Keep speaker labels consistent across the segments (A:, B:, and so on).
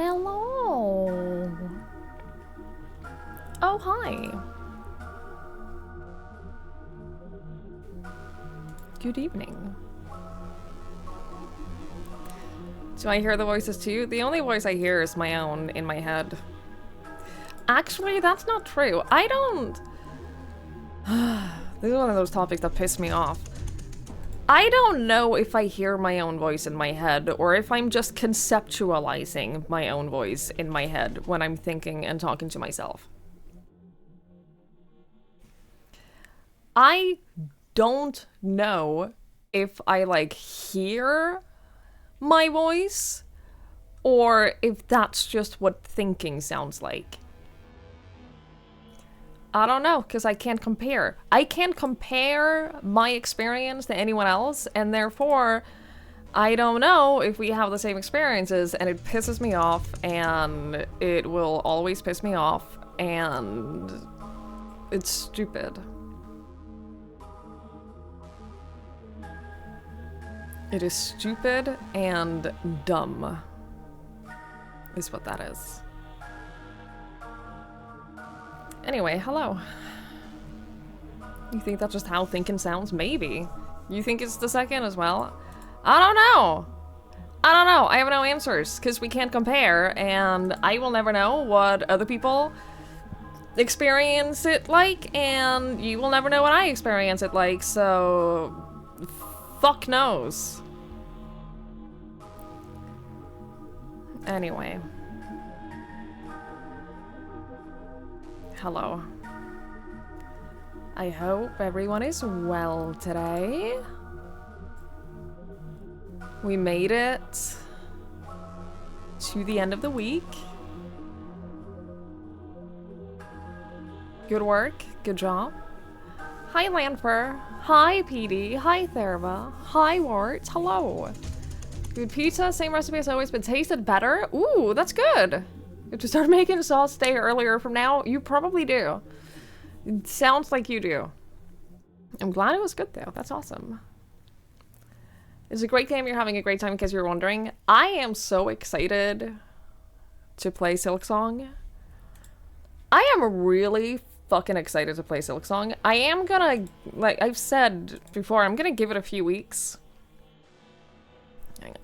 A: Hello. Oh, hi. Good evening. Do I hear the voices too? The only voice I hear is my own in my head. Actually, that's not true. I don't... This is one of those topics that piss me off. I don't know if I hear my own voice in my head or if I'm just conceptualizing my own voice in my head when I'm thinking and talking to myself. I don't know if I like hear my voice or if that's just what thinking sounds like. I don't know, because I can't compare. I can't compare my experience to anyone else, and therefore, I don't know if we have the same experiences, and it pisses me off, and it will always piss me off, and it's stupid. It is stupid and dumb, is what that is. Anyway, hello. You think that's just how thinking sounds? Maybe. You think it's the second as well? I don't know. I don't know. I have no answers because we can't compare, and I will never know what other people experience it like, and you will never know what I experience it like, so fuck knows. Anyway. Hello. I hope everyone is well today. We made it to the end of the week. Good work. Good job. Hi, Lanfer. Hi, PD. Hi, Therva. Hi, Wart. Hello. Good pizza. Same recipe as always, but tasted better. Ooh, that's good. If you start making sauce day earlier from now, you probably do. It sounds like you do. I'm glad it was good though. That's awesome. It's a great game. You're having a great time because you're wondering. I am so excited to play Silksong. I am really fucking excited to play Silksong. I am gonna, like I've said before, I'm gonna give it a few weeks. Hang on.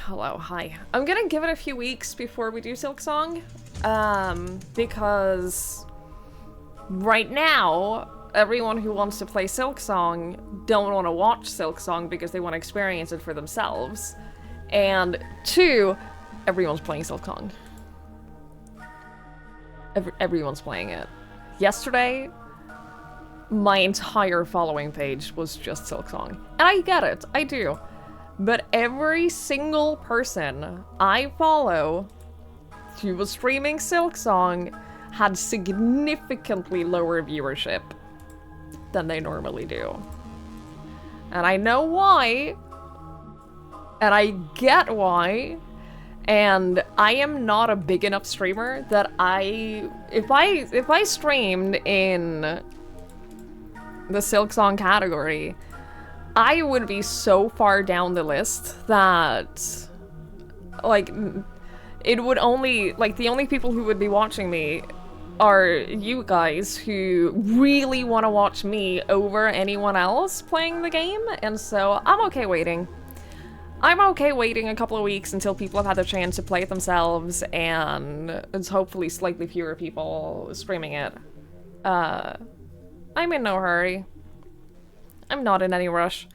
A: Hello, hi. I'm gonna give it a few weeks before we do Silksong, because right now, everyone who wants to play Silksong don't want to watch Silksong because they want to experience it for themselves, and two, everyone's playing Silksong. Everyone's playing it. Yesterday, my entire following page was just Silksong, and I get it, I do. But every single person I follow who was streaming Silksong had significantly lower viewership than they normally do. And I know why, and I get why, and I am not a big enough streamer that if I streamed in the Silksong category, I would be so far down the list that, like, it would only, like, the only people who would be watching me are you guys who really want to watch me over anyone else playing the game, and so I'm okay waiting. I'm okay waiting a couple of weeks until people have had the chance to play it themselves, and it's hopefully slightly fewer people streaming it. I'm in no hurry. I'm not in any rush.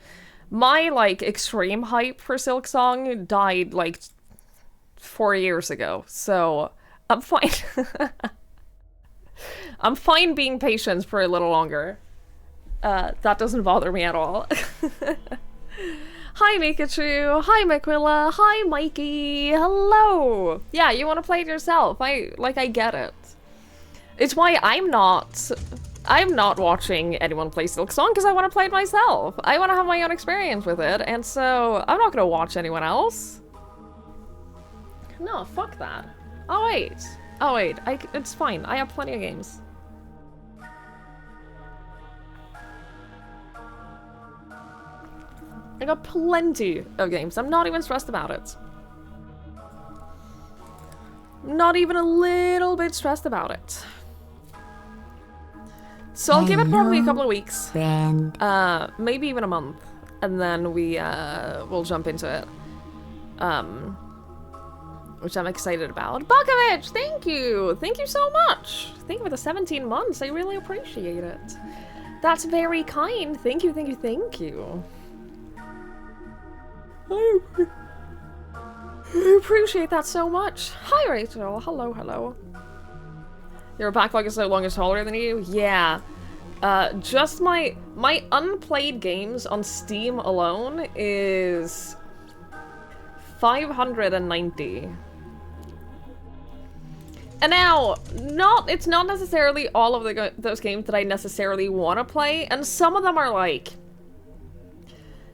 A: My, like, extreme hype for Silksong died, like, 4 years ago, so I'm fine. I'm fine being patient for a little longer. That doesn't bother me at all. Hi, Mikachu. Hi, Miquilla. Hi, Mikey. Hello. Yeah, you want to play it yourself. I get it. It's why I'm not watching anyone play Silksong, because I want to play it myself. I want to have my own experience with it, and so I'm not going to watch anyone else. No, fuck that. Oh, wait. Oh, wait. It's fine. I have plenty of games. I got plenty of games. I'm not even stressed about it. Not even a little bit stressed about it. So I'll give it probably a couple of weeks.
B: Friend.
A: Maybe even a month. And then we'll jump into it. Which I'm excited about. Bukovich, thank you! Thank you so much! Thank you for the 17 months, I really appreciate it. That's very kind. Thank you, thank you, thank you. I appreciate that so much. Hi, Rachel. Hello, hello. Your backlog is no longer taller than you? Yeah. Just my unplayed games on Steam alone is 590. And now, it's not necessarily all of those games that I necessarily want to play, and some of them are like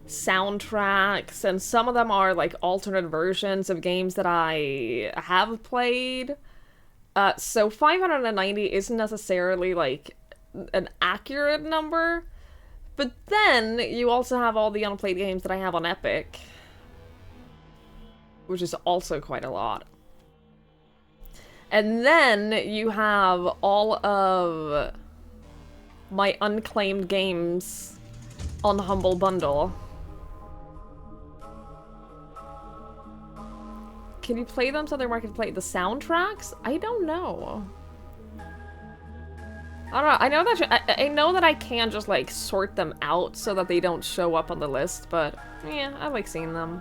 A: soundtracks, and some of them are like alternate versions of games that I have played. So 590 isn't necessarily like an accurate number, but then you also have all the unplayed games that I have on Epic, which is also quite a lot. And then you have all of my unclaimed games on Humble Bundle. Can you play them so they're market play the soundtracks? I don't know. I don't know. I know that I know that I can just like sort them out so that they don't show up on the list, but yeah, I like seeing them.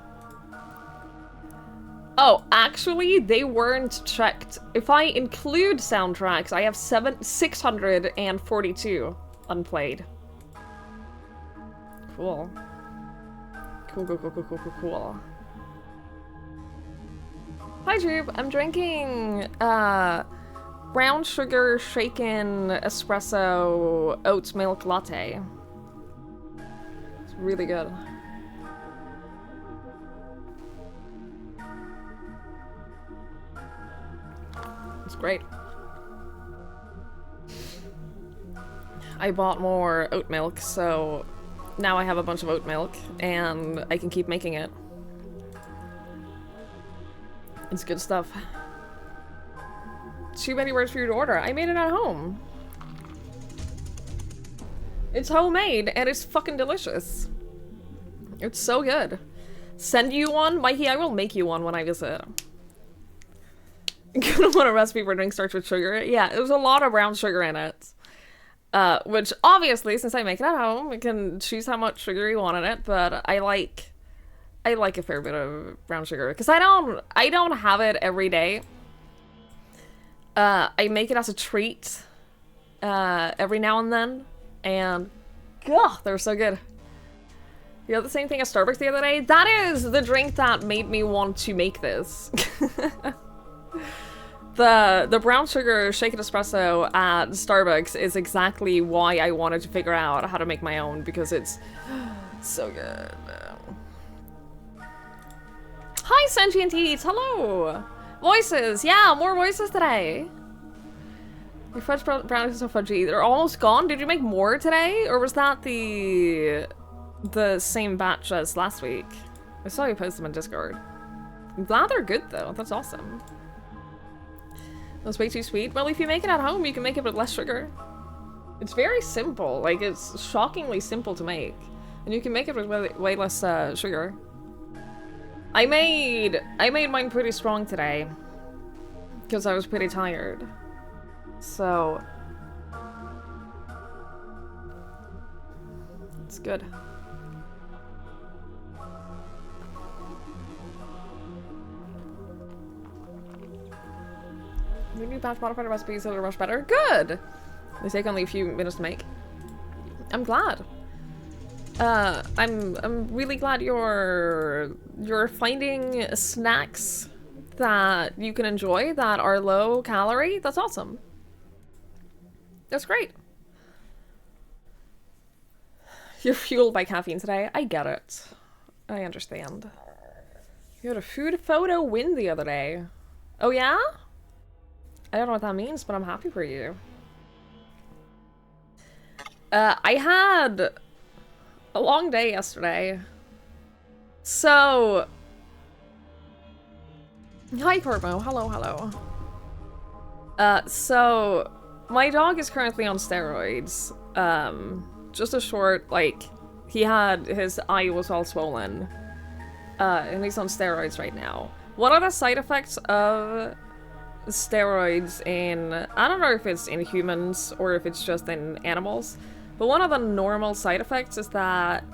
A: Oh, actually, they weren't checked. If I include soundtracks, I have 642 unplayed. Cool. Cool. Hi, Droop. I'm drinking brown sugar shaken espresso oat milk latte. It's really good. It's great. I bought more oat milk, so now I have a bunch of oat milk, and I can keep making it. It's good stuff. Too many words for you to order. I made it at home. It's homemade, and it's fucking delicious. It's so good. Send you one? Mikey, I will make you one when I visit. Gonna want a recipe for a drink starts with sugar. Yeah, there's a lot of brown sugar in it. Which obviously, since I make it at home, I can choose how much sugar you want in it, but I like a fair bit of brown sugar because I don't have it every day. I make it as a treat every now and then, and God, they're so good. You know the same thing as Starbucks the other day? That is the drink that made me want to make this. The brown sugar shaken espresso at Starbucks is exactly why I wanted to figure out how to make my own, because it's so good. Hi, Sentient Eats! Hello! Voices! Yeah, more voices today! Your fudge brownies are so fudgy. They're almost gone? Did you make more today? Or was that the same batch as last week? I saw you post them on Discord. I'm glad they're good, though. That's awesome. That's way too sweet. Well, if you make it at home, you can make it with less sugar. It's very simple. Like, it's shockingly simple to make. And you can make it with way less sugar. I made mine pretty strong today. Because I was pretty tired. So... it's good. The new batch modified recipes so they're much better. Good! They take only a few minutes to make. I'm glad. I'm really glad you're finding snacks that you can enjoy that are low calorie. That's awesome. That's great. You're fueled by caffeine today. I get it. I understand. You had a food photo win the other day. Oh yeah? I don't know what that means, but I'm happy for you. I had a long day yesterday. So... hi, Cormo. Hello, hello. So my dog is currently on steroids. Just a short, like, his eye was all swollen. And he's on steroids right now. One of the side effects of steroids in, I don't know if it's in humans or if it's just in animals, but one of the normal side effects is that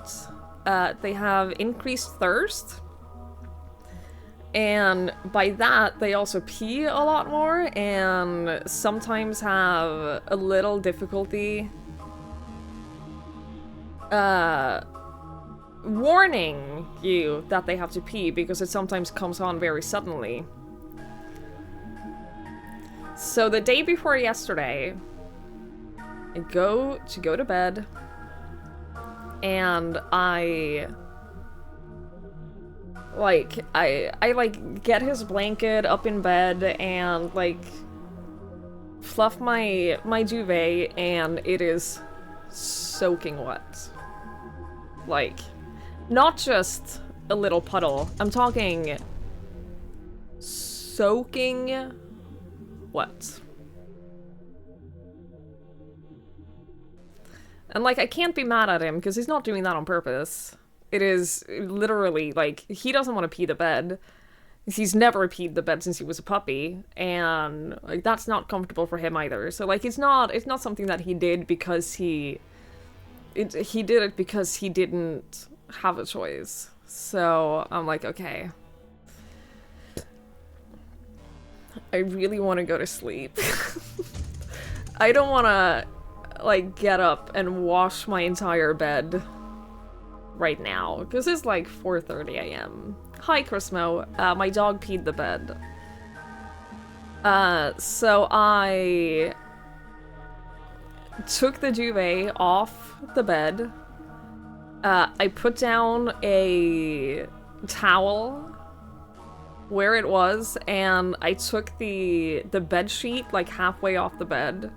A: they have increased thirst. And by that, they also pee a lot more and sometimes have a little difficulty warning you that they have to pee because it sometimes comes on very suddenly. So the day before yesterday, I go to bed and I get his blanket up in bed and like fluff my duvet and it is soaking wet. Like, not just a little puddle. I'm talking soaking wet. And like, I can't be mad at him because he's not doing that on purpose. It is literally, like, he doesn't want to pee the bed. He's never peed the bed since he was a puppy, and, like, that's not comfortable for him either. So, like, it's not something that he did because he did it because he didn't have a choice. So, I'm like, okay. I really want to go to sleep. I don't want to, like, get up and wash my entire bed right now, because it's like 4:30 a.m. Hi, Chrismo. My dog peed the bed. So I took the duvet off the bed. I put down a towel where it was, and I took the bed sheet like halfway off the bed,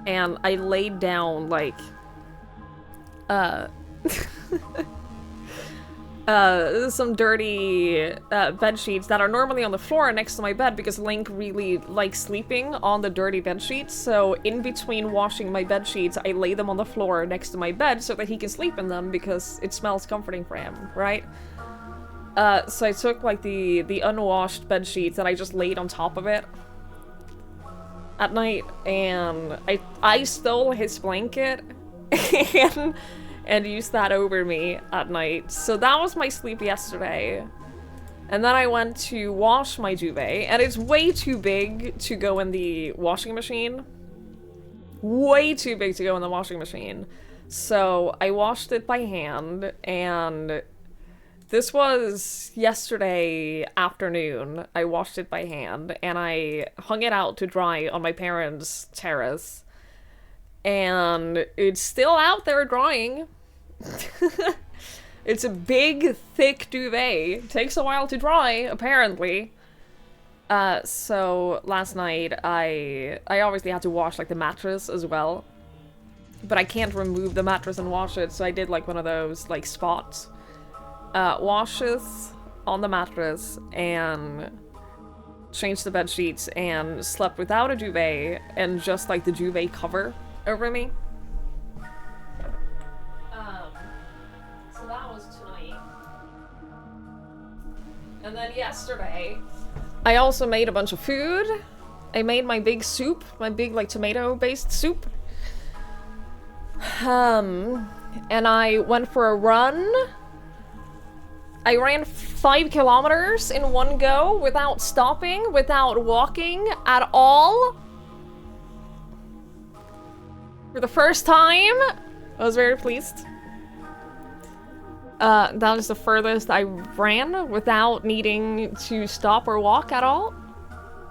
A: and I laid down like some dirty bed sheets that are normally on the floor next to my bed because Link really likes sleeping on the dirty bed sheets. So in between washing my bed sheets, I lay them on the floor next to my bed so that he can sleep in them because it smells comforting for him, right? So I took like the unwashed bed sheets and I just laid on top of it at night, and I stole his blanket and used that over me at night. So that was my sleep yesterday. And then I went to wash my duvet, and it's way too big to go in the washing machine. Way too big to go in the washing machine. So I washed it by hand, and this was yesterday afternoon. I washed it by hand, and I hung it out to dry on my parents' terrace. And it's still out there drying. It's a big, thick duvet. It takes a while to dry, apparently. So last night I obviously had to wash like the mattress as well. But I can't remove the mattress and wash it, so I did like one of those like spot washes on the mattress and changed the bed sheets and slept without a duvet and just like the duvet cover over me. So that was tonight. And then yesterday, I also made a bunch of food. I made my big soup, my big like tomato-based soup. And I went for a run. I ran 5 kilometers in one go without stopping, without walking at all. For the first time, I was very pleased. That is the furthest I ran without needing to stop or walk at all.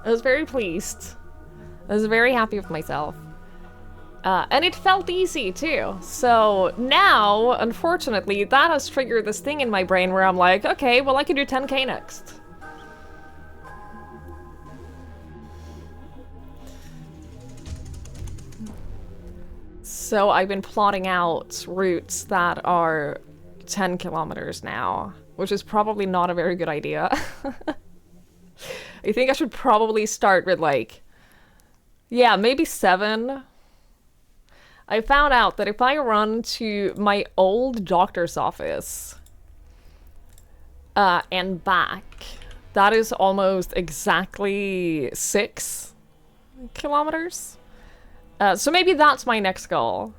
A: I was very pleased. I was very happy with myself. And it felt easy, too. So now, unfortunately, that has triggered this thing in my brain where I'm like, okay, well, I can do 10K next. So I've been plotting out routes that are 10 kilometers now, which is probably not a very good idea. I think I should probably start with, like, Yeah, maybe 7. I found out that if I run to my old doctor's office and back, that is almost exactly 6 kilometers. So maybe that's my next goal.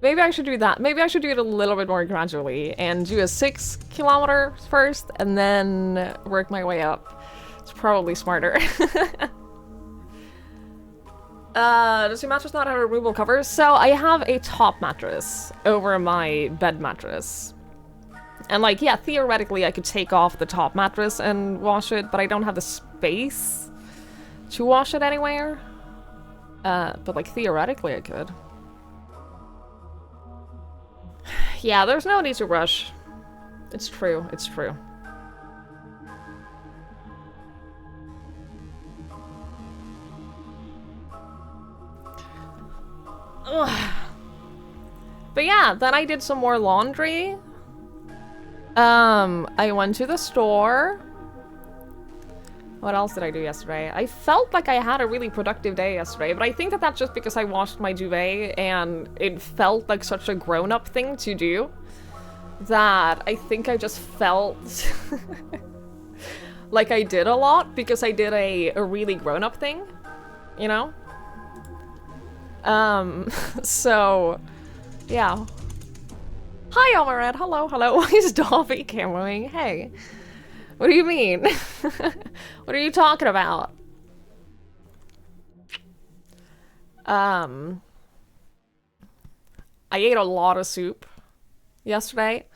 A: Maybe I should do that. Maybe I should do it a little bit more gradually and do a 6 kilometer first and then work my way up. It's probably smarter. Does your mattress not have removable covers? So I have a top mattress over my bed mattress. And like, yeah, theoretically I could take off the top mattress and wash it, but I don't have the space to wash it anywhere. But like, theoretically I could. Yeah, there's no need to rush. It's true, it's true. Ugh. But yeah, then I did some more laundry. I went to the store. What else did I do yesterday? I felt like I had a really productive day yesterday, but I think that that's just because I washed my duvet and it felt like such a grown-up thing to do that I think I just felt like I did a lot because I did a really grown-up thing, you know? So, yeah. Hi, Omared. Hello, hello. Why is Dobby camoing? Hey. What do you mean? What are you talking about? I ate a lot of soup yesterday.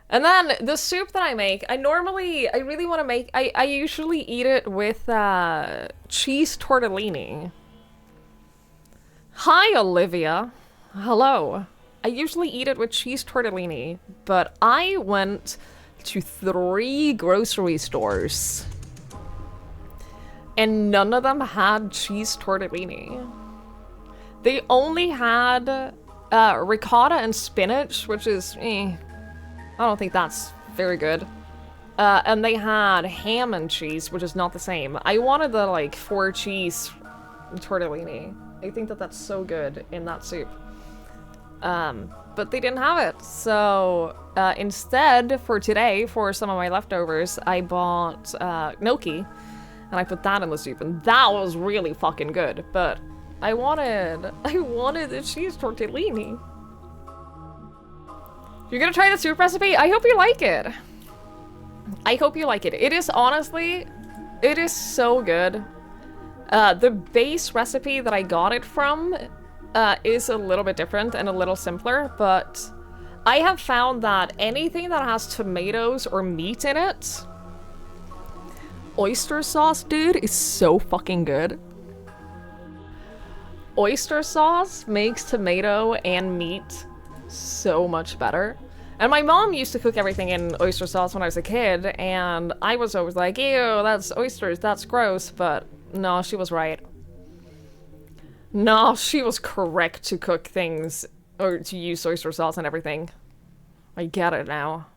A: And then the soup that I make, I really want to make, I usually eat it with cheese tortellini. Hi, Olivia. Hello. I usually eat it with cheese tortellini, but I went to 3 grocery stores and none of them had cheese tortellini. They only had ricotta and spinach, which is, I don't think that's very good. And they had ham and cheese, which is not the same. I wanted the, like, 4 cheese tortellini. I think that that's so good in that soup. But they didn't have it. So, instead, for today, for some of my leftovers, I bought, gnocchi. And I put that in the soup, and that was really fucking good. But I wanted the cheese tortellini. You're gonna try the soup recipe? I hope you like it. I hope you like it. It is honestly, it is so good. The base recipe that I got it from is a little bit different and a little simpler, but I have found that anything that has tomatoes or meat in it, oyster sauce, dude, is so fucking good. Oyster sauce makes tomato and meat so much better. And my mom used to cook everything in oyster sauce when I was a kid, and I was always like, ew, that's oysters, that's gross, but no, she was right. No, she was correct to cook things, or to use oyster sauce and everything. I get it now.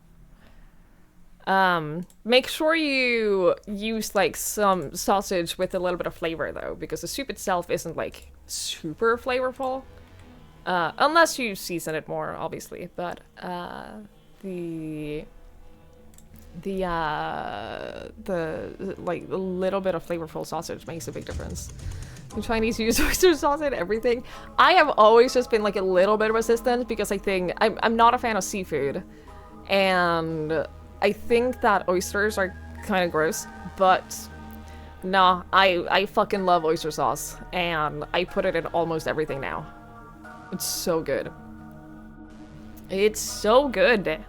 A: Make sure you use, like, some sausage with a little bit of flavor, though, because the soup itself isn't, like, super flavorful. Unless you season it more, obviously, but, like, a little bit of flavorful sausage makes a big difference. The Chinese use oyster sauce in everything. I have always just been, like, a little bit resistant because I think I'm not a fan of seafood, and I think that oysters are kind of gross, but nah, I fucking love oyster sauce, and I put it in almost everything now. It's so good. It's so good.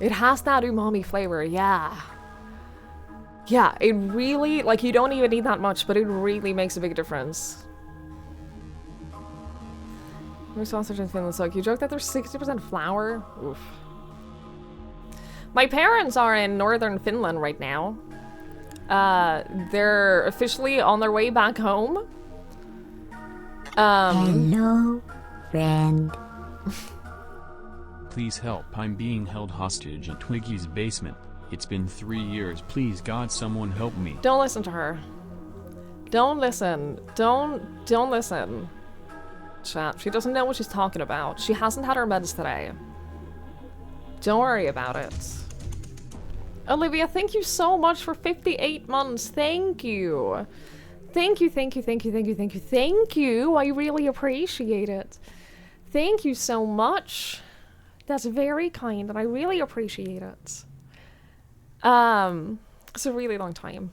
A: It has that umami flavor, yeah. Yeah, it really, like, you don't even need that much, but it really makes a big difference. No sausage in Finland suck. You joke that there's 60% flour? Oof. My parents are in northern Finland right now. They're officially on their way back home.
B: Hello, friend.
C: Please help, I'm being held hostage in Twiggy's basement. It's been 3 years. Please, God, someone help me.
A: Don't listen to her. Don't listen. Don't listen. Chat. She doesn't know what she's talking about. She hasn't had her meds today. Don't worry about it. Olivia, thank you so much for 58 months. Thank you. Thank you, thank you, thank you, thank you, thank you, thank you. I really appreciate it. Thank you so much. That's very kind, and I really appreciate it. It's a really long time.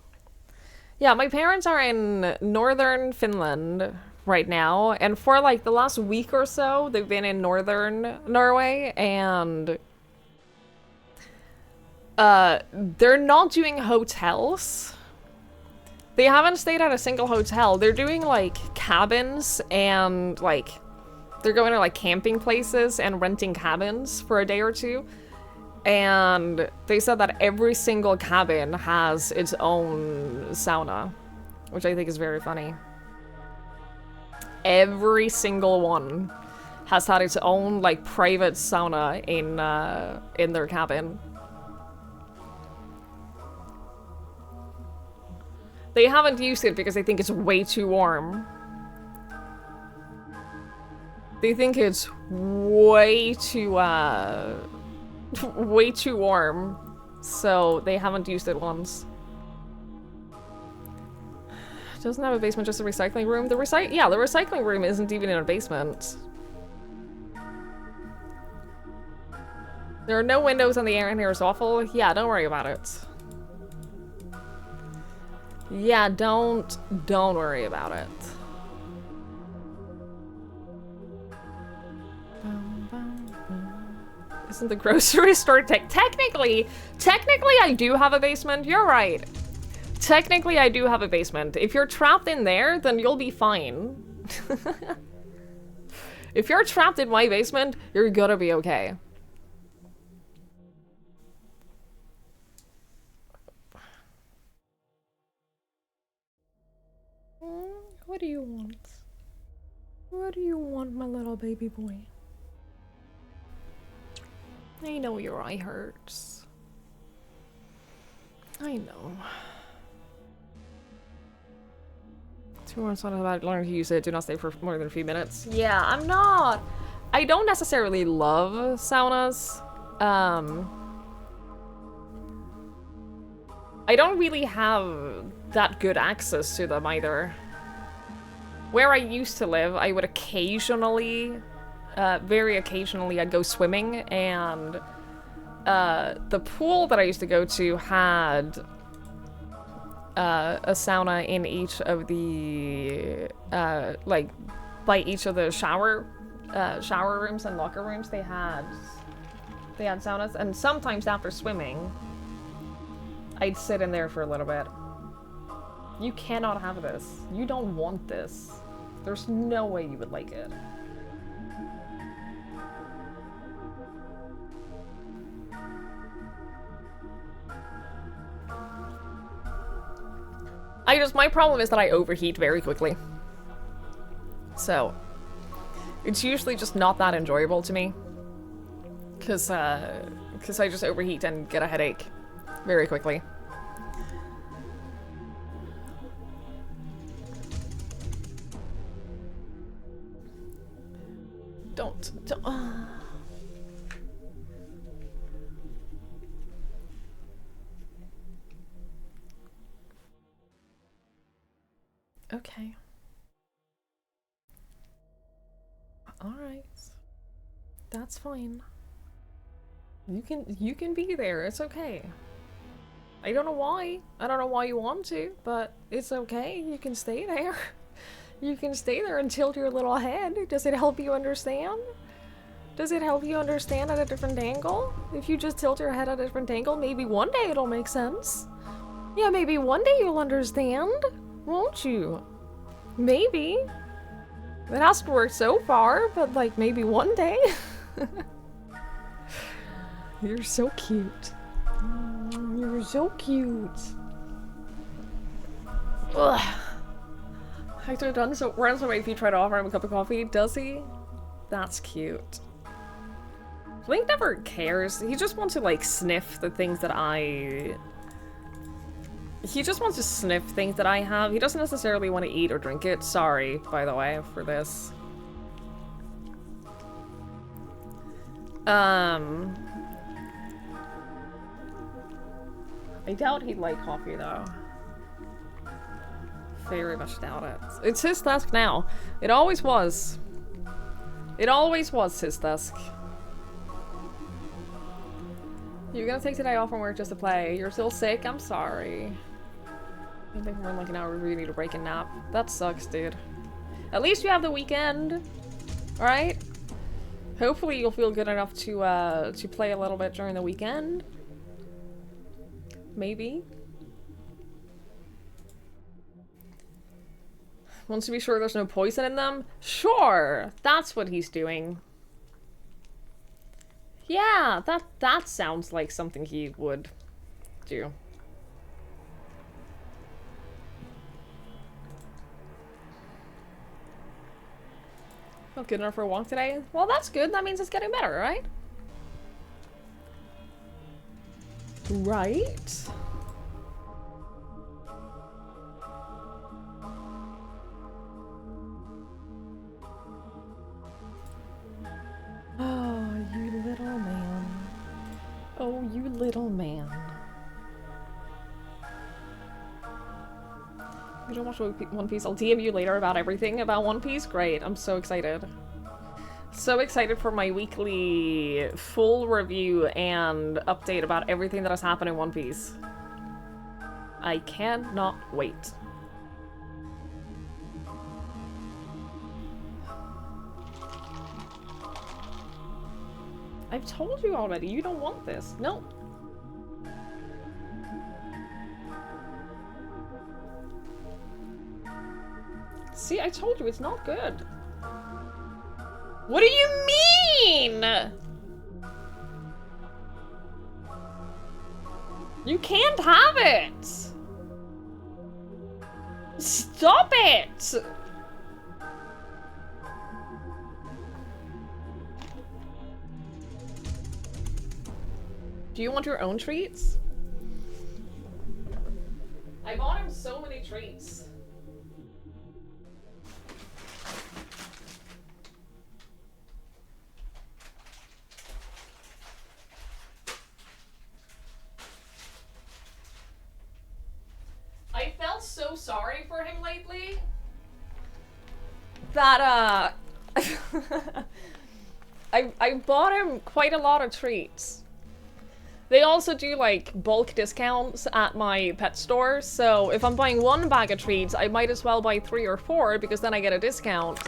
A: Yeah, my parents are in northern Finland right now, and for like the last week or so, they've been in northern Norway, and they're not doing hotels. They haven't stayed at a single hotel. They're doing like cabins and like they're going to like camping places and renting cabins for a day or two. And they said that every single cabin has its own sauna, which I think is very funny. Every single one has had its own like private sauna in their cabin. They haven't used it because they think it's way too warm. They think it's way too warm, so they haven't used it once. Doesn't have a basement, just a recycling room. The recycling room isn't even in a basement. There are no windows and the air in here is awful. Yeah, don't worry about it. Yeah, don't worry about it. Isn't the grocery store technically I do have a basement. You're right. Technically I do have a basement. If you're trapped in there, then you'll be fine. If you're trapped in my basement, you're gonna be okay. What do you want? What do you want, my little baby boy? I know your eye hurts. I know. 2 months on about learn to use it. Do not stay for more than a few minutes. Yeah, I don't necessarily love saunas. I don't really have that good access to them either. Where I used to live, I would occasionally, very occasionally, I'd go swimming, and the pool that I used to go to had a sauna in each of the, like, by each of the shower rooms and locker rooms. They had saunas, and sometimes after swimming, I'd sit in there for a little bit. You cannot have this. You don't want this. There's no way you would like it. My problem is that I overheat very quickly. So, it's usually just not that enjoyable to me. Cause I just overheat and get a headache very quickly. Don't. Okay. Alright. That's fine. You can be there. It's okay. I don't know why. I don't know why you want to, but it's okay. You can stay there. You can stay there and tilt your little head. Does it help you understand? Does it help you understand at a different angle? If you just tilt your head at a different angle, maybe one day it'll make sense. Yeah, maybe one day you'll understand, won't you? Maybe. It hasn't worked so far, but like maybe one day. You're so cute. You're so cute. Ugh. Hector runs away if you try to offer him a cup of coffee. Does he? That's cute. Link never cares. He just wants to, like, sniff the things that I... He just wants to sniff things that I have. He doesn't necessarily want to eat or drink it. Sorry, by the way, for this. I doubt he'd like coffee, though. Very much doubt it. It's his desk now. It always was. It always was his desk. You're gonna take today off from work just to play. You're still sick? I'm sorry. I think we're in like an hour. We really need to break a nap. That sucks, dude. At least you have the weekend. Alright? Hopefully you'll feel good enough to play a little bit during the weekend. Maybe. Wants to be sure there's no poison in them? Sure! That's what he's doing. Yeah, that sounds like something he would do. Not good enough for a walk today? Well, that's good. That means it's getting better, right? Right? Oh, you little man. Oh, you little man. You don't watch One Piece? I'll DM you later about everything about One Piece. Great, I'm so excited. So excited for my weekly full review and update about everything that has happened in One Piece. I cannot wait. I've told you already, you don't want this. No. See, I told you it's not good. What do you mean? You can't have it. Stop it. Do you want your own treats? I bought him so many treats. I felt so sorry for him lately that I bought him quite a lot of treats. They also do like bulk discounts at my pet store, so if I'm buying one bag of treats, I might as well buy 3 or 4 because then I get a discount.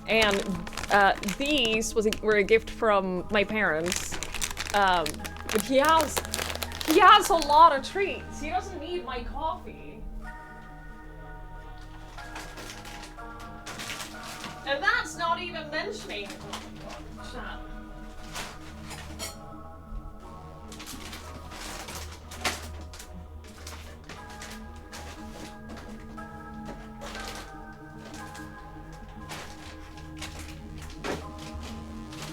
A: And these were a gift from my parents. But he has a lot of treats. He doesn't need my coffee. And that's not even mentioning. Shut up.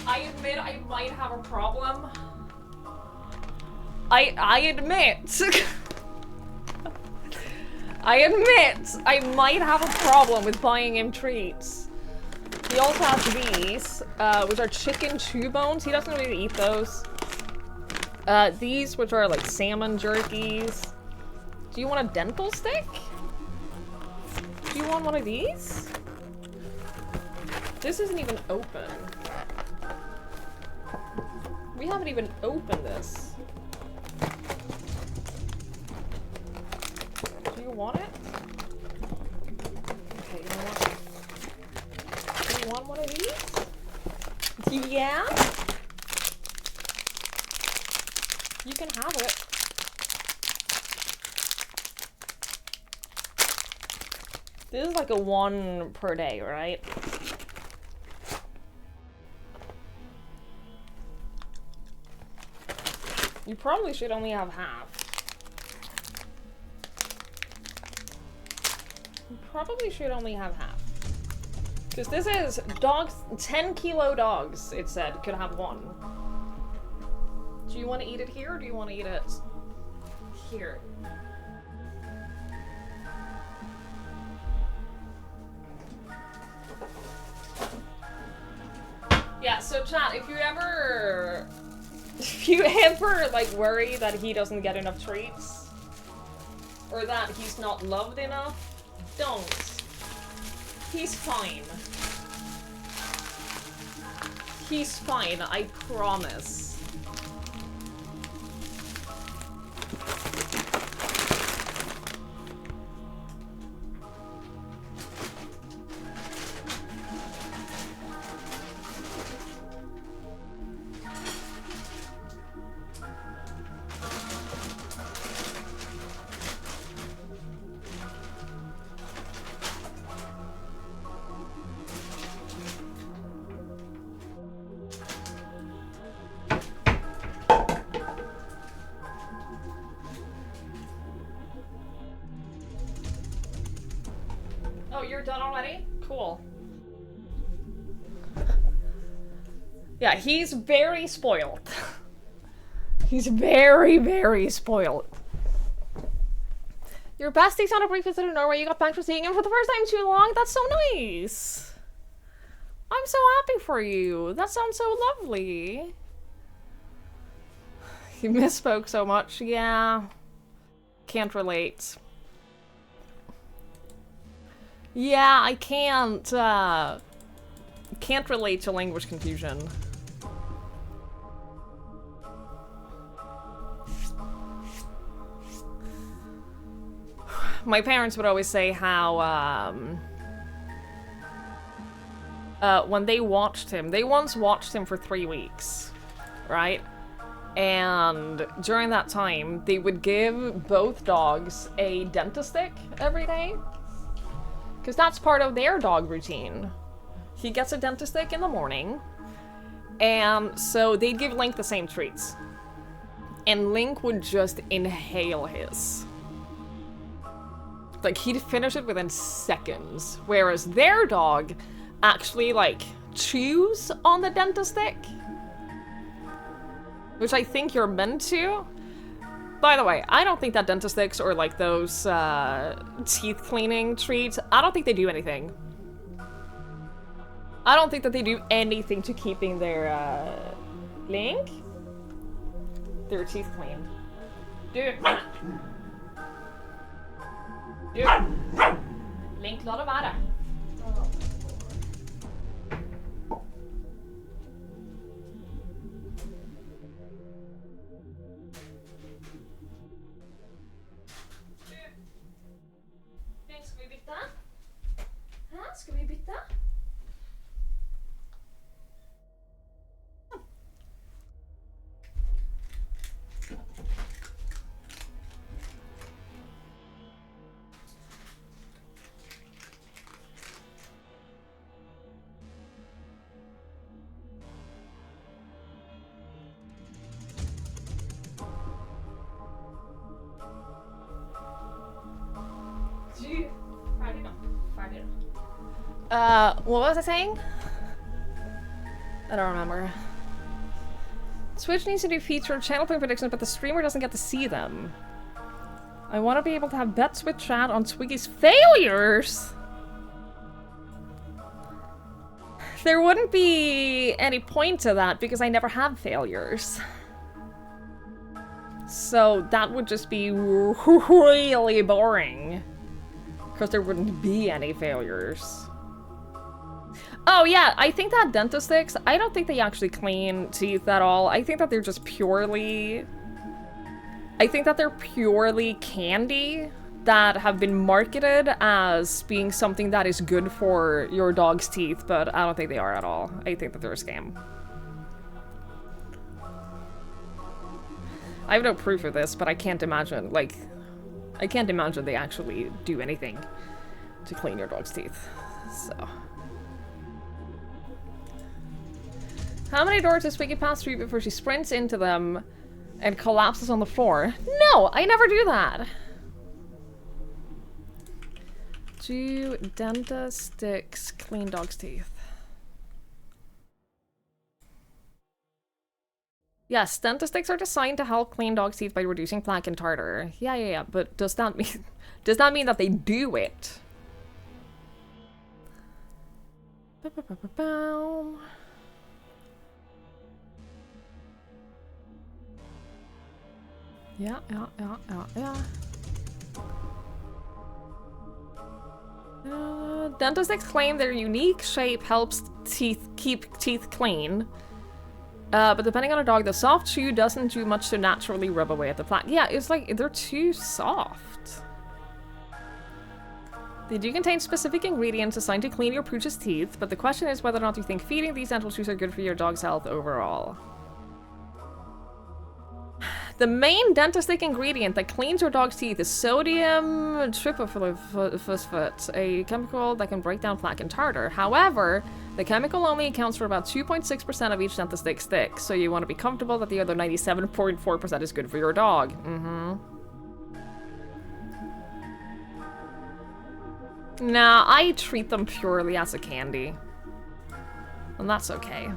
A: I admit I might have a problem. I admit. I admit I might have a problem with buying him treats. He also has these, which are chicken chew bones. He doesn't really eat those. These, which are like salmon jerkies. Do you want a dental stick? Do you want one of these? This isn't even open. We haven't even opened this. Do you want it? Okay, you know what? Do you want one of these? Yeah? You can have it. This is like a 1 per day, right? You probably should only have half. You probably should only have half. Because this is dogs, 10 kilo dogs, it said, could have 1. Do you want to eat it here or do you want to eat it here? Yeah, so chat, if you ever like worry that he doesn't get enough treats or that he's not loved enough, don't. He's fine. He's fine, I promise. Oh, you're done already? Cool. Yeah, he's very spoiled. He's very, very spoiled. Your besties on a brief visit to Norway. You got back for seeing him for the first time in too long. That's so nice. I'm so happy for you. That sounds so lovely. You misspoke so much. Yeah. Can't relate. Yeah, I can't relate to language confusion. My parents would always say how, when they watched him, they once watched him for 3 weeks, right? And during that time, they would give both dogs a Dentastick every day. Because that's part of their dog routine. He gets a Dentastick in the morning, and so they'd give Link the same treats. And Link would just inhale his. Like, he'd finish it within seconds. Whereas their dog actually, like, chews on the Dentastick. Which I think you're meant to. By the way, I don't think that Dentasticks or, like, those, teeth cleaning treats, I don't think they do anything. I don't think that they do anything to keeping their, Link? Their teeth clean. Dude. Link, la det være. Skal vi bytte? Hæ? Skal vi bytte? What was I saying? I don't remember. Twitch needs to do feature channel point predictions, but the streamer doesn't get to see them. I want to be able to have bets with chat on Twiggy's failures! There wouldn't be any point to that because I never have failures. So that would just be really boring. Because there wouldn't be any failures. Oh yeah, I think that Dentasticks, I don't think they actually clean teeth at all. I think that they're just purely... I think that they're purely candy that have been marketed as being something that is good for your dog's teeth, but I don't think they are at all. I think that they're a scam. I have no proof of this, but I can't imagine, like... I can't imagine they actually do anything to clean your dog's teeth, so... How many doors does Twiggy pass through before she sprints into them and collapses on the floor? No, I never do that. Do Dentasticks clean dog's teeth? Yes, Dentastix are designed to help clean dog's teeth by reducing plaque and tartar. Yeah. But does that mean that they do it? Yeah. Dentastix claim their unique shape helps keep teeth clean. But depending on a dog, the soft chew doesn't do much to naturally rub away at the plaque. Yeah, it's like they're too soft. They do contain specific ingredients designed to clean your pooch's teeth, but the question is whether or not you think feeding these dental chews are good for your dog's health overall. The main dentistic ingredient that cleans your dog's teeth is sodium tryptophosphate, a chemical that can break down plaque and tartar. However, the chemical only accounts for about 2.6% of each dentistic stick, so you want to be comfortable that the other 97.4% is good for your dog. Nah, I treat them purely as a candy. And that's okay.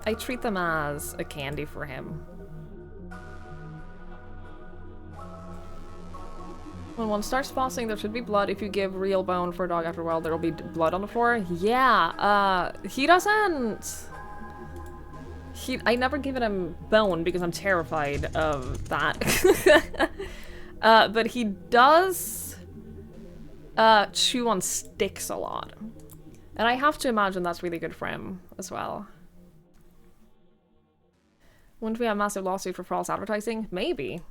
A: I treat them as a candy for him. When one starts flossing, there should be blood. If you give real bone for a dog after a while, there will be blood on the floor. Yeah, he doesn't... I never given him bone because I'm terrified of that. But he does chew on sticks a lot. And I have to imagine that's really good for him as well. Wouldn't we have a massive lawsuit for false advertising? Maybe.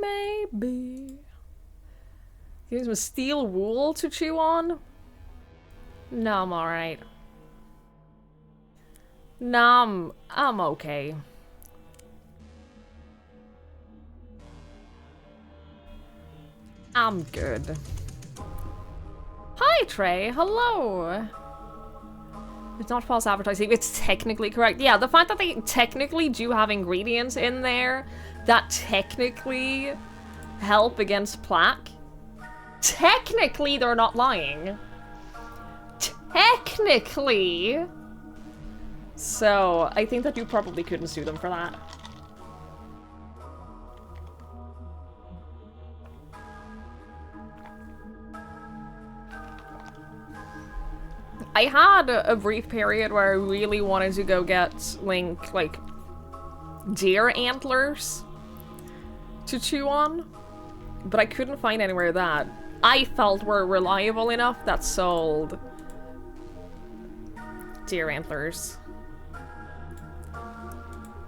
A: Maybe. Use some steel wool to chew on? No, I'm alright. No, I'm okay. I'm good. Hi, Trey. Hello. It's not false advertising. It's technically correct. Yeah, the fact that they technically do have ingredients in there that technically help against plaque. Technically, they're not lying. Technically. So, I think that you probably couldn't sue them for that. I had a brief period where I really wanted to go get Link, like, deer antlers to chew on, but I couldn't find anywhere that I felt were reliable enough that sold deer antlers.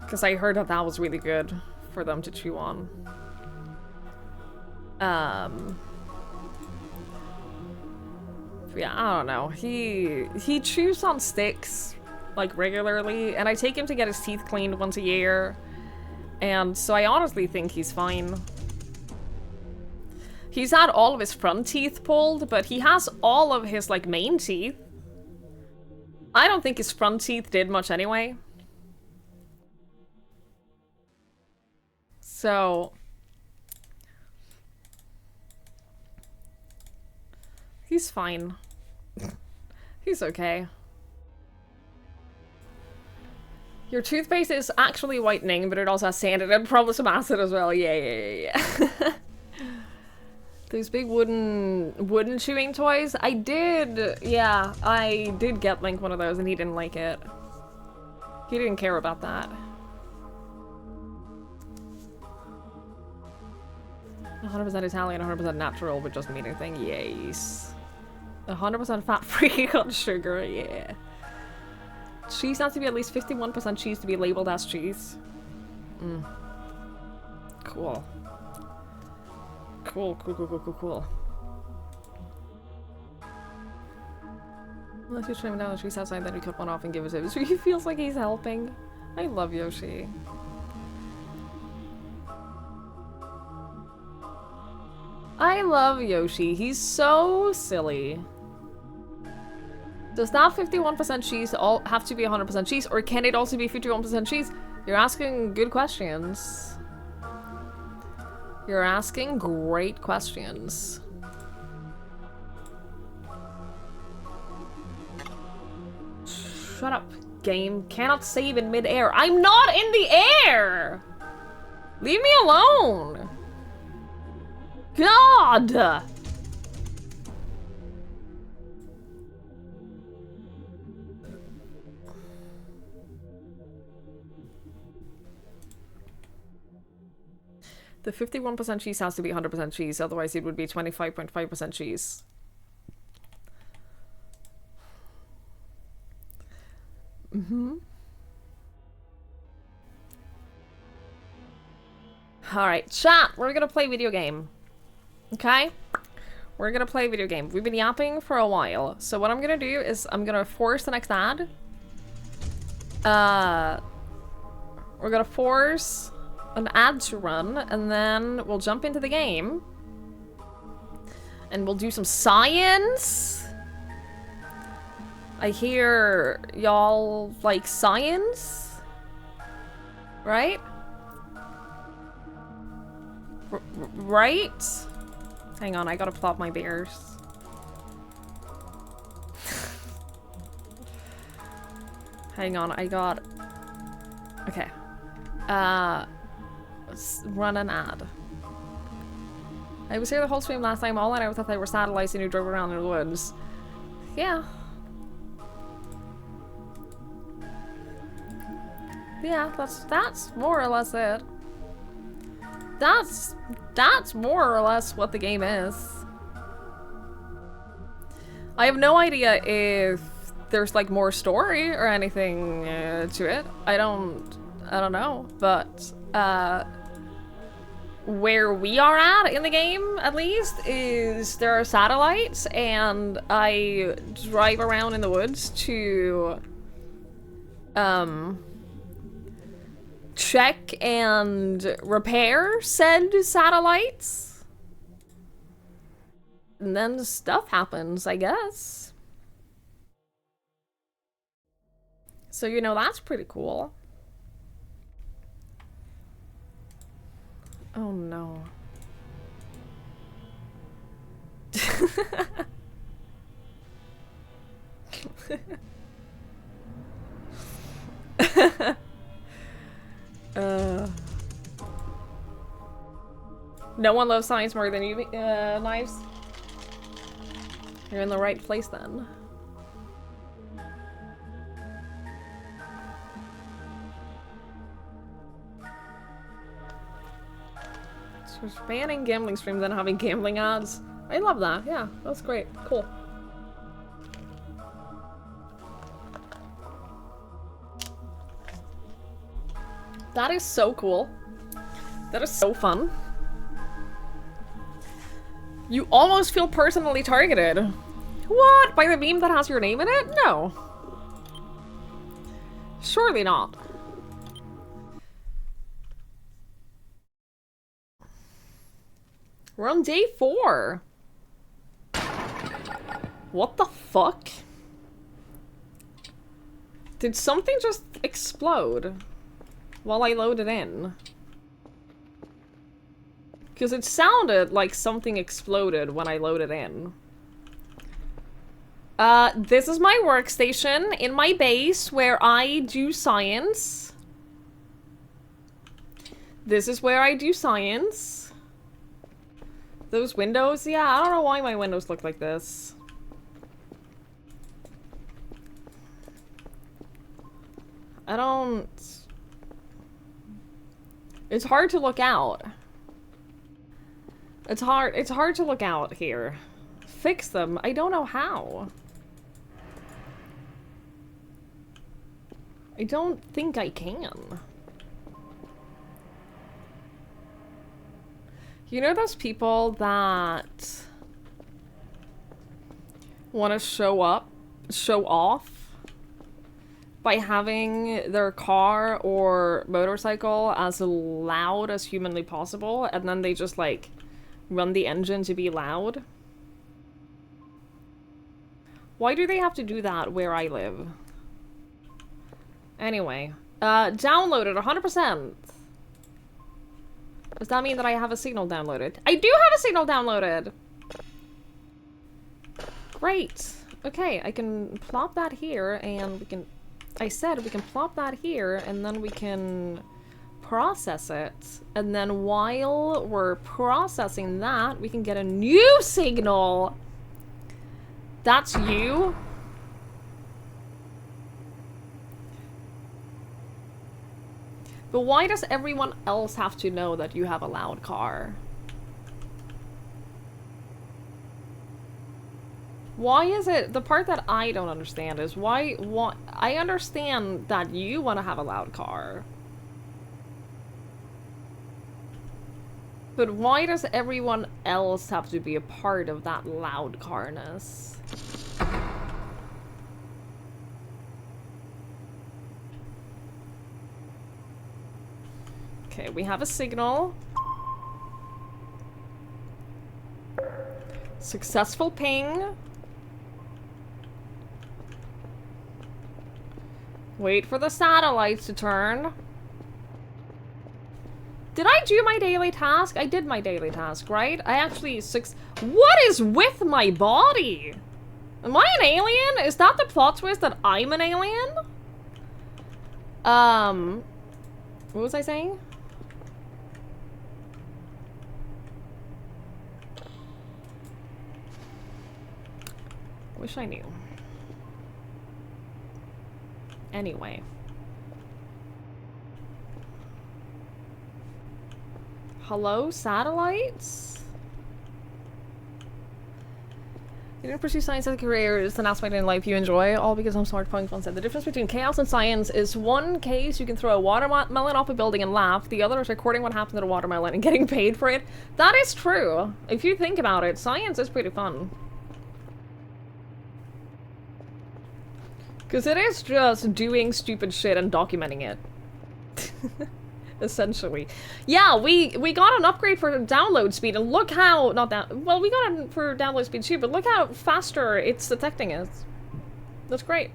A: Because I heard that that was really good for them to chew on. Yeah, I don't know. He chews on sticks, like, regularly, and I take him to get his teeth cleaned once a year. And so I honestly think he's fine. He's had all of his front teeth pulled, but he has all of his, like, main teeth. I don't think his front teeth did much anyway. So... he's fine. He's okay. Your toothpaste is actually whitening, but it also has sand and probably some acid as well. Yeah. Those big wooden chewing toys. I did get Link one of those and he didn't like it. He didn't care about that. 100% Italian, 100% natural, but doesn't mean anything. Yes. 100% fat-free on sugar, yeah. Cheese has to be at least 51% cheese to be labeled as cheese. Cool. Cool. Unless you trim down the trees outside, then you cut one off and give it to him. He feels like he's helping. I love Yoshi. I love Yoshi. He's so silly. Does that 51% cheese all have to be 100% cheese, or can it also be 51% cheese? You're asking good questions. You're asking great questions. Shut up. Game cannot save in mid-air. I'm not in the air! Leave me alone! God! The 51% cheese has to be 100% cheese, otherwise it would be 25.5% cheese. Alright, chat, we're gonna play video game. Okay? We're gonna play video game. We've been yapping for a while, so what I'm gonna do is I'm gonna force the next ad. We're gonna force an ad to run, and then we'll jump into the game. And we'll do some science. I hear y'all like science, right? Right? Hang on, I gotta plop my beers. Hang on, I got... Okay. Let's run an ad. I was here the whole stream last time. All I know thought they were satellites and you drove around in the woods. Yeah. Yeah, that's more or less it. That's more or less what the game is. I have no idea if there's like more story or anything to it. I don't know, but where we are at in the game, at least, is there are satellites, and I drive around in the woods to check and repair said satellites. And then stuff happens, I guess. So, you know, that's pretty cool. Oh no. No one loves science more than you, Knives. You're in the right place then. So it's banning gambling streams and having gambling ads. I love that. Yeah, that's great. Cool. That is so cool. That is so fun. You almost feel personally targeted. What? By the meme that has your name in it? No. Surely not. We're on day 4. What the fuck? Did something just explode while I loaded in? Because it sounded like something exploded when I loaded in. This is my workstation in my base where I do science. This is where I do science. Those windows? Yeah, I don't know why my windows look like this. I don't... It's hard to look out. It's hard to look out here. Fix them. I don't know how. I don't think I can. You know those people that want to show off by having their car or motorcycle as loud as humanly possible, and then they just like run the engine to be loud? Why do they have to do that where I live? Anyway, downloaded 100%. Does that mean that I have a signal downloaded? I do have a signal downloaded! Great. Okay, I can plop that here and we can I said we can plop that here, and then we can process it. And then while we're processing that, we can get a new signal. That's you? But why does everyone else have to know that you have a loud car? Why is it, the part that I don't understand is why I understand that you want to have a loud car. But why does everyone else have to be a part of that loud carness? Okay, we have a signal. Successful ping. Wait for the satellites to turn. Did I do my daily task? I did my daily task, right? I actually What is with my body? Am I an alien? Is that the plot twist that I'm an alien? What was I saying? Wish I knew. Anyway. Hello, satellites? You didn't pursue science as a career, it's an aspect in life you enjoy, all because I'm smart. Punk said the difference between chaos and science is one case you can throw a watermelon off a building and laugh, the other is recording what happened to the watermelon and getting paid for it. That is true. If you think about it, science is pretty fun. Because it is just doing stupid shit and documenting it. Essentially. Yeah, we got an upgrade for download speed, and look how... Well, we got it for download speed too, but look how faster it's detecting it. That's great.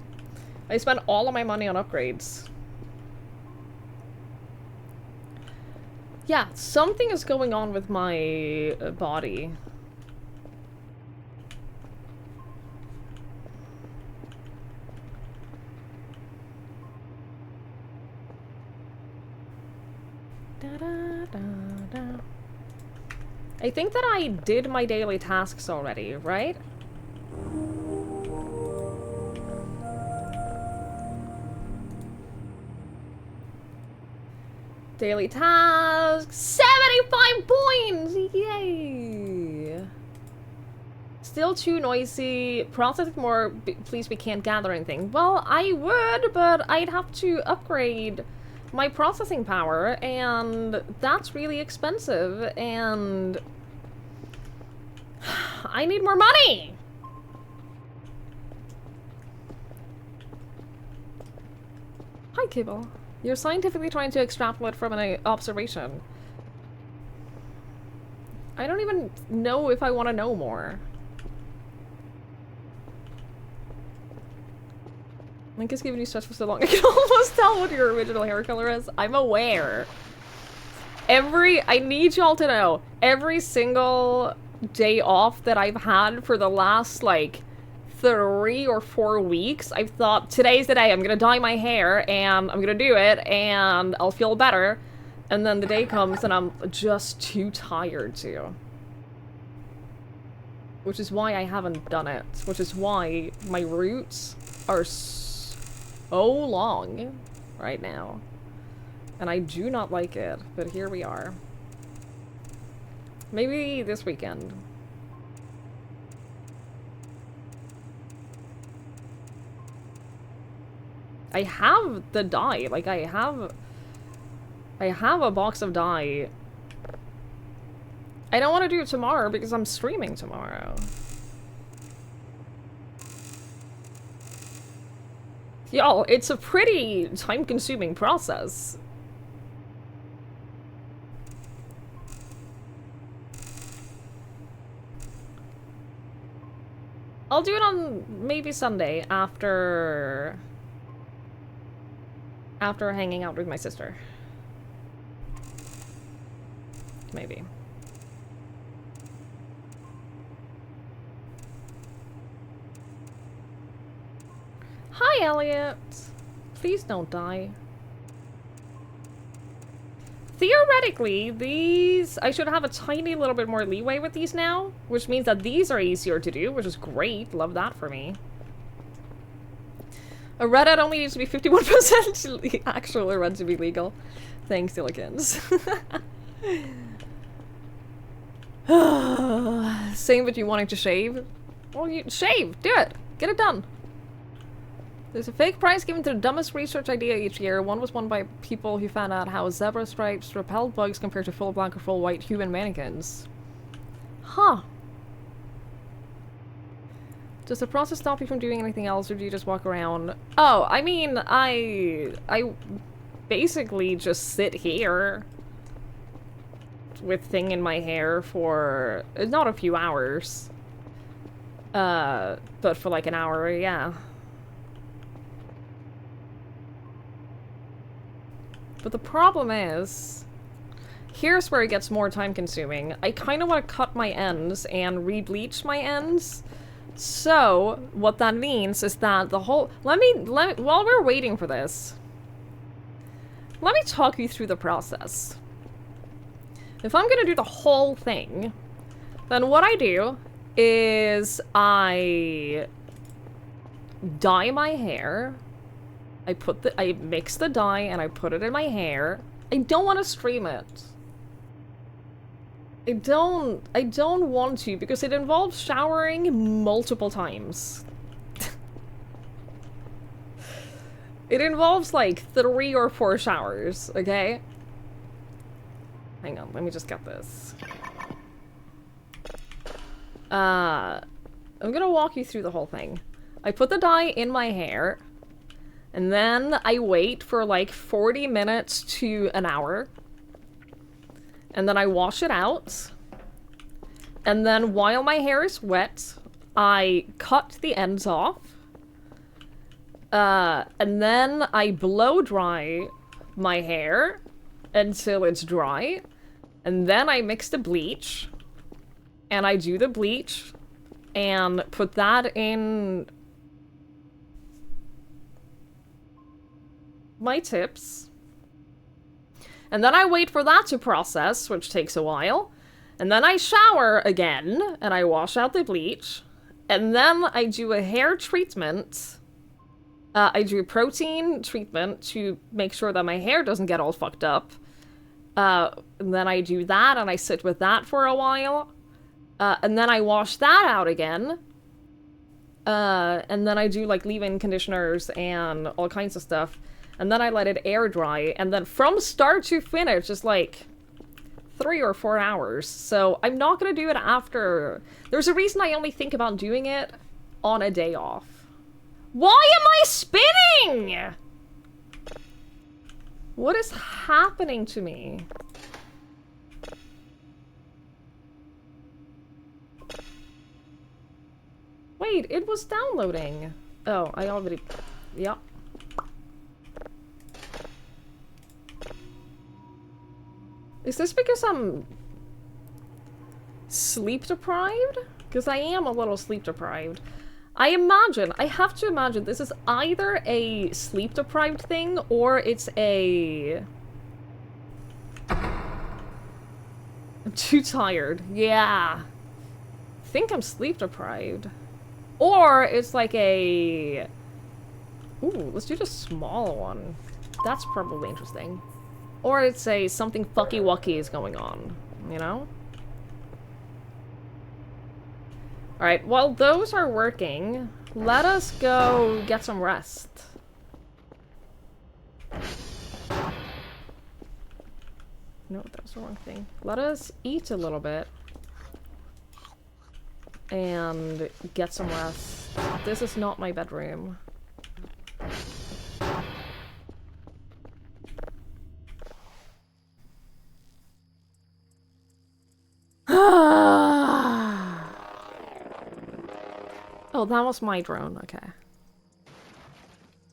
A: I spent all of my money on upgrades. Yeah, something is going on with my body. I think that I did my daily tasks already, right? Daily tasks! 75 points! Yay! Still too noisy. Process it more, please, we can't gather anything. Well, I would, but I'd have to upgrade my processing power, and that's really expensive, and I need more money! Hi, Kibble. You're scientifically trying to extrapolate from an observation. I don't even know if I want to know more. Link has given you stress for so long, I can almost tell what your original hair color is. I'm aware. I need y'all to know, every single day off that I've had for the last, like, 3 or 4 weeks, I've thought, today's the day, I'm gonna dye my hair, and I'm gonna do it, and I'll feel better. And then the day comes, and I'm just too tired to. Which is why I haven't done it. Which is why my roots are so long right now. And I do not like it, but here we are. Maybe this weekend. I have the dye, like I have a box of dye. I don't want to do it tomorrow because I'm streaming tomorrow. Y'all, it's a pretty time-consuming process. I'll do it on maybe Sunday after hanging out with my sister. Maybe. Hi, Elliot. Please don't die. Theoretically, these... I should have a tiny little bit more leeway with these now, which means that these are easier to do, which is great. Love that for me. A Reddit only needs to be 51% actual or red to be legal. Thanks, Silicons. Same with you wanting to shave. Well, you shave. Do it. Get it done. There's a fake prize given to the dumbest research idea each year. One was won by people who found out how zebra stripes repel bugs compared to full black or full white human mannequins. Huh. Does the process stop you from doing anything else, or do you just walk around? Oh, I mean, I basically just sit here with thing in my hair for not a few hours. But for like an hour, yeah. But the problem is, here's where it gets more time consuming. I kind of want to cut my ends and re-bleach my ends. So, what that means is that the whole... Let me, while we're waiting for this, let me talk you through the process. If I'm gonna do the whole thing, then what I do is I dye my hair. I mix the dye and I put it in my hair. I don't want to stream it. I don't want to because it involves showering multiple times. It involves like 3 or 4 showers, okay? Hang on, let me just get this. I'm gonna walk you through the whole thing. I put the dye in my hair, and then I wait for like 40 minutes to an hour. And then I wash it out. And then while my hair is wet, I cut the ends off. And then I blow dry my hair until it's dry. And then I mix the bleach. And I do the bleach. And put that in my tips. And then I wait for that to process, which takes a while. And then I shower again, and I wash out the bleach. And then I do a hair treatment. I do a protein treatment to make sure that my hair doesn't get all fucked up. And then I do that, and I sit with that for a while. And then I wash that out again. And then I do, like, leave-in conditioners and all kinds of stuff. And then I let it air dry, and then from start to finish is like 3 or 4 hours. So I'm not gonna do it after. There's a reason I only think about doing it on a day off. Why am I spinning? What is happening to me? Wait, it was downloading. Oh, I already... Yep. Is this because I'm sleep deprived? Because I am a little sleep deprived. I have to imagine this is either a sleep deprived thing or it's a... I'm too tired. Yeah. I think I'm sleep deprived. Or it's like a... Ooh, let's do the small one. That's probably interesting. Or it's a something fucky-wucky is going on, you know? Alright, while those are working, let us go get some rest. No, that was the wrong thing. Let us eat a little bit. And get some rest. This is not my bedroom. Oh, that was my drone. Okay.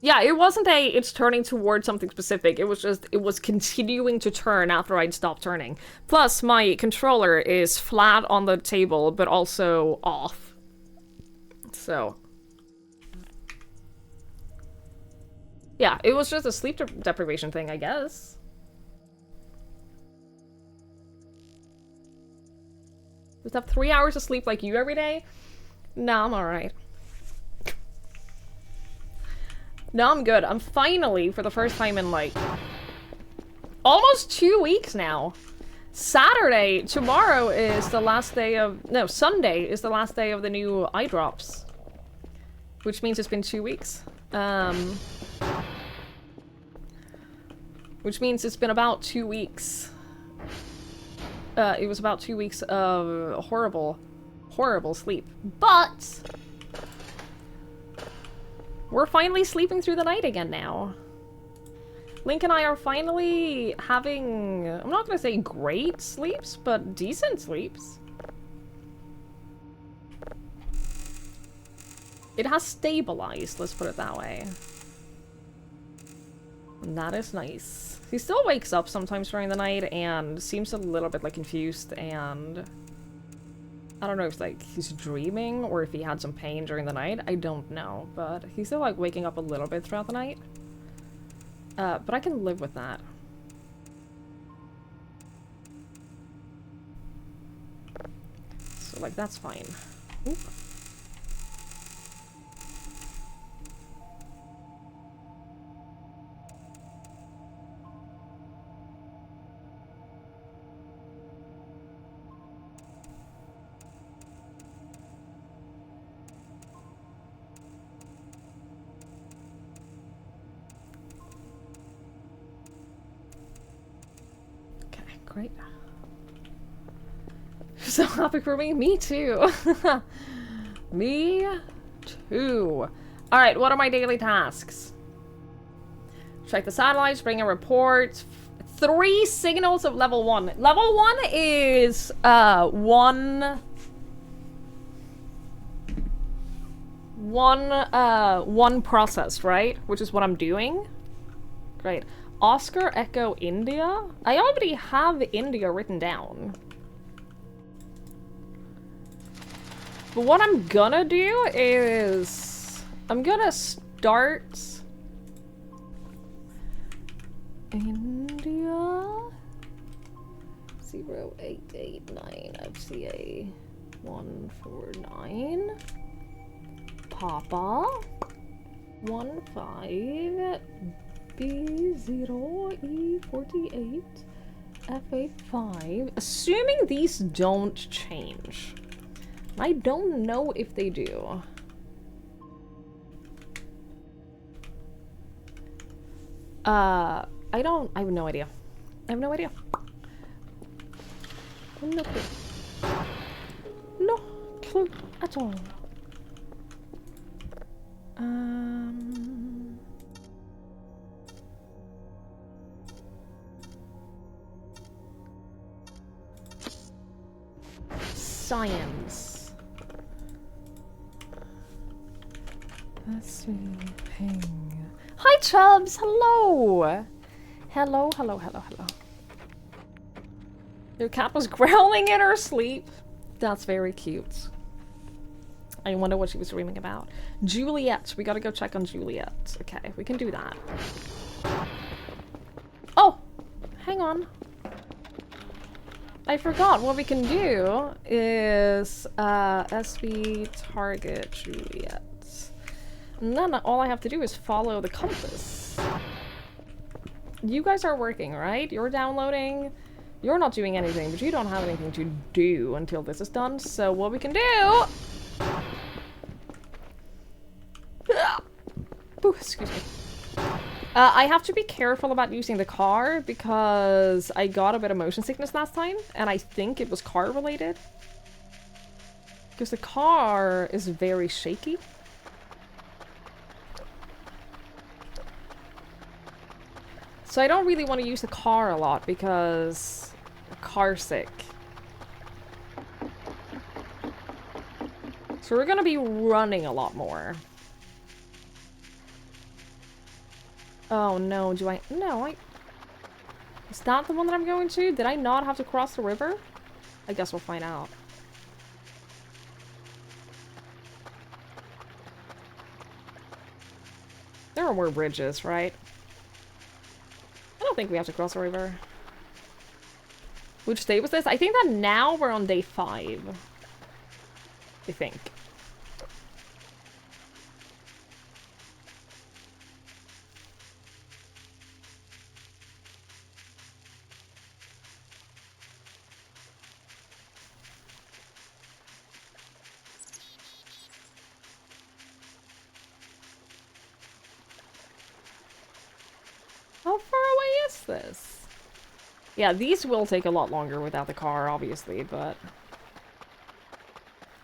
A: Yeah, it wasn't it's turning towards something specific. It was just, it was continuing to turn after I'd stopped turning. Plus, my controller is flat on the table, but also off. So. Yeah, it was just a sleep deprivation thing, I guess. Just have 3 hours of sleep like you every day? No, I'm alright. No, I'm good. I'm finally, for the first time in like almost 2 weeks now. Saturday, tomorrow is the last day of, no, Sunday is the last day of the new eye drops. Which means it's been 2 weeks. Which means it's been about 2 weeks. It was about 2 weeks of horrible, horrible sleep. But we're finally sleeping through the night again now. Link and I are finally having, I'm not gonna say great sleeps, but decent sleeps. It has stabilized, let's put it that way. And that is nice. He still wakes up sometimes during the night and seems a little bit like confused, and I don't know if like he's dreaming or if he had some pain during the night. I don't know, but he's still like waking up a little bit throughout the night. But I can live with that. So like that's fine. Oop. Great. So happy for me. Me too. Me too. Alright, what are my daily tasks? Check the satellites, bring a report. 3 signals of level 1. Level 1 is one process, right? Which is what I'm doing. Great. Oscar Echo India? I already have India written down. But what I'm gonna do is I'm gonna start India 0889 FCA 149 Papa 15 B0E48 F85. Assuming these don't change. I don't know if they do. I have no idea. I have no idea. No clue. No clue at all. Science. Let's see. Ping. Hi, Chubbs. Hello. Hello, hello, hello, hello. Your cat was growling in her sleep. That's very cute. I wonder what she was dreaming about. Juliet. We gotta go check on Juliet. Okay, we can do that. Oh! Hang on. I forgot. What we can do is SV target Juliet. And then all I have to do is follow the compass. You guys are working, right? You're downloading. You're not doing anything, but you don't have anything to do until this is done. So what we can do... Ooh, excuse me. I have to be careful about using the car because I got a bit of motion sickness last time, and I think it was car related. Because the car is very shaky. So I don't really want to use the car a lot because I'm car sick. So we're gonna be running a lot more. Oh no, do I? No, is that the one that I'm going to? Did I not have to cross the river? I guess we'll find out. There are more bridges, right? I don't think we have to cross a river. Which day was this? I think that now we're on day 5. I think. How far away is this? Yeah, these will take a lot longer without the car, obviously, but...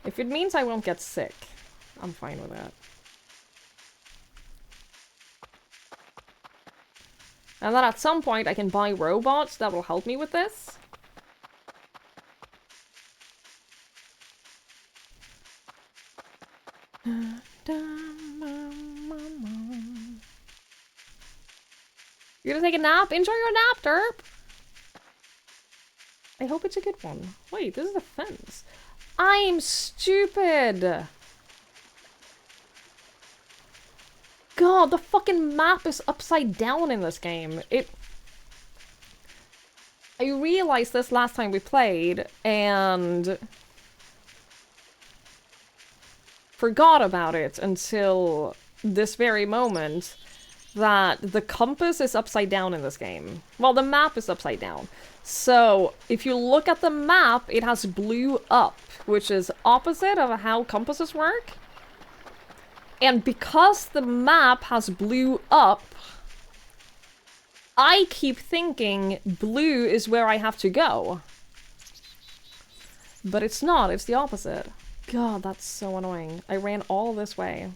A: if it means I won't get sick, I'm fine with that. And then at some point I can buy robots that will help me with this. You're gonna take a nap? Enjoy your nap, Derp! I hope it's a good one. Wait, this is a fence. I'm stupid! God, the fucking map is upside down in this game. I realized this last time we played, and... forgot about it until this very moment, that the compass is upside down in this game. Well, the map is upside down. So, if you look at the map, it has blue up, which is opposite of how compasses work. And because the map has blue up, I keep thinking blue is where I have to go. But it's not, it's the opposite. God, that's so annoying. I ran all this way.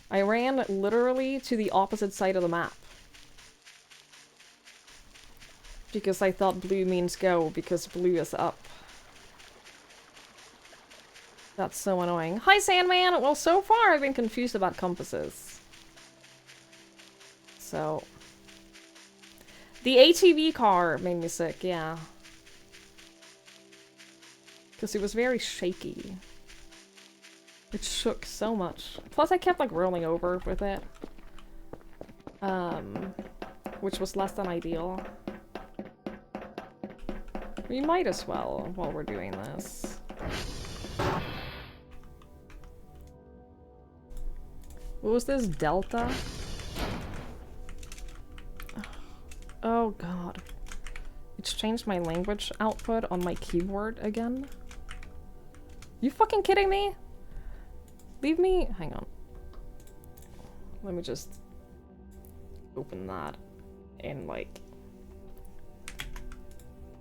A: I ran literally to the opposite side of the map. Because I thought blue means go, because blue is up. That's so annoying. Hi, Sandman! Well, so far I've been confused about compasses. So... the ATV car made me sick, yeah. Because it was very shaky. It shook so much. Plus I kept like rolling over with it. Which was less than ideal. We might as well while we're doing this. What was this? Delta? Oh god. It's changed my language output on my keyboard again. You fucking kidding me? Leave me... hang on. Let me just open that and like...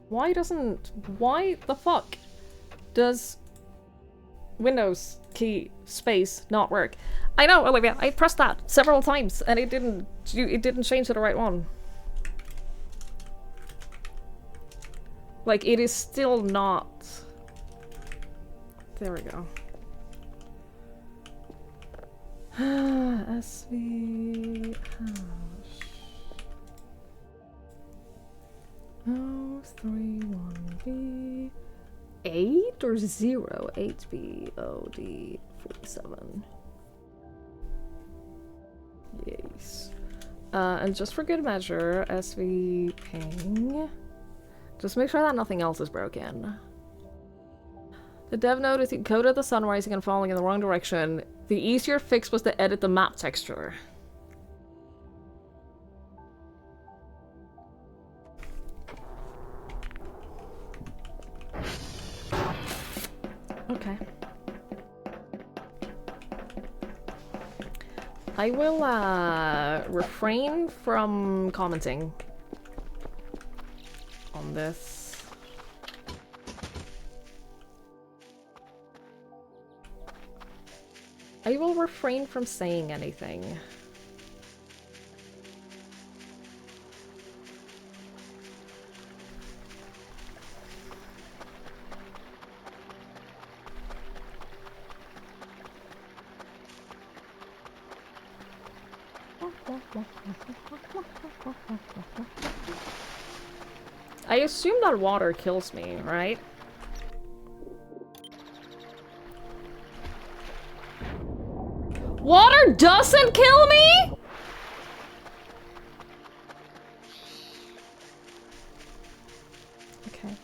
A: why the fuck does Windows key space not work? I know, Olivia, I pressed that several times and it didn't change to the right one. Like, it is still not... there we go. SV hash 031B 8 or 0 8B OD 47. Yes. And just for good measure, SV ping. Just make sure that nothing else is broken. The dev noticed it coded the sun rising and falling in the wrong direction. The easier fix was to edit the map texture. Okay. I will, refrain from commenting on this. I will refrain from saying anything. I assume that water kills me, right? Water doesn't kill me? Okay.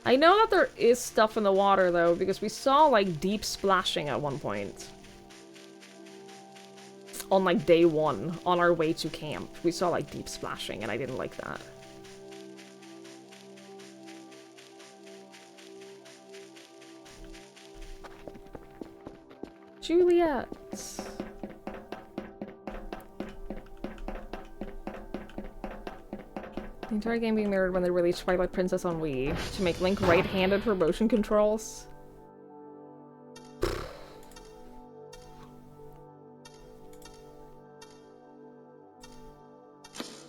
A: I know that there is stuff in the water, though, because we saw, like, deep splashing at one point. On, like, day 1, on our way to camp. We saw, like, deep splashing, and I didn't like that. Juliet. The entire game being mirrored when they released Twilight Princess on Wii to make Link right-handed for motion controls.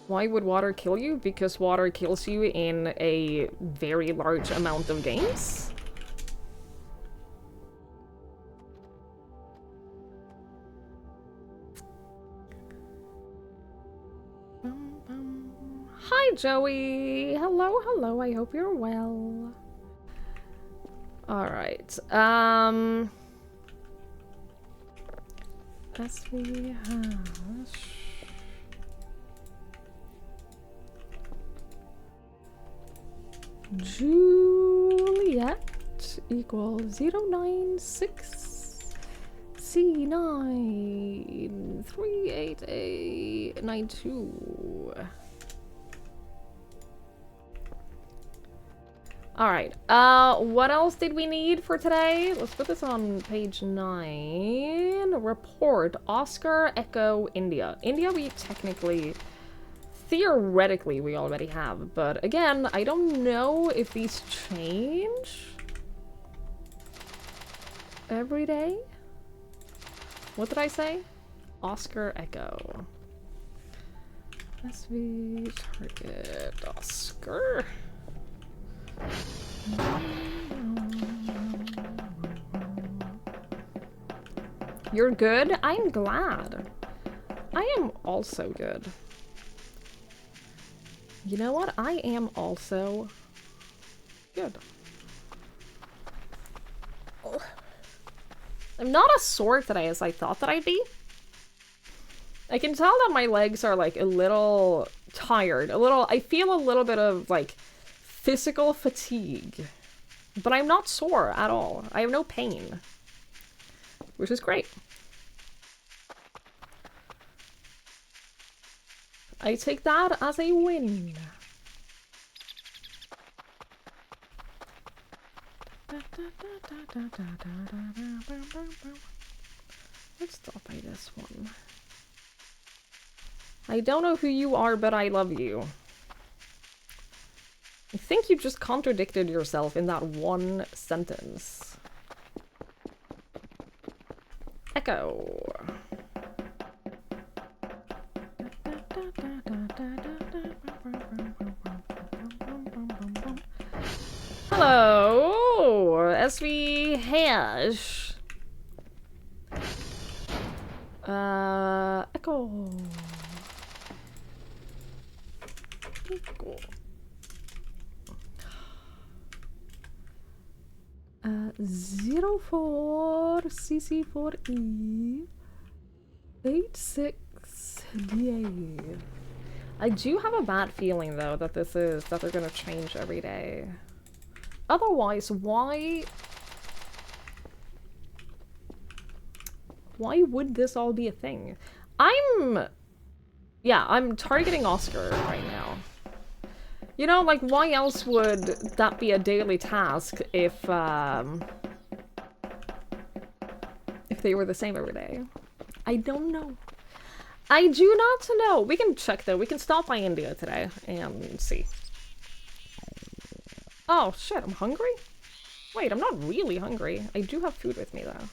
A: Why would water kill you? Because water kills you in a very large amount of games. Hi, Joey. Hello, hello. I hope you're well. All right. As we have Juliet equals 096 C9 38892. Alright, what else did we need for today? Let's put this on page 9. Report, Oscar, Echo, India. India we technically, theoretically, we already have, but again, I don't know if these change every day. What did I say? Oscar, Echo. SV, target, Oscar. You're good? I'm glad. I am also good. You know what? I am also good. Oh. I'm not as sore today as I thought that I'd be. I can tell that my legs are like a little tired. I feel a little bit of like physical fatigue, but I'm not sore at all. I have no pain, which is great. I take that as a win. Let's stop by this one. I don't know who you are, but I love you. I think you just contradicted yourself in that one sentence. Echo. Hello, SV Hash. Echo. Echo. 04 CC4E 86DA. I do have a bad feeling though that they're gonna change every day. Otherwise, why would this all be a thing? I'm targeting Oscar right now. You know, like, why else would that be a daily task if they were the same every day? I don't know. I do not know. We can check, though. We can stop by India today and see. Oh, shit, I'm hungry? Wait, I'm not really hungry. I do have food with me, though.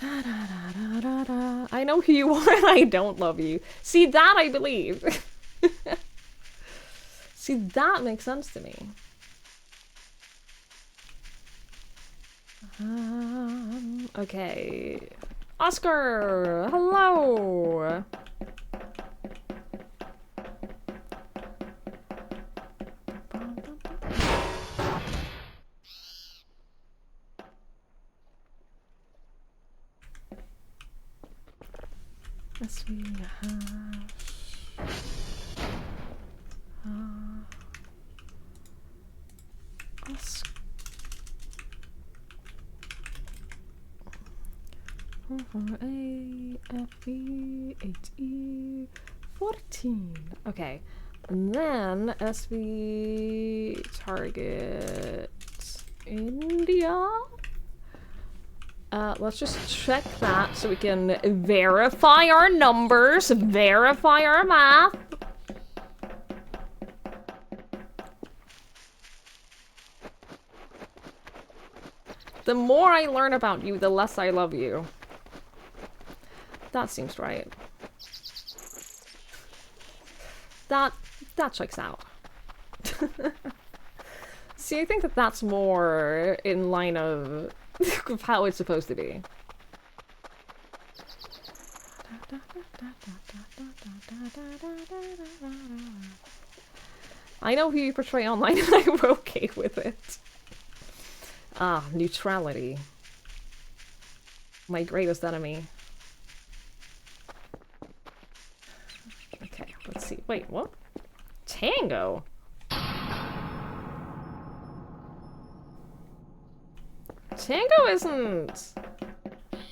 A: Da, da, da, da, da, da. I know who you are and I don't love you. See, that I believe. See, that makes sense to me. Okay. Oscar! Hello! SV hash. Let's 4A FB 8E 14. Okay. And then SV target India. Let's just check that so we can verify our numbers, verify our math. The more I learn about you, the less I love you. That seems right. That checks out. See, I think that that's more in line of how it's supposed to be. I know who you portray online and I'm okay with it. Ah, neutrality. My greatest enemy. Okay, let's see. Wait, what? Tango? Tango isn't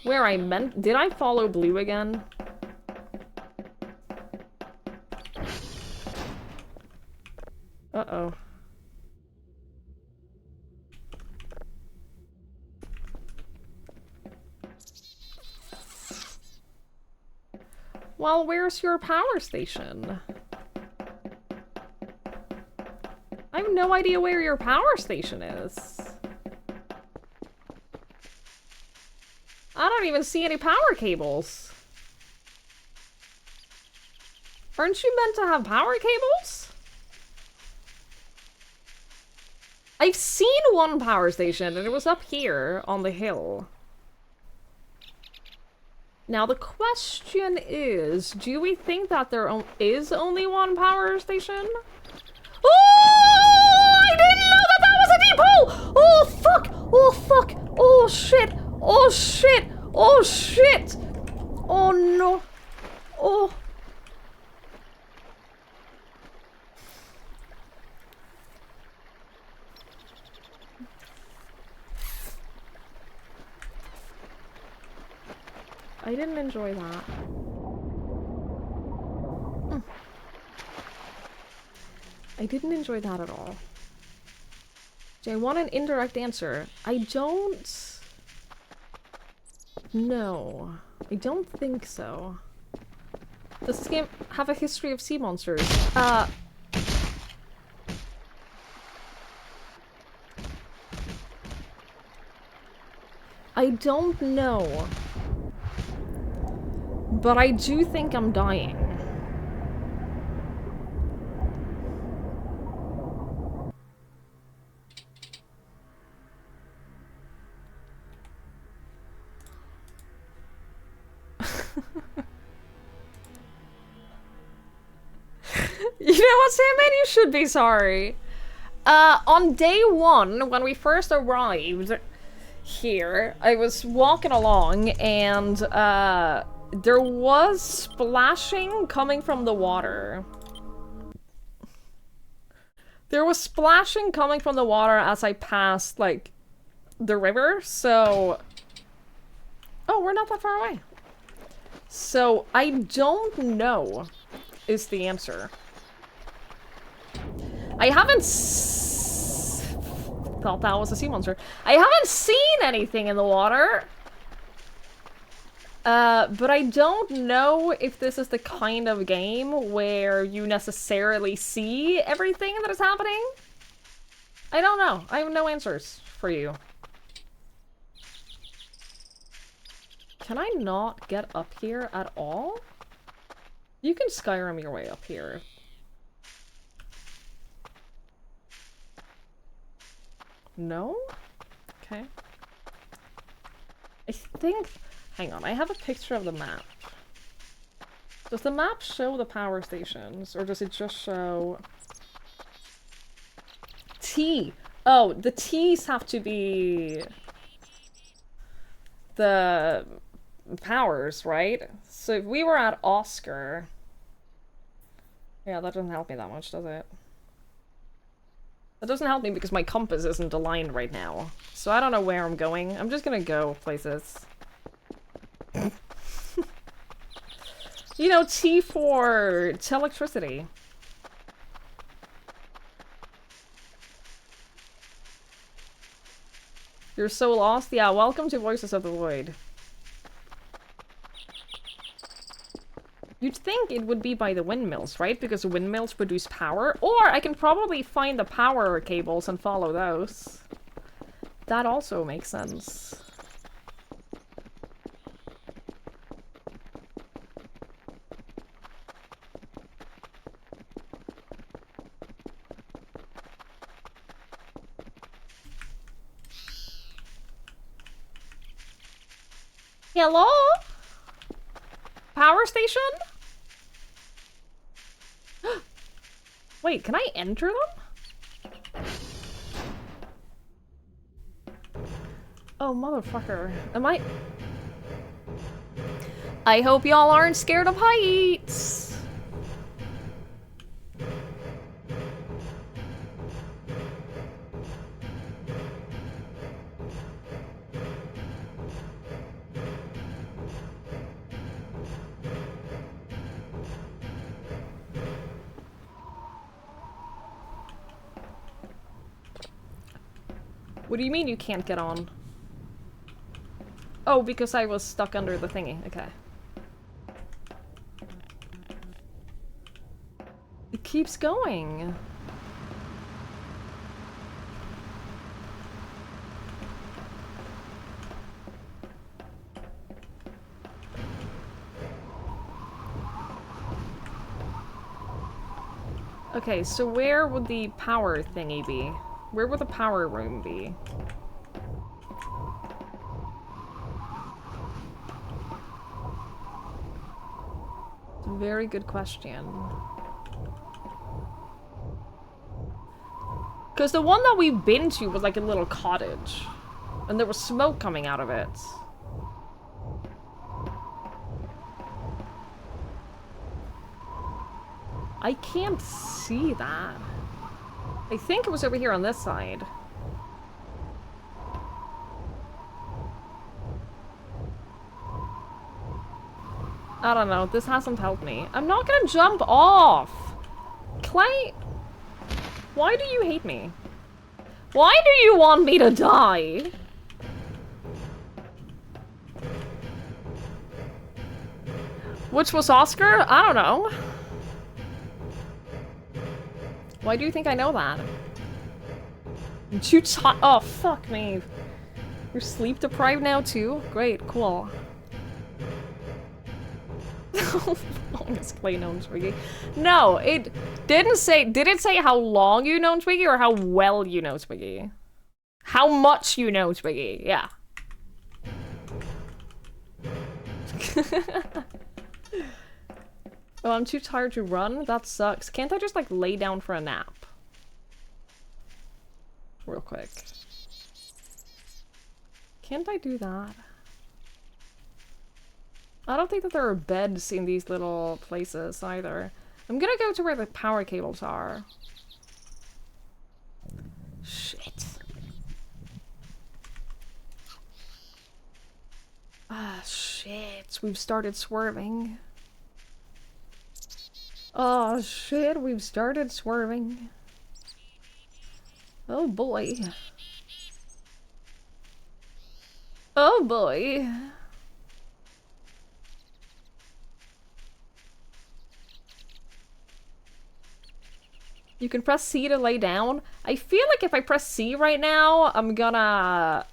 A: where I meant. Did I follow blue again? Uh-oh. Well, where's your power station? I have no idea where your power station is. I don't even see any power cables. Aren't you meant to have power cables? I've seen one power station and it was up here on the hill. Now the question is, do we think that there is only one power station? Oh! I didn't know that that was a deep hole! Oh fuck! Oh fuck! Oh shit! Oh shit! Oh shit! Oh no! Oh! I didn't enjoy that. I didn't enjoy that at all. Do I want an indirect answer? I don't... No. I don't think so. Does this game have a history of sea monsters? I don't know. But I do think I'm dying. You know what, Sandman? You should be sorry. On day one, when we first arrived here, I was walking along and, there was splashing coming from the water. There was splashing coming from the water as I passed, like, the river, so... Oh, we're not that far away. So, I don't know is the answer. I haven't thought that was a sea monster. I haven't seen anything in the water. But I don't know if this is the kind of game where you necessarily see everything that is happening. I don't know. I have no answers for you. Can I not get up here at all? You can Skyrim your way up here. No? Okay. I think... Hang on, I have a picture of the map. Does the map show the power stations, or does it just show... T! Oh, the T's have to be... the powers, right? So if we were at Oscar... Yeah, that doesn't help me that much, does it? That doesn't help me because my compass isn't aligned right now. So I don't know where I'm going. I'm just gonna go places. You know, T for electricity. You're so lost? Yeah, welcome to Voices of the Void. You'd think it would be by the windmills, right? Because windmills produce power. Or I can probably find the power cables and follow those. That also makes sense. Hello? Power station? Wait, can I enter them? Oh, motherfucker. Am I... I hope y'all aren't scared of heights! What do you mean you can't get on? Oh, because I was stuck under the thingy. Okay. It keeps going. Okay, so where would the power thingy be? Where would the power room be? It's a very good question. Because the one that we've been to was like a little cottage. And there was smoke coming out of it. I can't see that. I think it was over here on this side. I don't know. This hasn't helped me. I'm not gonna jump off! Clay... Why do you hate me? Why do you want me to die? Which was Oscar? I don't know. Why do you think I know that? I'm too tired. Oh, fuck me. You're sleep deprived now too? Great, cool. How long has Clay known Twiggy? No, it didn't say. Did it say how long you know Twiggy or how well you know Twiggy? How much you know Twiggy? Yeah. Oh, I'm too tired to run? That sucks. Can't I just, like, lay down for a nap? Real quick. Can't I do that? I don't think that there are beds in these little places either. I'm gonna go to where the power cables are. Shit. Ah, shit. We've started swerving. Oh shit, we've started swerving. Oh boy. Oh boy. You can press C to lay down. I feel like if I press C right now, I'm gonna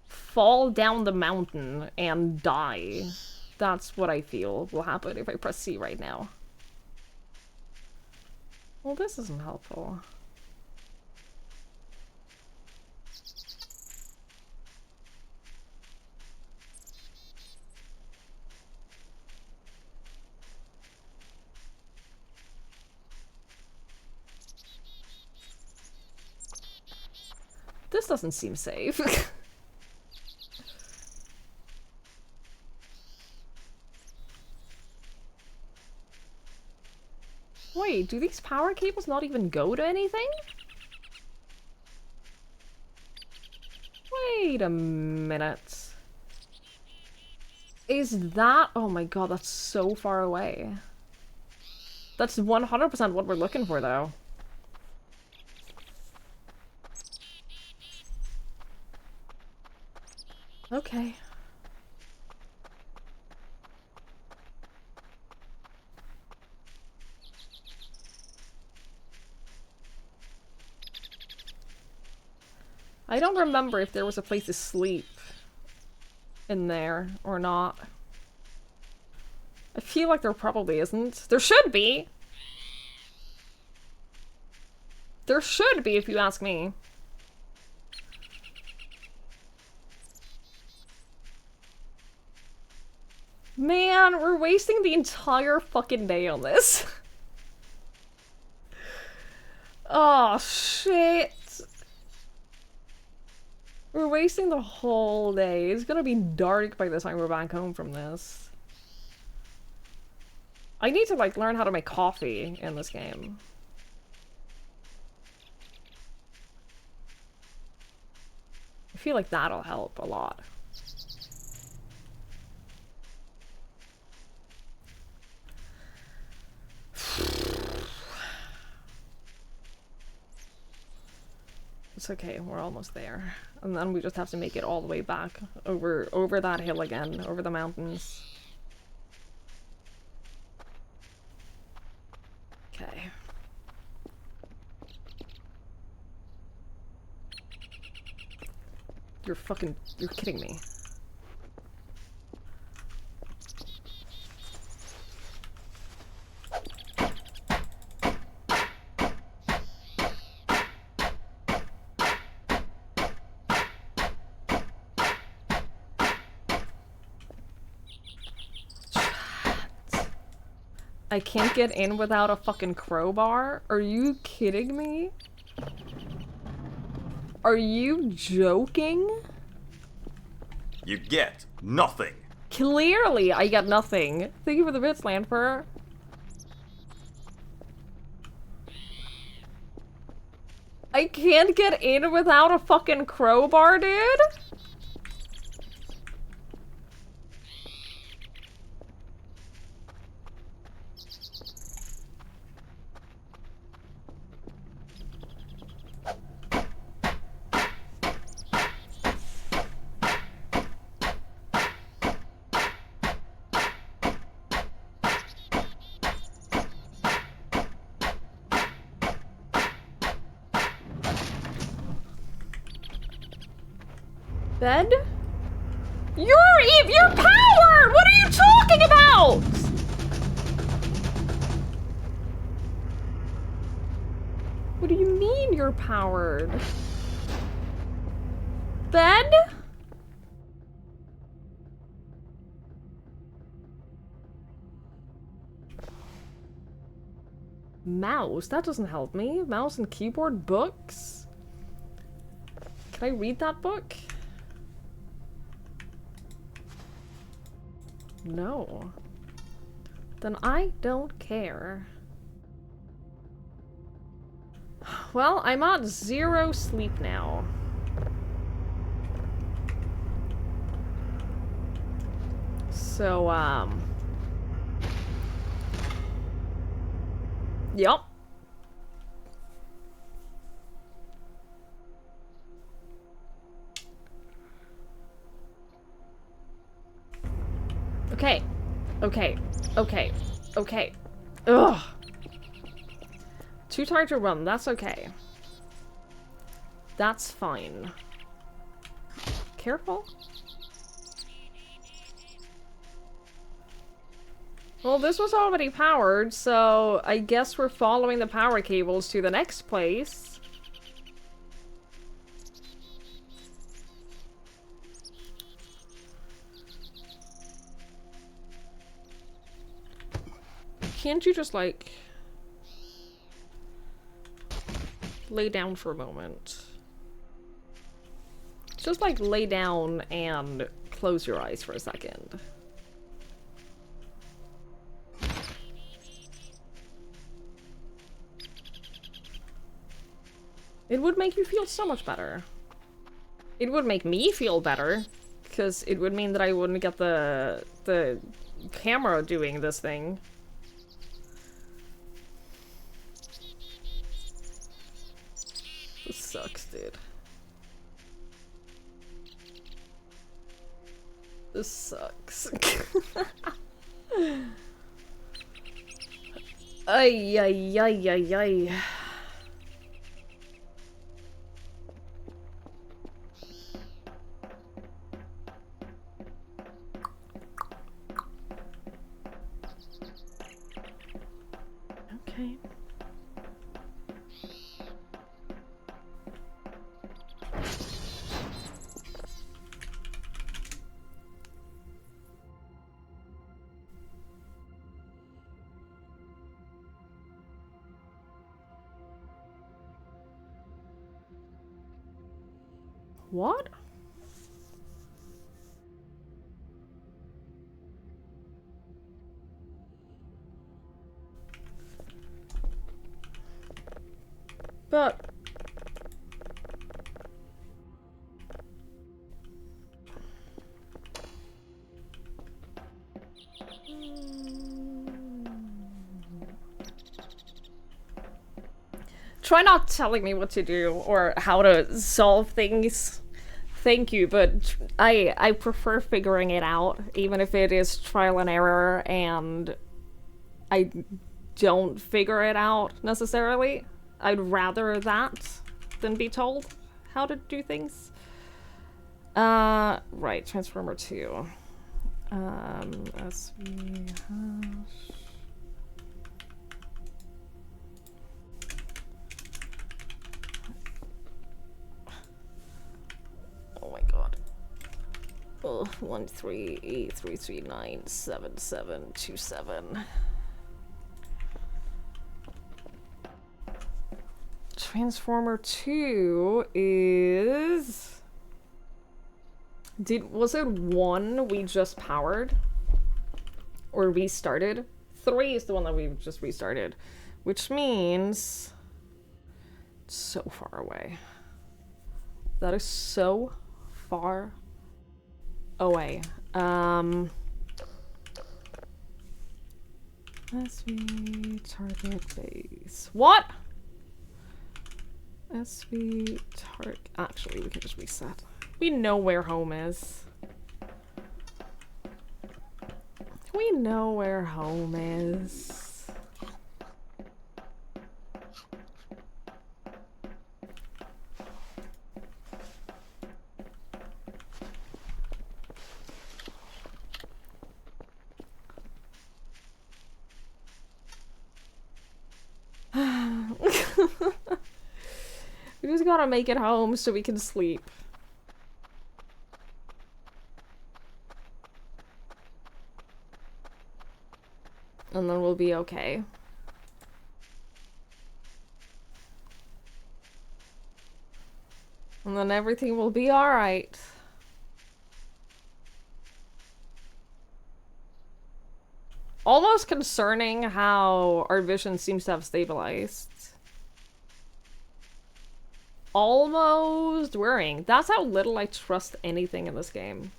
A: fall down the mountain and die. That's what I feel will happen if I press C right now. Well, this isn't helpful. This doesn't seem safe. Wait, do these power cables not even go to anything? Wait a minute. Is that... Oh my god, that's so far away. That's 100% what we're looking for, though. Okay. I don't remember if there was a place to sleep in there or not. I feel like there probably isn't. There should be! There should be, if you ask me. Man, we're wasting the entire fucking day on this. Oh, shit. We're wasting the whole day. It's gonna be dark by the time we're back home from this. I need to, like, learn how to make coffee in this game. I feel like that'll help a lot. It's okay, we're almost there. And then we just have to make it all the way back over that hill again, over the mountains. Okay. You're kidding me. I can't get in without a fucking crowbar? Are you kidding me? Are you joking?
D: You get nothing.
A: Clearly, I get nothing. Thank you for the bits, Landfur. I can't get in without a fucking crowbar, dude? Bed? You're powered! What are you talking about? What do you mean you're powered? Bed? Mouse? That doesn't help me. Mouse and keyboard, books? Can I read that book? No. Then I don't care. Well, I'm at 0 sleep now. So, Yup. Okay. Okay. Okay. Okay. Ugh. Too tired to run. That's okay. That's fine. Careful. Well, this was already powered, so I guess we're following the power cables to the next place. Can't you just, like, lay down for a moment? Just, like, lay down and close your eyes for a second. It would make you feel so much better. It would make me feel better, because it would mean that I wouldn't get the camera doing this thing. This sucks, dude. This sucks. Ay, ay, ay, ay, ay. Okay. What? But... Try not telling me what to do or how to solve things. Thank you, but I prefer figuring it out, even if it is trial and error and I don't figure it out necessarily. I'd rather that than be told how to do things. Right, Transformer 2. SV hash. Oh my god. Oh, 1383397727. Transformer 2 is... Was it 1 we just powered? Or restarted? 3 is the one that we've just restarted. Which means... it's so far away. That is so far away. SV target base. What? SV target. Actually, we can just reset. We know where home is. We know where home is. We just gotta make it home so we can sleep. And then we'll be okay. And then everything will be alright. Almost concerning how our vision seems to have stabilized. Almost worrying. That's how little I trust anything in this game.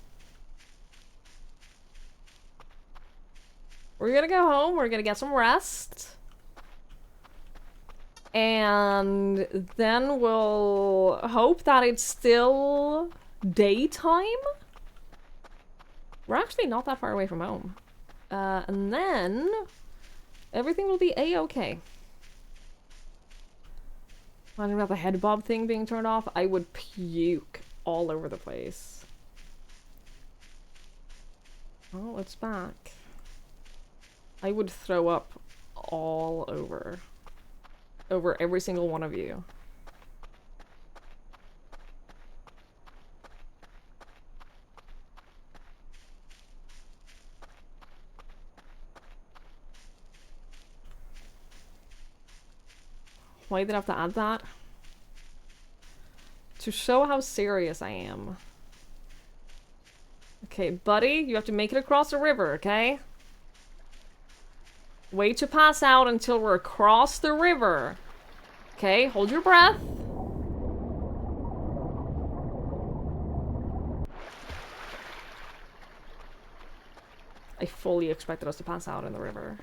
A: We're gonna go home, we're gonna get some rest. And then we'll hope that it's still daytime. We're actually not that far away from home. And then everything will be a-okay. Wondering about the head bob thing being turned off, I would puke all over the place. Oh, it's back. I would throw up all over every single one of you. Why did I have to add that? To show how serious I am. Okay, buddy, you have to make it across the river, okay? Wait to pass out until we're across the river. Okay, hold your breath. I fully expected us to pass out in the river.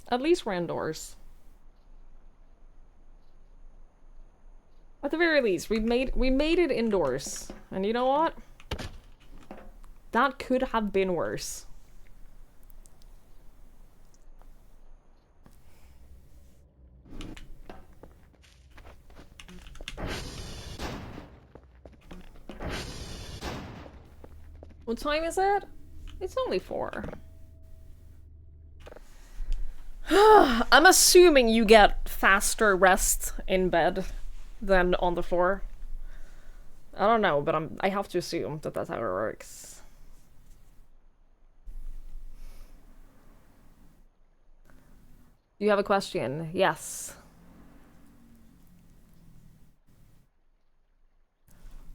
A: At least we're indoors. At the very least, we made it indoors. And you know what? That could have been worse. What time is it? It's only 4. I'm assuming you get faster rest in bed than on the floor. I don't know, but I have to assume that that's how it works. You have a question? Yes.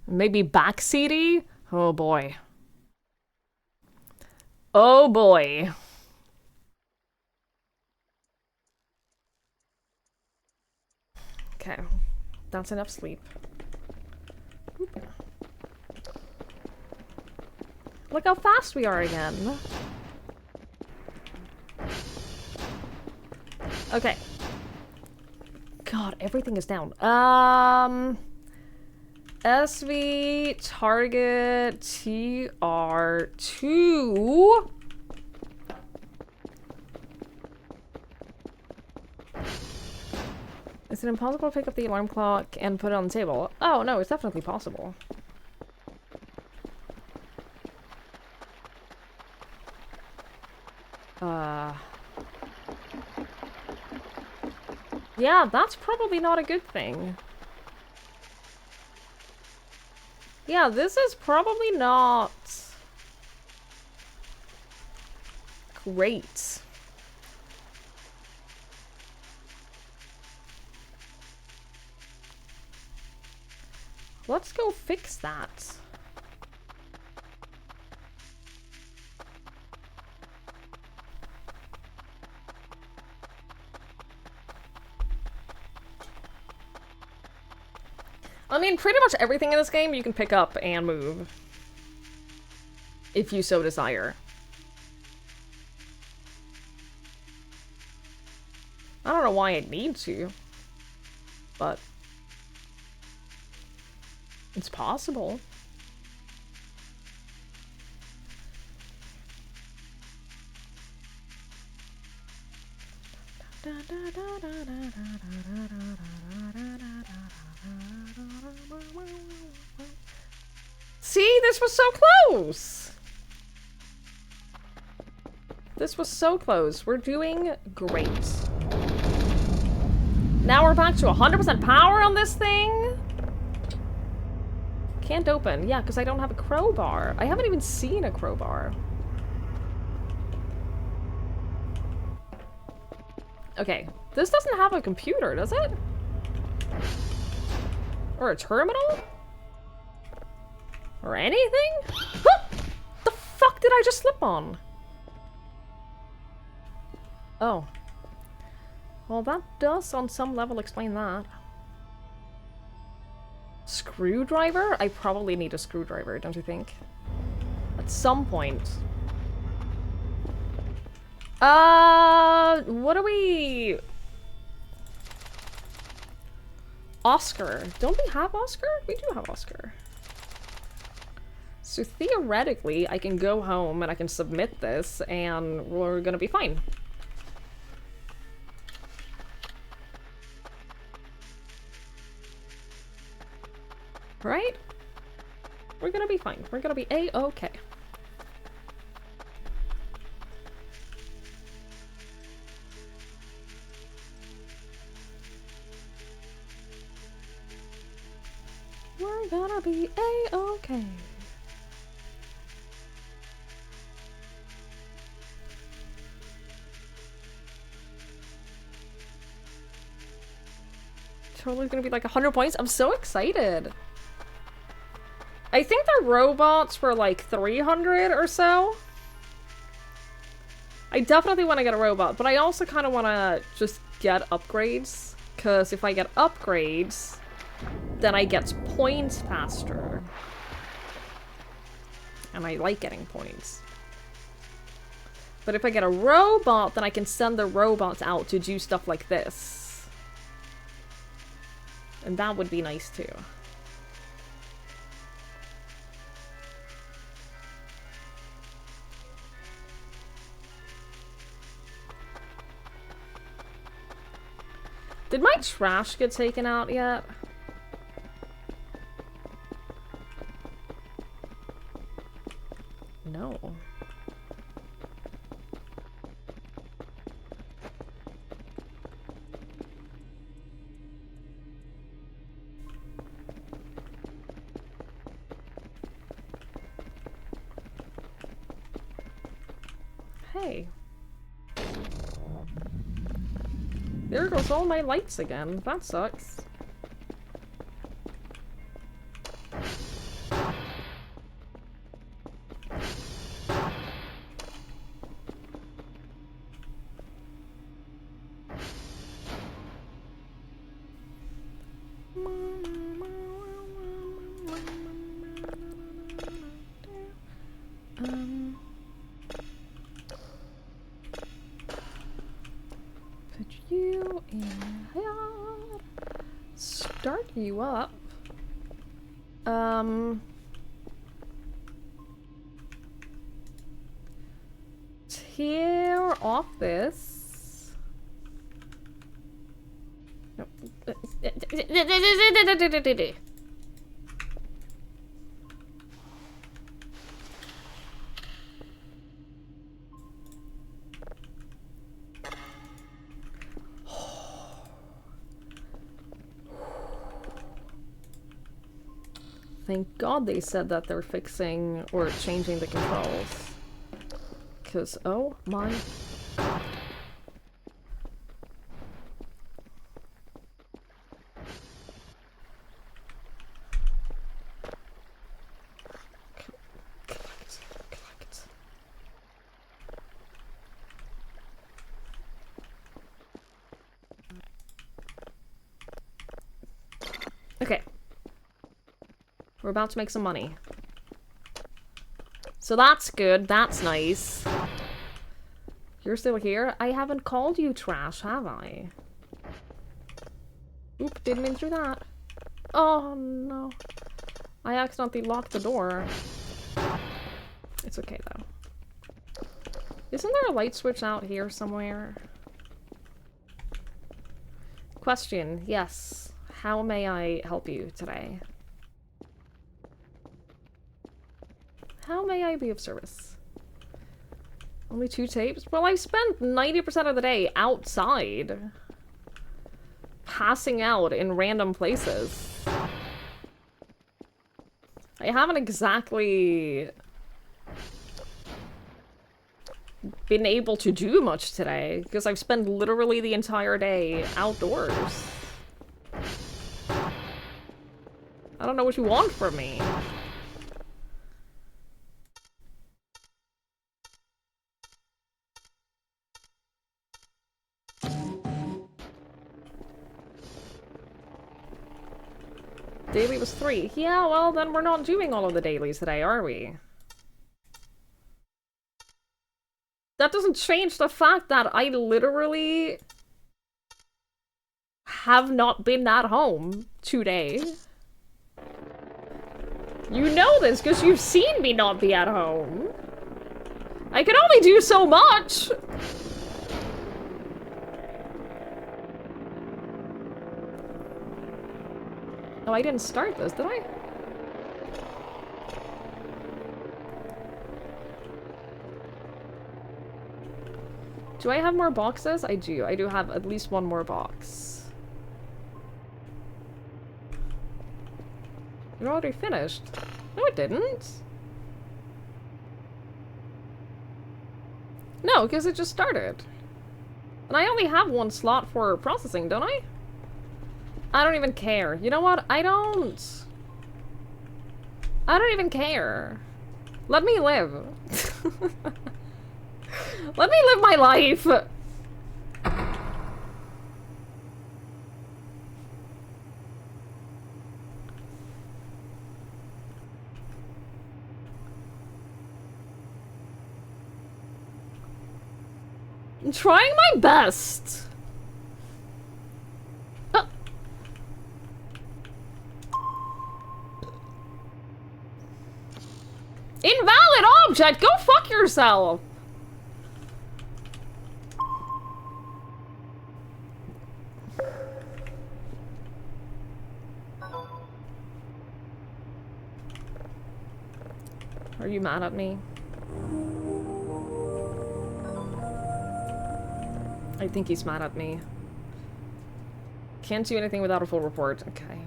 A: Maybe backseaty? Oh boy. Oh boy. Okay. That's enough sleep. Oop. Look how fast we are again. Okay. God, everything is down. SV target TR2. Is it impossible to pick up the alarm clock and put it on the table? Oh, no, it's definitely possible. Yeah, that's probably not a good thing. Yeah, this is probably not great. Let's go fix that. I mean, pretty much everything in this game you can pick up and move. If you so desire. I don't know why I'd need to. But it's possible. See, this was so close. This was so close. We're doing great. Now we're back to 100% power on this thing. Can't open. Yeah, because I don't have a crowbar. I haven't even seen a crowbar. Okay, this doesn't have a computer, does it? Or a terminal? Or anything? Huh! The fuck did I just slip on? Oh. Well, that does on some level explain that. Screwdriver? I probably need a screwdriver, don't you think? At some point. What do we... Oscar. Don't we have Oscar? We do have Oscar. So theoretically, I can go home and I can submit this and we're gonna be fine. Right? We're gonna be fine. We're gonna be A-okay. We're gonna be A-okay. Totally gonna be like 100 points. I'm so excited. I think the robots were like 300 or so. I definitely want to get a robot, but I also kind of want to just get upgrades. Because if I get upgrades, then I get points faster. And I like getting points. But if I get a robot, then I can send the robots out to do stuff like this. And that would be nice too. Did my trash get taken out yet? No. Hey. There goes all my lights again. That sucks. Put you in here. Start you up. Tear off this. No. Thank God they said that they're fixing or changing the controls. Because, oh my... Okay. We're about to make some money. So that's good. That's nice. You're still here? I haven't called you trash, have I? Oop, didn't mean to do that. Oh, no. I accidentally locked the door. It's okay, though. Isn't there a light switch out here somewhere? Question. Yes. How may I help you today? How may I be of service? Only 2 tapes? Well, I spent 90% of the day outside. Passing out in random places. I haven't exactly been able to do much today, because I've spent literally the entire day outdoors. I don't know what you want from me. Daily was 3. Yeah, well, then we're not doing all of the dailies today, are we? That doesn't change the fact that I literally have not been at home today. You know this because you've seen me not be at home. I can only do so much! Oh, I didn't start this, did I? Do I have more boxes? I do. I do have at least 1 more box. It already finished. No, it didn't. No, because it just started. And I only have 1 slot for processing, don't I? I don't even care. You know what? I don't even care. Let me live. Let me live my life. I'm trying my best. Invalid object! Go fuck yourself! Are you mad at me? I think he's mad at me. Can't do anything without a full report. Okay.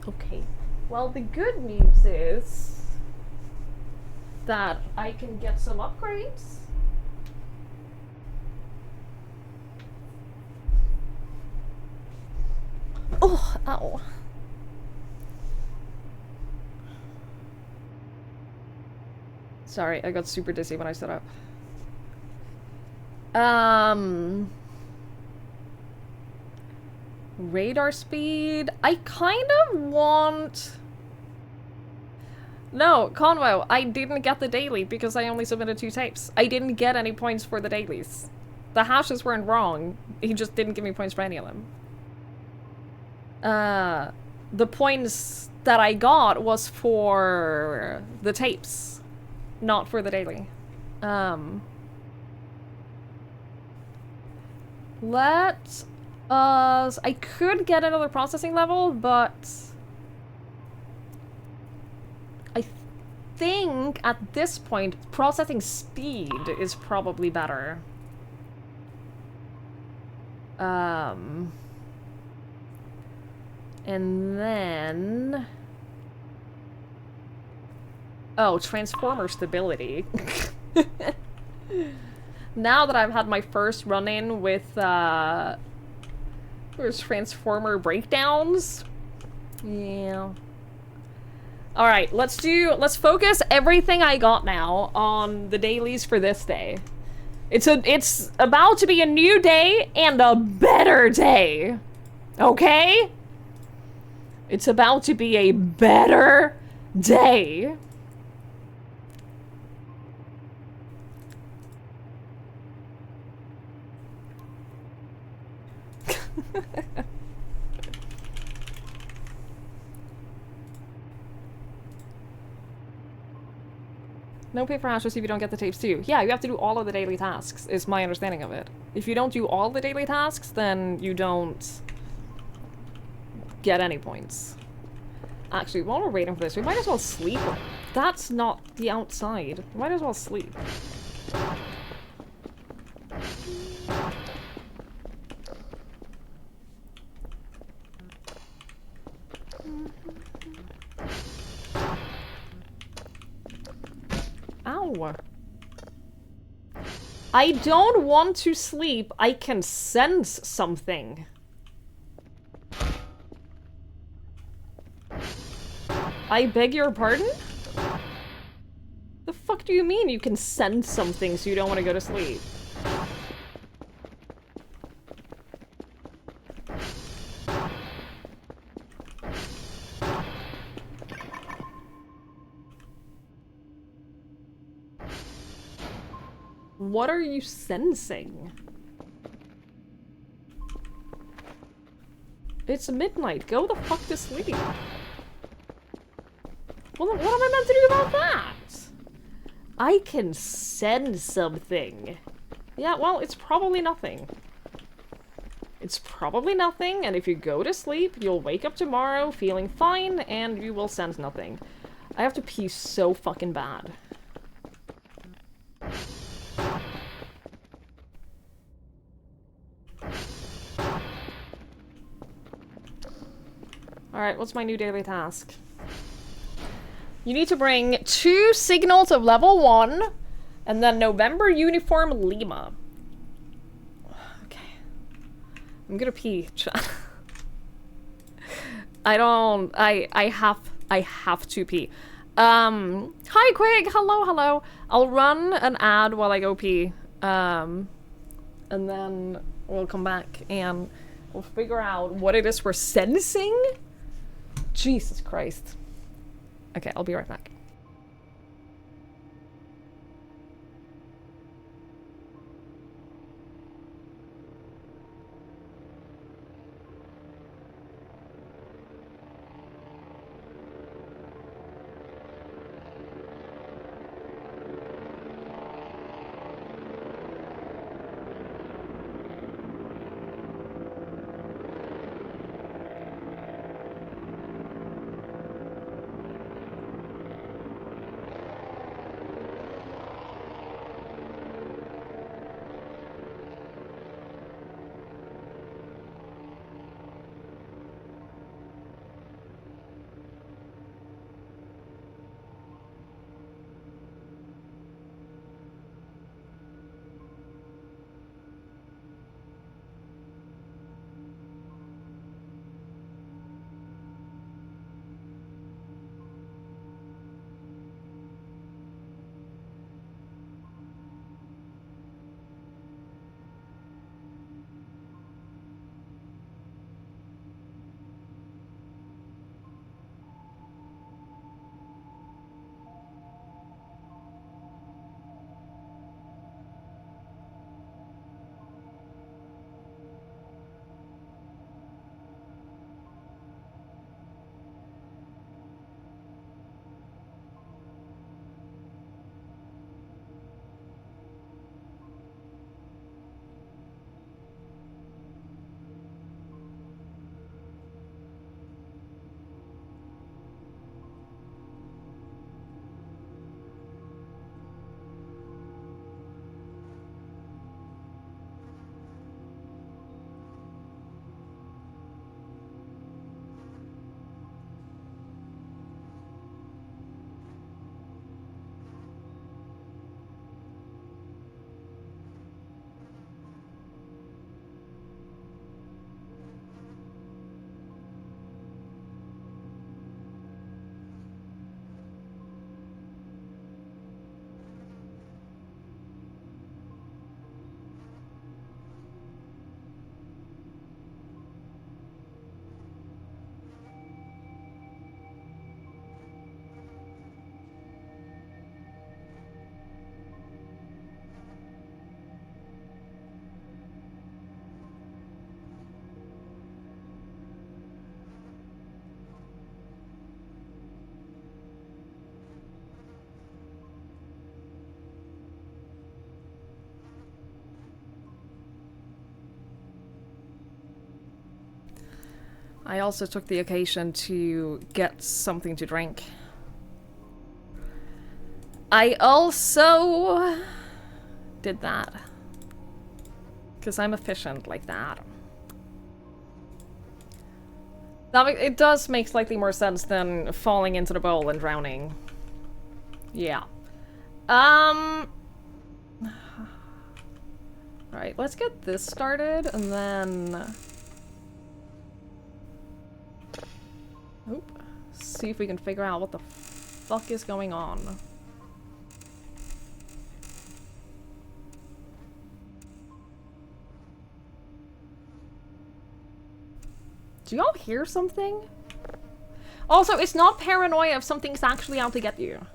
A: Okay. Well, the good news is that I can get some upgrades. Oh, ow. Sorry, I got super dizzy when I stood up. Radar speed. I kind of want... No, Convo, I didn't get the daily because I only submitted 2 tapes. I didn't get any points for the dailies. The hashes weren't wrong. He just didn't give me points for any of them. The points that I got was for the tapes, not for the daily. Let us... I could get another processing level, but... I think at this point, processing speed is probably better. And then... Oh, transformer stability. Now that I've had my first run-in with, transformer breakdowns. Yeah. Alright, let's focus everything I got now on the dailies for this day. It's about to be a new day and a better day. Okay? It's about to be a better day. No pay for hashes if you don't get the tapes too. Yeah, you have to do all of the daily tasks, is my understanding of it. If you don't do all the daily tasks, then you don't get any points. Actually, while we're waiting for this, we might as well sleep. That's not the outside. We might as well sleep. Ow. I don't want to sleep. I can sense something. I beg your pardon? The fuck do you mean you can sense something so you don't want to go to sleep? What are you sensing? It's midnight. Go the fuck to sleep. Well, what am I meant to do about that? I can sense something. Yeah, well, it's probably nothing. It's probably nothing, and if you go to sleep, you'll wake up tomorrow feeling fine, and you will sense nothing. I have to pee so fucking bad. Alright, what's my new daily task? You need to bring 2 signals of level 1, and then November Uniform Lima. Okay. I'm gonna pee. I have to pee. Hi Quig, hello. I'll run an ad while I go pee. And then we'll come back and we'll figure out what it is we're sensing. Jesus Christ. Okay, I'll be right back. I also took the occasion to get something to drink. I also did that. Because I'm efficient like that. It does make slightly more sense than falling into the bowl and drowning. Yeah. Right, let's get this started and then... Oop. See if we can figure out what the fuck is going on. Do y'all hear something? Also, it's not paranoia if something's actually out to get you.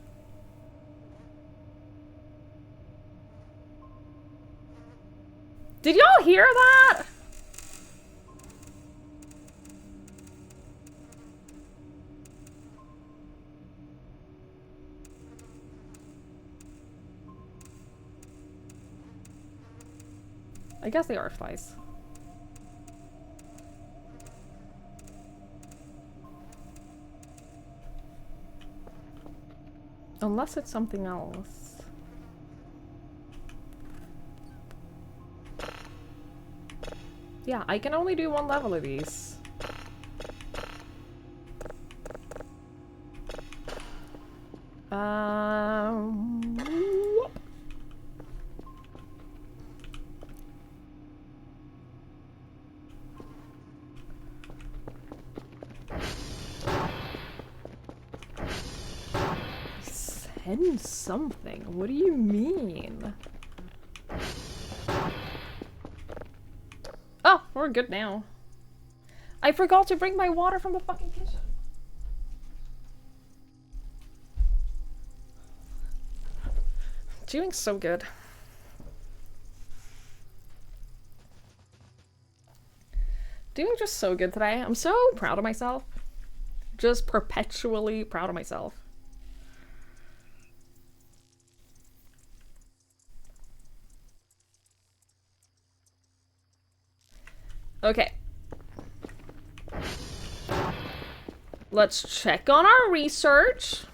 A: Did y'all hear that? I guess they are flies. Unless it's something else. Yeah, I can only do one level of these. Whoop. Send something? What do you mean? Oh, we're good now. I forgot to bring my water from the fucking kitchen. Doing so good. Doing just so good today. I'm so proud of myself. Just perpetually proud of myself. Okay. Let's check on our research.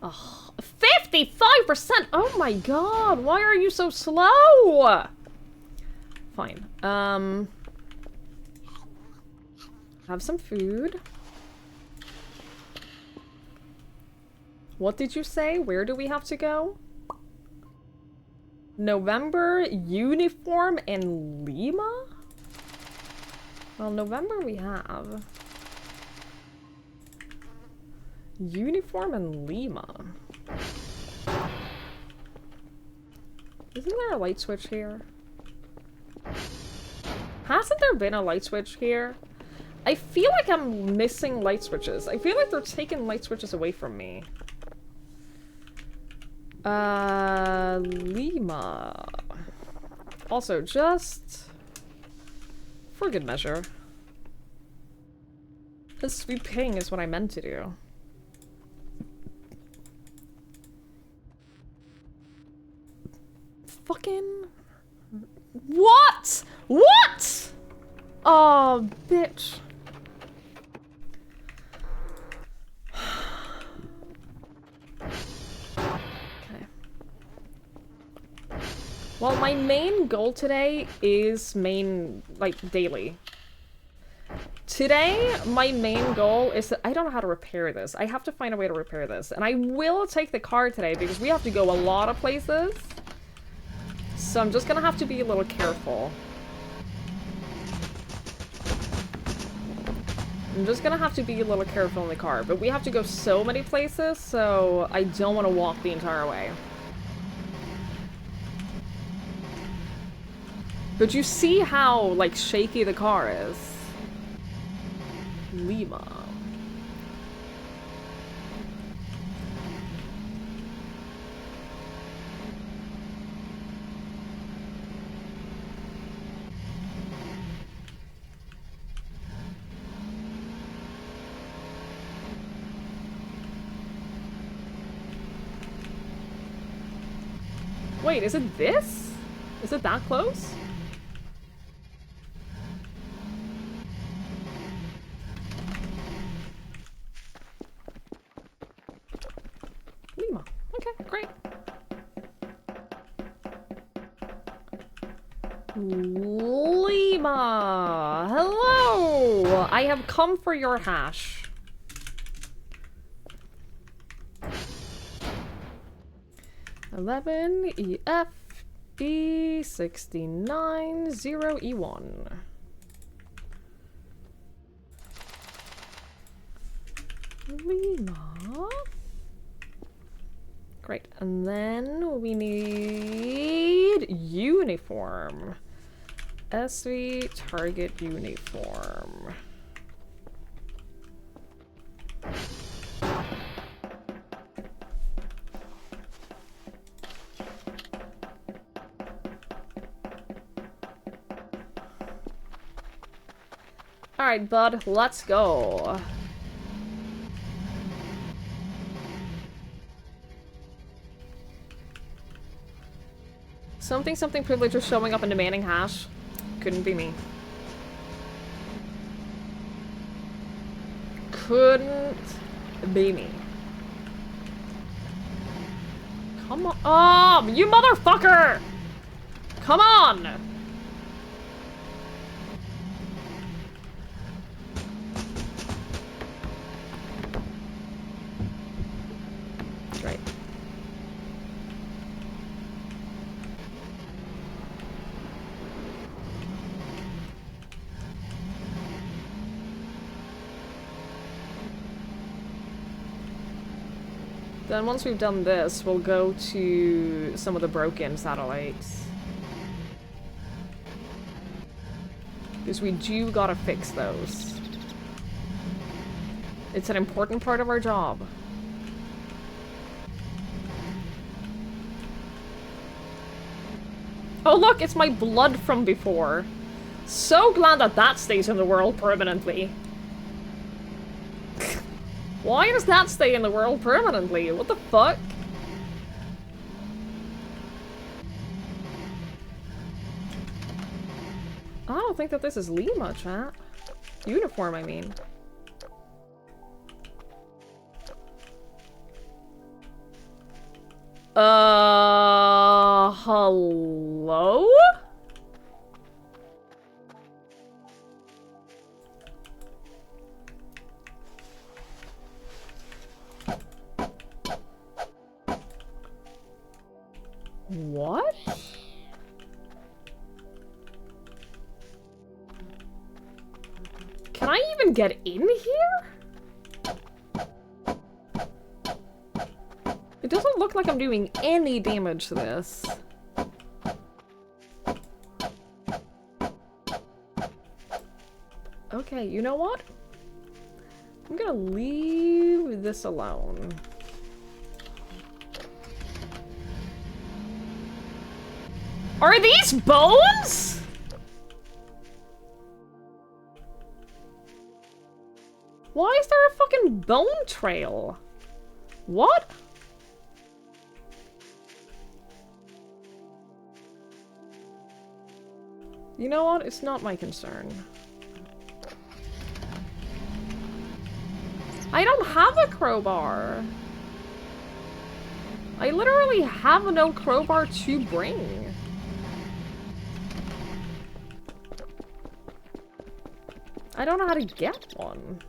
A: Oh, 55%! Oh my god, why are you so slow? Fine. Have some food. What did you say? Where do we have to go? November, uniform, and Lima? Well, November we have. Uniform and Lima. Isn't there a light switch here? Hasn't there been a light switch here? I feel like I'm missing light switches. I feel like they're taking light switches away from me. Lima. Also, just for good measure. The sweet ping is what I meant to do. Fucking... What? What? Oh, bitch. Well, my main goal today is daily. Today, my main goal is that I don't know how to repair this. I have to find a way to repair this. And I will take the car today because we have to go a lot of places. So I'm just gonna have to be a little careful. I'm just gonna have to be a little careful in the car. But we have to go so many places, so I don't want to walk the entire way. But you see how, like, shaky the car is. Lima. Wait, is it this? Is it that close? Lima. Okay, great. Lima! Hello! I have come for your hash. (11 EF E69 0 E1). Lima. Great, and then we need uniform. SV target uniform. Alright, bud, let's go. Something privilege was showing up in demanding hash. Couldn't be me. Couldn't be me. Come on. Oh, you motherfucker! Come on! Great. Then once we've done this, we'll go to some of the broken satellites. Because we do gotta fix those. It's an important part of our job. Oh look, it's my blood from before. So glad that that stays in the world permanently. Why does that stay in the world permanently? What the fuck? I don't think that this is Lima, chat. Uniform, I mean. Hello? What? Can I even get in here? It doesn't look like I'm doing any damage to this. Okay, you know what? I'm gonna leave this alone. Are these bones? Why is there a fucking bone trail? What? You know what? It's not my concern. I don't have a crowbar. I literally have no crowbar to bring. I don't know how to get one.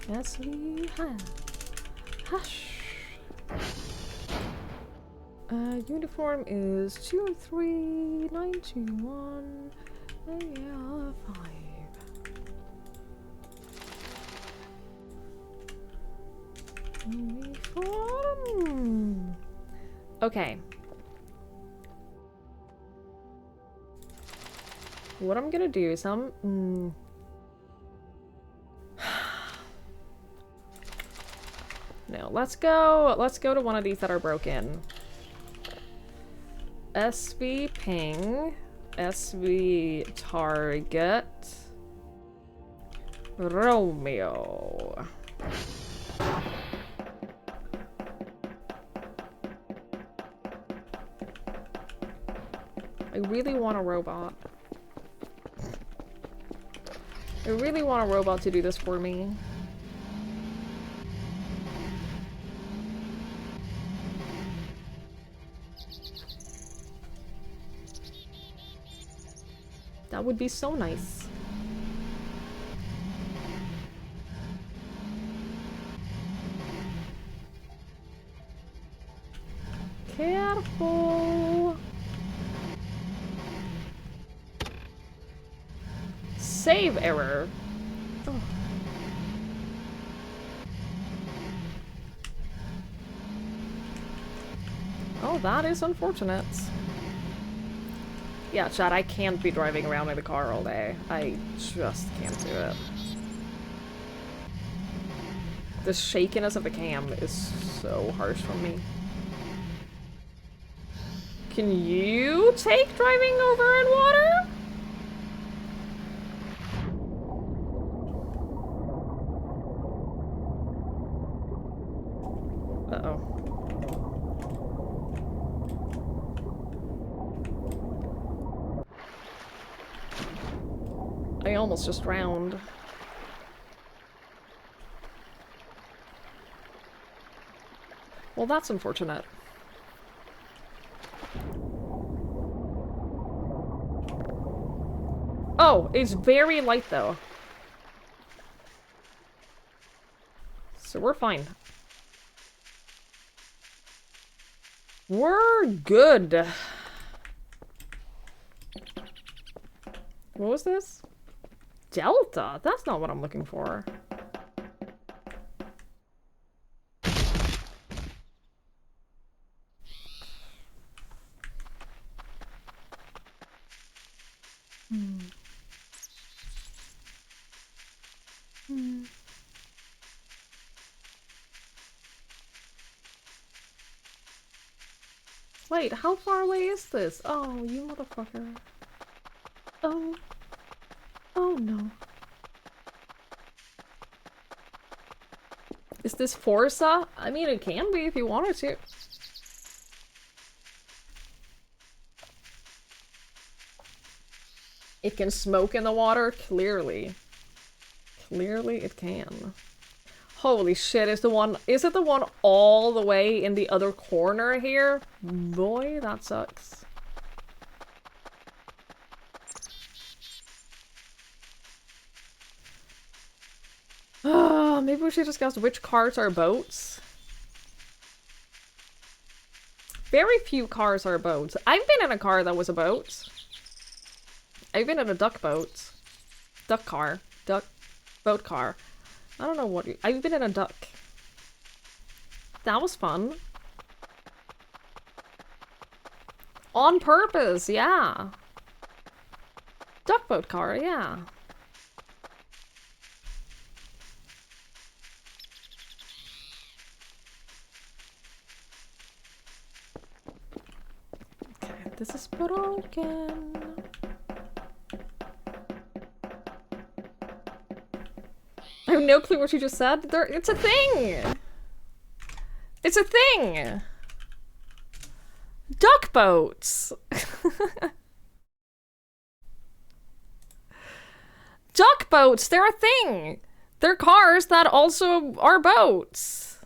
A: Yes, we have. Hush. Uniform is 23921 5. Uniform. Okay. What I'm gonna do is No, let's go to one of these that are broken. SV ping, SV target, Romeo. I really want a robot. I really want a robot to do this for me. That would be so nice. Careful. Save error. Oh. Oh, that is unfortunate. Yeah, Chad, I can't be driving around in the car all day. I just can't do it. The shakiness of the cam is so harsh for me. Can you take driving over in water? Uh-oh. I almost just drowned. Well, that's unfortunate. Oh, it's very light though. So we're fine. We're good. What was this? Delta? That's not what I'm looking for. Wait, how far away is this? Oh, you motherfucker. Oh. Oh no. Is this Forza? I mean, it can be if you wanted to. It can smoke in the water? Clearly. Clearly it can. Holy shit, is it the one all the way in the other corner here? Boy, that sucks. Maybe we should discuss which cars are boats. Very few cars are boats. I've been in a car that was a boat. I've been in a duck boat. Duck car. Boat car. I don't know what I've been in a duck. That was fun. On purpose, yeah. Duck boat car, yeah. Okay, this is broken. I have no clue what you just said. It's a thing! It's a thing! Duck boats! Duck boats, they're a thing! They're cars that also are boats.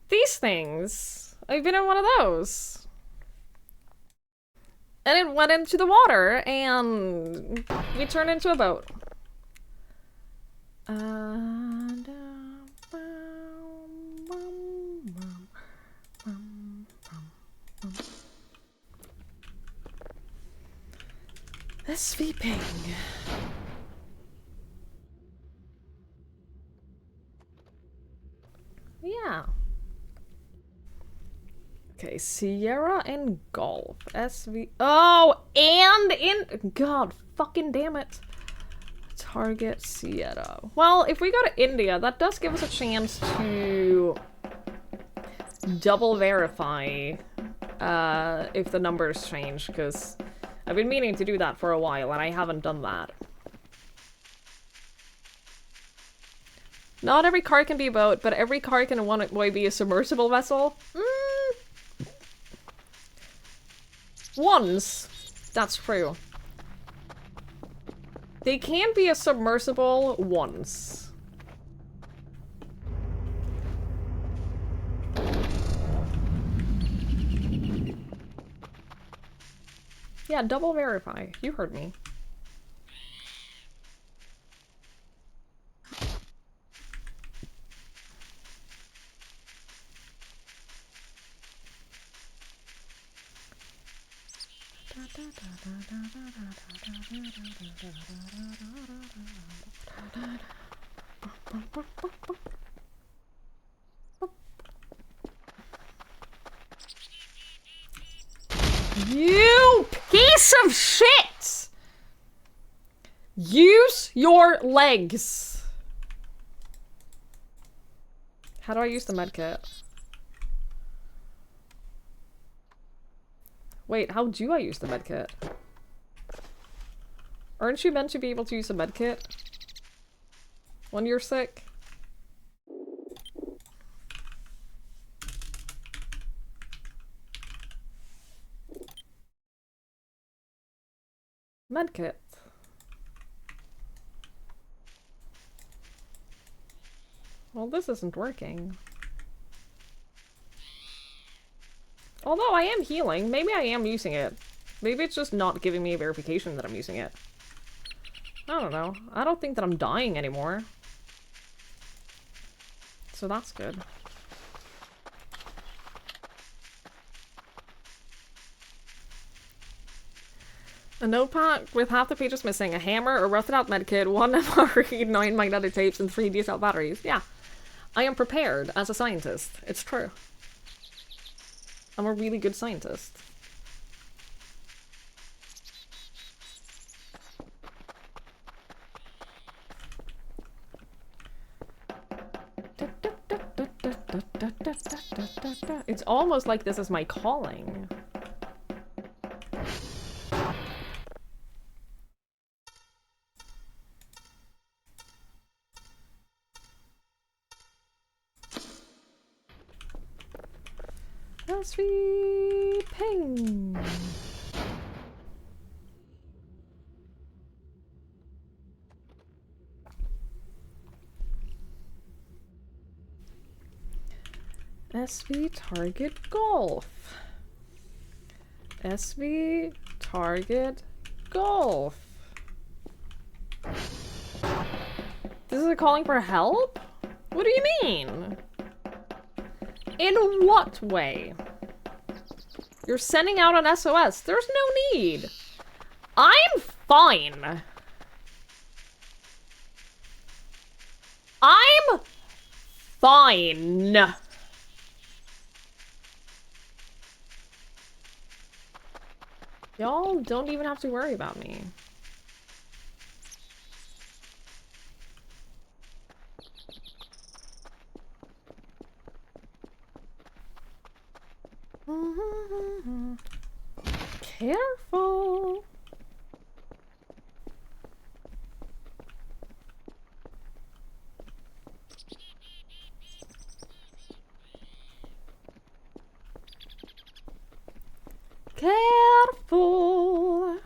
A: These things. I've been in one of those. And it went into the water, and we turned into a boat. Sweeping. Yeah. Okay, Sierra and Golf. SV. Oh, and in. God fucking damn it. Target Sierra. Well, if we go to India, that does give us a chance to double verify if the numbers change, because I've been meaning to do that for a while and I haven't done that. Not every car can be a boat, but every car can in one way be a submersible vessel. Once. That's true. They can be a submersible once. Yeah, double verify. You heard me. You piece of shit! Use your legs. How do I use the medkit? Wait, how do I use the medkit? Aren't you meant to be able to use a medkit when you're sick? Medkit. Well, this isn't working. Although I am healing, maybe I am using it. Maybe it's just not giving me a verification that I'm using it. I don't know. I don't think that I'm dying anymore. So that's good. A notepad with half the pages missing, a hammer, a rusted out medkit, 1 MRE, 9 magnetic tapes, and 3 D-cell batteries. Yeah. I am prepared as a scientist. It's true. I'm a really good scientist. It's almost like this is my calling. A sweet ping. SV target golf. SV target golf. This is a calling for help? What do you mean? In what way? You're sending out an SOS. There's no need. I'm fine. I'm fine. Y'all don't even have to worry about me. Careful. Careful.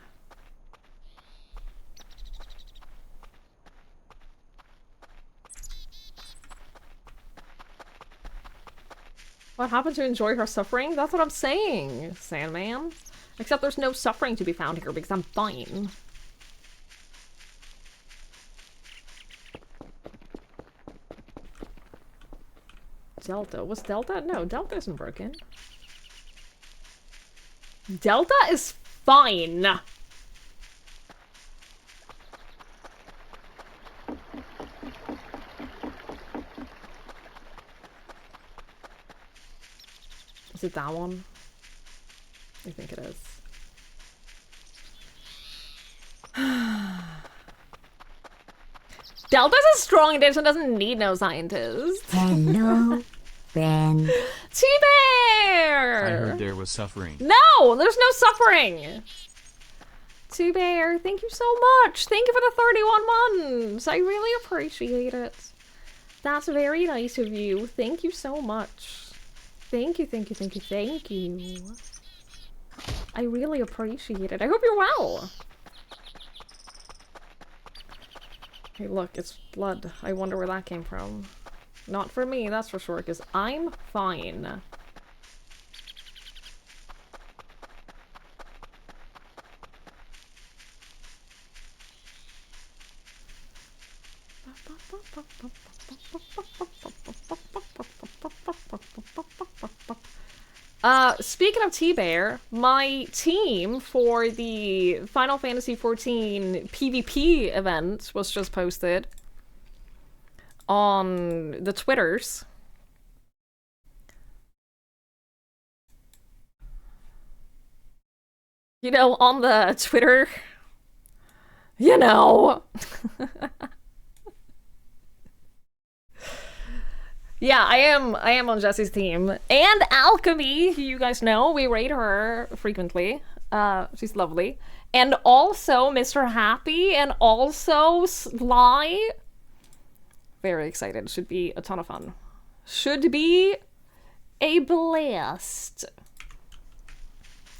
A: What happened to enjoy her suffering? That's what I'm saying, Sandman. Except there's no suffering to be found here because I'm fine. Delta. Was Delta? No, Delta isn't broken. Delta is fine. Is it that one? I think it is. Delta's a strong edition, doesn't need no scientist.
B: Hello, friend.
A: T-Bear!
C: I heard there was suffering.
A: No, there's no suffering. T-Bear, thank you so much. Thank you for the 31 months. I really appreciate it. That's very nice of you. Thank you so much. Thank you, thank you, thank you, thank you. I really appreciate it. I hope you're well. Hey, look, it's blood. I wonder where that came from. Not for me, that's for sure, because I'm fine. Speaking of T-Bear, my team for the Final Fantasy XIV PvP event was just posted on the Twitters. You know, on the Twitter. You know. Yeah, I am on Jesse's team. And Alchemy, who you guys know, we raid her frequently. She's lovely. And also Mr. Happy, and also Sly. Very excited. Should be a ton of fun. Should be a blast.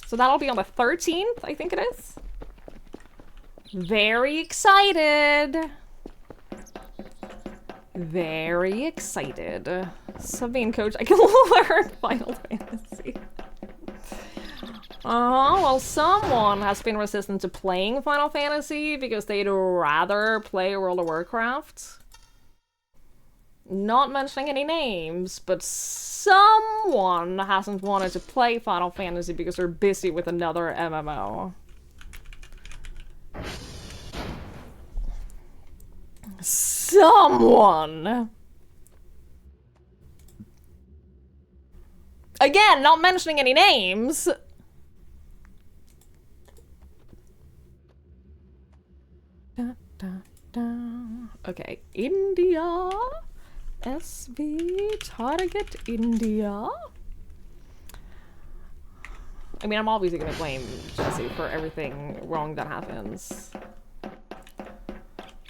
A: So that'll be on the 13th, I think it is. Very excited. Very excited. Sabine Coach, I can learn Final Fantasy. Oh, well, someone has been resistant to playing Final Fantasy because they'd rather play World of Warcraft. Not mentioning any names, but someone hasn't wanted to play Final Fantasy because they're busy with another MMO. Someone! Again, not mentioning any names. Da, da, da. Okay, India. SV, target India. I mean, I'm obviously gonna blame Jesse for everything wrong that happens.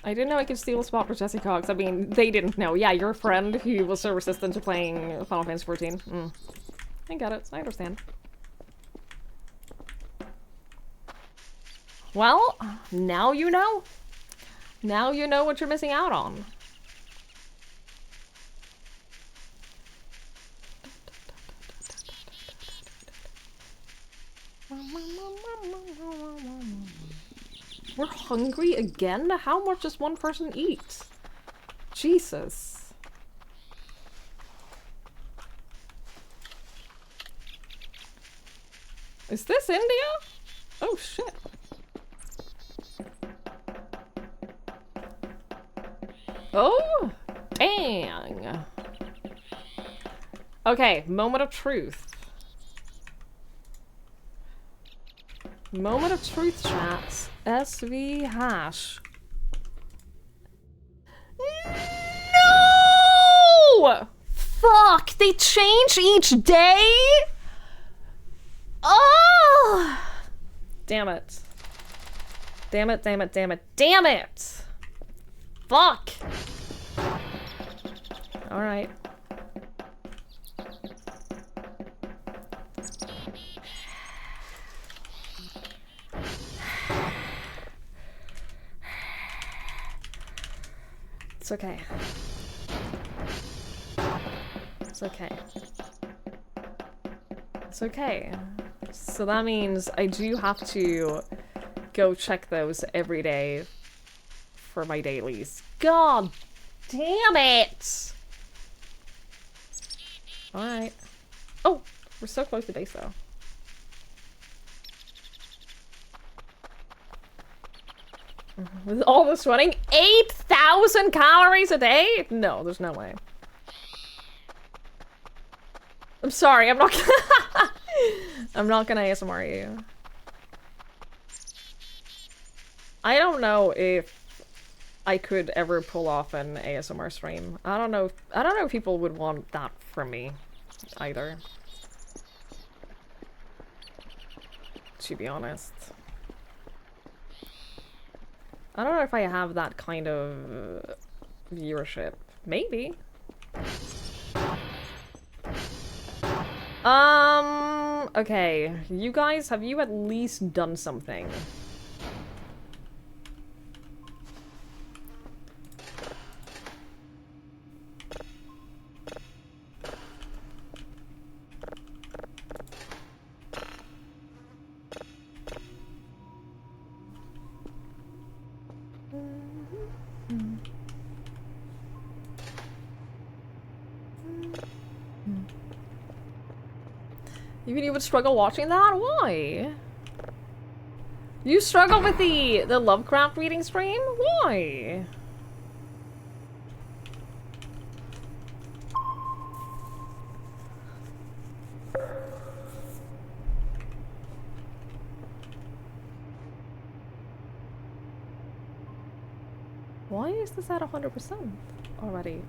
A: I didn't know I could steal a spot for Jesse Cox. I mean, they didn't know. Yeah, your friend who was so resistant to playing Final Fantasy XIV. I get it. I understand. Well, now you know. Now you know what you're missing out on. We're hungry again? How much does one person eat? Jesus. Is this India? Oh shit. Oh, dang. Okay, moment of truth. Moment of truth, chat. SV hash. No! Fuck, they change each day? Oh! Damn it. Damn it, damn it, damn it, damn it! Fuck! Alright. It's okay. It's okay. It's okay. So that means I do have to go check those every day for my dailies. God damn it! Alright. Oh! We're so close to base though. With all this running, 8,000 calories a day? No, there's no way. I'm sorry, I'm not gonna I'm not gonna ASMR you. I don't know if I could ever pull off an ASMR stream. I don't know if people would want that from me either. To be honest. I don't know if I have that kind of viewership. Maybe. Okay. You guys, have you at least done something? Even you would struggle watching that? Why? You struggle with the Lovecraft reading stream? Why? Why is this at 100% already?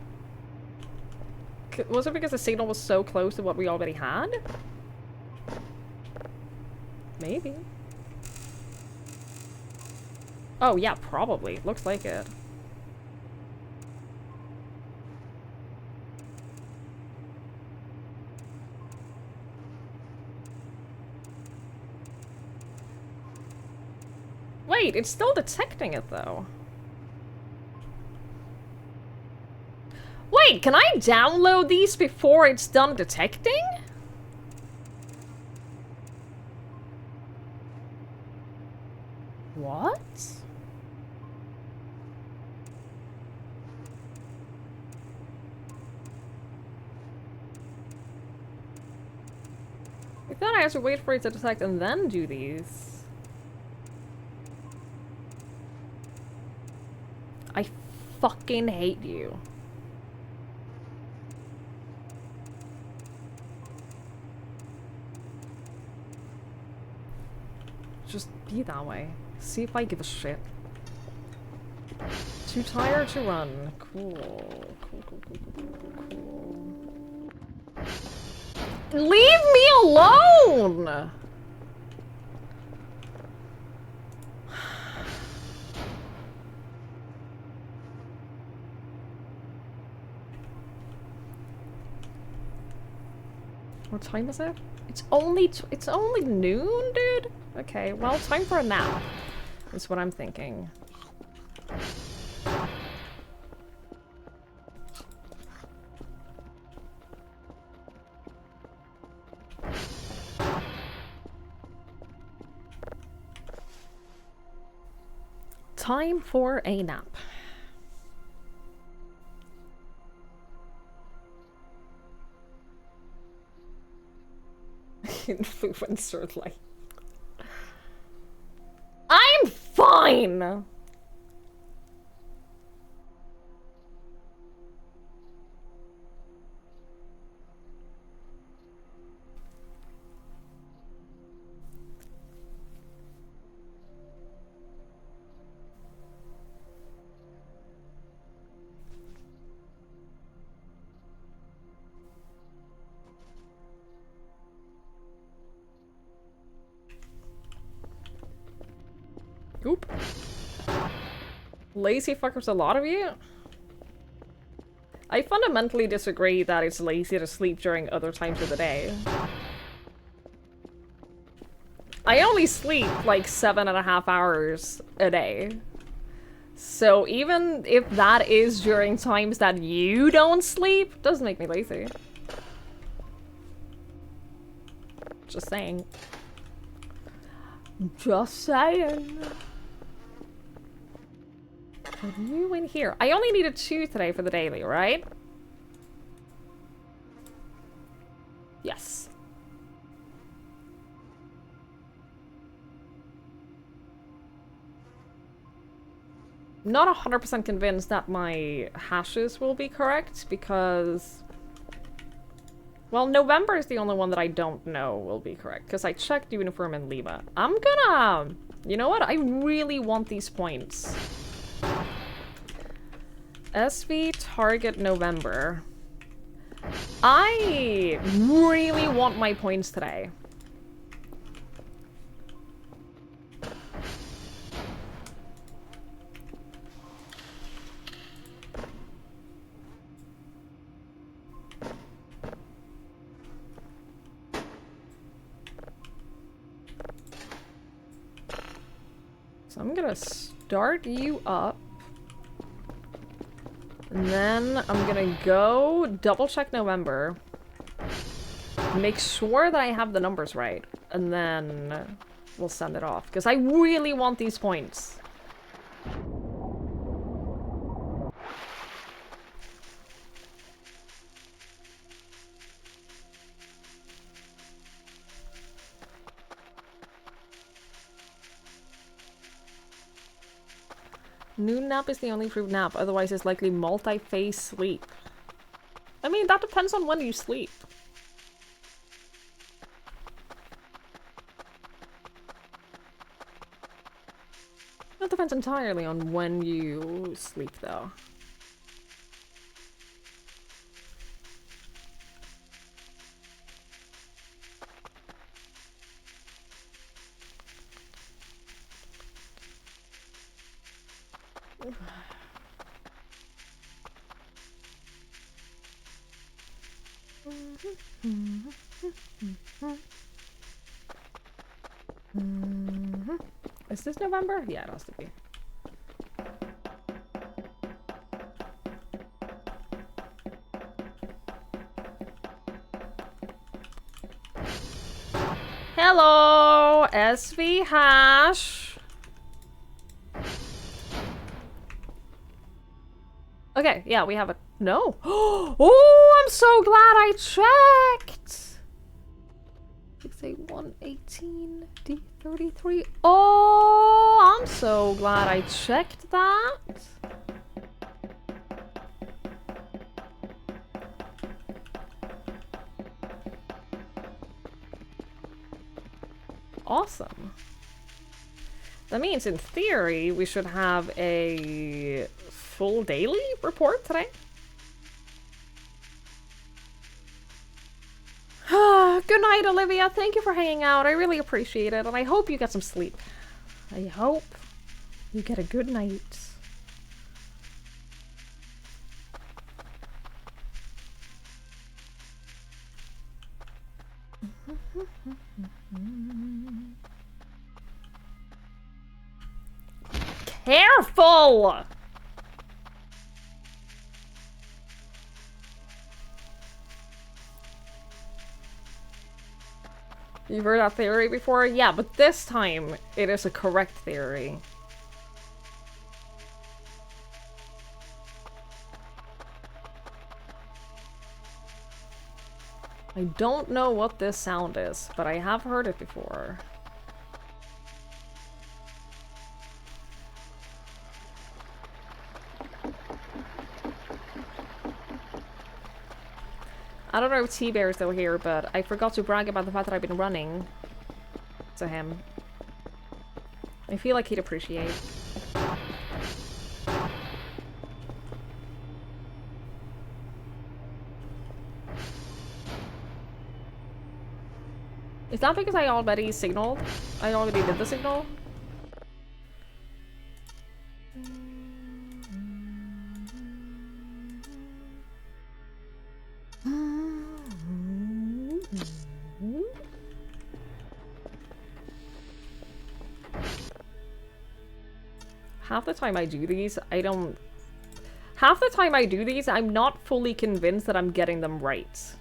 A: Was it because the signal was so close to what we already had? Maybe. Oh, yeah, probably. Looks like it. Wait, it's still detecting it, though. Wait, can I download these before it's done detecting? What? I thought I had to wait for it to detect and then do these. I fucking hate you. Just be that way. See if I give a shit. Too tired to run. Cool. Cool. Leave me alone! What time is it? It's only noon, dude? Okay, well, time for a nap. That's what I'm thinking. Time for a nap. Influencer life. I'm fine! Oop. Lazy fuckers, a lot of you? I fundamentally disagree that it's lazy to sleep during other times of the day. I only sleep like 7.5 hours a day. So even if that is during times that you don't sleep, doesn't make me lazy. Just saying. Just saying. Put you in here. I only needed 2 today for the daily, right? Yes. Not 100% convinced that my hashes will be correct because... Well, November is the only one that I don't know will be correct because I checked Uniform and Lima. I'm gonna... You know what? I really want these points. SV target November. I really want my points today. So I'm gonna start you up. And then I'm gonna go double check November. Make sure that I have the numbers right. And then we'll send it off. Because I really want these points. Noon nap is the only approved nap, otherwise it's likely multi-phase sleep. I mean, that depends on when you sleep. That depends entirely on when you sleep, though. Is this November? Yeah, it has to be. Hello, SV hash. Okay, yeah, we have a no. Oh, I'm so glad I checked. 68118 D33. Oh, I'm so glad I checked that. Awesome. That means, in theory, we should have a full daily report today. Good night, Olivia. Thank you for hanging out. I really appreciate it, and I hope you get some sleep. I hope you get a good night. Careful! You've heard that theory before? Yeah, but this time it is a correct theory. I don't know what this sound is, but I have heard it before. I don't know if T-Bear is still here, but I forgot to brag about the fact that I've been running to him. I feel like he'd appreciate. Is that because I already signaled? I already did the signal? Half the time I do these, half the time I do these, I'm not fully convinced that I'm getting them right.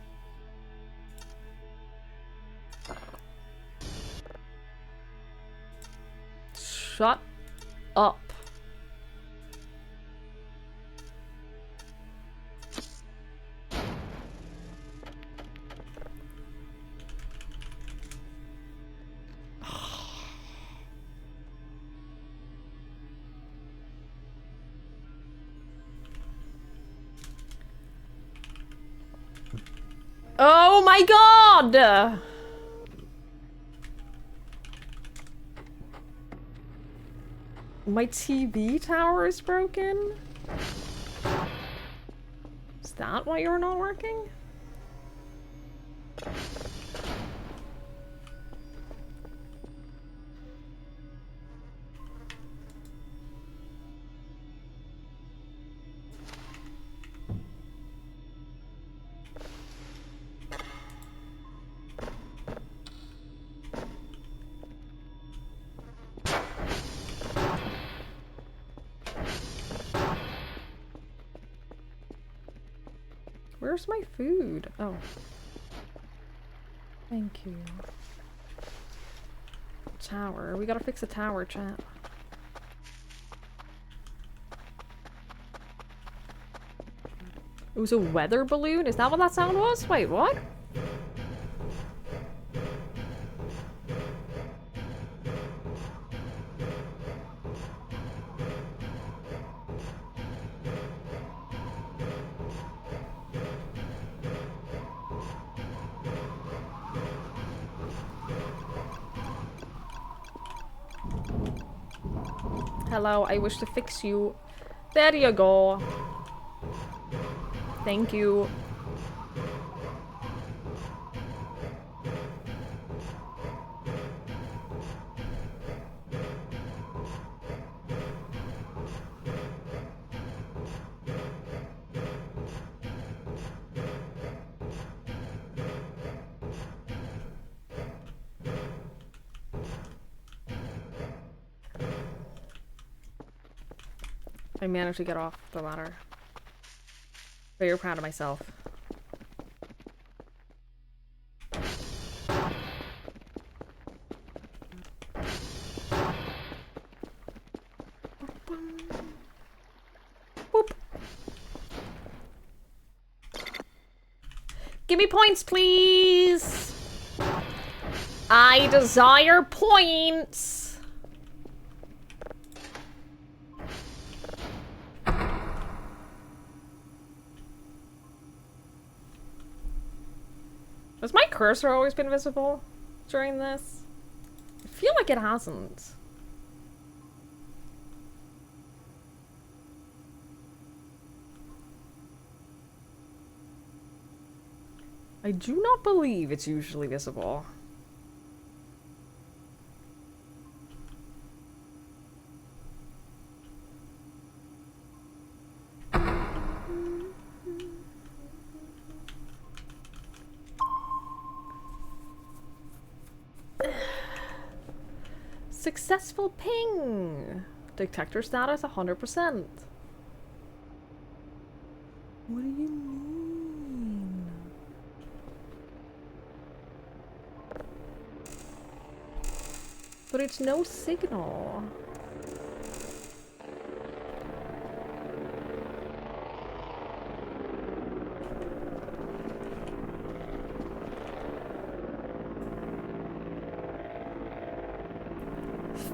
A: Shut up. Oh my god! My TV tower is broken? that why you're not working? Where's my food? Oh. Thank you. Tower. We gotta fix the tower, chat. It was a weather balloon? Is that what that sound was? Wait, what? Hello, I wish to fix you. There you go. Thank you. I managed to get off the ladder. Very proud of myself. Boop. Give me points, please! I desire points! Has my cursor always been visible during this? I feel like it hasn't. I do not believe it's usually visible. Successful ping! Detector status 100%. What do you mean? But it's no signal.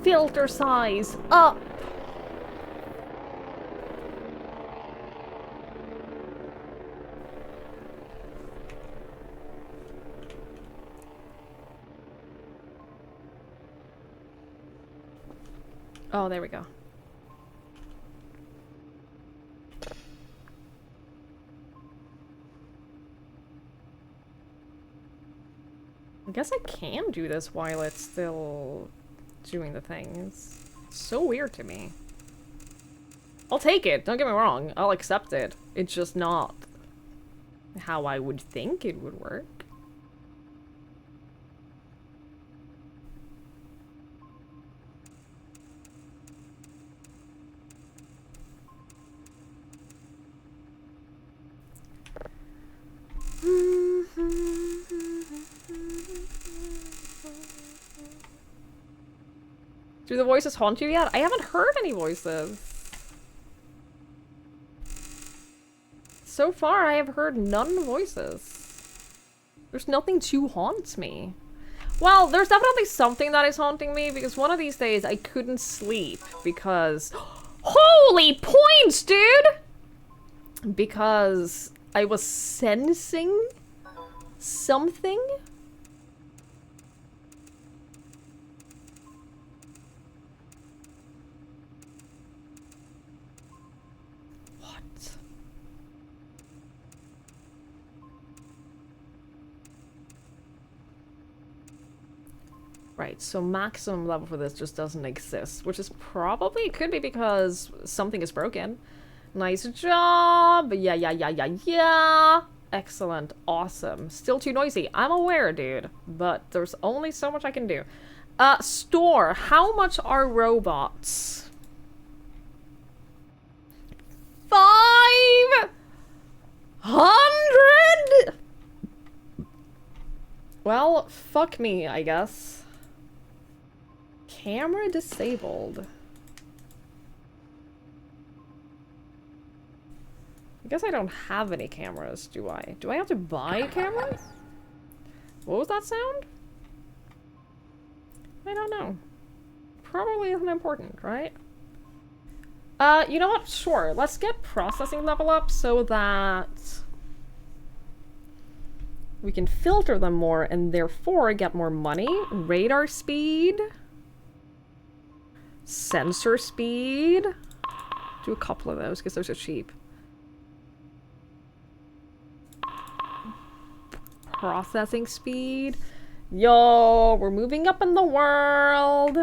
A: Filter size up! Oh, there we go. I guess I can do this while it's still doing the thing. It's so weird to me. I'll take it, don't get me wrong. I'll accept it. It's just not how I would think it would work. Do the voices haunt you yet? I haven't heard any voices. So far, I have heard none voices. There's nothing to haunt me. Well, there's definitely something that is haunting me, because one of these days I couldn't sleep because... Holy points, dude! Because I was sensing something. Right, so maximum level for this just doesn't exist, which is probably, could be because something is broken. Nice job! Yeah. Excellent, awesome. Still too noisy, I'm aware, dude, but there's only so much I can do. Store, how much are robots? 500? Well, fuck me, I guess. Camera disabled. I guess I don't have any cameras, do I? Do I have to buy cameras? What was that sound? I don't know. Probably isn't important, right? You know what? Sure. Let's get processing level up so that we can filter them more and therefore get more money. Radar speed. Sensor speed. Do a couple of those because those are cheap. Processing speed. Yo, we're moving up in the world.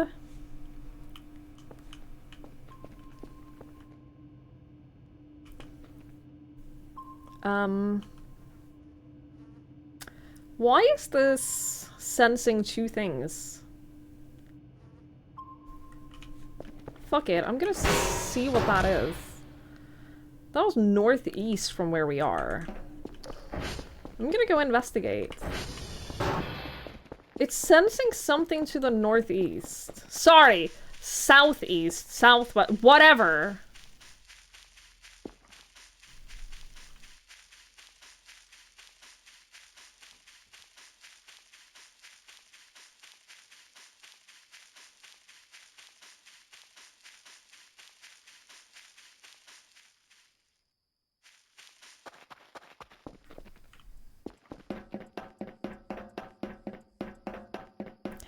A: Why is this sensing two things? Fuck it, I'm gonna see what that is. That was northeast from where we are. I'm gonna go investigate. It's sensing something to the northeast. Sorry, southeast, southwest, whatever.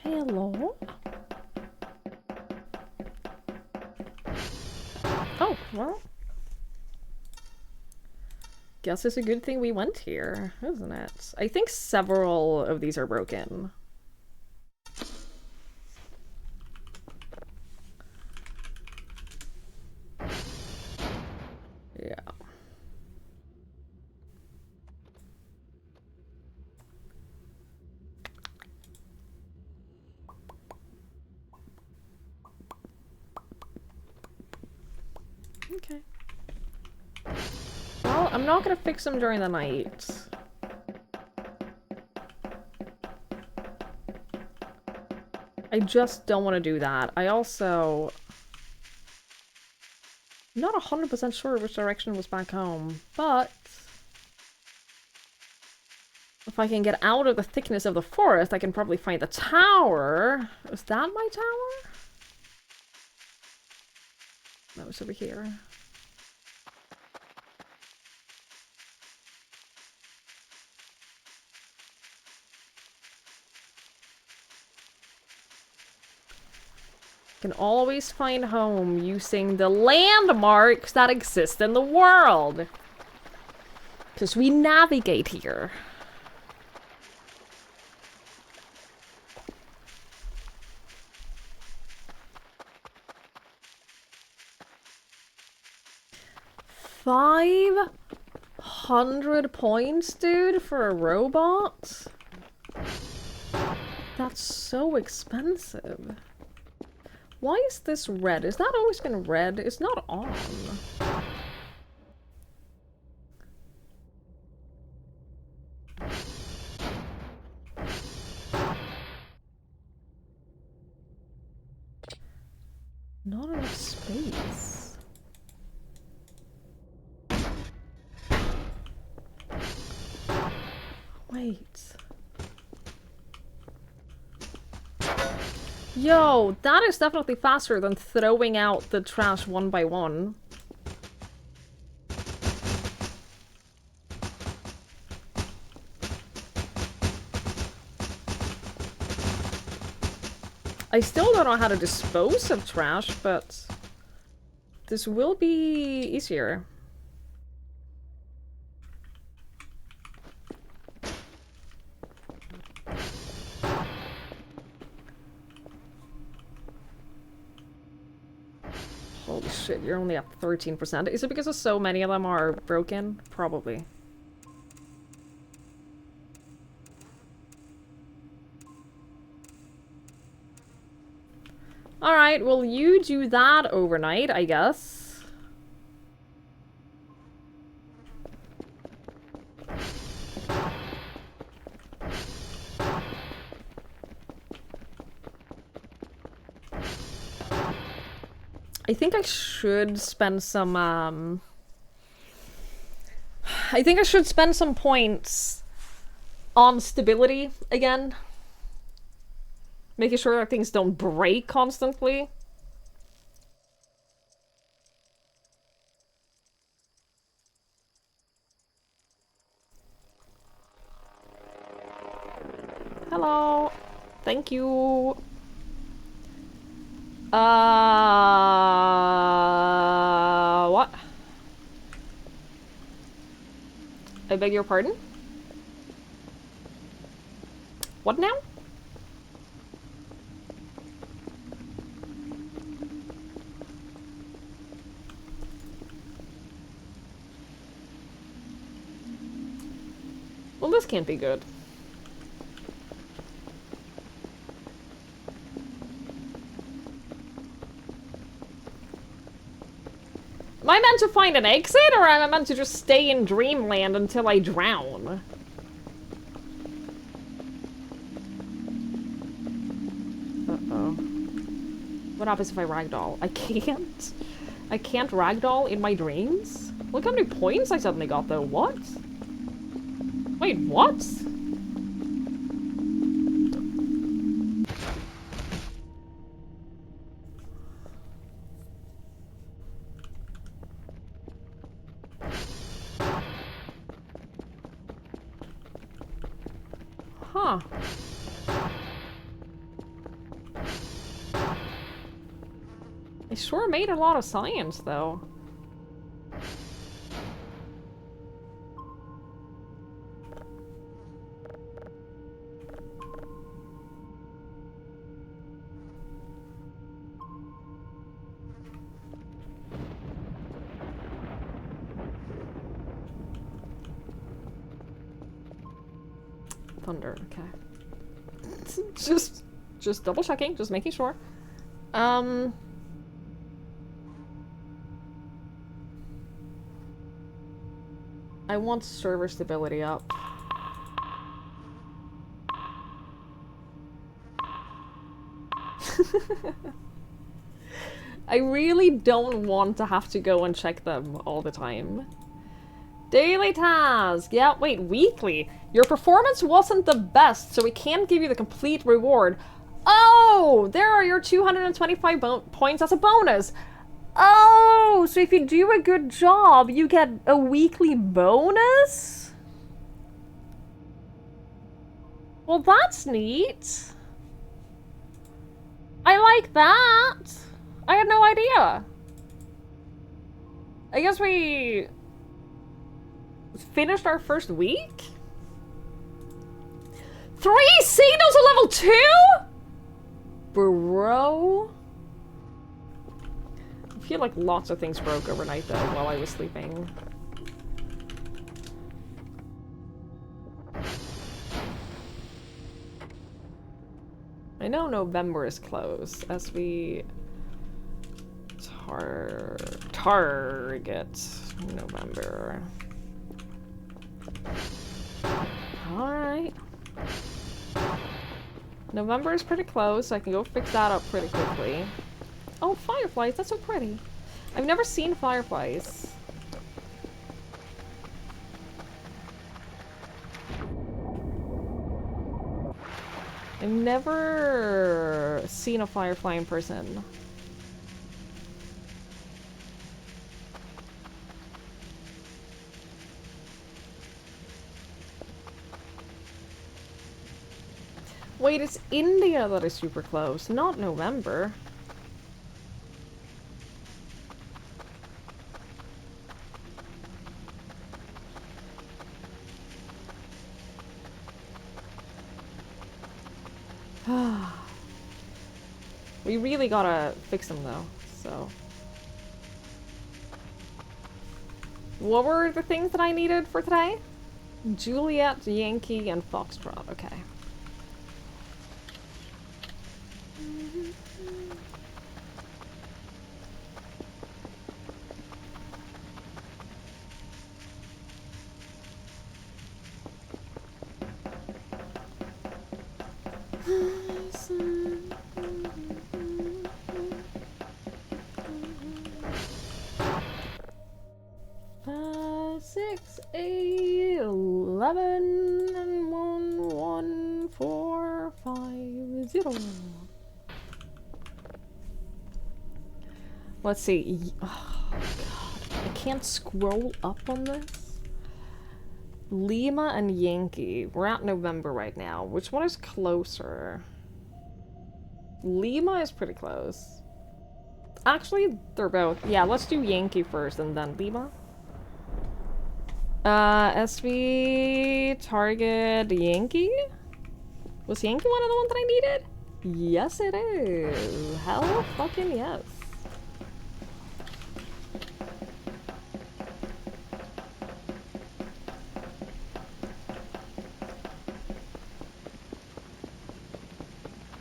A: Hello? Oh, well. Guess it's a good thing we went here, isn't it? I think several of these are broken. Yeah. Okay. Well, I'm not gonna fix them during the night. I just don't want to do that. I also... I'm not 100% sure which direction was back home, but... if I can get out of the thickness of the forest, I can probably find the tower. Is that my tower? No, it's over here. Can always find home using the landmarks that exist in the world. Because we navigate here. $500, dude, for a robot? That's so expensive. Why is this red? Is that always been red? It's not on. Not enough space. Wait. Yo, that is definitely faster than throwing out the trash one by one. I still don't know how to dispose of trash, but this will be easier. shit, you're only up 13%. Is it because of so many of them are broken? Probably. Alright, well you do that overnight, I guess. I think I should spend some, I think I should spend some points on stability again. Making sure that things don't break constantly. Hello. Thank you. What? I beg your pardon? What now? Well, this can't be good. Am I meant to find an exit, or am I meant to just stay in Dreamland until I drown? Uh-oh. What happens if I ragdoll? I can't? I can't ragdoll in my dreams? Look how many points I suddenly got, though. What? Wait, what? Huh. It sure made a lot of science, though. Thunder, okay. Just double checking, just making sure. I want server stability up. I really don't want to have to go and check them all the time. Daily task! Yeah, wait, weekly. Your performance wasn't the best, so we can't give you the complete reward. Oh! There are your 225 points as a bonus! Oh! So if you do a good job, you get a weekly bonus? Well, that's neat. I like that! I had no idea. I guess we finished our first week? 3 signals at level 2? Bro? I feel like lots of things broke overnight though while I was sleeping. I know November is close as we target November. Alright. November is pretty close, so I can go fix that up pretty quickly. Oh, fireflies, that's so pretty. I've never seen fireflies. I've never seen a firefly in person. Wait, it's India that is super close, not November. We really gotta fix them though, so. What were the things that I needed for today? Juliet, Yankee, and Foxtrot. Okay. Six, 8, 11, and 1, 1, 4, 5, 0. Let's see. Oh, God. I can't scroll up on this. Lima and Yankee. We're at November right now. Which one is closer? Lima is pretty close. Actually, they're both. Yeah, let's do Yankee first and then Lima. SV, Target, Yankee? Was Yankee one of the ones that I needed? Yes, it is. Hell fucking yes.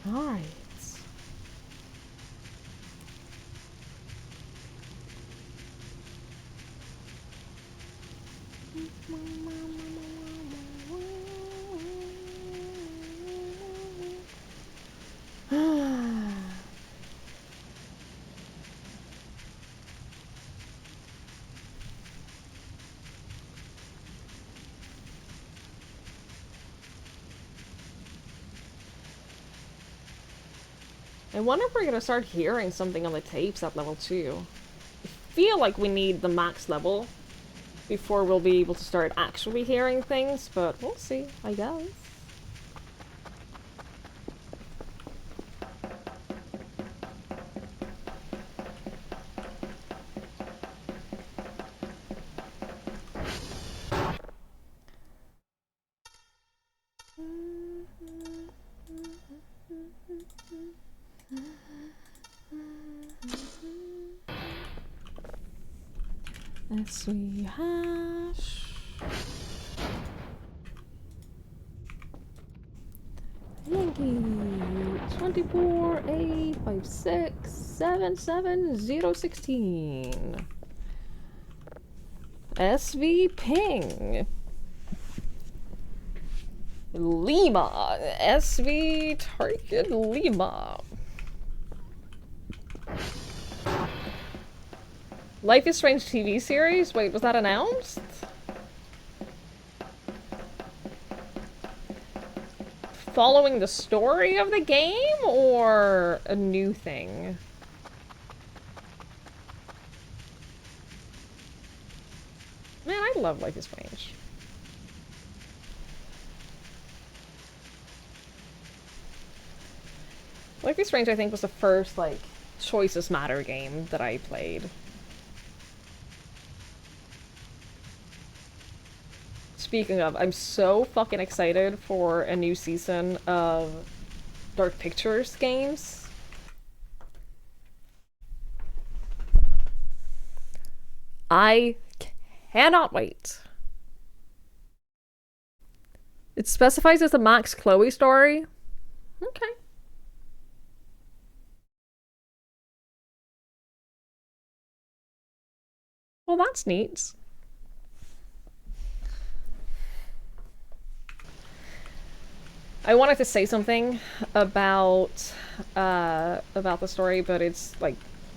A: Alright. I wonder if we're gonna start hearing something on the tapes at level 2. I feel like we need the max level before we'll be able to start actually hearing things, but we'll see, I guess. SV hash. Yankee 24A56770016. SV ping. Lima. SV target Lima. Life is Strange TV series? Wait, was that announced? Following the story of the game, or a new thing? Man, I love Life is Strange. Life is Strange, I think, was the first, like, Choices Matter game that I played. Speaking of, I'm so fucking excited for a new season of Dark Pictures games. I cannot wait. It specifies as a Max Chloe story. Okay. Well, that's neat. I wanted to say something about the story, but it's like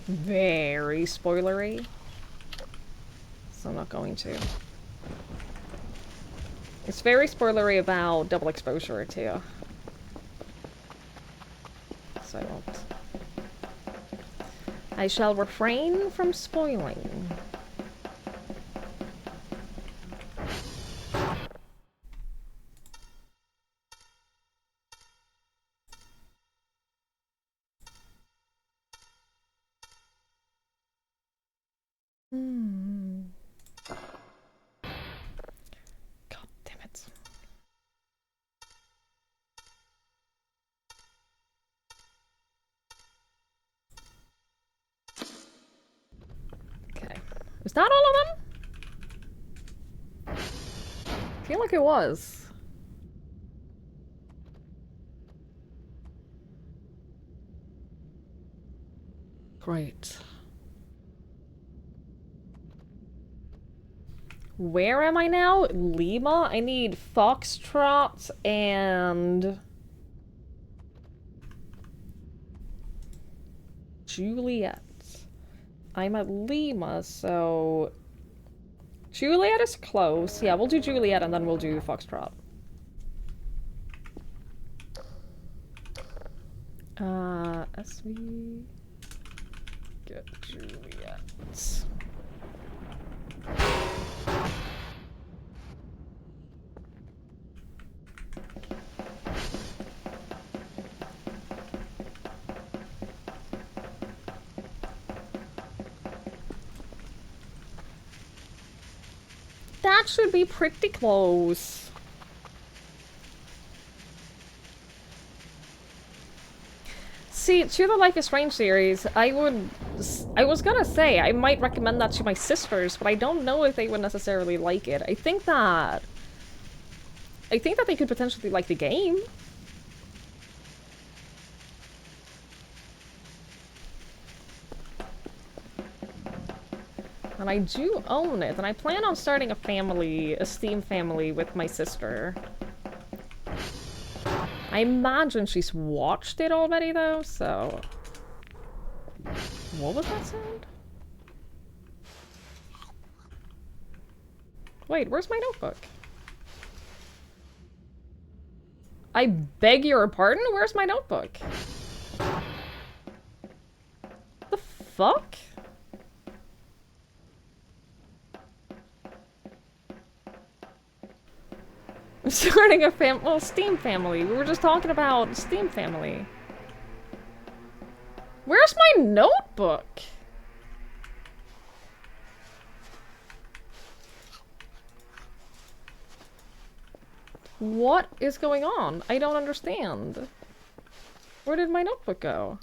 A: very spoilery, so I'm not going to. It's very spoilery about double exposure too, so I won't. I shall refrain from spoiling. God damn it. Okay. Is that all of them? like it was. Great. Where am I now? Lima? I need Foxtrot and... Juliet. I'm at Lima, so... Juliet is close. Yeah, we'll do Juliet and then we'll do Foxtrot. SV... Get Juliet. That should be pretty close. See, to the Life is Strange series, I was gonna say, I might recommend that to my sisters, but I don't know if they would necessarily like it. I think that they could potentially like the game. And I do own it, and I plan on starting a family, a Steam family with my sister. I imagine she's watched it already, though, so... What was that sound? Wait, where's my notebook? I beg your pardon? Where's my notebook? The fuck? I'm starting a Steam family. We were just talking about Steam family. Where's my notebook? What is going on? I don't understand. Where did my notebook go?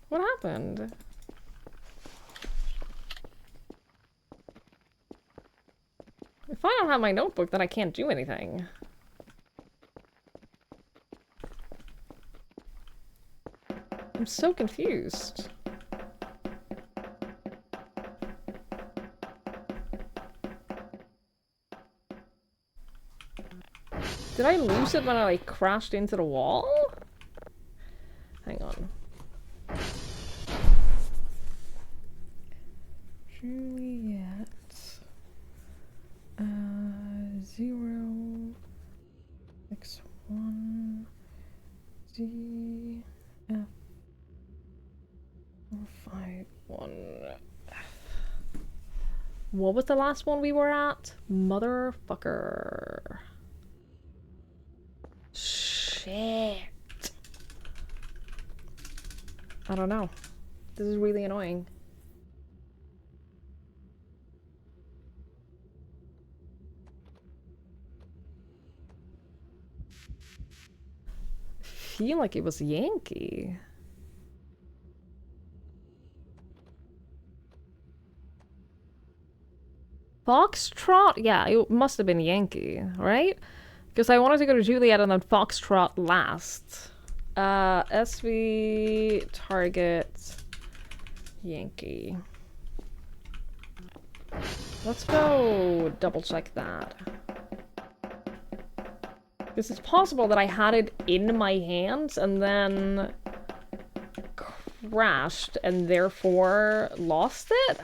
A: What happened? If I don't have my notebook, then I can't do anything. I'm so confused. Did I lose it when I, like, crashed into the wall? Hang on. Juliet. 0 X1 D F 451 F. What was the last one we were at? Motherfucker. Shit. I don't know. This is really annoying. I feel like it was Yankee. Foxtrot? Yeah, it must have been Yankee, right? Because I wanted to go to Juliet and then Foxtrot last. SV target Yankee. Let's go double check that. Because it's possible that I had it in my hands and then crashed and therefore lost it?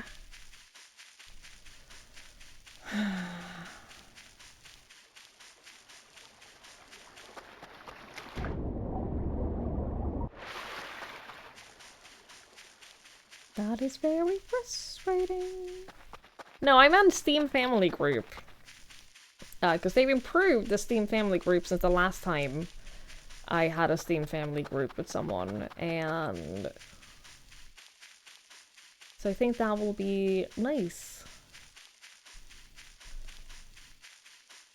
A: That is very frustrating. No, I meant Steam Family Group. Because they've improved the Steam Family Group since the last time I had a Steam Family Group with someone, and so I think that will be nice.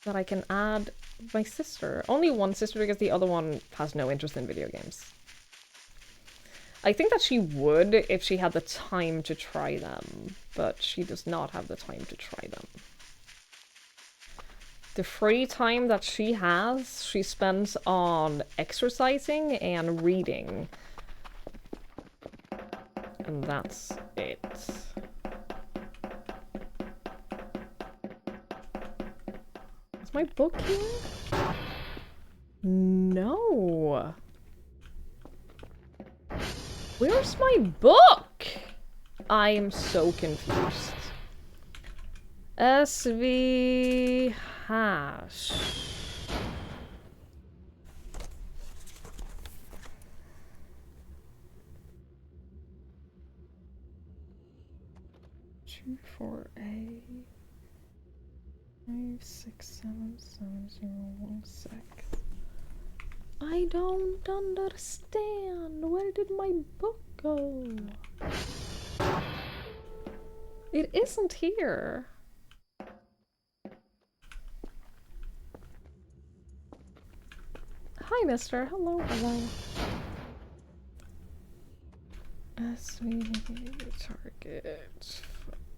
A: That I can add my sister. Only one sister because the other one has no interest in video games. I think that she would if she had the time to try them, but she does not have the time to try them. The free time that she has, she spends on exercising and reading. And that's it. Is my book here? No. Where's my book? I am so confused. SV hash. Two, 4A 5677016. I don't understand. Where did my book go? It isn't here. Hi, mister. Hello, hello. SV target.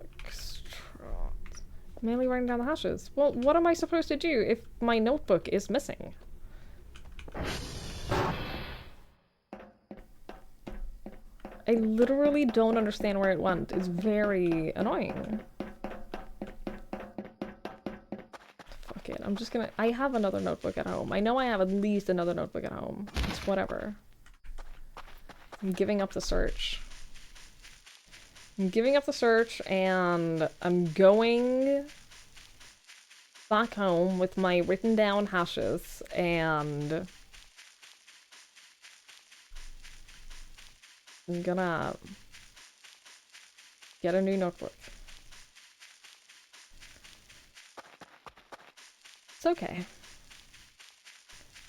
A: Foxtrot. Mainly writing down the hashes. Well, what am I supposed to do if my notebook is missing? I literally don't understand where it went. It's very annoying. Fuck it. I'm just gonna... I have another notebook at home. I know I have at least another notebook at home. It's whatever. I'm giving up the search. I'm giving up the search and I'm going back home with my written down hashes and I'm gonna get a new notebook. It's okay.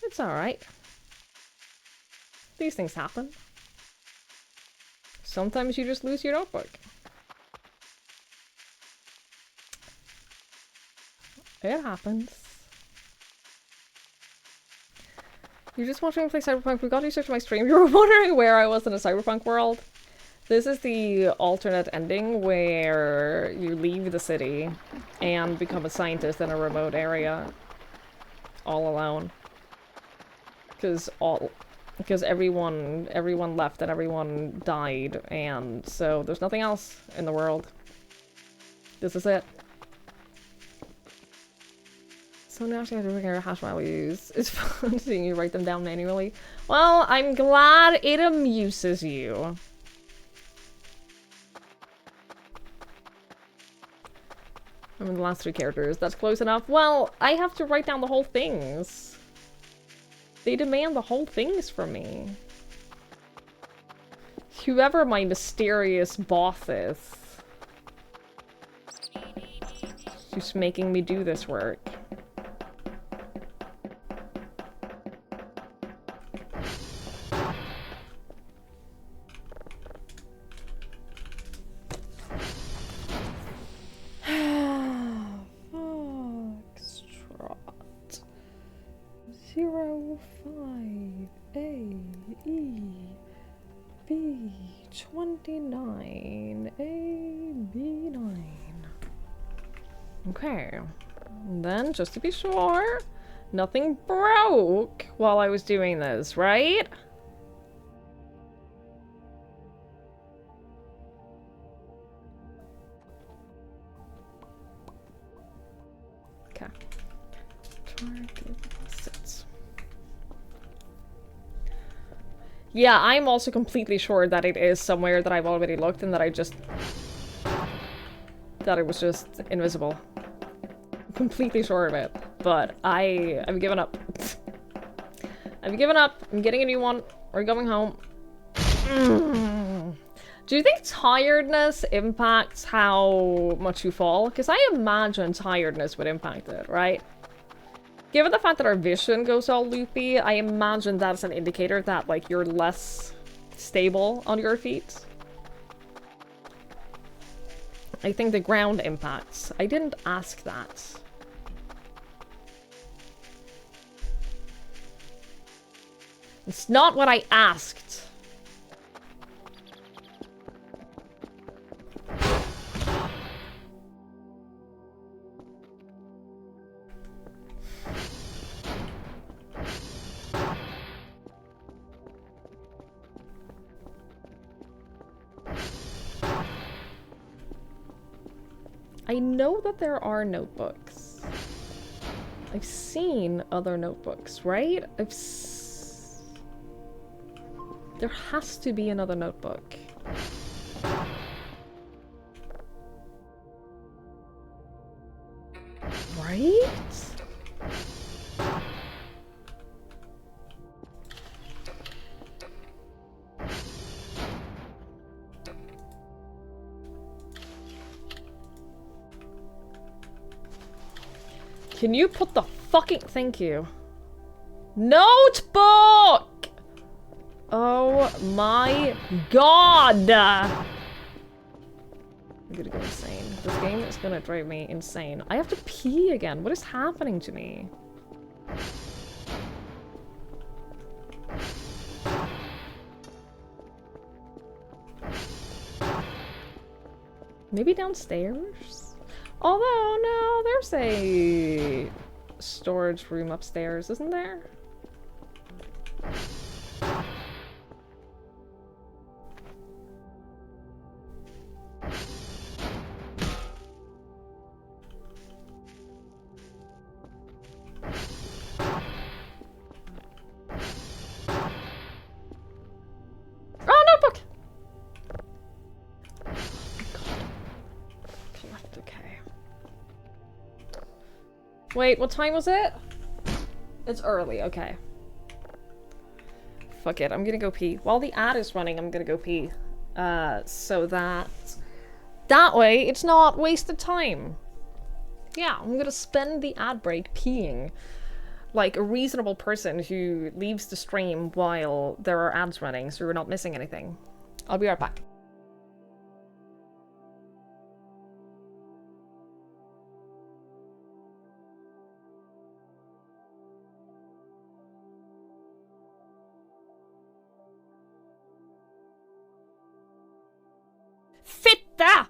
A: It's alright. These things happen. Sometimes you just lose your notebook. It happens. You're just watching me play Cyberpunk. We got you to my stream. You were wondering where I was in a Cyberpunk world. This is the alternate ending where you leave the city and become a scientist in a remote area. All alone. Because everyone left and everyone died, and so there's nothing else in the world. This is it. So now she has to figure out hash values. It's fun seeing you write them down manually. Well, I'm glad it amuses you. I mean, the last 3 characters. That's close enough. Well, I have to write down the whole things. They demand the whole things from me. Whoever my mysterious boss is, who's making me do this work. Foxtrot 05AEB29AB9. Okay. And then, just to be sure, nothing broke while I was doing this, right? Okay. Target assets. Yeah, I'm also completely sure that it is somewhere that I've already looked and that I just... that it was just invisible. I'm completely sure of it, but I've given up. I've given up. I'm getting a new one. We're going home. Do you think tiredness impacts how much you fall? Because I imagine tiredness would impact it, right? Given the fact that our vision goes all loopy, I imagine that's an indicator that, like, you're less stable on your feet. I think the ground impacts. I didn't ask that. It's not what I asked. I know that there are notebooks. I've seen other notebooks, right? There has to be another notebook. Right? Can you put the fucking... Thank you. Notebook! Oh my god! I'm gonna go insane. This game is gonna drive me insane. I have to pee again. What is happening to me? Maybe downstairs? Although, no, there's a storage room upstairs, isn't there? Oh, notebook! Okay. Wait, what time was it? It's early, okay. Fuck it, I'm gonna go pee. While the ad is running, I'm gonna go pee. So that way, it's not wasted time. Yeah, I'm gonna spend the ad break peeing. Like a reasonable person who leaves the stream while there are ads running, so we're not missing anything. I'll be right back. Fitta!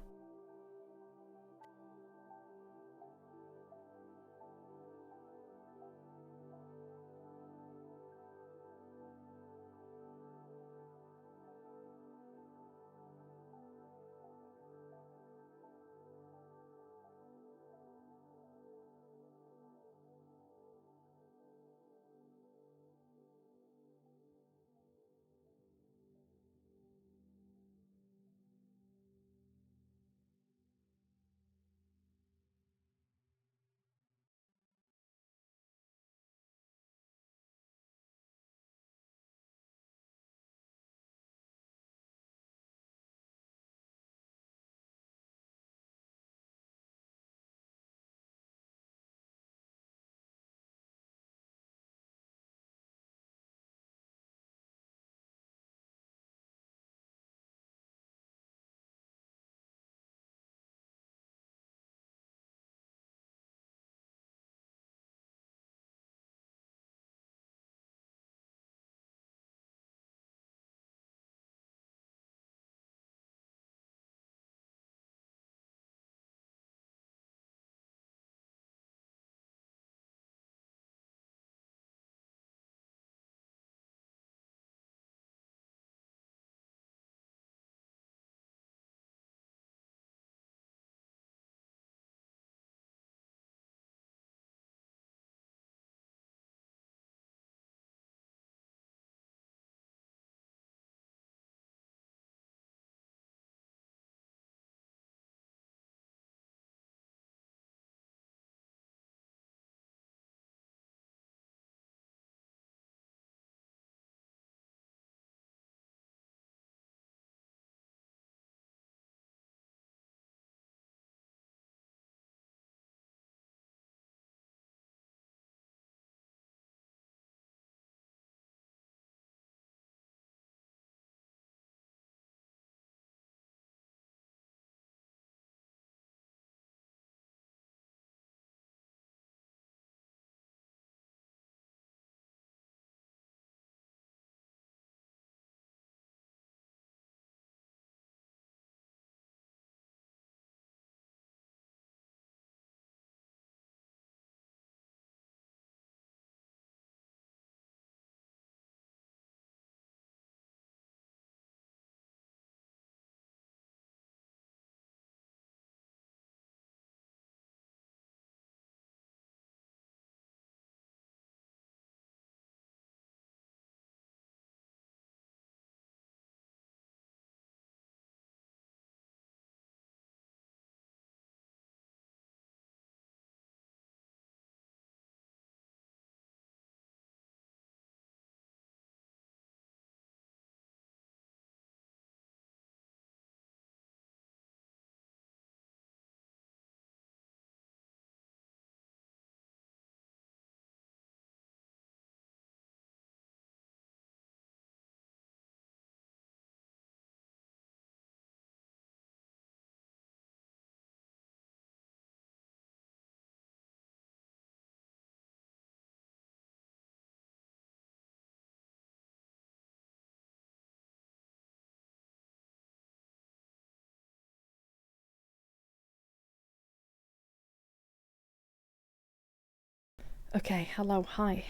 A: Okay, hello, hi.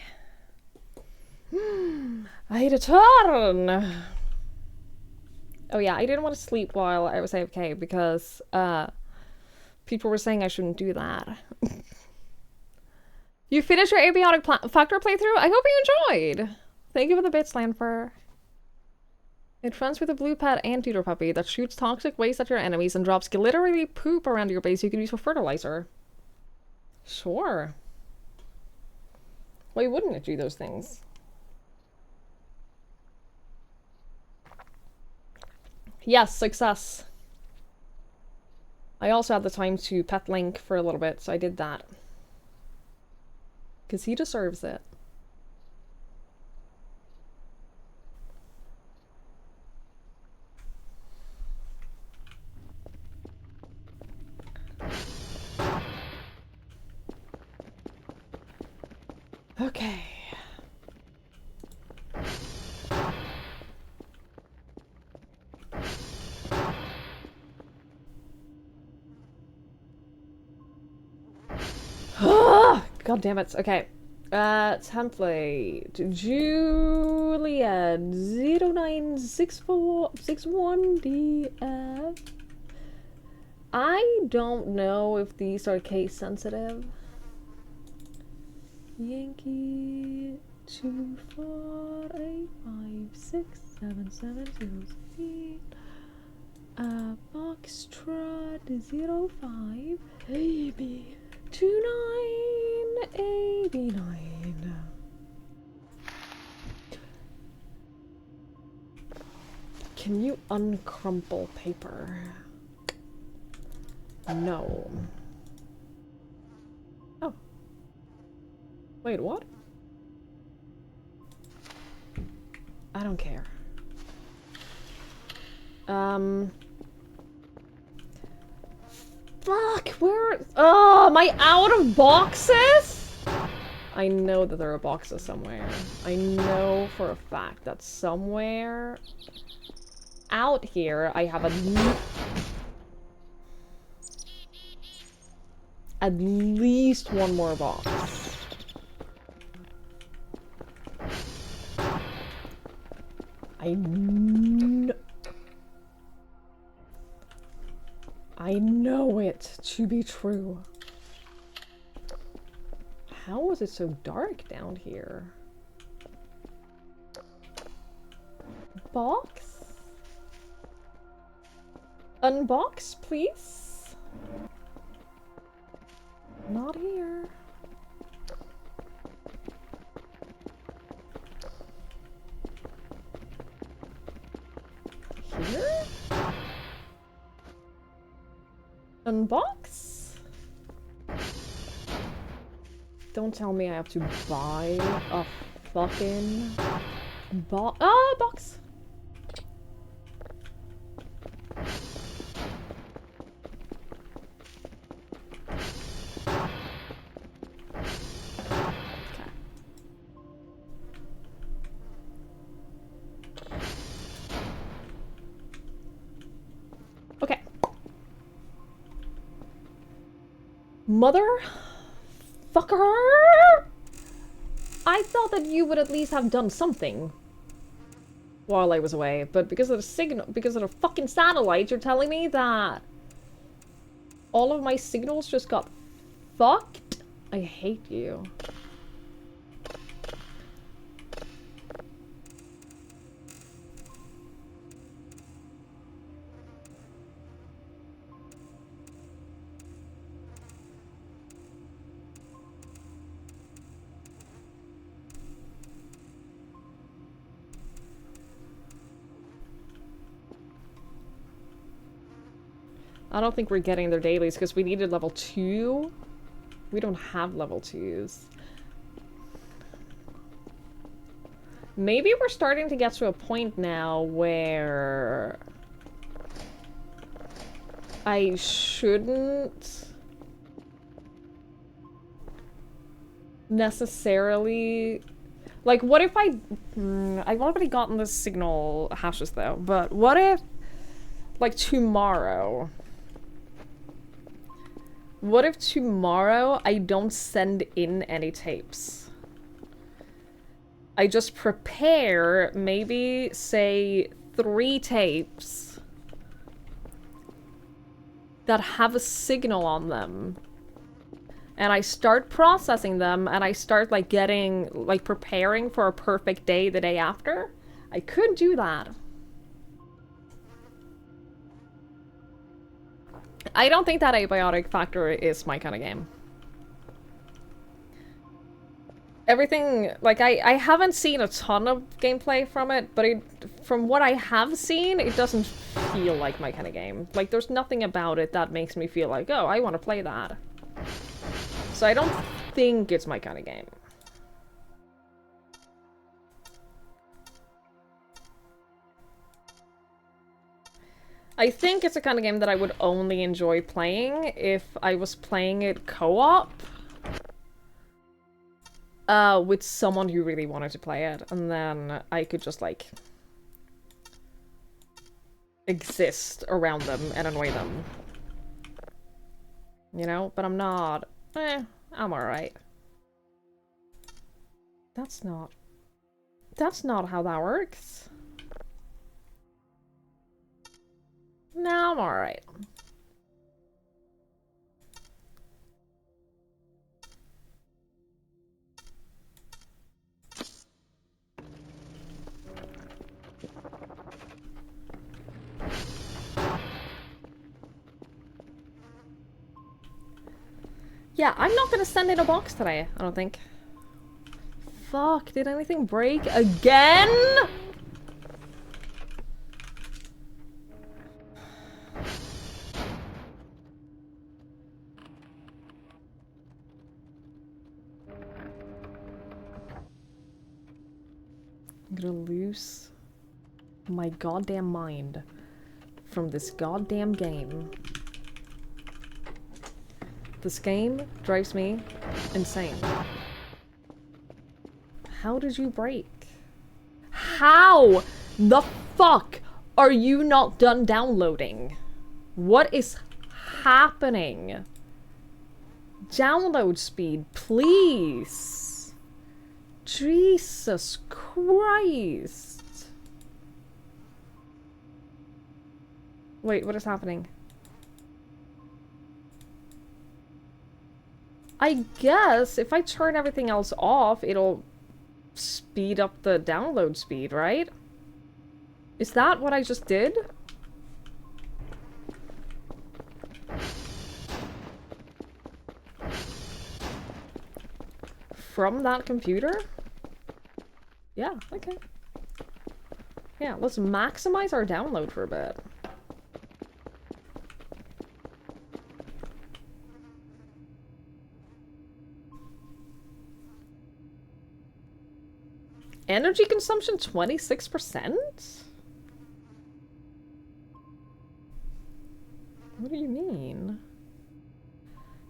A: I had a turn! Oh yeah, I didn't want to sleep while I was AFK because, people were saying I shouldn't do that. You finished your Abiotic Factor playthrough? I hope you enjoyed! Thank you for the bits, Lanfer. It friends with a blue pet and tutor puppy that shoots toxic waste at your enemies and drops glittery poop around your base you can use for fertilizer. Sure. Why wouldn't it do those things? Yes, success. I also had the time to pet Link for a little bit, so I did that. Because he deserves it. Okay. God damn it. Okay. Template. Juliet 096461DF. I don't know if these are case sensitive. Yankee 248567703. Foxtrot 05 AB 2989. Can you uncrumple paper? No. Oh. Wait, what? I don't care. Fuck, where? Oh, am I out of boxes? I know that there are boxes somewhere. I know for a fact that somewhere out here I have at least one more box. I know it to be true. How was it so dark down here? Box? Unbox, please? Not here. Here? Unbox? Don't tell me I have to buy a fucking box. Okay. Motherfucker! I thought that you would at least have done something while I was away, but because of the signal, because of the fucking satellite, you're telling me that all of my signals just got fucked? I hate you. I don't think we're getting their dailies because we needed level 2. We don't have level 2s. Maybe we're starting to get to a point now where I shouldn't necessarily... Like, what if I've already gotten the signal hashes though, but what if, like, tomorrow What if tomorrow I don't send in any tapes? I just prepare maybe, say, 3 tapes that have a signal on them. And I start processing them, and I start, like, getting, like, preparing for a perfect day the day after. I could do that. I don't think that Abiotic Factor is my kind of game. Everything, like, I haven't seen a ton of gameplay from it, but from what I have seen, it doesn't feel like my kind of game. Like, there's nothing about it that makes me feel like, oh, I want to play that. So I don't think it's my kind of game. I think it's a kind of game that I would only enjoy playing if I was playing it co-op. With someone who really wanted to play it, and then I could just, like, exist around them and annoy them. You know? But I'm not. I'm alright. That's not how that works. No, I'm alright. Yeah, I'm not gonna send in a box today, I don't think. Fuck, did anything break again? I'm gonna lose my goddamn mind from this goddamn game. This game drives me insane. How did you break? How the fuck are you not done downloading? What is happening? Download speed, please. Jesus Christ. Wait, what is happening? I guess if I turn everything else off, it'll speed up the download speed, right? Is that what I just did? From that computer? Yeah, okay. Yeah, let's maximize our download for a bit. Energy consumption 26%? What do you mean?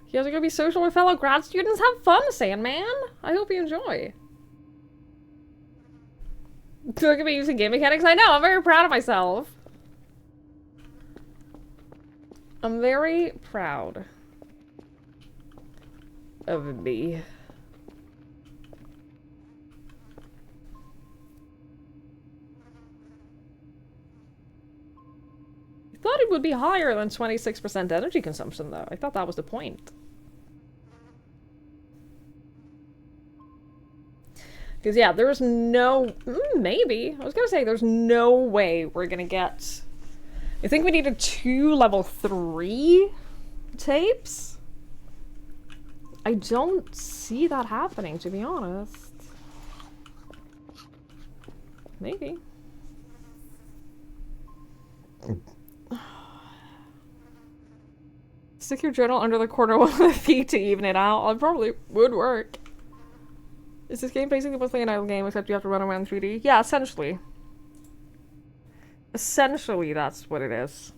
A: You guys are gonna be social with fellow grad students? Have fun, Sandman! I hope you enjoy. Look at me using game mechanics. I know, I'm very proud of myself. I'm very proud of me. I thought it would be higher than 26% energy consumption, though. I thought that was the point. Because, yeah, there's no... maybe. I was gonna say, there's no way we're gonna get... I think we needed 2 level 3 tapes? I don't see that happening, to be honest. Maybe. Stick your journal under the corner of the feet to even it out. It probably would work. Is this game basically mostly an idle game, except you have to run around in 3D? Yeah, essentially. Essentially, that's what it is.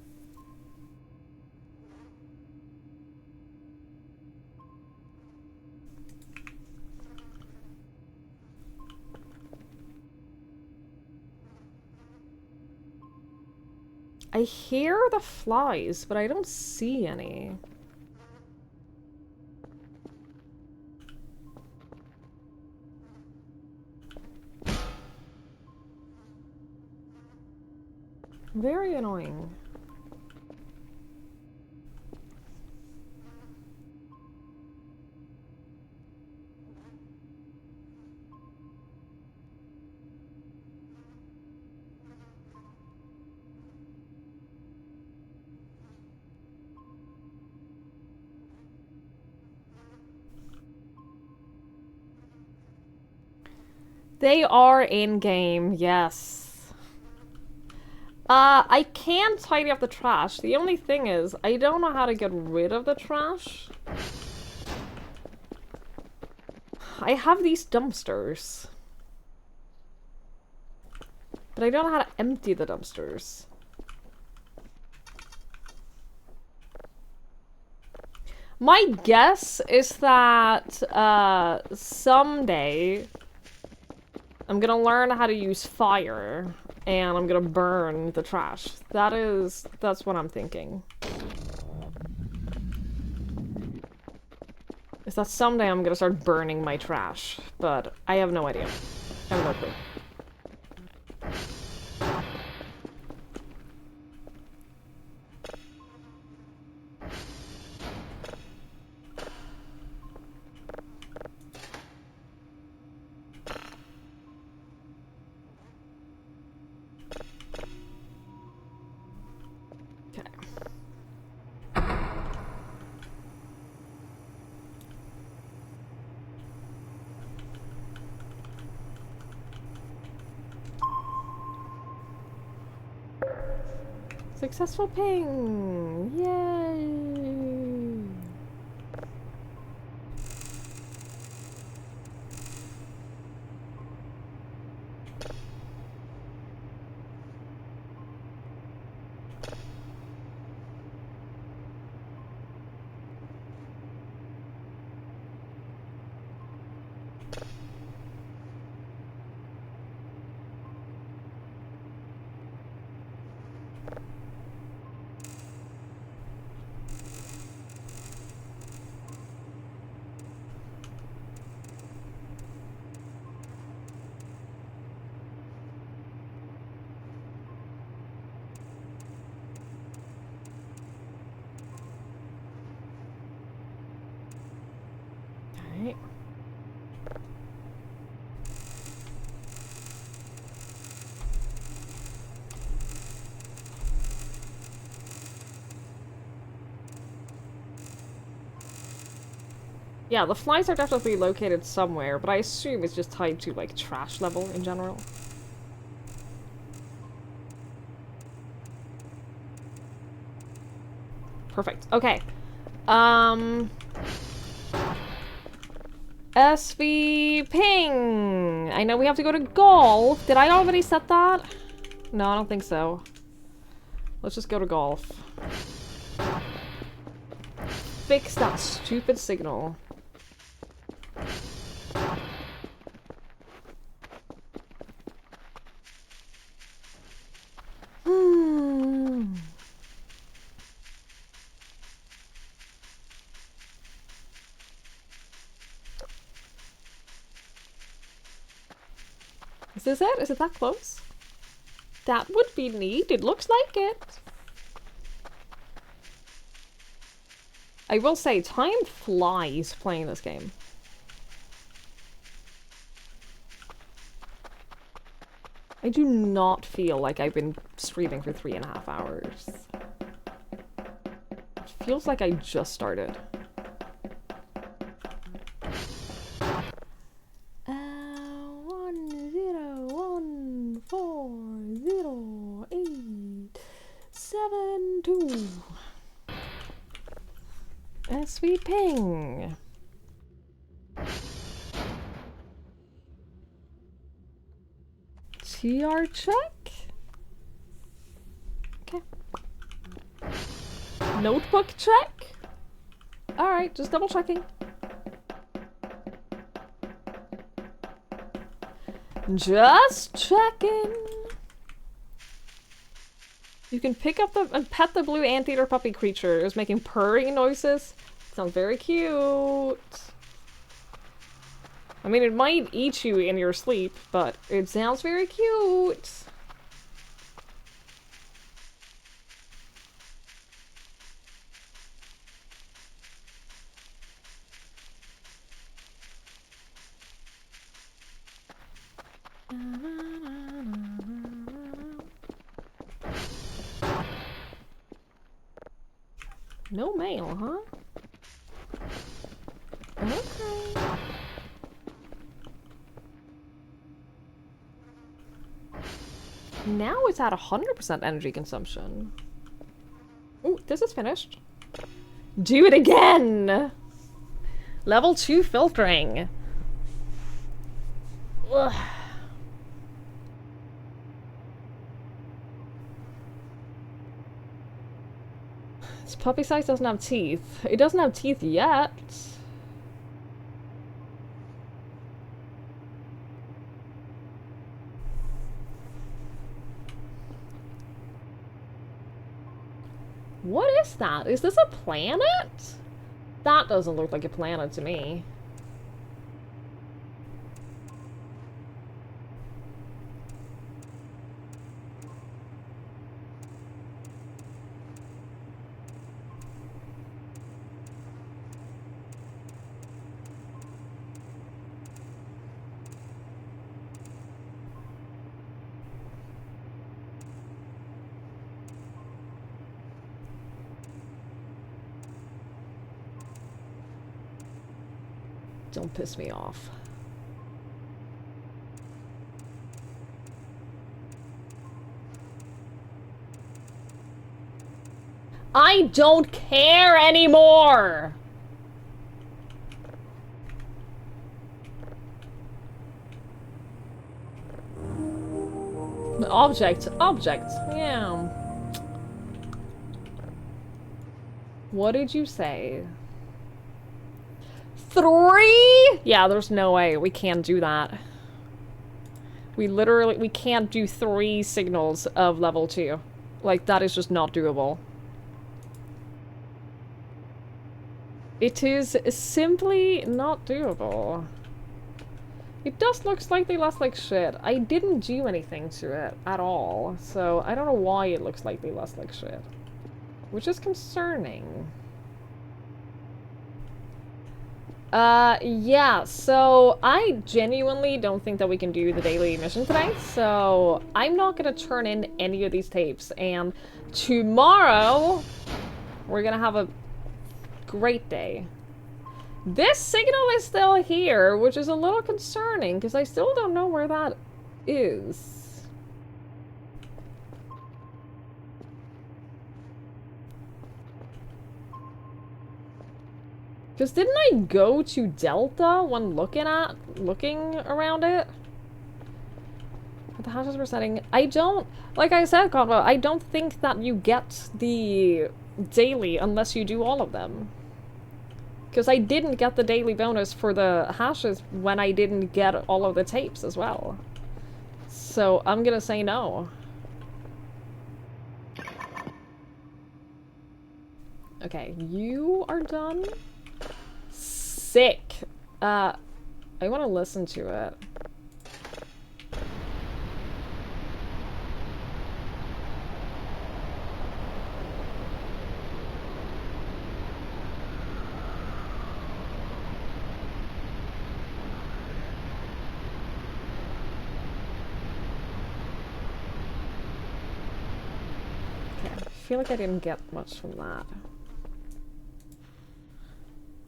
A: I hear the flies, but I don't see any. Very annoying. They are in-game, yes. I can tidy up the trash. The only thing is, I don't know how to get rid of the trash. I have these dumpsters. But I don't know how to empty the dumpsters. My guess is that, someday I'm gonna learn how to use fire, and I'm gonna burn the trash. That's what I'm thinking. Is that someday I'm gonna start burning my trash, but I have no idea. I have no clue. Successful ping! Yay! Alright. Yeah, the flies are definitely located somewhere, but I assume it's just tied to, like, trash level in general. Perfect. Okay. SV ping! I know we have to go to golf. Did I already set that? No, I don't think so. Let's just go to golf. Fix that stupid signal. Is this it? Is it that close? That would be neat. It looks like it. I will say, time flies playing this game. I do not feel like I've been streaming for 3.5 hours. It feels like I just started. 10140872. SV ping. TR check? Okay. Notebook check? Alright, just double checking. Just checking. You can pick up and pet the blue anteater puppy creature. It was making purring noises. Sounds very cute. I mean, it might eat you in your sleep, but it sounds very cute. No mail, huh? Okay. Now it's at 100% energy consumption. Ooh, this is finished. Do it again! Level 2 filtering. Ugh. This puppy size doesn't have teeth. It doesn't have teeth yet. What is that? Is this a planet? That doesn't look like a planet to me. Don't piss me off. I don't care anymore! Object, yeah. What did you say? 3? Yeah, there's no way. We can't do that. We can't do 3 signals of level 2. Like, that is just not doable. It is simply not doable. It does look slightly less like shit. I didn't do anything to it at all, so I don't know why it looks slightly less like shit. Which is concerning. Yeah, so I genuinely don't think that we can do the daily mission today, so I'm not gonna turn in any of these tapes, and tomorrow we're gonna have a great day. This signal is still here, which is a little concerning, because I still don't know where that is. Because didn't I go to Delta when looking around it? But the hashes were setting. I don't, like I said, Convo, I don't think that you get the daily unless you do all of them. Because I didn't get the daily bonus for the hashes when I didn't get all of the tapes as well. So I'm gonna say no. Okay, you are done. Sick. I want to listen to it. Okay, I feel like I didn't get much from that.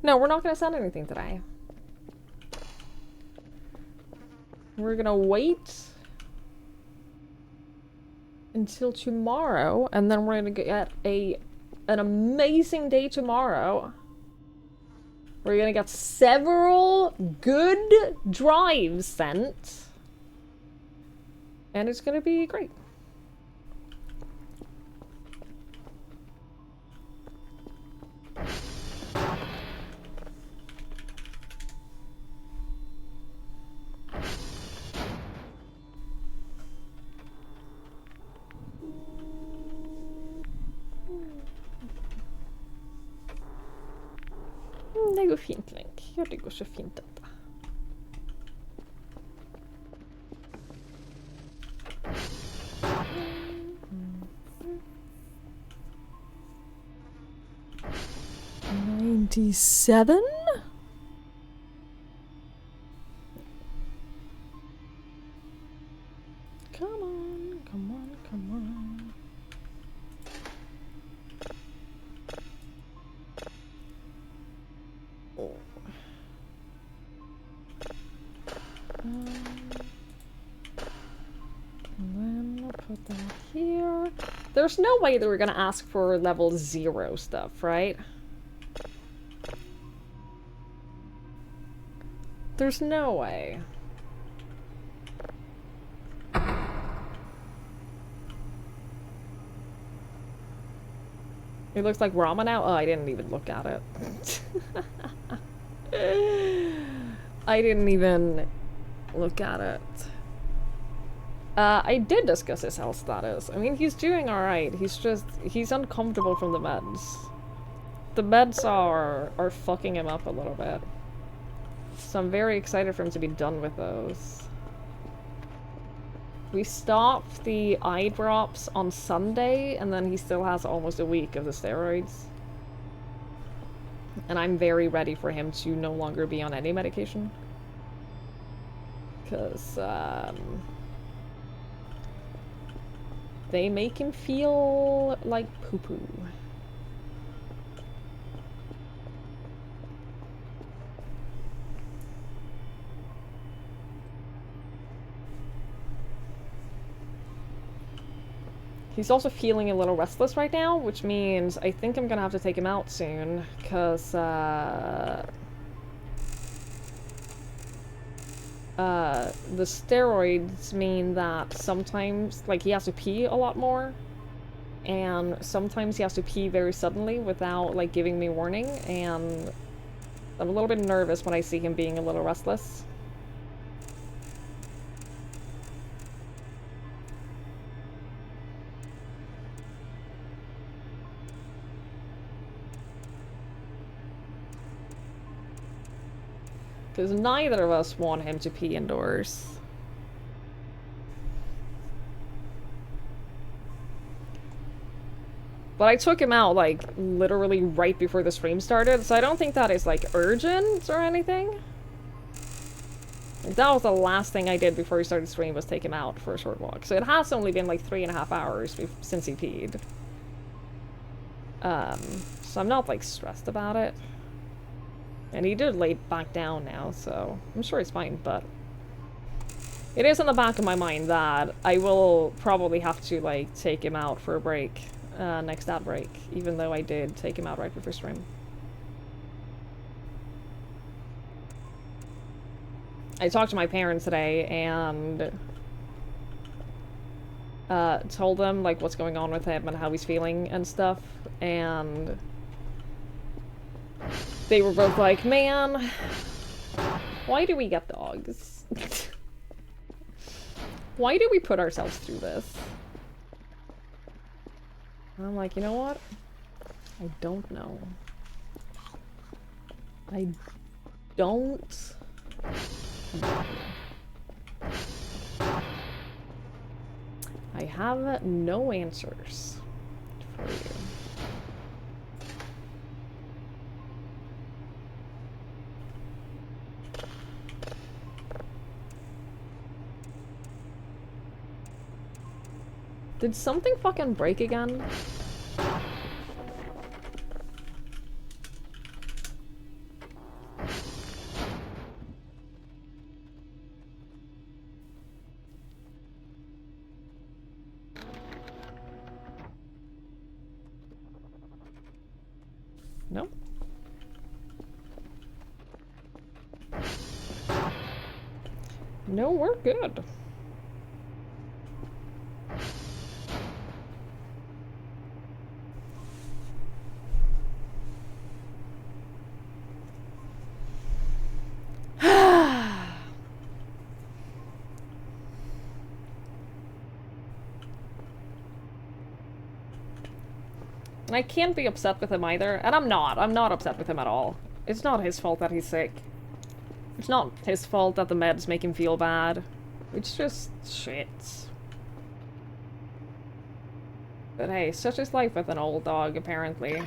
A: No, we're not gonna send anything today. We're gonna wait until tomorrow, and then we're gonna get an amazing day tomorrow. We're gonna get several good drives sent, and it's gonna be great. Det går fint, Link. Ja, det går så fint detta. $97? There's no way that we're gonna ask for level 0 stuff, right? There's no way. It looks like ramen now? Oh, I didn't even look at it. I didn't even look at it. I did discuss his health status. I mean, he's doing alright. He's uncomfortable from the meds. The meds are fucking him up a little bit. So I'm very excited for him to be done with those. We stopped the eye drops on Sunday, and then he still has almost a week of the steroids. And I'm very ready for him to no longer be on any medication. Because, they make him feel like poo-poo. He's also feeling a little restless right now, which means I think I'm gonna have to take him out soon, because, the steroids mean that sometimes, like, he has to pee a lot more, and sometimes he has to pee very suddenly without, like, giving me warning, and I'm a little bit nervous when I see him being a little restless. Because neither of us want him to pee indoors. But I took him out, like, literally right before the stream started, so I don't think that is, like, urgent or anything. Like, that was the last thing I did before he started stream, was take him out for a short walk. So it has only been, like, 3.5 hours since he peed. So I'm not, like, stressed about it. And he did lay back down now, so I'm sure he's fine, but it is in the back of my mind that I will probably have to, like, take him out for a break, next ad break, even though I did take him out right before stream. I talked to my parents today and told them, like, what's going on with him and how he's feeling and stuff, and they were both like, man, why do we get dogs? Why do we put ourselves through this? And I'm like, you know what? I don't know. I don't know. I have no answers for you. Did something fucking break again? No? No, we're good. And I can't be upset with him either, and I'm not upset with him at all. It's not his fault that he's sick. It's not his fault that the meds make him feel bad. It's just shit. But hey, such is life with an old dog, apparently.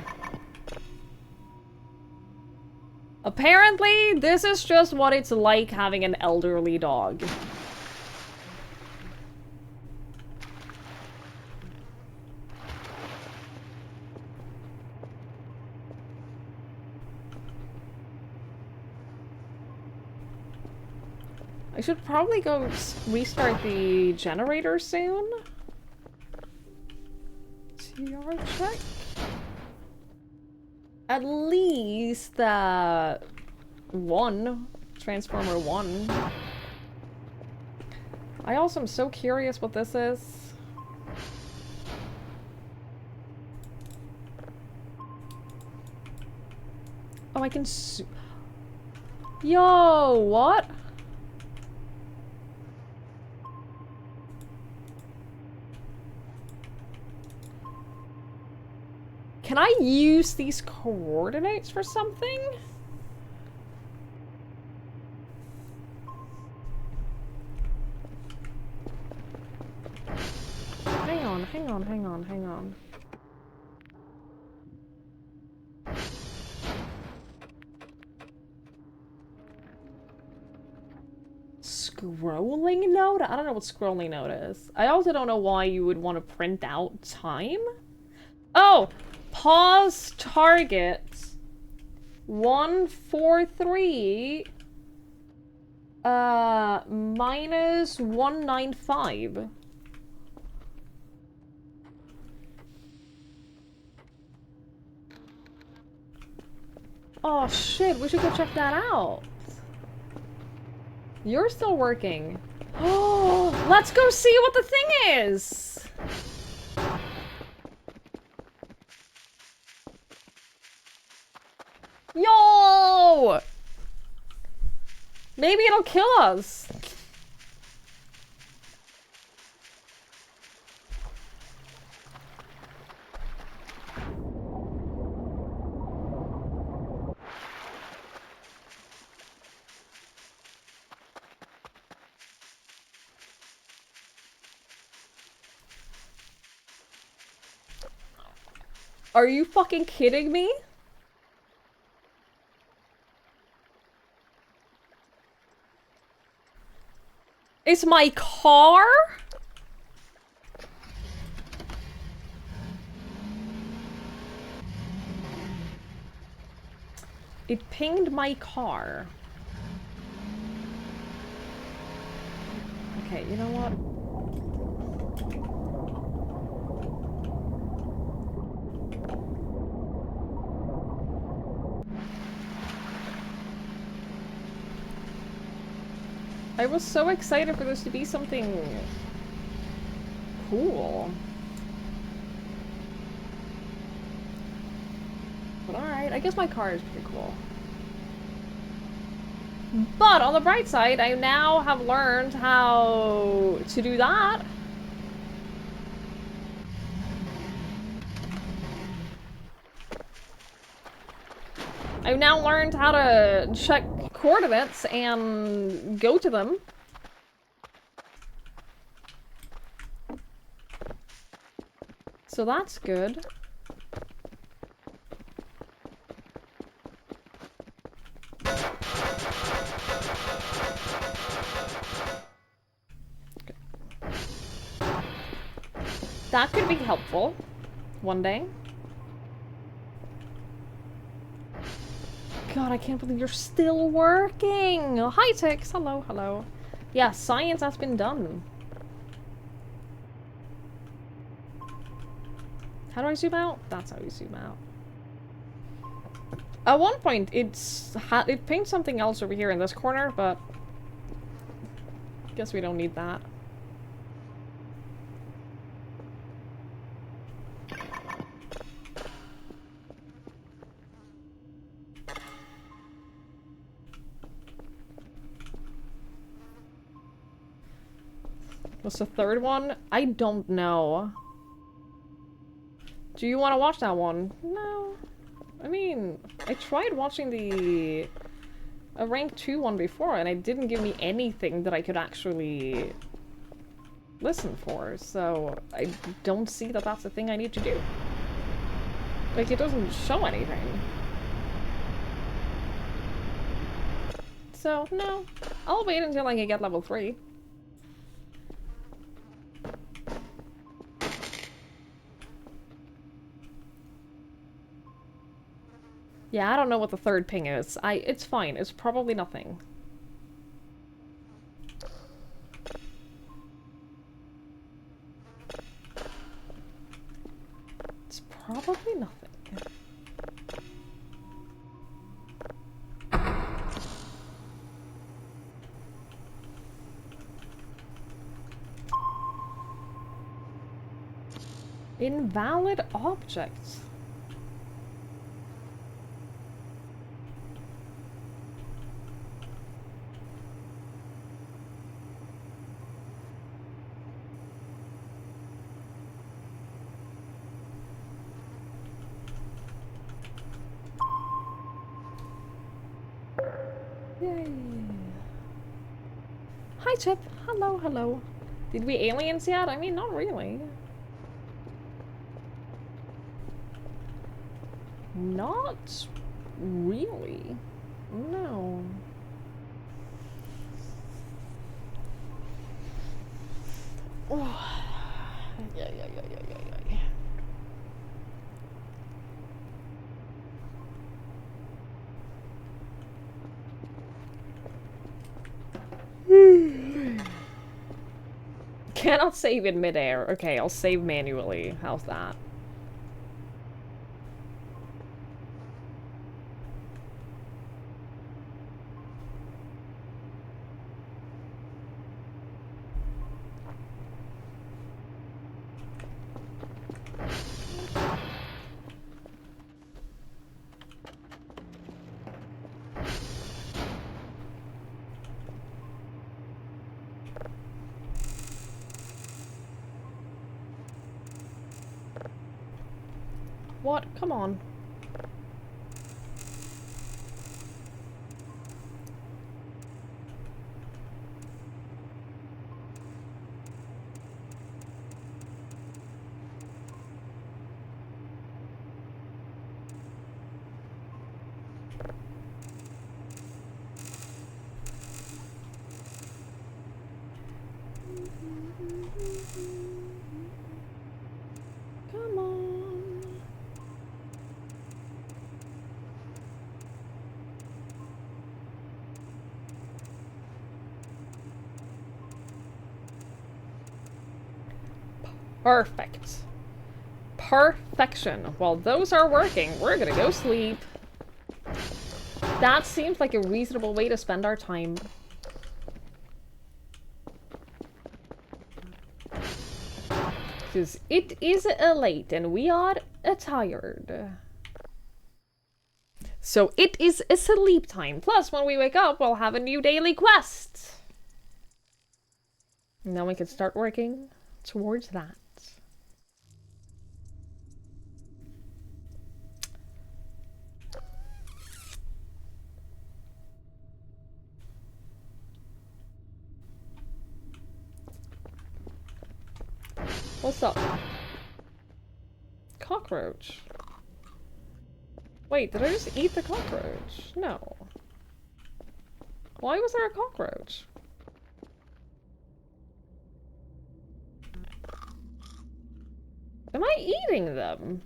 A: Apparently, this is just what it's like having an elderly dog. I should probably go restart the generator soon. PR check? At least one. Transformer 1. I also am so curious what this is. Oh, I can Yo, what? Can I use these coordinates for something? Hang on. Scrolling note? I don't know what scrolling note is. I also don't know why you would want to print out time. Oh! Pause target 143 minus 195. Oh shit, we should go check that out. You're still working. Oh, let's go see what the thing is. Yo! Maybe it'll kill us. Are you fucking kidding me? It's my car? It pinged my car. Okay, you know what? I was so excited for this to be something cool. But alright, I guess my car is pretty cool. But on the bright side, I now have learned how to do that. I've now learned how to check coordinates and go to them. So that's good. That could be helpful one day. God, I can't believe you're still working! Hi, Tix! Hello, hello. Yeah, science has been done. How do I zoom out? That's how you zoom out. At one point, it paints something else over here in this corner, but guess we don't need that. What's the third one? I don't know. Do you want to watch that one? No. I mean, I tried watching the rank 2 one before and it didn't give me anything that I could actually listen for, so I don't see that that's the thing I need to do. Like, it doesn't show anything. So, no. I'll wait until I can get level 3. Yeah, I don't know what the third ping is. It's fine. It's probably nothing. Invalid objects. Yay. Hi, Chip. Hello, hello. Did we aliens yet? I mean, not really. Not really. No. Oh. Yeah. Cannot save in midair. Okay, I'll save manually. How's that? What? Come on. Come on. Perfect. Perfection. While those are working, we're gonna go sleep. That seems like a reasonable way to spend our time. Because it is late and we are tired. So it is a sleep time. Plus, when we wake up, we'll have a new daily quest. And then we can start working towards that. What's up? Cockroach. Wait, did I just eat the cockroach? No. Why was there a cockroach? Am I eating them?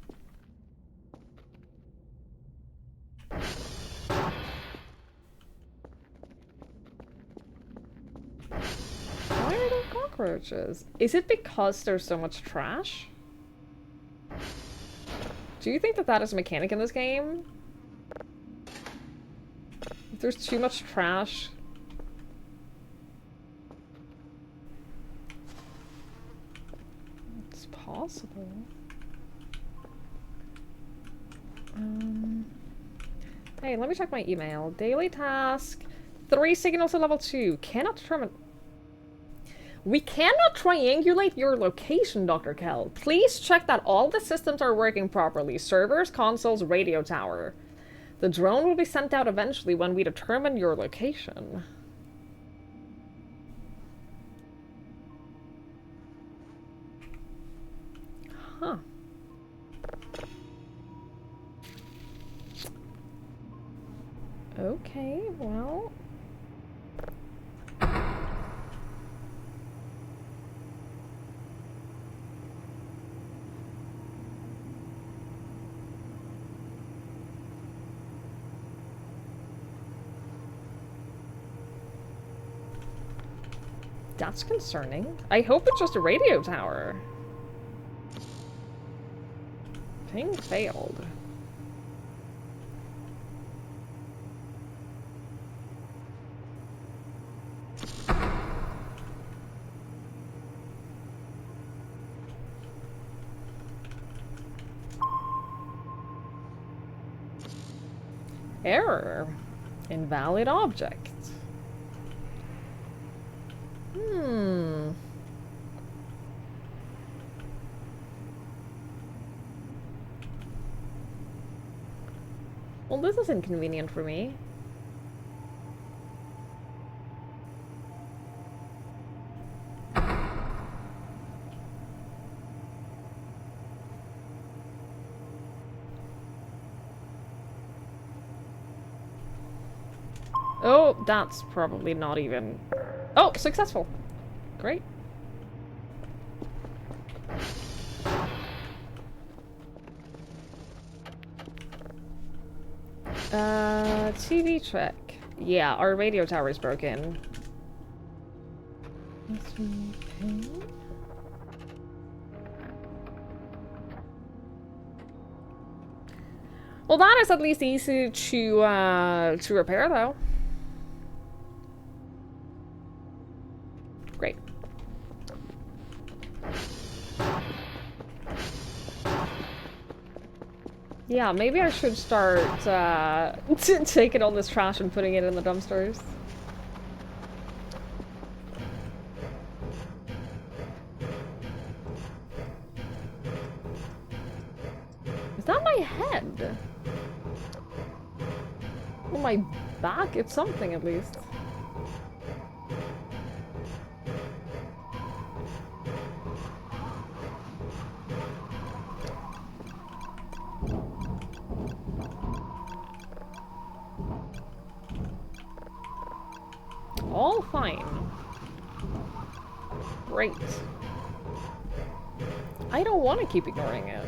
A: Why are there cockroaches? Is it because there's so much trash? Do you think that that is a mechanic in this game? If there's too much trash... It's possible. Hey, let me check my email. Daily task. 3 signals to level 2. Cannot determine... We cannot triangulate your location, Dr. Kell. Please check that all the systems are working properly. Servers, consoles, radio tower. The drone will be sent out eventually when we determine your location. Huh. Okay, well... That's concerning. I hope it's just a radio tower. Ping failed. Error. Invalid object. Hmm. Well, this is inconvenient for me. Oh, that's probably not even... Oh, successful. Great. TV check. Yeah, our radio tower is broken. Well, that is at least easy to repair, though. Great. Yeah, maybe I should start taking all this trash and putting it in the dumpsters. Is that my head? Or my back? It's something at least. All fine. Great. I don't want to keep ignoring it.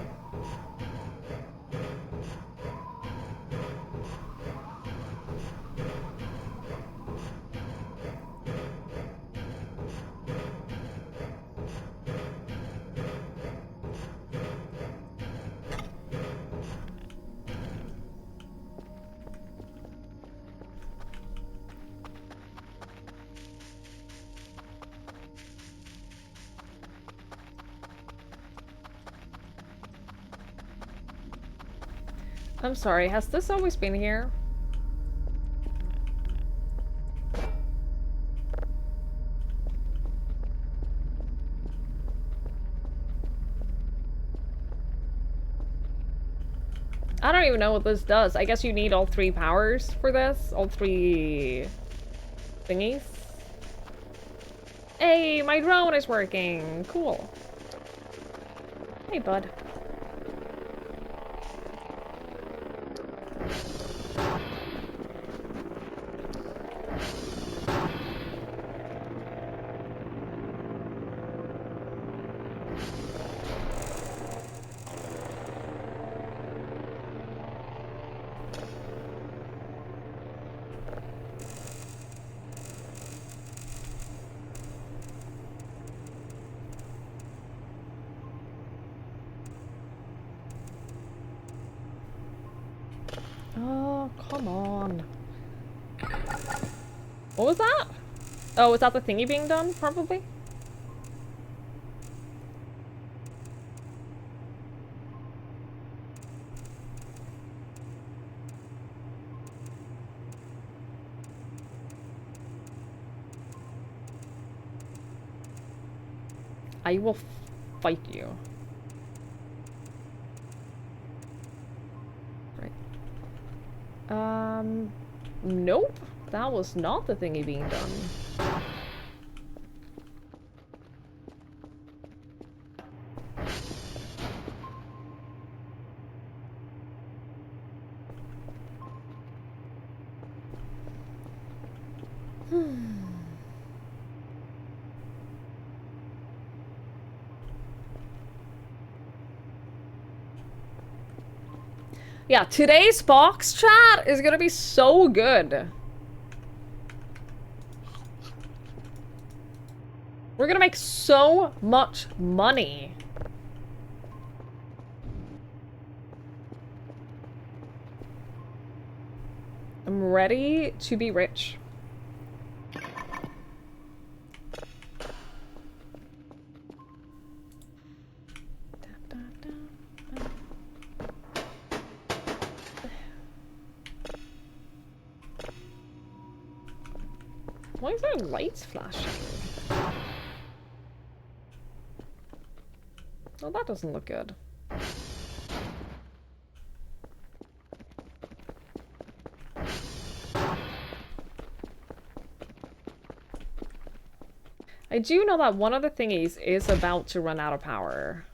A: I'm sorry, has this always been here? I don't even know what this does. I guess you need all 3 powers for this? All 3 thingies? Hey, my drone is working! Cool. Hey, bud. Oh, come on. What was that? Oh, was that the thingy being done? Probably? I will fight you. Nope. That was not the thingy being done. Yeah, today's box chat is gonna be so good. We're gonna make so much money. I'm ready to be rich. Why is there lights flashing? Oh, that doesn't look good. I do know that one of the thingies is about to run out of power.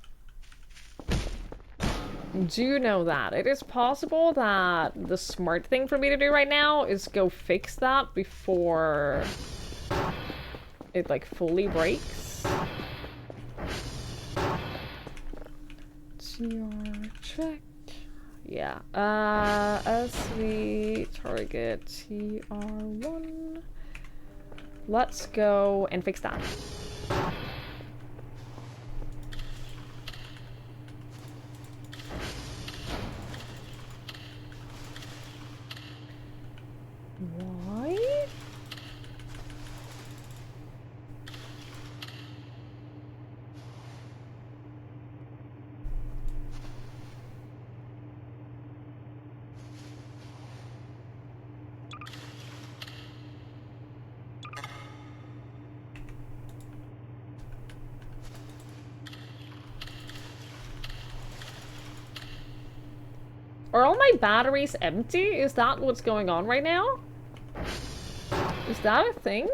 A: Do know that. It is possible that the smart thing for me to do right now is go fix that before it like fully breaks. TR check. Yeah. SV target TR1. Let's go and fix that. Why? Are all my batteries empty? Is that what's going on right now? Is that a thing?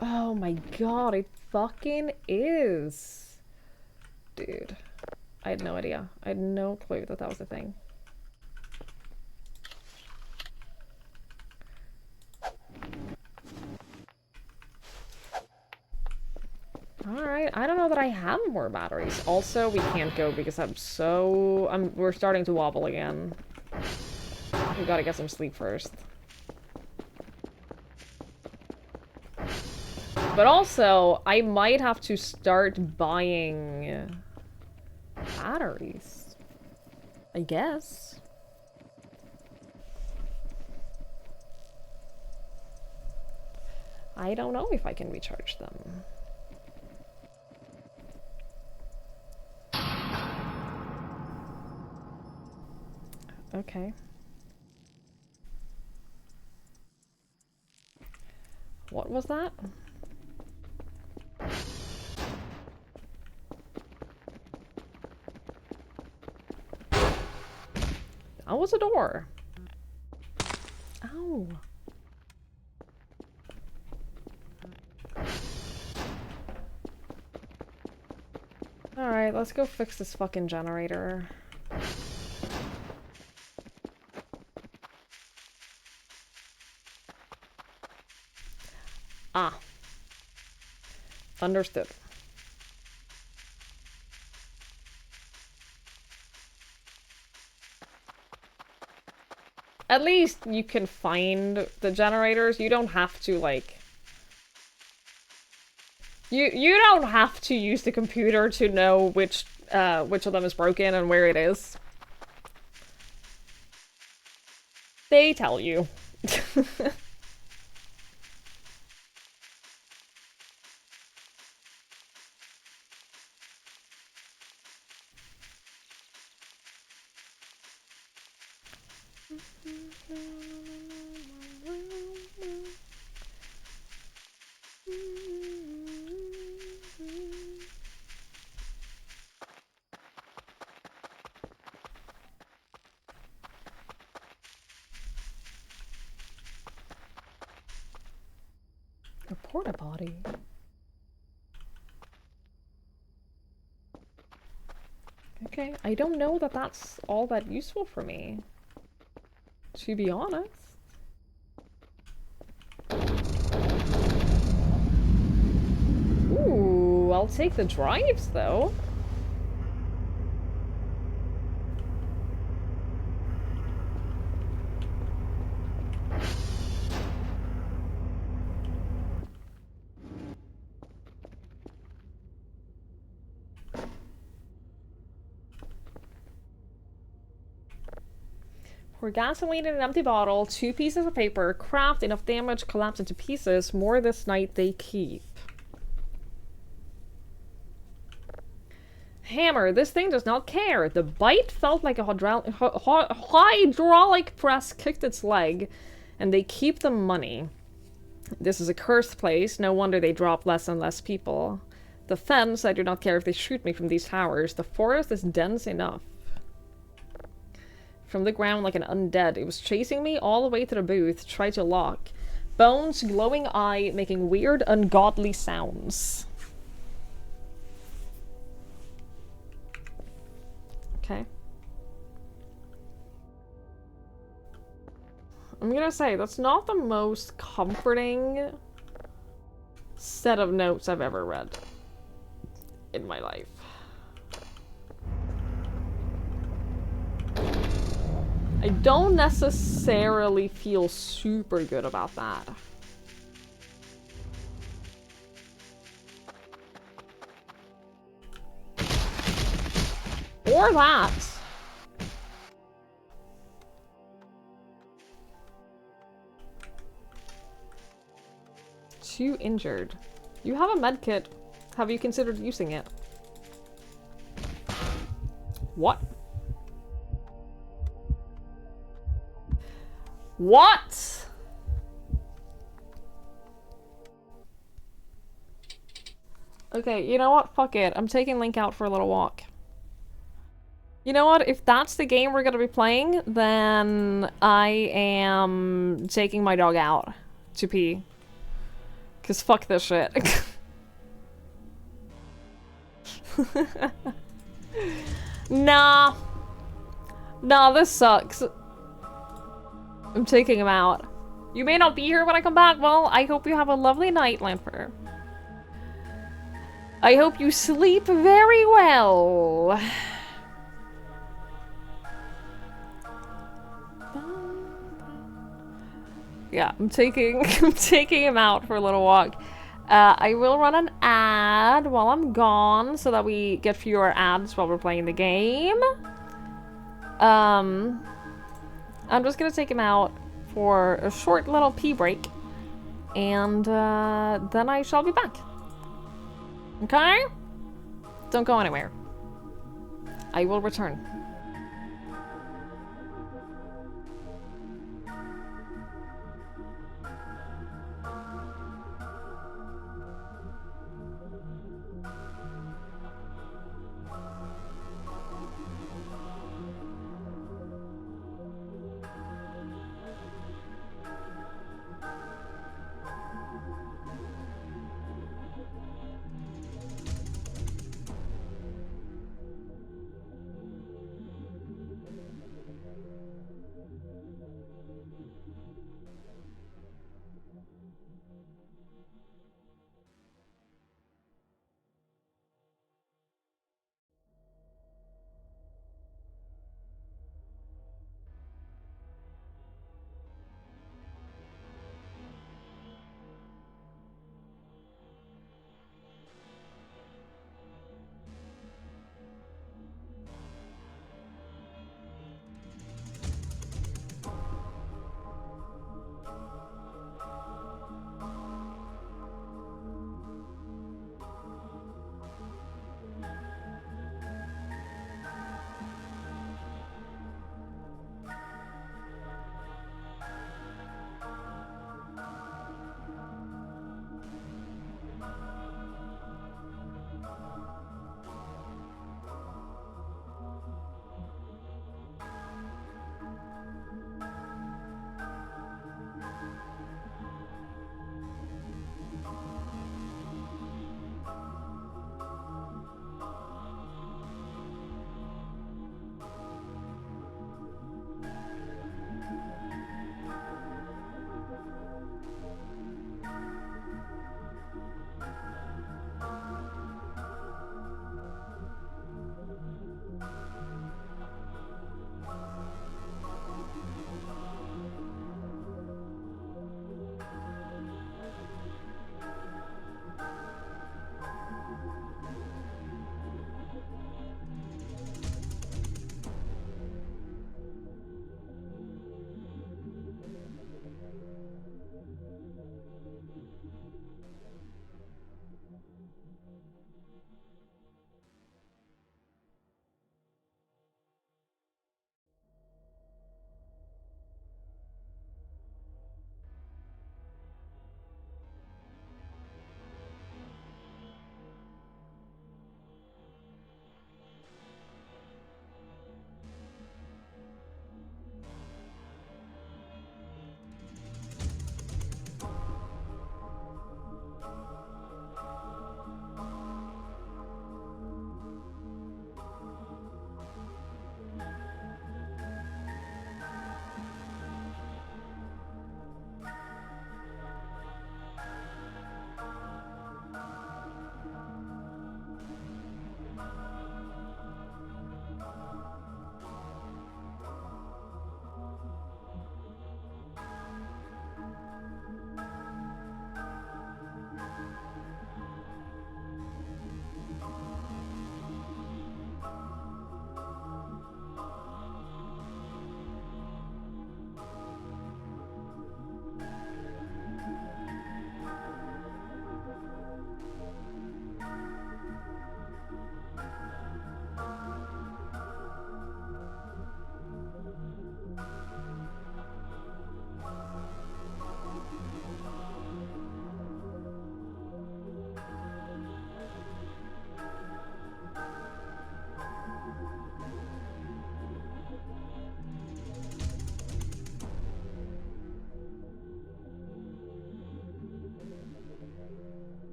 A: Oh my god, it fucking is. Dude. I had no idea. I had no clue that that was a thing. Alright, I don't know that I have more batteries. Also, we can't go because we're starting to wobble again. We gotta get some sleep first. But also, I might have to start buying batteries. I guess. I don't know if I can recharge them. Okay. What was that? That was a door. Ow. Alright, let's go fix this fucking generator. Ah. Understood. At least you can find the generators. You don't have to, like... You don't have to use the computer to know which of them is broken and where it is. They tell you. A porta potty. Okay, I don't know that that's all that useful for me, to be honest. Ooh, I'll take the drives though. Pour gasoline in an empty bottle, 2 pieces of paper, craft enough damage, collapse into pieces, more this night they keep. Hammer, this thing does not care. The bite felt like a hydraulic press kicked its leg, and they keep the money. This is a cursed place. No wonder they drop less and less people. The fence, I do not care if they shoot me from these towers. The forest is dense enough. From the ground like an undead. It was chasing me all the way to the booth, tried to lock. Bones, glowing eye, making weird, ungodly sounds. Okay. I'm gonna say, that's not the most comforting set of notes I've ever read in my life. I don't necessarily feel super good about that. Or that. 2 injured. You have a medkit. Have you considered using it? What? What? Okay, you know what? Fuck it. I'm taking Link out for a little walk. You know what? If that's the game we're gonna be playing, then I am taking my dog out to pee. 'Cause fuck this shit. Nah. Nah, this sucks. I'm taking him out. You may not be here when I come back. Well, I hope you have a lovely night, Lanfer. I hope you sleep very well. Yeah, I'm taking him out for a little walk. I will run an ad while I'm gone so that we get fewer ads while we're playing the game. I'm just gonna take him out for a short little pee break, and then I shall be back. Okay? Don't go anywhere. I will return.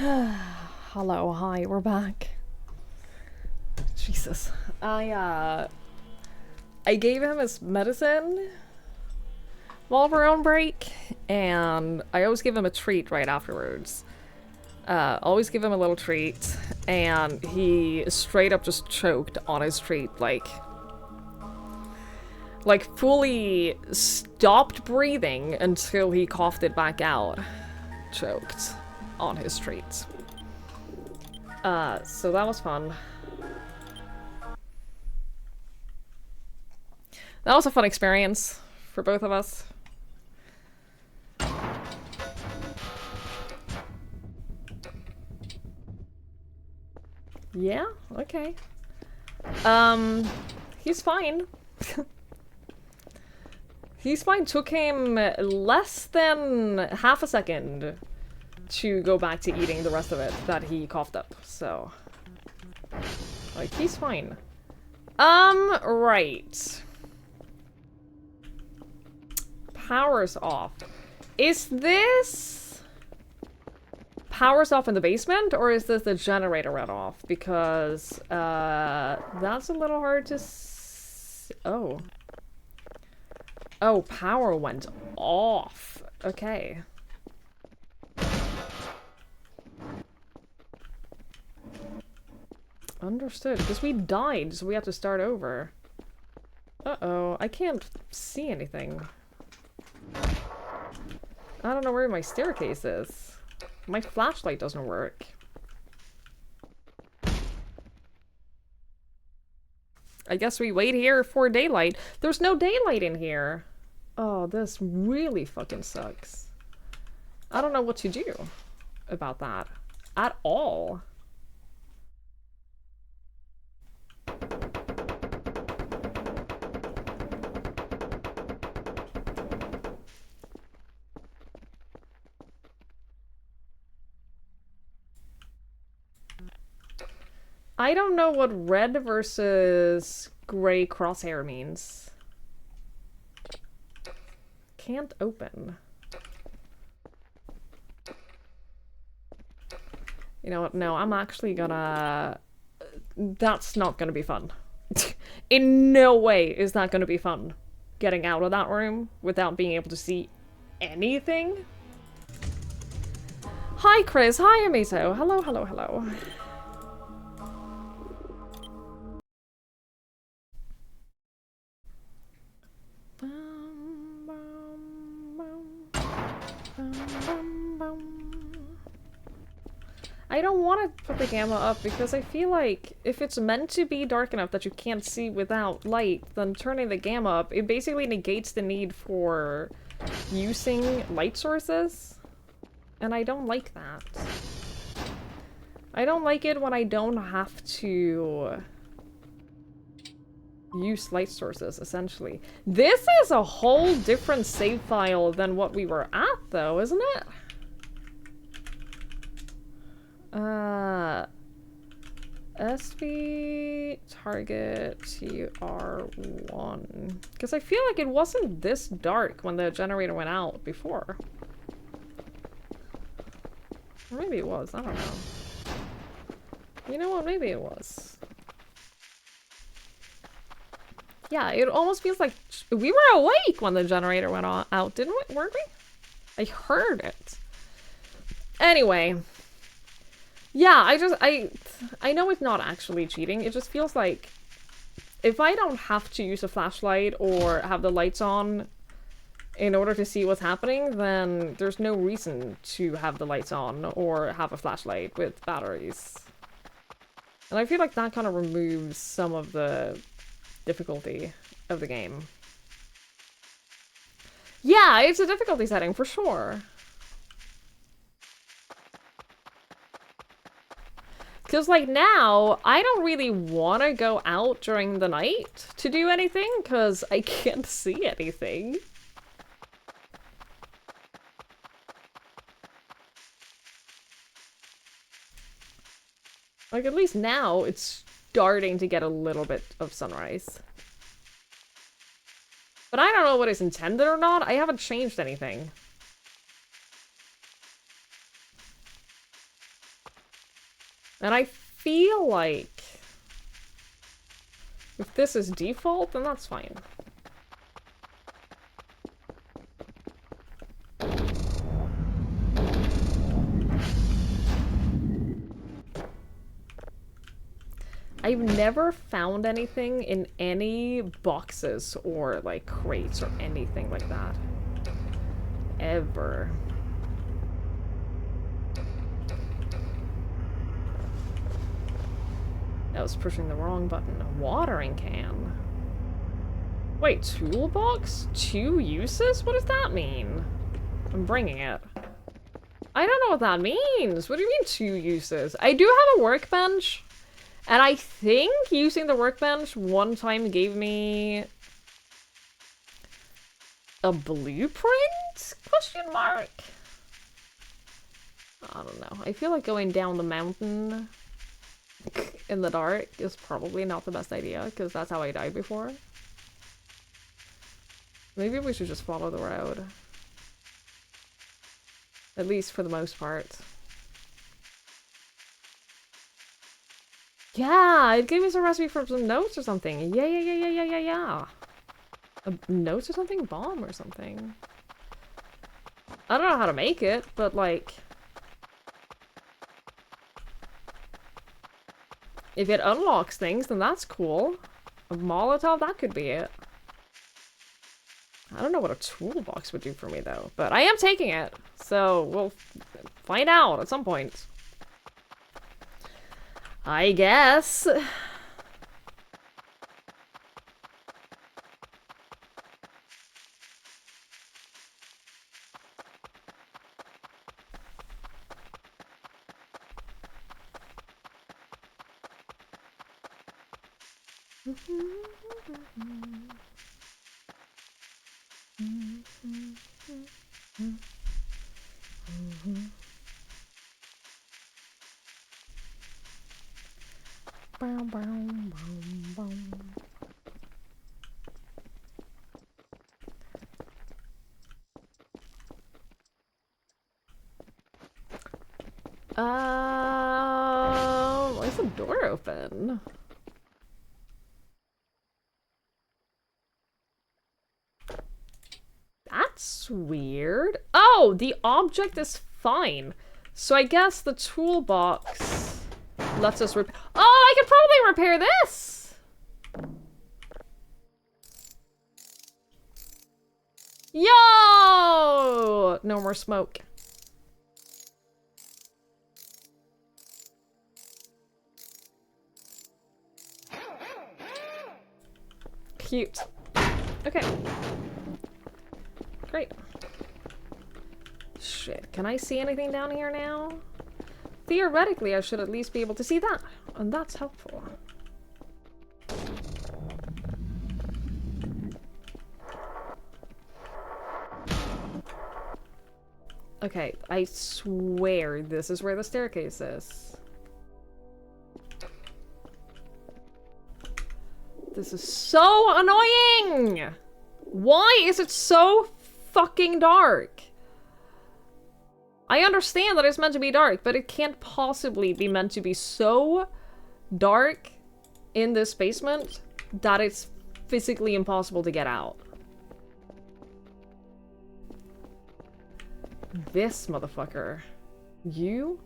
A: Hello, hi, we're back. Jesus. I gave him his medicine while we're on break, and I always give him a treat right afterwards. Always give him a little treat, and he straight up just choked on his treat, like fully stopped breathing until he coughed it back out. Choked on his treat. So that was fun. That was a fun experience for both of us. Yeah, okay. He's fine. He's fine. Took him less than half a second to go back to eating the rest of it that he coughed up, so... like, he's fine. Right. Power's off. Is this... Power's off in the basement, or is this the generator went off? Because, that's a little hard to oh. Oh, power went off. Okay. Understood, because we died, so we have to start over. Uh-oh, I can't see anything. I don't know where my staircase is. My flashlight doesn't work. I guess we wait here for daylight. There's no daylight in here. Oh, this really fucking sucks. I don't know what to do about that at all. I don't know what red versus gray crosshair means. Can't open. You know what? No, I'm actually gonna... That's not gonna be fun. In no way is that gonna be fun. Getting out of that room without being able to see anything. Hi, Chris. Hi, Amiso. Hello, hello, hello. I don't want to put the gamma up because I feel like if it's meant to be dark enough that you can't see without light, then turning the gamma up, it basically negates the need for using light sources. And I don't like that. I don't like it when I don't have to use light sources, essentially. This is a whole different save file than what we were at, though, isn't it? SV target TR1. Because I feel like it wasn't this dark when the generator went out before. Or maybe it was, I don't know. You know what, maybe it was. Yeah, it almost feels like we were awake when the generator went out, didn't we? Weren't we? I heard it. Anyway. Yeah, I know it's not actually cheating. It just feels like if I don't have to use a flashlight or have the lights on in order to see what's happening, then there's no reason to have the lights on or have a flashlight with batteries. And I feel like that kind of removes some of the difficulty of the game. Yeah, it's a difficulty setting for sure. Because, like, now, I don't really want to go out during the night to do anything, because I can't see anything. Like, at least now, it's starting to get a little bit of sunrise. But I don't know what is intended or not. I haven't changed anything. And I feel like if this is default, then that's fine. I've never found anything in any boxes or like crates or anything like that. Ever. I was pushing the wrong button. A watering can. Wait, toolbox? 2 uses? What does that mean? I'm bringing it. I don't know what that means. What do you mean 2 uses? I do have a workbench. And I think using the workbench one time gave me a blueprint? Question mark? I don't know. I feel like going down the mountain in the dark is probably not the best idea, because that's how I died before. Maybe we should just follow the road. At least for the most part. Yeah, it gave us a recipe for some notes or something. Yeah. Notes or something? Bomb or something. I don't know how to make it, but like... if it unlocks things, then that's cool. A Molotov, that could be it. I don't know what a toolbox would do for me, though. But I am taking it, so we'll find out at some point. I guess. Why is the door open? That's weird. Oh, the object is fine. So I guess the toolbox lets us repair. Oh, I could probably repair this! Yo! No more smoke. Cute. Okay. Great. Shit, can I see anything down here now? Theoretically, I should at least be able to see that, and that's helpful. Okay, I swear this is where the staircase is. This is so annoying! Why is it so fucking dark? I understand that it's meant to be dark, but it can't possibly be meant to be so dark in this basement that it's physically impossible to get out. This motherfucker. You?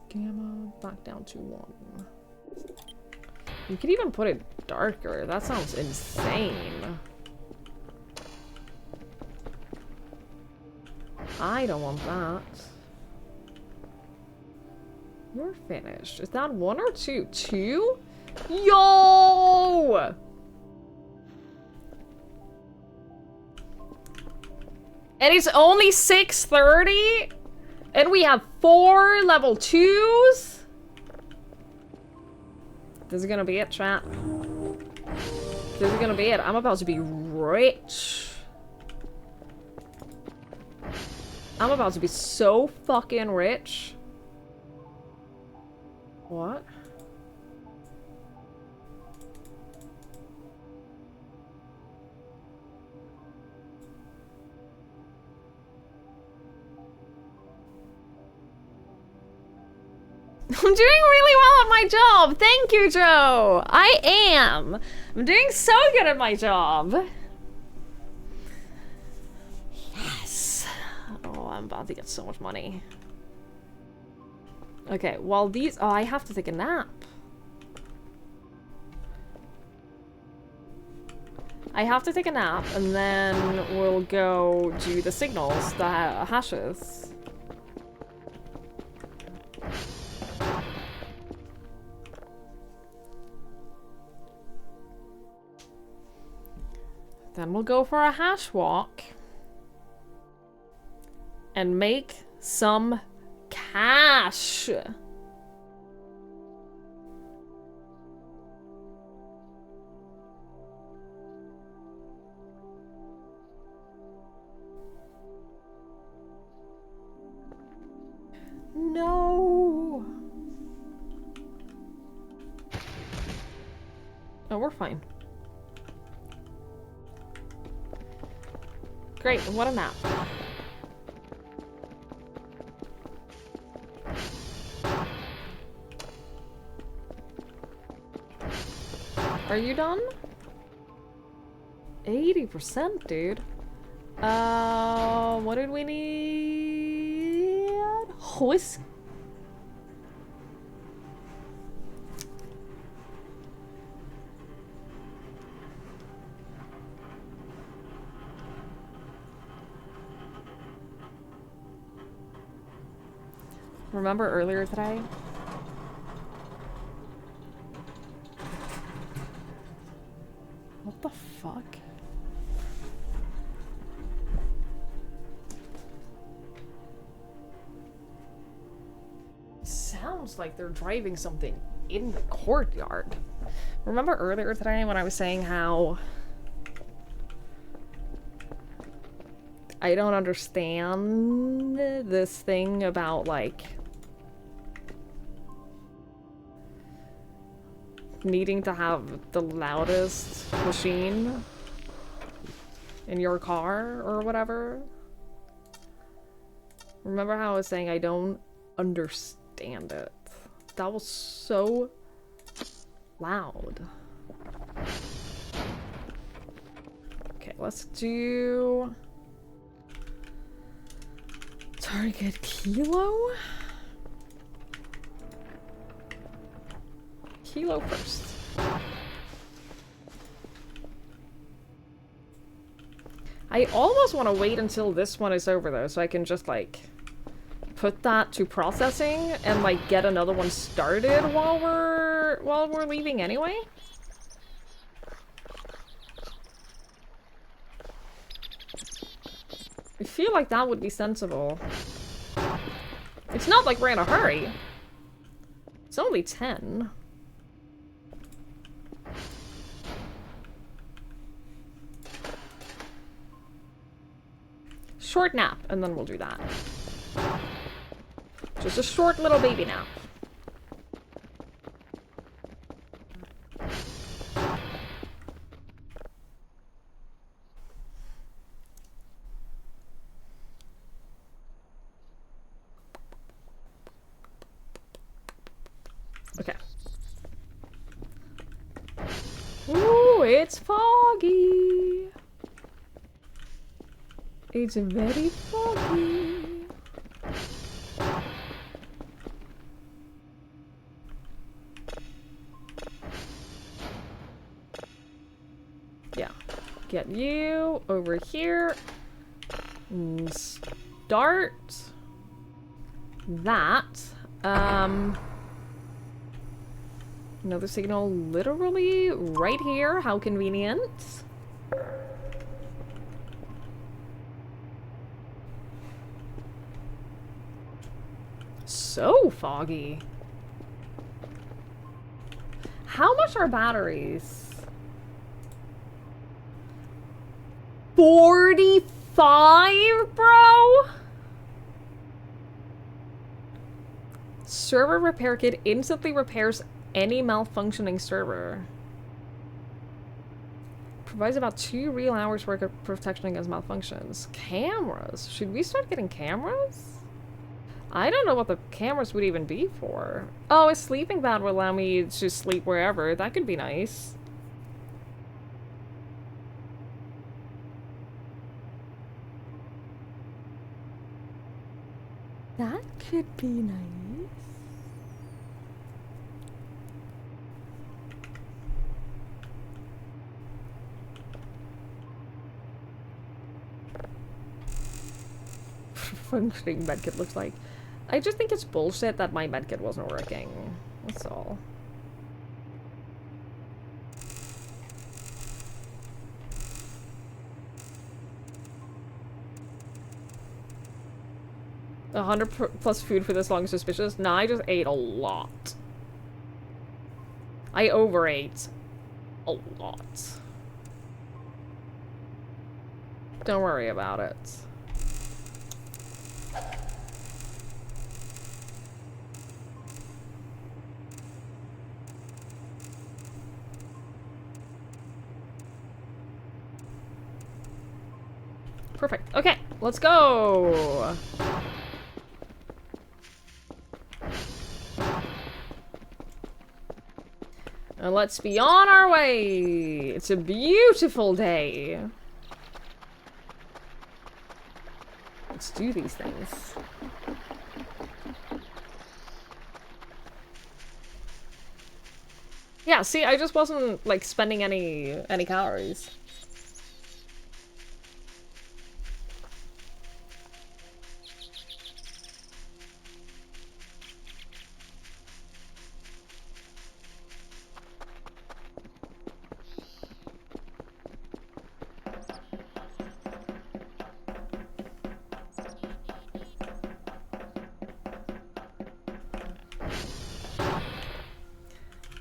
A: Gamma back down to 1. You could even put it darker. That sounds insane. I don't want that. You're finished. Is that 1 or 2? 2? Yo! And it's only 6:30? And we have 4 level 2s? This is gonna be it, chat. This is gonna be it. I'm about to be rich. I'm about to be so fucking rich. What? I'm doing really well at my job. Thank you, Joe. I am. I'm doing so good at my job. Yes. Oh, I'm about to get so much money. Okay, while these... Oh, I have to take a nap. I have to take a nap, and then we'll go do the signals, the hashes. Then we'll go for a hash walk. And make some cash. No. Oh, we're fine. Great, what a nap. Are you done? 80%, dude. What did we need? Whisk. Remember earlier today? What the fuck? Sounds like they're driving something in the courtyard. Remember earlier today when I was saying how I don't understand this thing about, like, needing to have the loudest machine in your car or whatever? Remember how I was saying I don't understand it? That was so loud. Okay, let's do target kilo? Kilo first. I almost want to wait until this one is over though, so I can just like put that to processing and like get another one started while we're leaving anyway. I feel like that would be sensible. It's not like we're in a hurry. It's only 10. Short nap, and then we'll do that. Just a short little baby nap. Okay. Ooh, it's foggy. It's very foggy. Yeah. Get you over here. And start that. Another signal literally right here. How convenient. So foggy. How much are batteries? 45, bro? Server repair kit instantly repairs any malfunctioning server. Provides about 2 real hours worth of protection against malfunctions. Cameras. Should we start getting cameras? I don't know what the cameras would even be for. Oh, a sleeping bag will allow me to sleep wherever. That could be nice. That could be nice. Functioning medkit looks like. I just think it's bullshit that my medkit wasn't working. That's all. +100 food for this long is suspicious. Nah, I just ate a lot. I overate a lot. Don't worry about it. Perfect. Okay, let's go. And let's be on our way. It's a beautiful day. Let's do these things. Yeah, see, I just wasn't like spending any calories.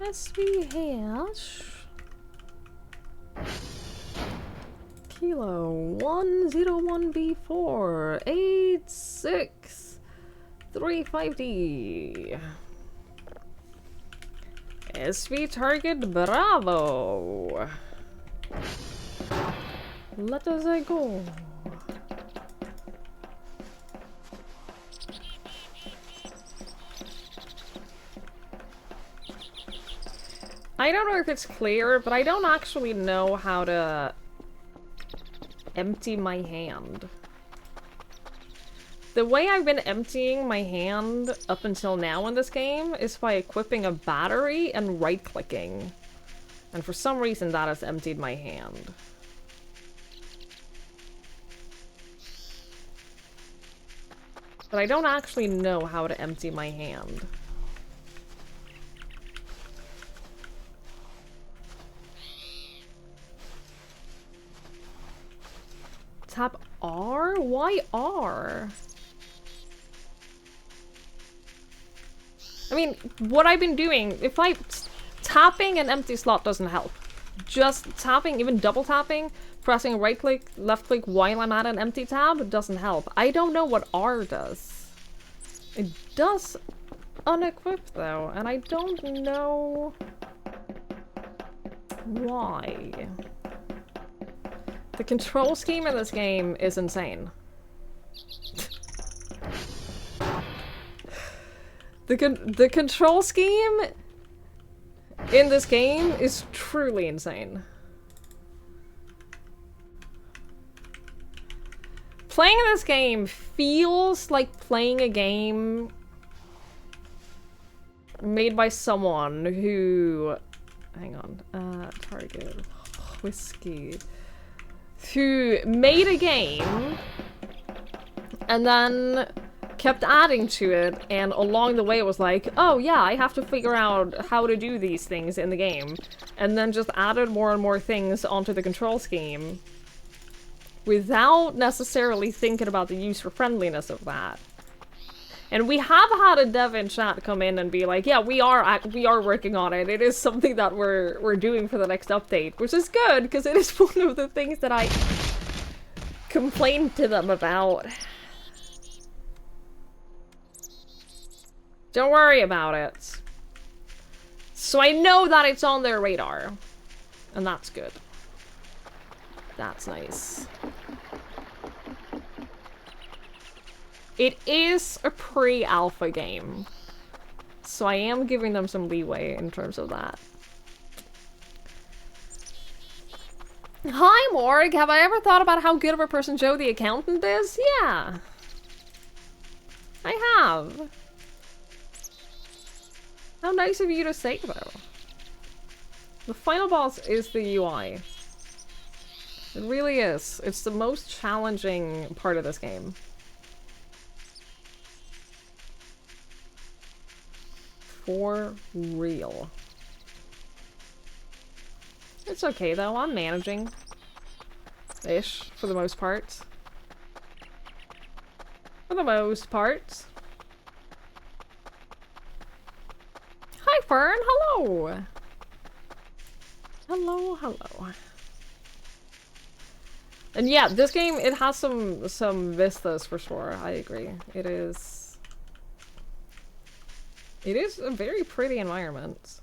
A: SV hash. Kilo 101B4 8635D. SV target Bravo. Let us go. I don't know if it's clear, but I don't actually know how to empty my hand. The way I've been emptying my hand up until now in this game is by equipping a battery and right-clicking. And for some reason that has emptied my hand. But I don't actually know how to empty my hand. Tap R? Why R? I mean, what I've been doing, if I... Tapping an empty slot doesn't help. Just tapping, even double tapping, pressing right click, left click while I'm at an empty tab doesn't help. I don't know what R does. It does unequip though, and I don't know why. The control scheme in this game is insane. The control scheme in this game is truly insane. Playing this game feels like playing a game made by someone who... Hang on. Target. Whiskey. Who made a game and then kept adding to it, and along the way was like, oh yeah, I have to figure out how to do these things in the game, and then just added more and more things onto the control scheme without necessarily thinking about the user friendliness of that. And we have had a dev in chat come in and be like, yeah, we are working on it. It is something that we're doing for the next update, which is good, because it is one of the things that I complained to them about. Don't worry about it. So I know that it's on their radar. And that's good. That's nice. It is a pre-alpha game. So I am giving them some leeway in terms of that. Hi, Morg. Have I ever thought about how good of a person Joe the accountant is? Yeah. I have. How nice of you to say, though. The final boss is the UI. It really is. It's the most challenging part of this game. For real. It's okay though, I'm managing. Ish, for the most part. For the most part. Hi Fern, hello! Hello, hello. And yeah, this game, it has some vistas for sure, I agree. It is a very pretty environment.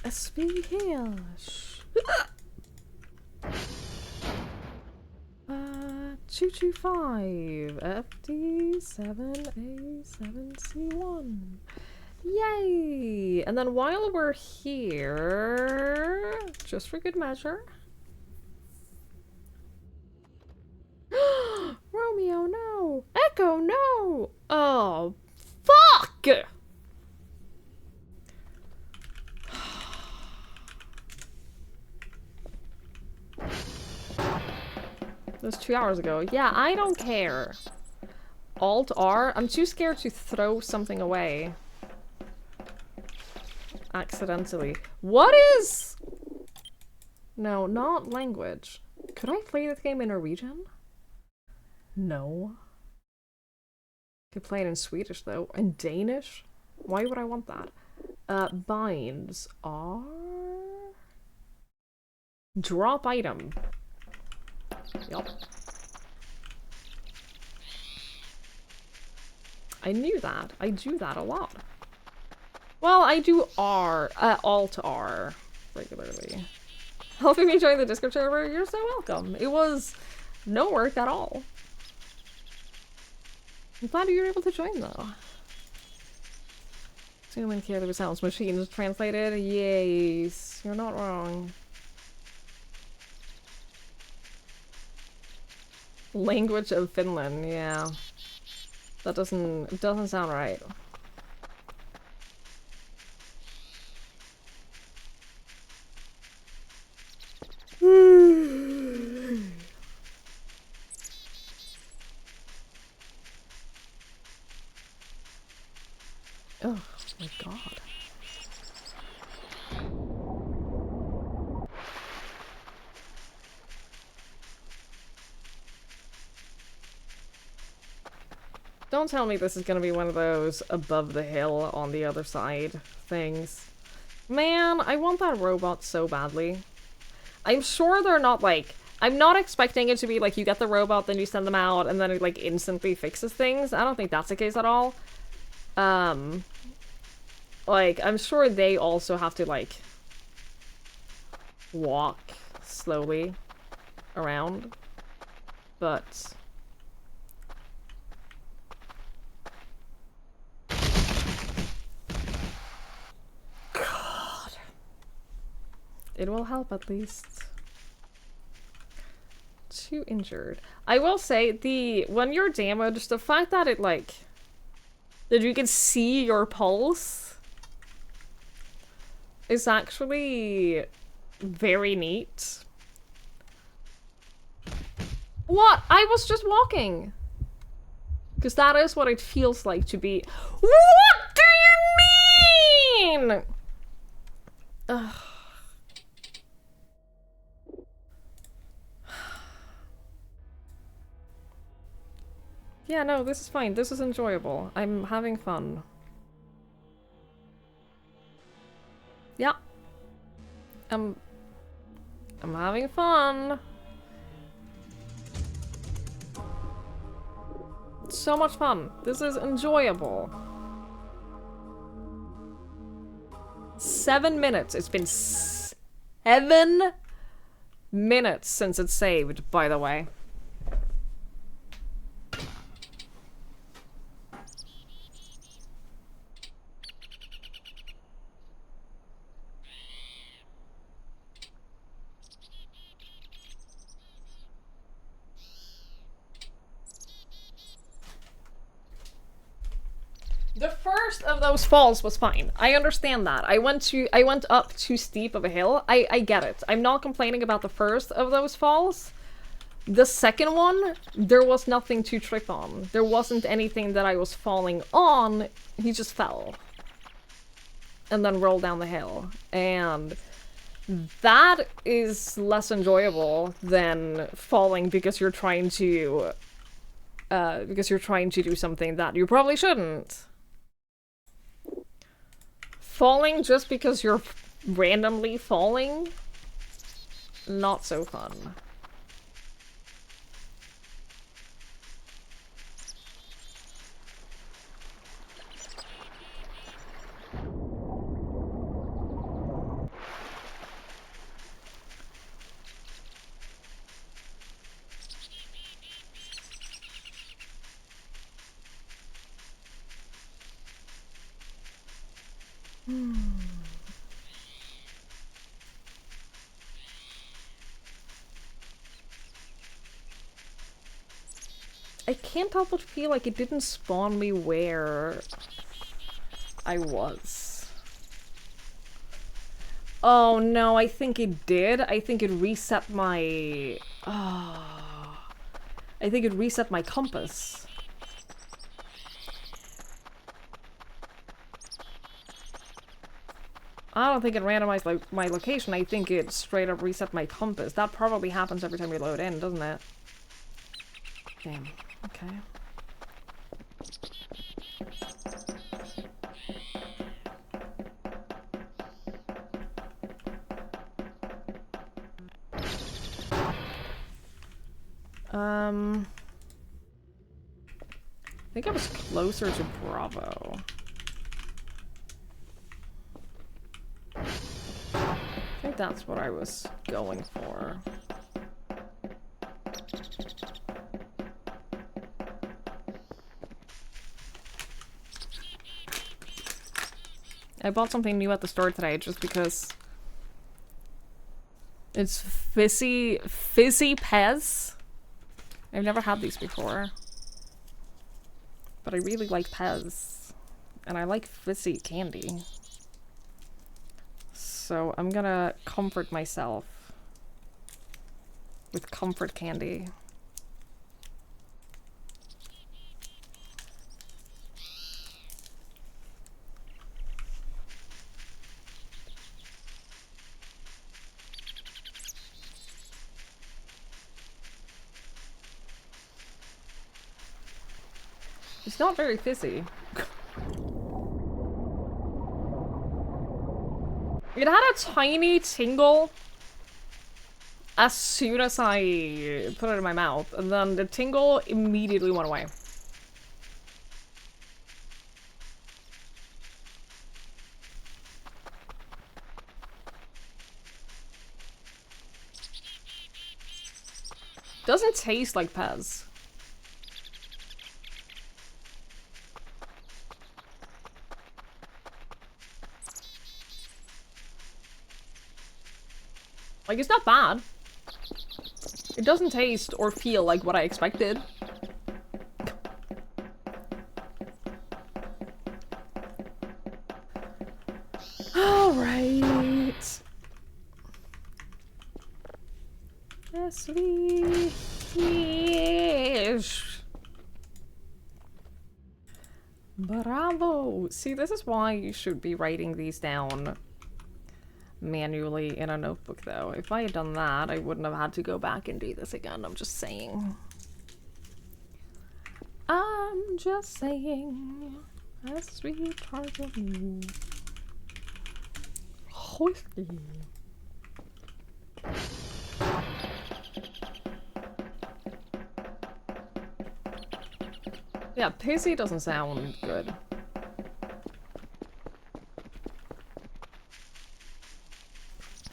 A: SB here. 225 FD7A7C1. Yay! And then while we're here, just for good measure. Romeo, no! Echo, no! Oh, fuck! That was 2 hours ago. Yeah, I don't care. Alt-R? I'm too scared to throw something away. Accidentally. What is... No, not language. Could I play this game in Norwegian? No. Could play it in Swedish though. In Danish? Why would I want that? Binds are... Drop item. Yup. I knew that. I do that a lot. Well, I do Alt-R regularly. Helping me join the Discord server, you're so welcome. It was no work at all. I'm glad you were able to join though. Zoom in here, there sounds machines translated. Yes, you're not wrong. Language of Finland, yeah. That doesn't sound right. Oh my god. Don't tell me this is gonna be one of those above the hill on the other side things. Man, I want that robot so badly. I'm sure they're not like... I'm not expecting it to be like you get the robot, then you send them out, and then it like instantly fixes things. I don't think that's the case at all. Like, I'm sure they also have to like... walk slowly around. But... God. It will help at least. 2 injured. I will say, when you're damaged, the fact that it like... that you can see your pulse is actually very neat. What? I was just walking! Because that is what it feels like to be... What do you mean?! Ugh. Yeah, no, this is fine. This is enjoyable. I'm having fun. Yeah. I'm having fun. It's so much fun. This is enjoyable. 7 minutes. It's been 7 minutes since it's saved, by the way. The first of those falls was fine. I understand that. I went up too steep of a hill. I get it. I'm not complaining about the first of those falls. The second one, there was nothing to trip on. There wasn't anything that I was falling on. He just fell. And then rolled down the hill. And that is less enjoyable than falling because you're trying to do something that you probably shouldn't. Falling just because you're randomly falling? Not so fun. I can't help but feel like it didn't spawn me where I was. Oh no, I think it did. I think it reset my... I think it reset my compass. I don't think it randomized my location. I think it straight up reset my compass. That probably happens every time you load in, doesn't it? Damn. Okay. I think I was closer to Bravo. I think that's what I was going for. I bought something new at the store today just because it's fizzy Pez. I've never had these before. But I really like Pez. And I like fizzy candy. So I'm gonna comfort myself with comfort candy. It's not very fizzy. It had a tiny tingle as soon as I put it in my mouth, and then the tingle immediately went away. Doesn't taste like Pez. Like, it's not bad. It doesn't taste or feel like what I expected. Alright. Yes, we fish. Bravo! See, this is why you should be writing these down manually in a notebook, though. If I had done that, I wouldn't have had to go back and do this again. I'm just saying. I'm just saying. A sweet part of you. Hoisty. Yeah, pissy doesn't sound good.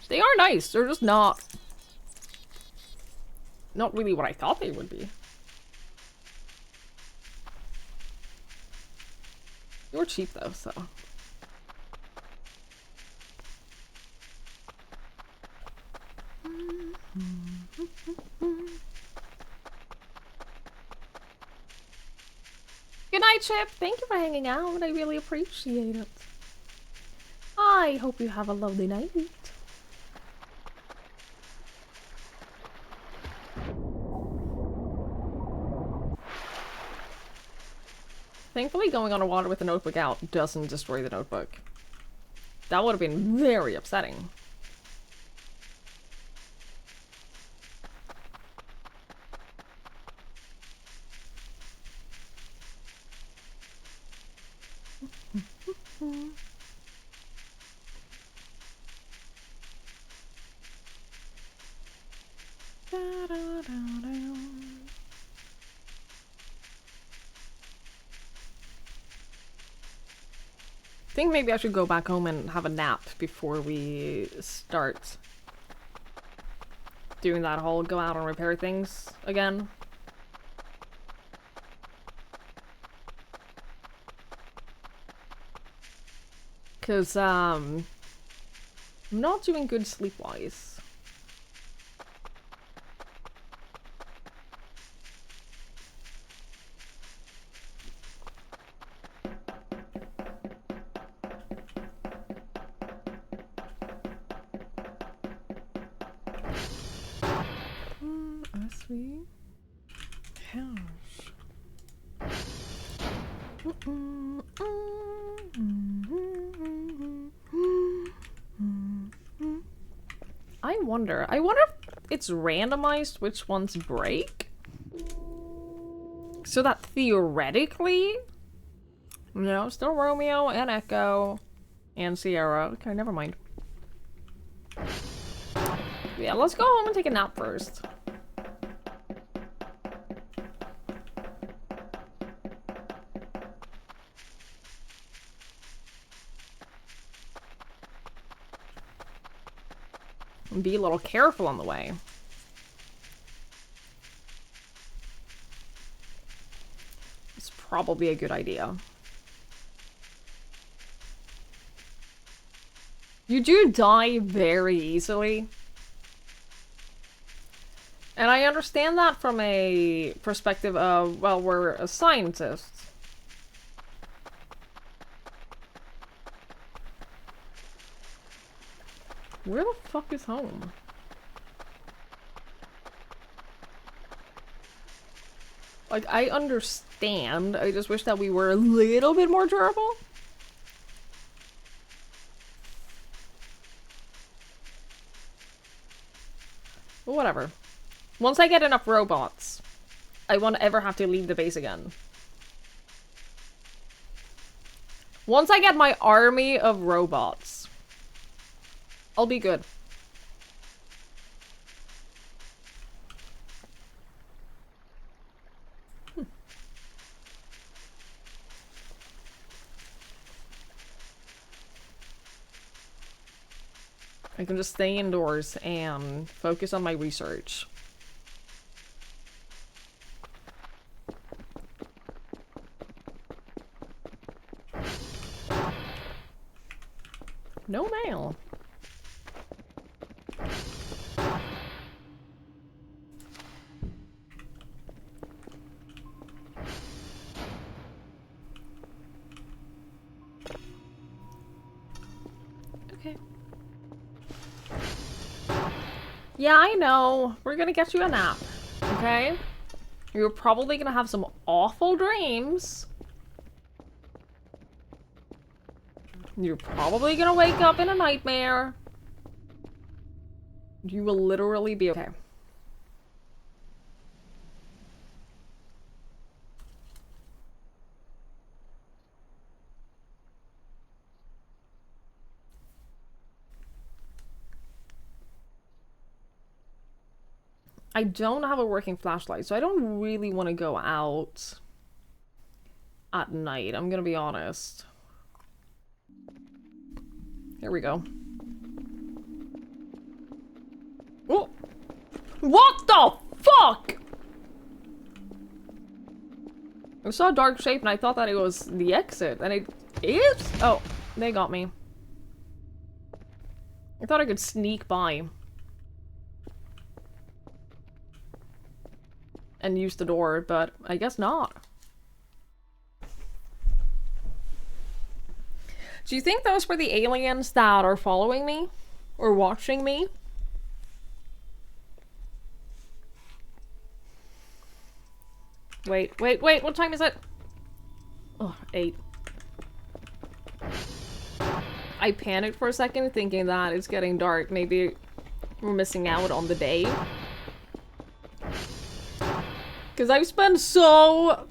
A: They are nice, they're just not really what I thought they would be. You're cheap though, so. Good night, Chip. Thank you for hanging out. I really appreciate it. I hope you have a lovely night. Thankfully, going underwater with the notebook out doesn't destroy the notebook. That would have been very upsetting. I think maybe I should go back home and have a nap before we start doing that whole go out and repair things again. Cause I'm not doing good sleep-wise. Sweet house. I wonder if it's randomized which ones break? So that theoretically, no, still Romeo and Echo and Sierra. Okay, never mind. Yeah, let's go home and take a nap first. And be a little careful on the way. It's probably a good idea. You do die very easily. And I understand that from a perspective of, well, we're a scientist. Where the fuck is home? Like, I understand. I just wish that we were a little bit more durable. But whatever. Once I get enough robots, I won't ever have to leave the base again. Once I get my army of robots, I'll be good. I can just stay indoors and focus on my research. No mail. Okay. Yeah, I know. We're gonna get you a nap. Okay? You're probably gonna have some awful dreams. You're probably gonna wake up in a nightmare. You will literally be okay. I don't have a working flashlight, so I don't really want to go out at night, I'm gonna be honest. Here we go. Oh! What the fuck?! I saw a dark shape and I thought that it was the exit, and it is? Oh, they got me. I thought I could sneak by. And use the door, but I guess not. Do you think those were the aliens that are following me? Or watching me? Wait, what time is it? Oh, 8. I panicked for a second thinking that it's getting dark. Maybe we're missing out on the day. Because I've spent so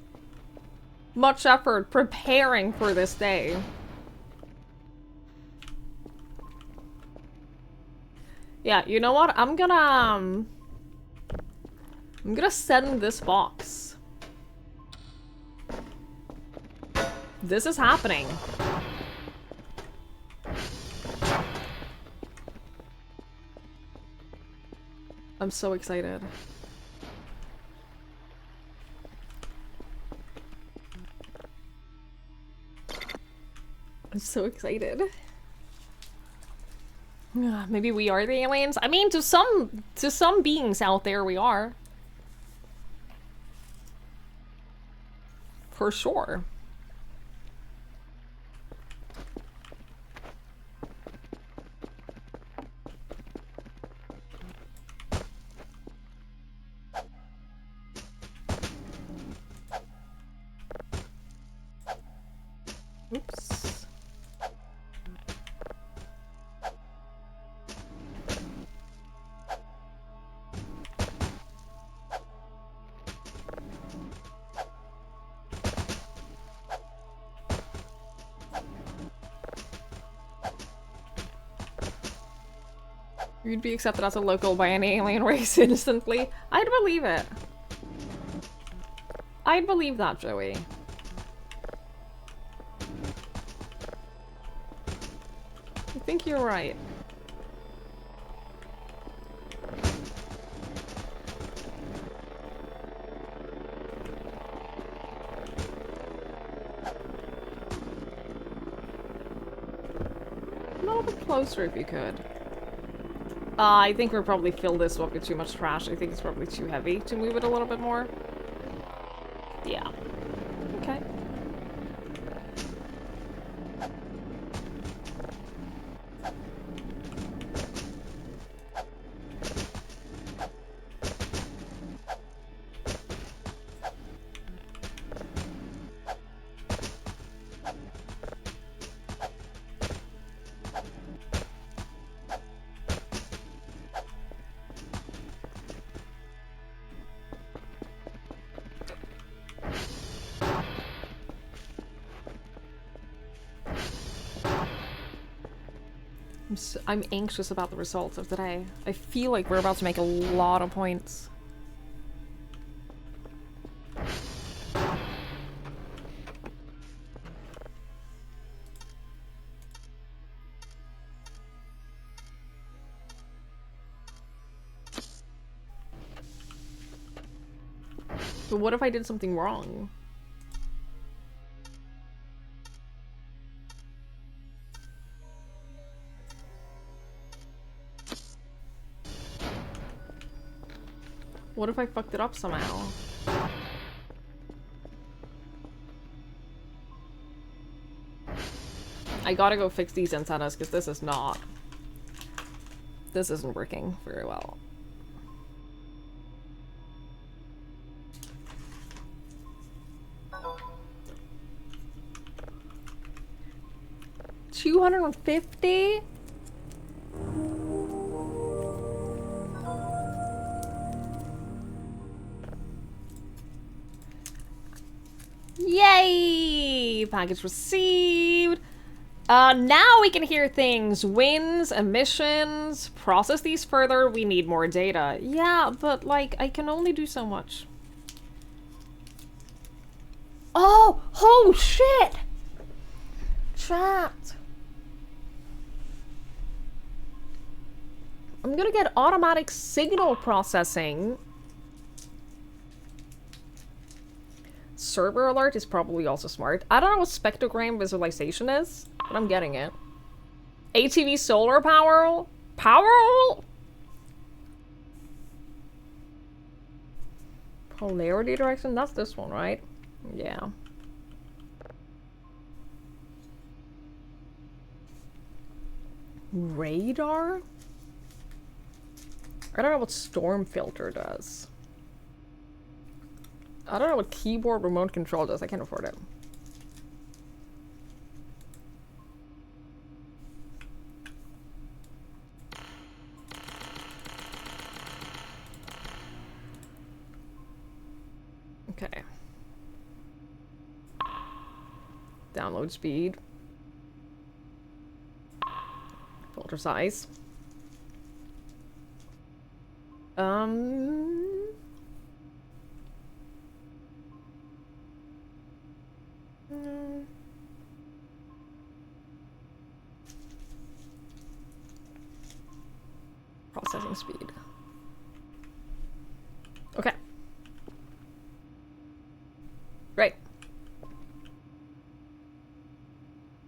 A: much effort preparing for this day. Yeah, you know what? I'm gonna send this box. This is happening. I'm so excited. I'm so excited. Maybe we are the aliens? I mean, to some beings out there, we are. For sure. Oops. You'd be accepted as a local by an alien race instantly. I'd believe it. I'd believe that, Joey. I think you're right. A little bit closer if you could. I think we'll probably fill this up with too much trash. I think it's probably too heavy to move it a little bit more. Yeah. Okay. I'm anxious about the results of today. I feel like we're about to make a lot of points. But what if I did something wrong? What if I fucked it up somehow? I gotta go fix these antennas because this is not... This isn't working very well. $250? Yay! Package received. Now we can hear things. Winds, emissions, process these further. We need more data. Yeah, but like, I can only do so much. Oh! Oh, shit! Chat. I'm gonna get automatic signal processing. Server alert is probably also smart. I don't know what spectrogram visualization is, but I'm getting it. ATV solar power? Power? Polarity direction? That's this one, right? Yeah. Radar? I don't know what storm filter does. I don't know what keyboard remote control does. I can't afford it. Okay. Download speed. Filter size. Mm. Processing speed. Okay. Great.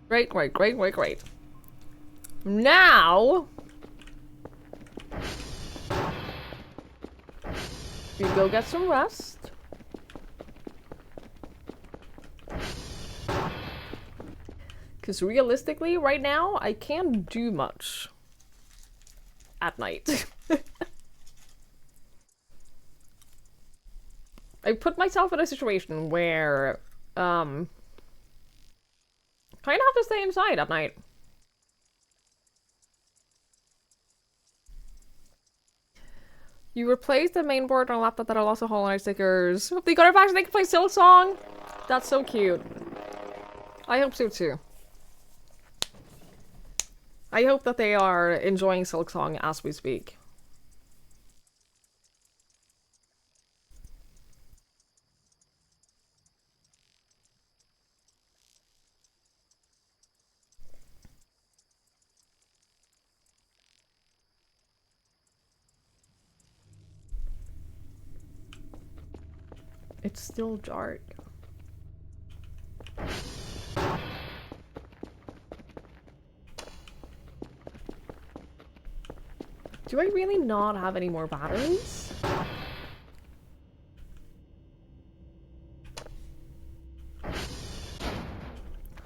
A: Great, great, great, great, great. Now we go get some rest. Because realistically, right now, I can't do much at night. I put myself in a situation where, kind of have to stay inside at night. You replaced the main board on a laptop that are also Hollow Knight stickers. If they got it back so they can play Silksong. That's so cute. I hope so too. I hope that they are enjoying Silksong as we speak. It's still dark. Do I really not have any more batteries?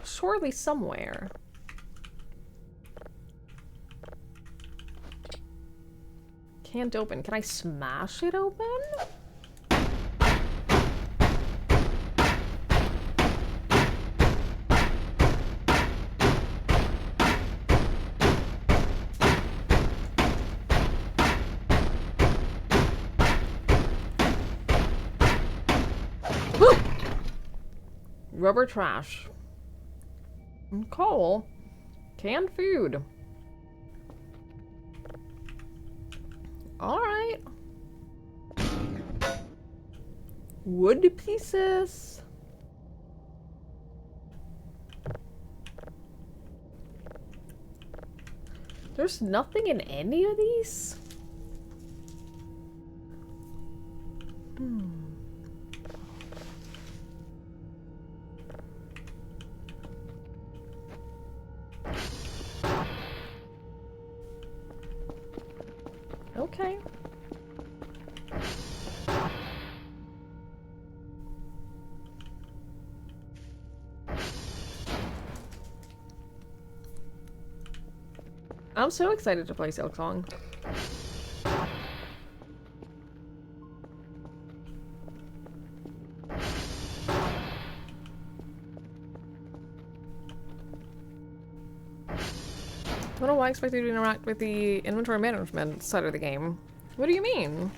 A: Surely somewhere. Can't open. Can I smash it open? Rubber trash. Coal. Canned food. Alright. Wood pieces. There's nothing in any of these? Okay. I'm so excited to play Silksong. I don't know why I expect you to interact with the inventory management side of the game. What do you mean?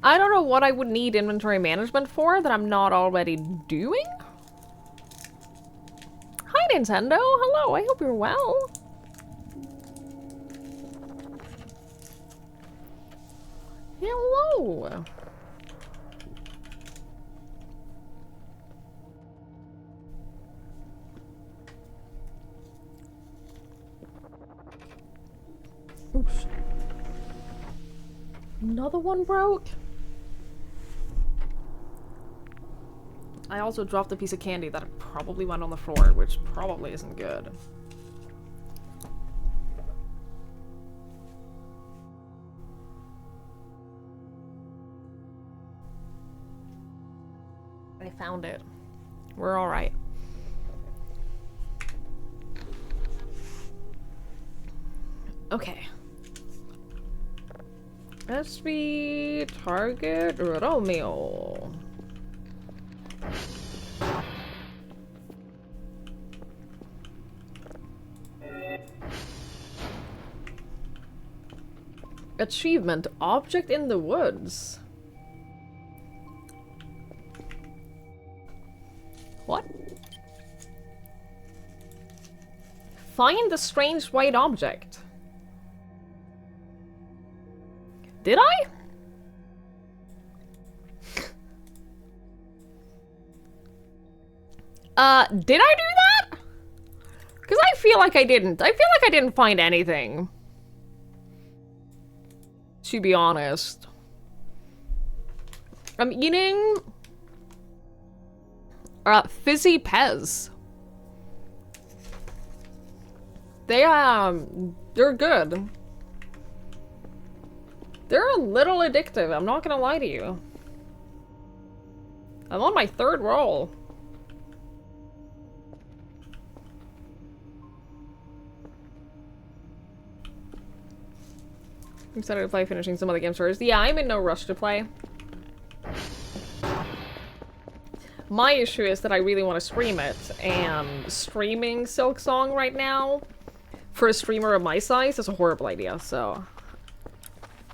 A: I don't know what I would need inventory management for that I'm not already doing? Hi, Nintendo! Hello, I hope you're well. Hello!
C: close.
A: Another one broke? I also dropped a piece of candy that probably went on the floor, which probably isn't good. I found it. We're alright. Okay. SB target Romeo. Achievement object in the woods. What? Find the strange white object. Did I? Did I do that? Because I feel like I didn't. I feel like I didn't find anything. To be honest. I'm eating Fizzy Pez. They're good. They're a little addictive, I'm not gonna lie to you. I'm on my third roll. I'm excited to play finishing some other games first. Yeah, I'm in no rush to play. My issue is that I really want to stream it, and streaming Silksong right now for a streamer of my size is a horrible idea, so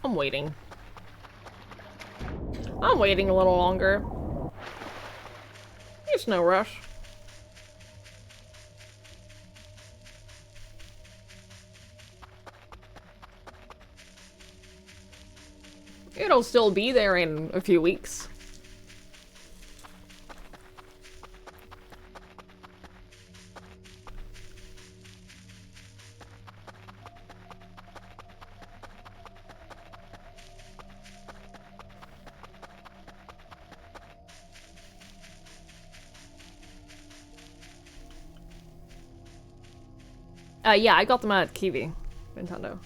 A: I'm waiting. I'm waiting a little longer. There's no rush. It'll still be there in a few weeks. Yeah, I got them at Kiwi, Nintendo.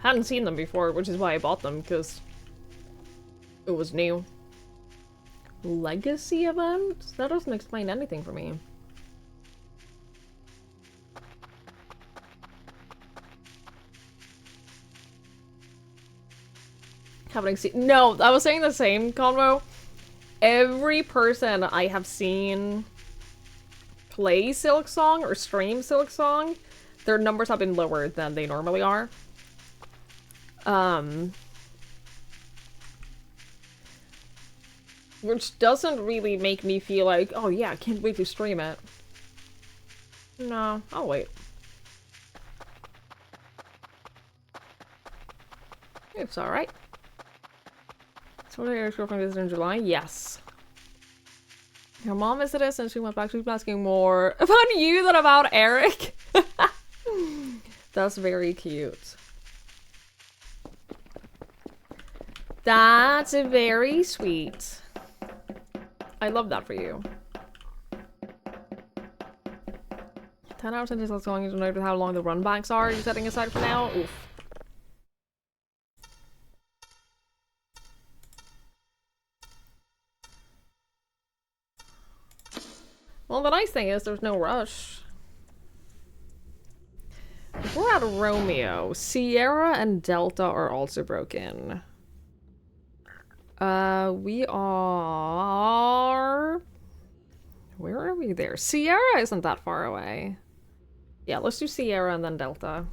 A: Hadn't seen them before, which is why I bought them, because it was new. Legacy event? That doesn't explain anything for me. Haven't seen— No, I was saying the same, Convo. Every person I have seen play Silksong or stream Silksong, their numbers have been lower than they normally are. Which doesn't really make me feel like, oh yeah, I can't wait to stream it. No, I'll wait. It's alright. So your girlfriend visited in July? Yes. Your mom visited us and she went back. She was asking more about you than about Eric. That's very cute. That's very sweet. I love that for you. 10 hours into this going to note how long the run backs are you setting aside for now? Oof. Well, the nice thing is there's no rush. We're at Romeo. Sierra and Delta are also broken. We are... Where are we there? Sierra isn't that far away. Yeah, let's do Sierra and then Delta.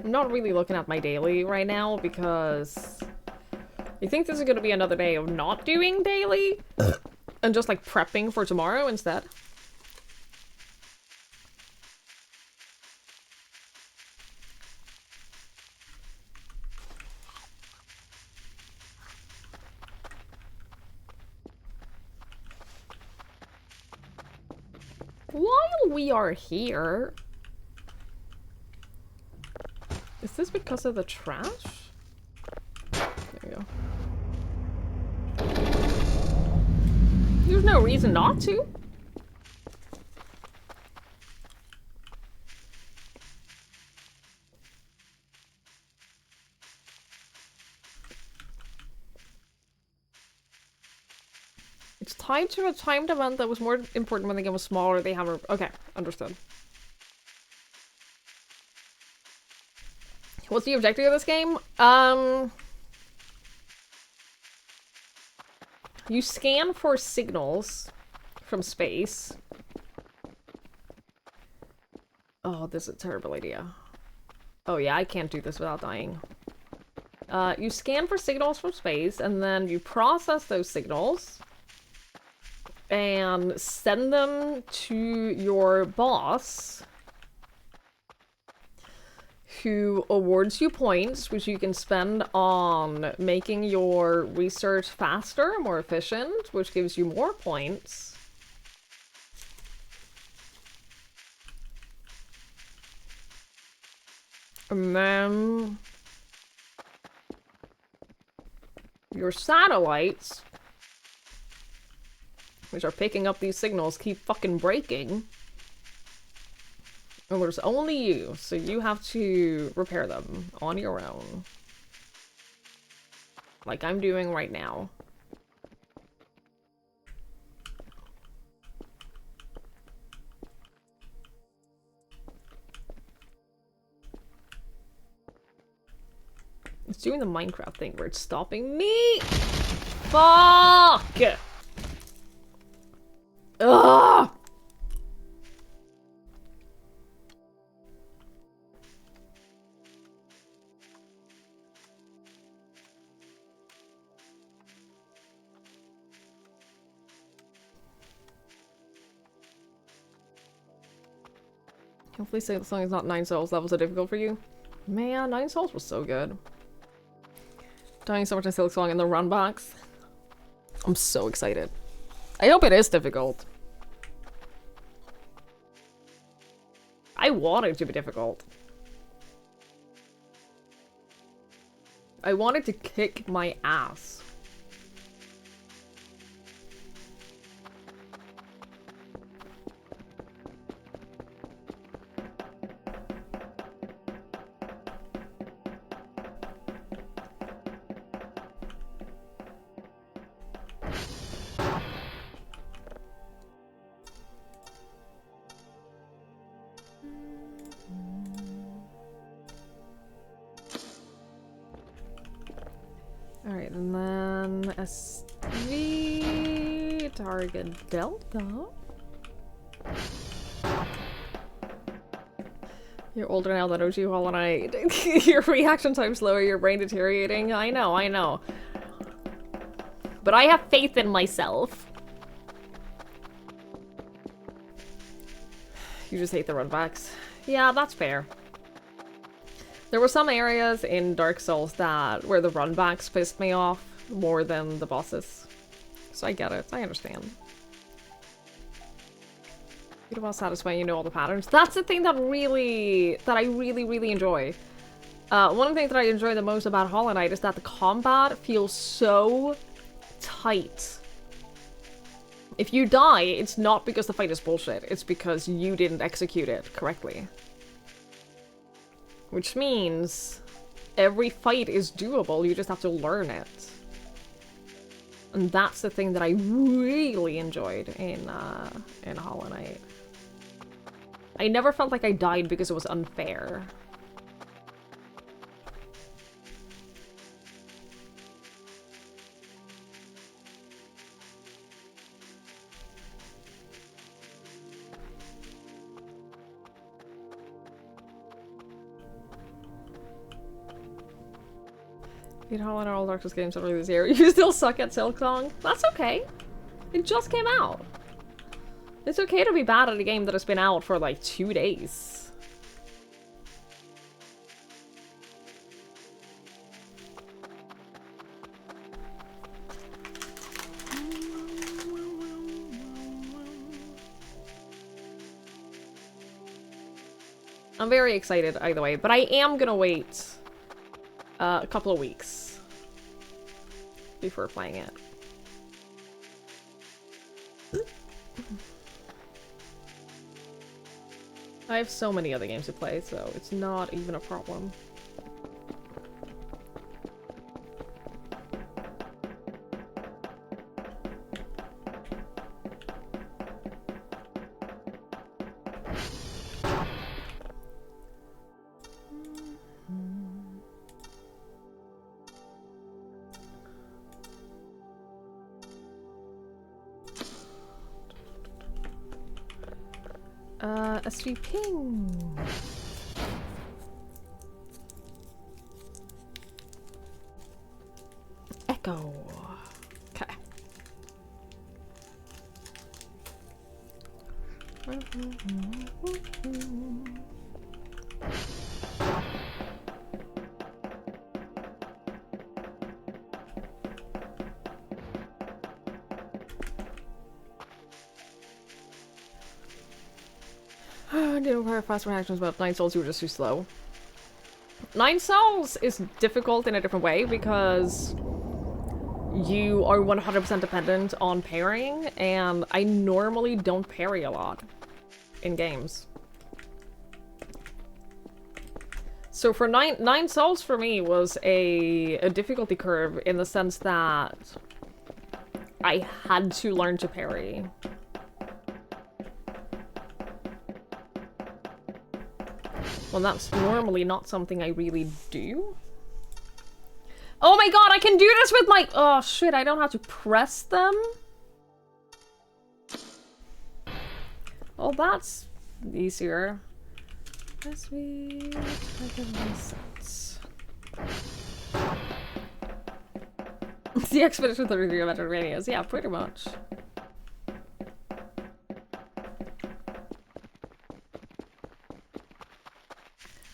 A: I'm not really looking at my daily right now because I think this is going to be another day of not doing daily and just like prepping for tomorrow instead. While we are here... Is this because of the trash? There you go. There's no reason not to. It's tied to a timed event that was more important when the game was smaller. They haven't... Okay, understood. What's the objective of this game? You scan for signals from space. Oh, this is a terrible idea. Oh yeah, I can't do this without dying. You scan for signals from space, and then you process those signals and send them to your boss, who awards you points, which you can spend on making your research faster, more efficient, which gives you more points. And then your satellites, which are picking up these signals, keep fucking breaking. And there's only you, so you have to repair them on your own. Like I'm doing right now. It's doing the Minecraft thing where it's stopping me. Fuck! Ugh! Hopefully say the song is not 9 souls levels are difficult for you. Man, 9 souls was so good. Dying so much in Silk Song in the run box. I'm so excited. I hope it is difficult. I want it to be difficult. I want it to kick my ass. Alright, and then SV target Delta. You're older now than OG Hollow Knight. Your reaction time's slower, your brain deteriorating. I know, I know. But I have faith in myself. You just hate the runbacks. Yeah, that's fair. There were some areas in Dark Souls that where the runbacks pissed me off more than the bosses. So I get it. I understand. You know how satisfying you know all the patterns. That's the thing that I really enjoy. One of the things that I enjoy the most about Hollow Knight is that the combat feels so tight. If you die, it's not because the fight is bullshit. It's because you didn't execute it correctly. Which means every fight is doable, you just have to learn it. And that's the thing that I really enjoyed in Hollow Knight. I never felt like I died because it was unfair. Beat Hollow Knight all Darkest games ever this year. You still suck at Silksong? That's okay. It just came out. It's okay to be bad at a game that has been out for like 2 days. I'm very excited either way, but I am gonna wait a couple of weeks before playing it. I have so many other games to play, so it's not even a problem. SV ping. Echo. Okay. I didn't require fast reactions, but 9 souls, you were just too slow. 9 souls is difficult in a different way because you are 100% dependent on parrying, and I normally don't parry a lot in games. So for 9 souls for me was a difficulty curve in the sense that I had to learn to parry. Well, that's normally not something I really do. Oh my god, I can do this with my... Oh shit, I don't have to press them? Oh, that's easier. As we... The Expedition 33 of Metroidvanias. Yeah, pretty much.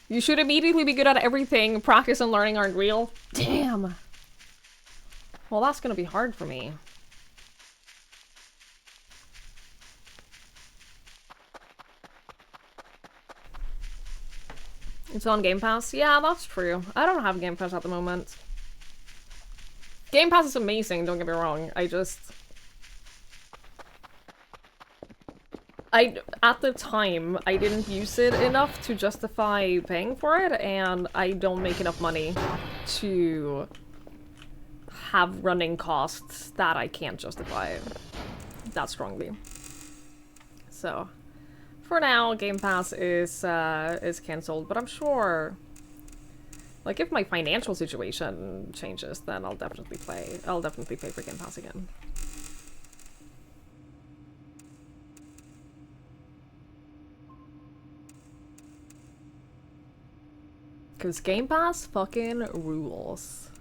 A: You should immediately be good at everything. Practice and learning aren't real. Damn. Well, that's gonna be hard for me. It's on Game Pass? Yeah, that's true. I don't have Game Pass at the moment. Game Pass is amazing, don't get me wrong. At the time, I didn't use it enough to justify paying for it, and I don't make enough money to have running costs that I can't justify that strongly. So, for now, Game Pass is cancelled, but I'm sure, like, if my financial situation changes, then I'll definitely pay for Game Pass again. Because Game Pass fucking rules.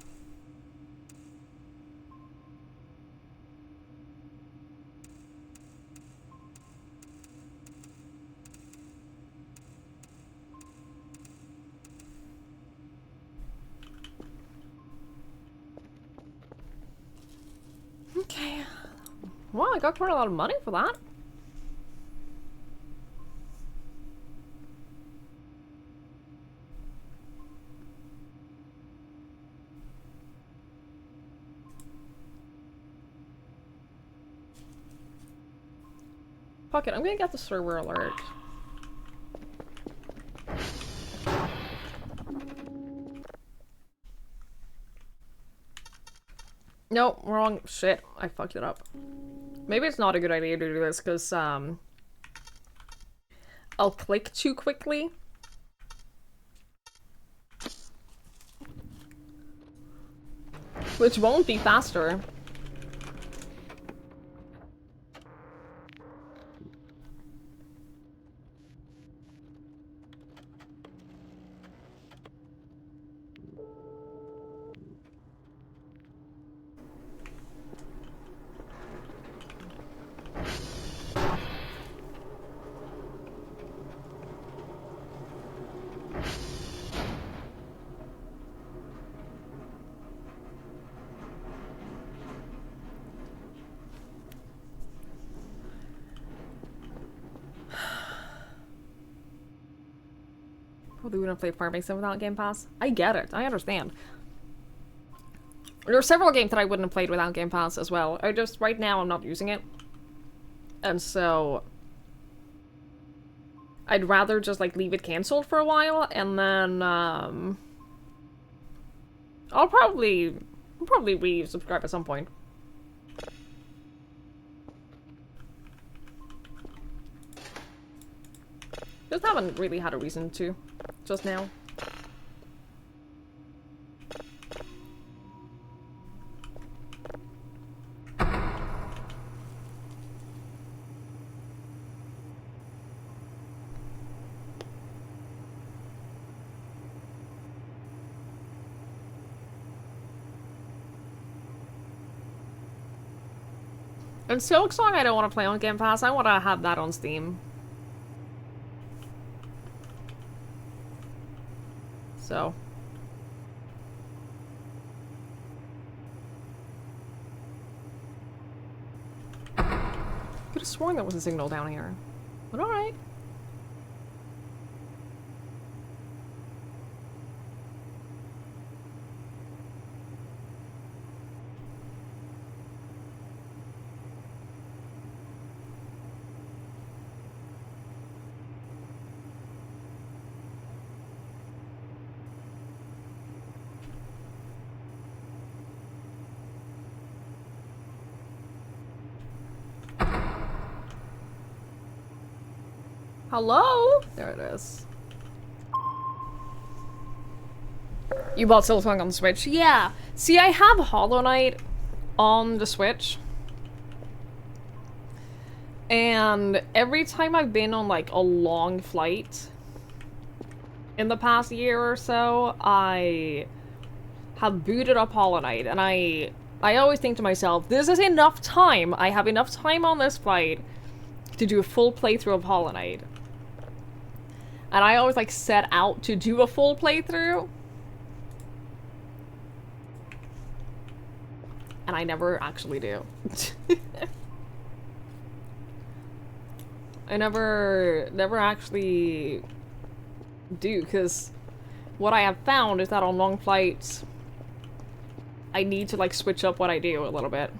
A: Okay. Well, I got quite a lot of money for that. Fuck it, I'm gonna get the server alert. No, wrong. Shit, I fucked it up. Maybe it's not a good idea to do this, because, I'll click too quickly. Which won't be faster. Probably wouldn't play Farming Sim without Game Pass. I get it. I understand. There are several games that I wouldn't have played without Game Pass as well. I just, right now, I'm not using it. And so... I'd rather just, like, leave it cancelled for a while, and then, I'll probably resubscribe at some point. Just haven't really had a reason to, just now. And Silksong I don't want to play on Game Pass, I want to have that on Steam. So. Could have sworn there was a signal down here. But alright. Hello? There it is. You bought Silksong on the Switch? Yeah. See, I have Hollow Knight on the Switch. And every time I've been on, like, a long flight in the past year or so, I have booted up Hollow Knight. And I always think to myself, this is enough time. I have enough time on this flight to do a full playthrough of Hollow Knight. And I always, like, set out to do a full playthrough. And I never actually do. I never actually do, because what I have found is that on long flights, I need to, like, switch up what I do a little bit.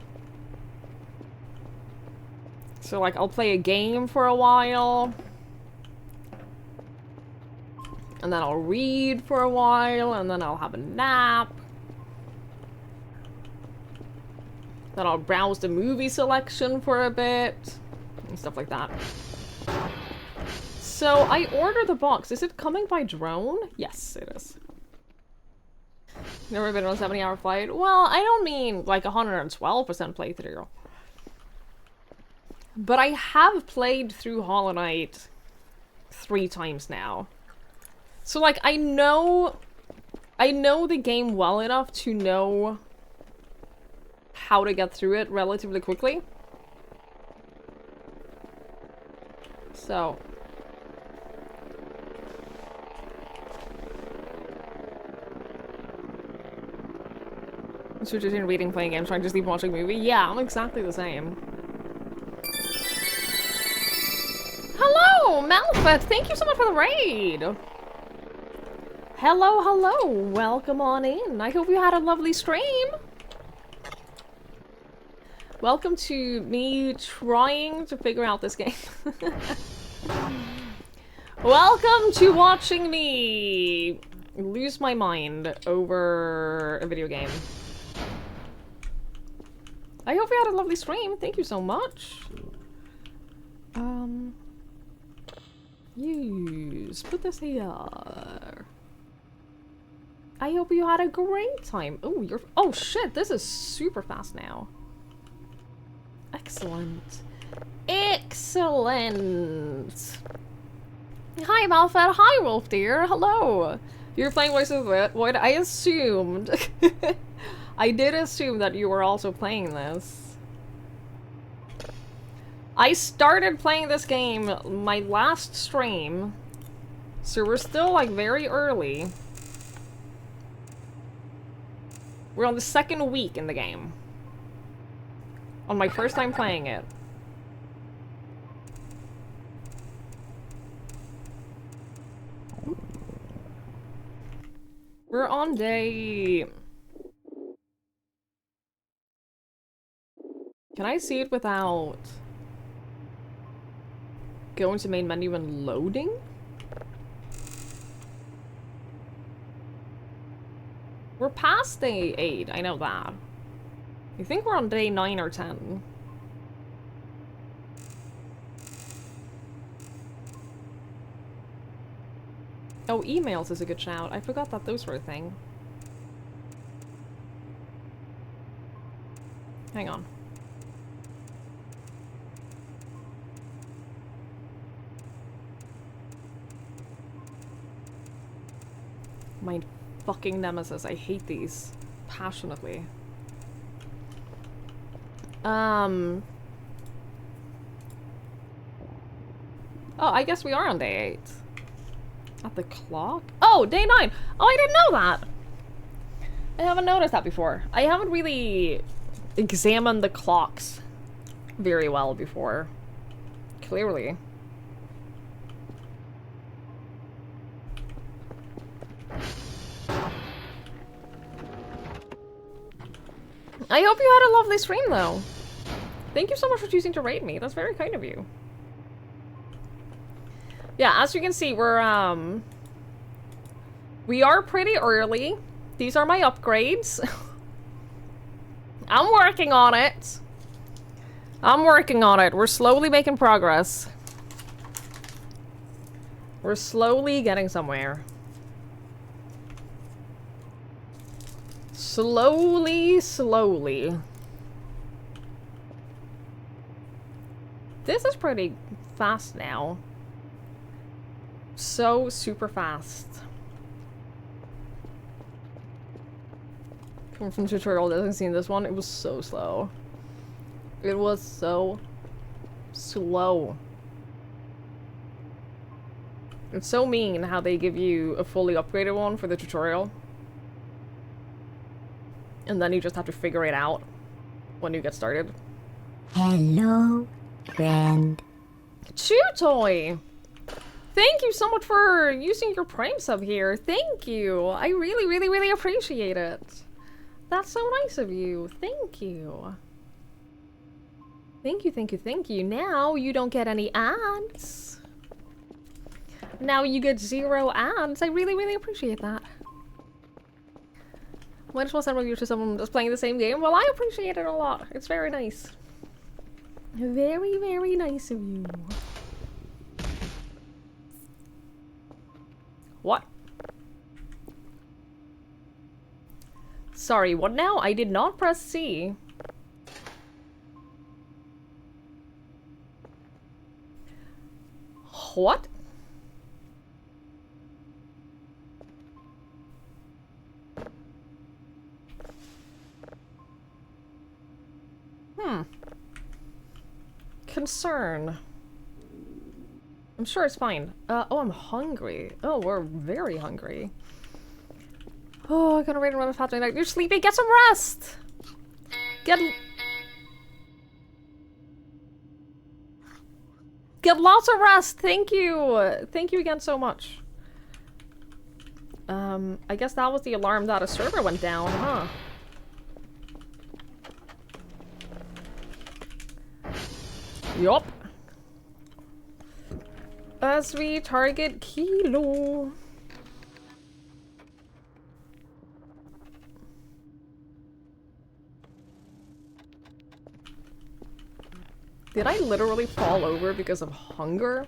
A: So, like, I'll play a game for a while. And then I'll read for a while, and then I'll have a nap. Then I'll browse the movie selection for a bit. And stuff like that. So, I ordered the box. Is it coming by drone? Yes, it is. Never been on a 70-hour flight? Well, I don't mean, like, 112% playthrough. But I have played through Hollow Knight 3 times now. So, like, I know the game well enough to know how to get through it relatively quickly. So. Switch between reading, playing games, trying to sleep, watching a movie. Yeah, I'm exactly the same. Hello, Malfet! Thank you so much for the raid! Hello, hello! Welcome on in. I hope you had a lovely stream! Welcome to me trying to figure out this game. Welcome to watching me lose my mind over a video game. I hope you had a lovely stream. Thank you so much. Use. Put this here. I hope you had a great time. Oh, you're. Oh shit! This is super fast now. Excellent. Excellent. Hi, Malfed. Hi, Wolf Deer. Hello. You're playing Voices of the Void. I assumed. I did assume that you were also playing this. I started playing this game my last stream, so we're still, like, very early. We're on the 2nd week in the game. On my first time playing it. We're on day... Can I see it without going to main menu and loading? We're past day 8, I know that. I think we're on day 9 or 10. Oh, emails is a good shout. I forgot that those were a thing. Hang on. My fucking nemesis. I hate these passionately. Oh, I guess we are on day 8. At the clock? Oh, day 9! Oh, I didn't know that! I haven't noticed that before. I haven't really examined the clocks very well before. Clearly. I hope you had a lovely stream, though. Thank you so much for choosing to raid me. That's very kind of you. Yeah, as you can see, we are pretty early. These are my upgrades. I'm working on it. I'm working on it. We're slowly making progress. We're slowly getting somewhere. Slowly, slowly. This is pretty fast now. So super fast. Coming from tutorial doesn't seen this one. It was so slow. It was so slow. It's so mean how they give you a fully upgraded one for the tutorial. And then you just have to figure it out when you get started.
B: Hello, friend.
A: Chew-Toy! Thank you so much for using your Prime sub here. Thank you. I really, really, really appreciate it. That's so nice of you. Thank you. Thank you, thank you, thank you. Now you don't get any ads. Now you get 0 ads. I really, really appreciate that. Might as well send reviews to someone that's playing the same game. Well, I appreciate it a lot. It's very nice. Very, very nice of you. What? Sorry, what now? I did not press C. What? Concern. I'm sure it's fine. Oh, I'm hungry. Oh, we're very hungry. Oh, I gotta raid another fat night. You're sleepy. Get some rest. Get lots of rest. Thank you. Thank you again so much. I guess that was the alarm that a server went down, huh? Yup. As we target Kilo. Did I literally fall over because of hunger?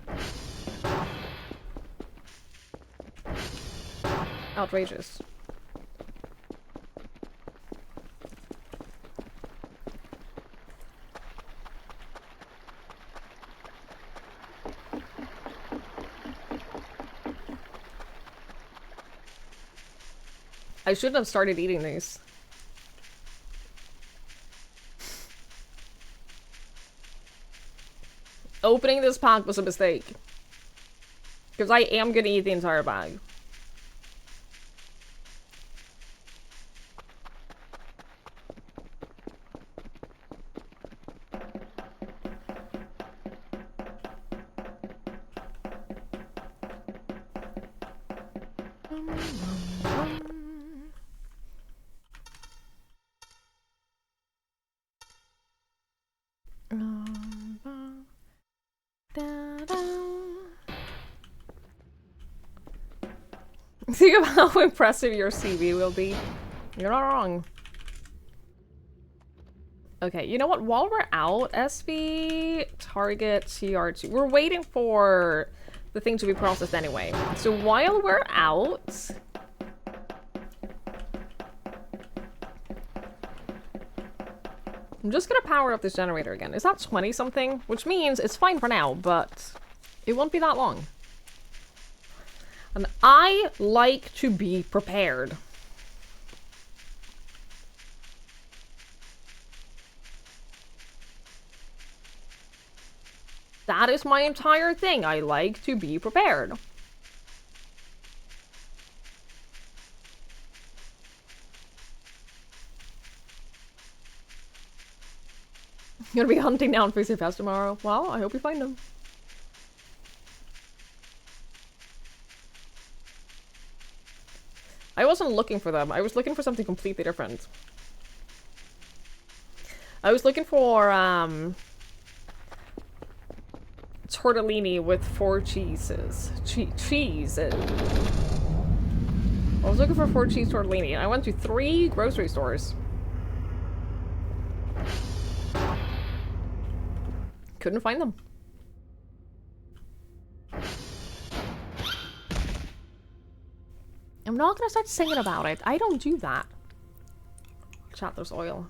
A: Outrageous. I shouldn't have started eating these. Opening this pack was a mistake. Because I am gonna eat the entire bag. Think of how impressive your CV will be. You're not wrong. Okay, you know what? While we're out, SV, target, CR2. We're waiting for the thing to be processed anyway. So while we're out... I'm just gonna power up this generator again. Is that 20 something? Which means it's fine for now, but it won't be that long. And I like to be prepared. That is my entire thing. I like to be prepared. You're gonna be hunting down Fusi Fest tomorrow. Well, I hope you find them. I wasn't looking for them. I was looking for something completely different. I was looking for, tortellini with 4 cheeses. Cheeses. I was looking for 4 cheese tortellini. I went to 3 grocery stores. Couldn't find them. I'm not gonna start singing about it. I don't do that. Chat, there's oil.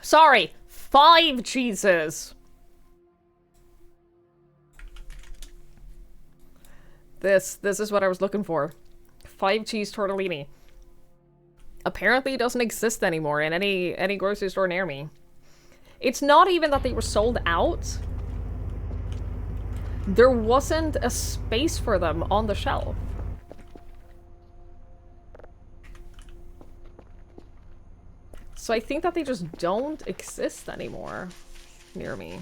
A: Sorry, 5 cheeses. This is what I was looking for. 5 cheese tortellini. Apparently it doesn't exist anymore in any grocery store near me. It's not even that they were sold out. There wasn't a space for them on the shelf. So I think that they just don't exist anymore near me.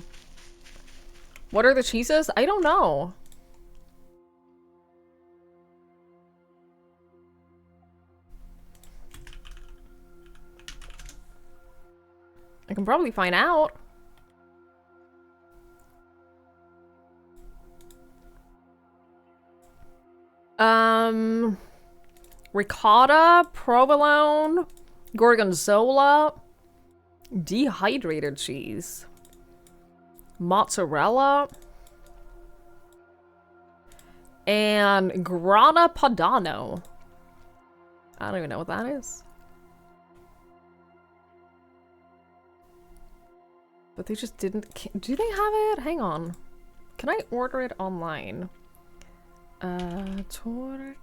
A: What are the cheeses? I don't know. I can probably find out. Ricotta, provolone, gorgonzola, dehydrated cheese, mozzarella, and grana padano. I don't even know what that is. But they just didn't... Do they have it? Hang on. Can I order it online? Tortellini.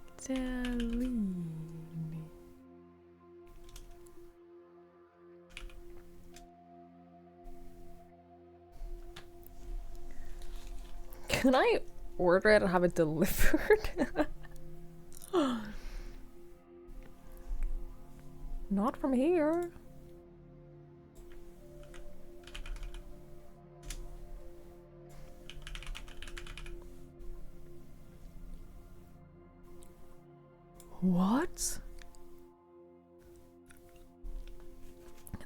A: Can I order it and have it delivered? Not from here. What?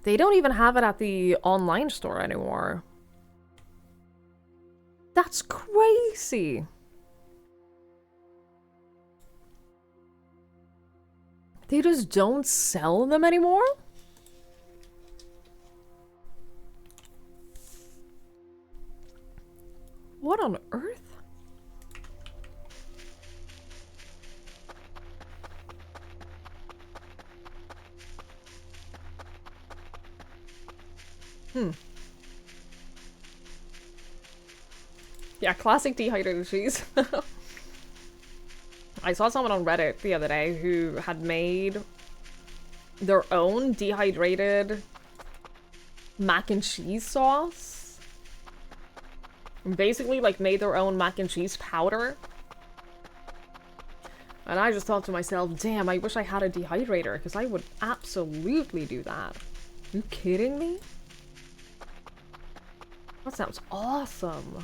A: They don't even have it at the online store anymore. That's crazy. They just don't sell them anymore? What on earth? Yeah, classic dehydrated cheese. I saw someone on Reddit the other day who had made their own dehydrated mac and cheese sauce. Basically, like, made their own mac and cheese powder. And I just thought to myself, damn, I wish I had a dehydrator, because I would absolutely do that. Are you kidding me? That sounds awesome.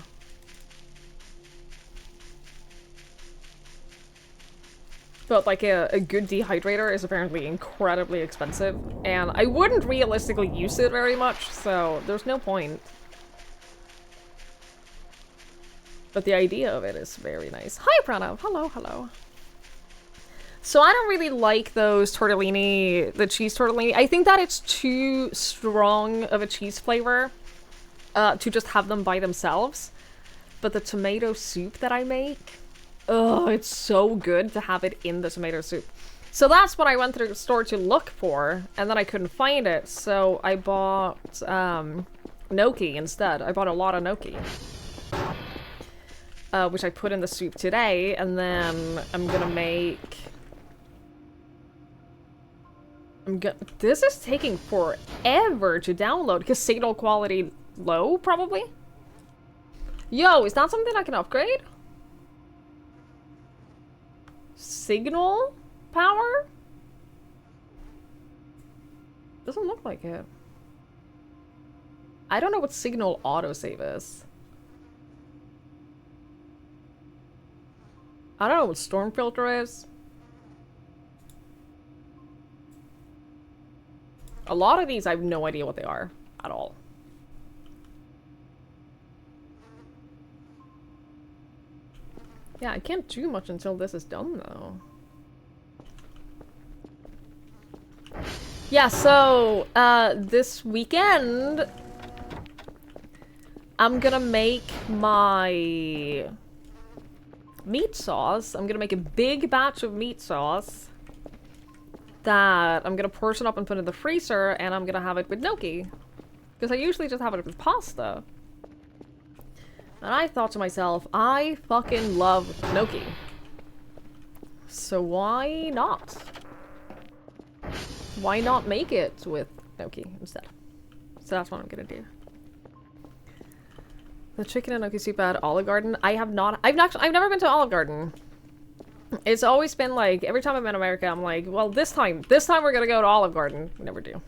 A: But like a good dehydrator is apparently incredibly expensive, and I wouldn't realistically use it very much, so there's no point. But the idea of it is very nice. Hi, Pranav. Hello, hello. So I don't really like those tortellini, the cheese tortellini. I think that it's too strong of a cheese flavor to just have them by themselves. But the tomato soup that I make, oh, it's so good to have it in the tomato soup. So that's what I went to the store to look for, and then I couldn't find it, so I bought gnocchi instead. I bought a lot of gnocchi. Which I put in the soup today, and then I'm gonna make... This is taking forever to download, because signal quality low, probably? Yo, is that something I can upgrade? Signal power? Doesn't look like it. I don't know what signal autosave is. I don't know what storm filter is. A lot of these, I have no idea what they are at all. Yeah, I can't do much until this is done, though. Yeah, so, this weekend, I'm gonna make my meat sauce. I'm gonna make a big batch of meat sauce that I'm gonna portion up and put in the freezer, and I'm gonna have it with gnocchi. Because I usually just have it with pasta. And I thought to myself, I fucking love gnocchi. So why not? Why not make it with gnocchi instead? So that's what I'm gonna do. The chicken and gnocchi soup at Olive Garden. I've never been to Olive Garden. It's always been like, every time I'm in America, I'm like, well, this time we're gonna go to Olive Garden. We never do.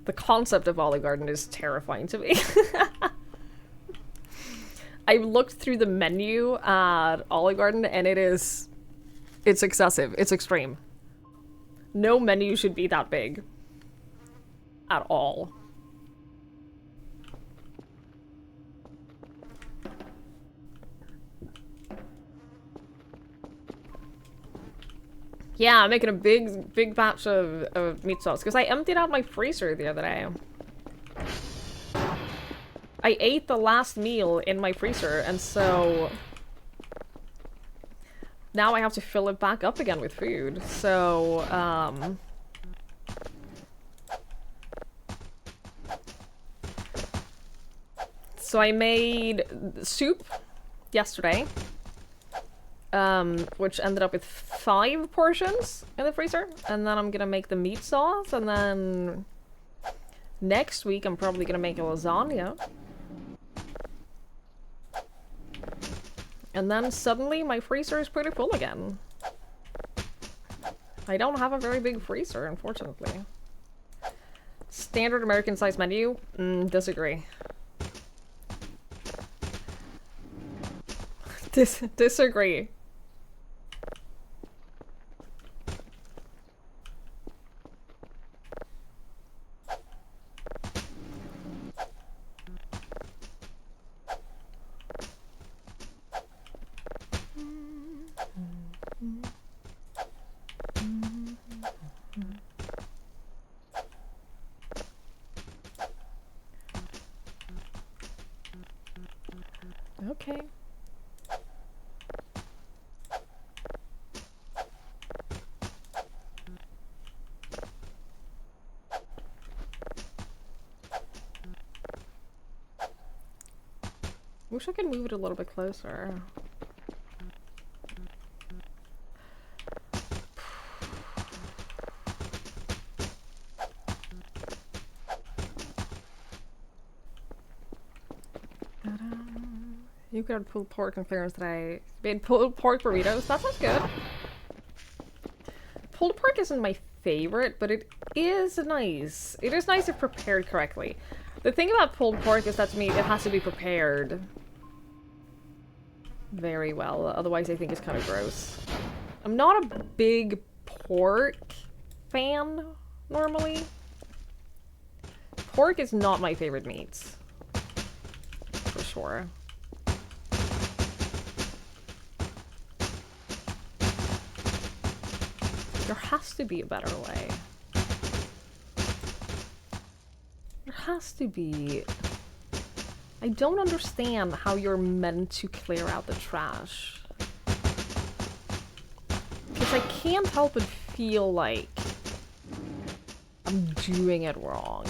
A: The concept of Olive Garden is terrifying to me. I looked through the menu at Olive Garden, and it's excessive. It's extreme. No menu should be that big. At all. Yeah, I'm making a big batch of meat sauce, because I emptied out my freezer the other day. I ate the last meal in my freezer, and so... now I have to fill it back up again with food, so, So I made soup yesterday. Which ended up with 5 portions in the freezer. And then I'm gonna make the meat sauce, and then next week I'm probably gonna make a lasagna. And then suddenly my freezer is pretty full again. I don't have a very big freezer, unfortunately. Standard American size menu? Disagree. Disagree. Okay. Wish I could move it a little bit closer. You could have pulled pork and clearance today. Made pulled pork burritos. That sounds good. Pulled pork isn't my favorite, but it is nice. It is nice if prepared correctly. The thing about pulled pork is that, to me, it has to be prepared very well. Otherwise, I think it's kind of gross. I'm not a big pork fan, normally. Pork is not my favorite meat. For sure. There has to be a better way. There has to be. I don't understand how you're meant to clear out the trash. Because I can't help but feel like I'm doing it wrong.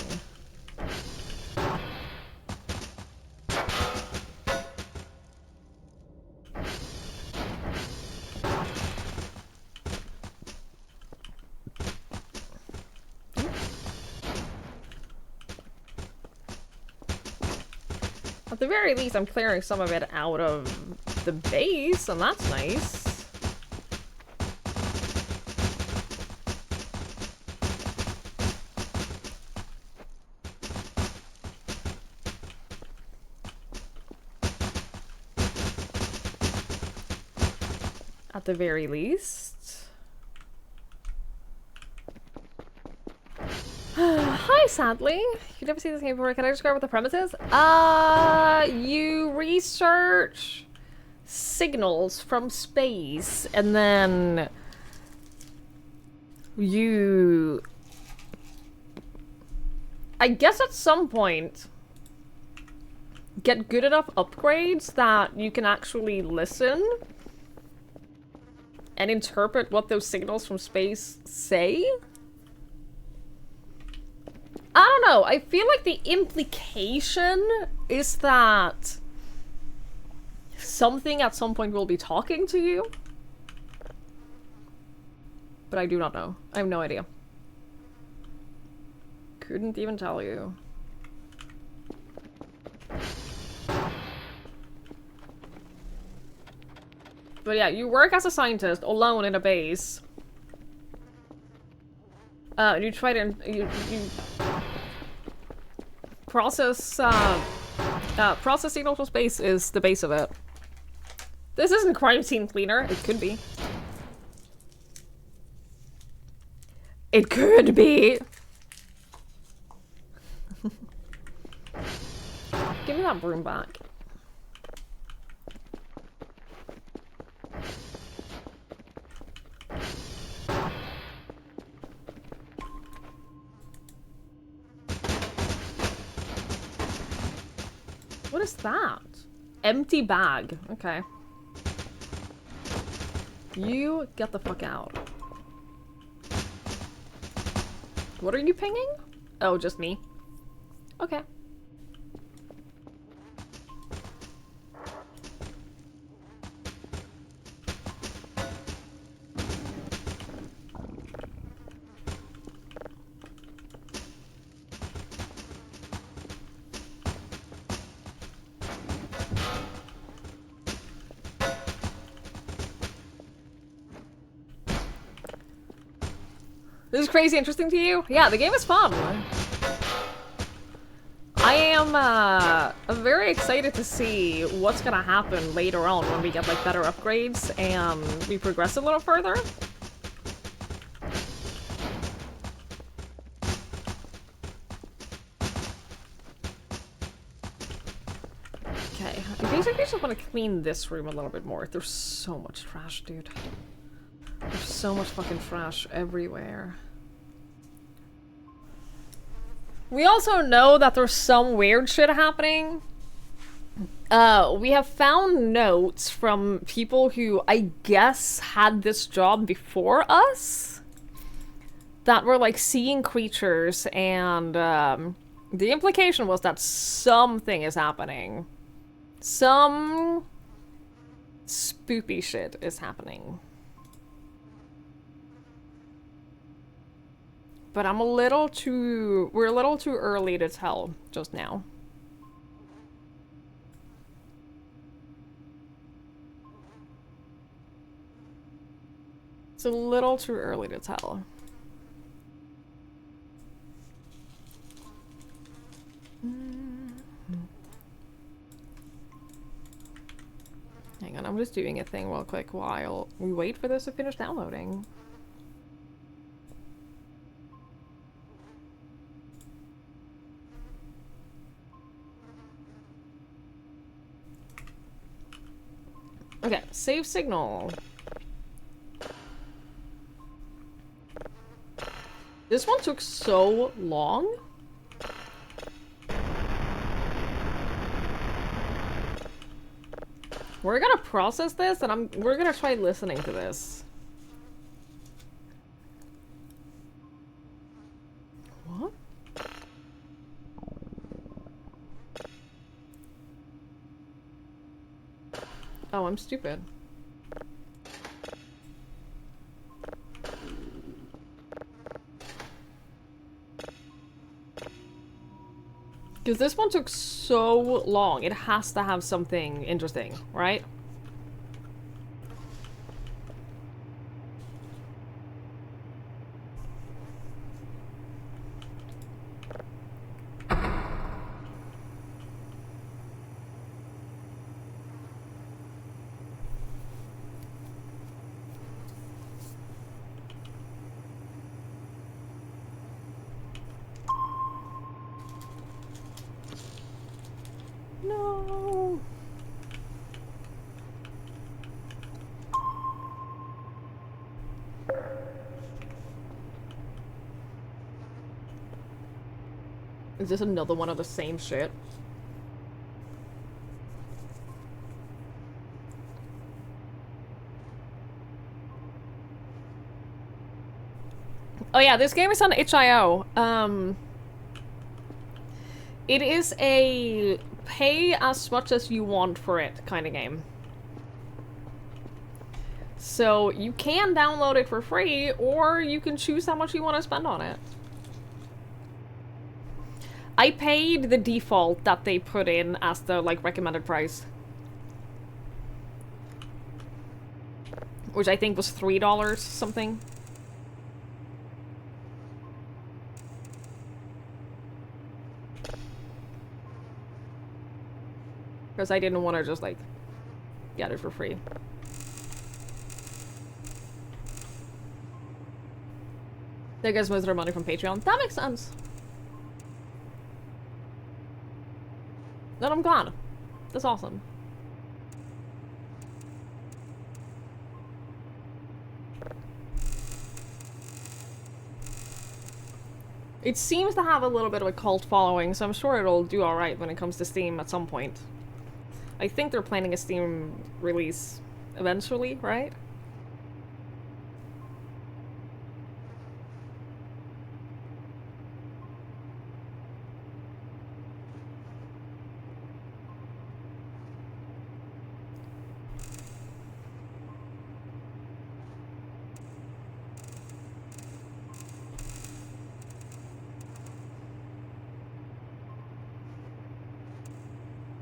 A: At the very least, I'm clearing some of it out of the base, and that's nice. At the very least. Hi, Sadly. You've never seen this game before. Can I describe what the premise is? You research signals from space, and then you... I guess at some point get good enough upgrades that you can actually listen and interpret what those signals from space say? I don't know. I feel like the implication is that something at some point will be talking to you. But I do not know. I have no idea. Couldn't even tell you. But yeah, you work as a scientist alone in a base. You try to you process process signals from space is the base of it. This isn't crime scene cleaner. It could be. It could be. Give me that broom back. What is that? Empty bag. Okay. You get the fuck out. What are you pinging? Oh, just me. Okay. This is crazy interesting to you? Yeah, the game is fun. I am I'm very excited to see what's gonna happen later on when we get like better upgrades and we progress a little further. Okay, I basically just want to clean this room a little bit more. There's so much trash, dude. There's so much fucking trash everywhere. We also know that there's some weird shit happening. We have found notes from people who I guess had this job before us that were like seeing creatures, and the implication was that something is happening. Some spoopy shit is happening. But we're a little too early to tell just now. It's a little too early to tell. Hang on, I'm just doing a thing real quick while we wait for this to finish downloading. Okay, save signal. This one took so long. We're gonna process this and we're gonna try listening to this. What? Oh, I'm stupid. Because this one took so long. It has to have something interesting, right? No. Is this another one of the same shit? Oh yeah, this game is on itch.io. It is a pay as much as you want for it kind of game. So you can download it for free, or you can choose how much you want to spend on it. I paid the default that they put in as the, like, recommended price. Which I think was $3 something. Because I didn't want to just, like, get it for free. They guys most of their money from Patreon. That makes sense. Then I'm gone. That's awesome. It seems to have a little bit of a cult following, so I'm sure it'll do alright when it comes to Steam at some point. I think they're planning a Steam release eventually, right?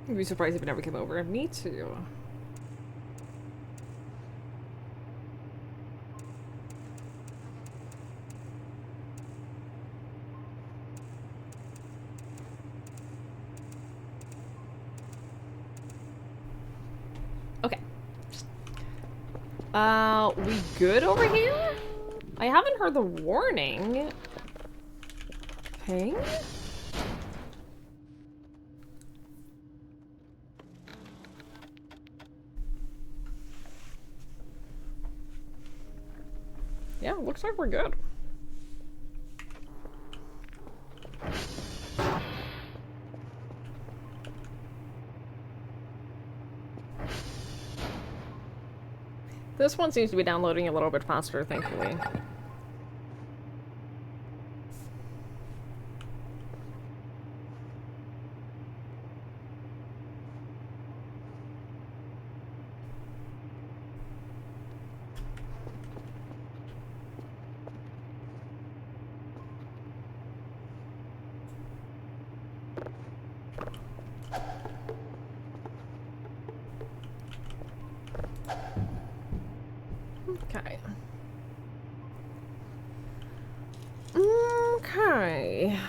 A: I'd be surprised if it never came over. Me too. Okay. We good over here? I haven't heard the warning. Ping? Yeah, looks like we're good. This one seems to be downloading a little bit faster, thankfully. Okay. Okay.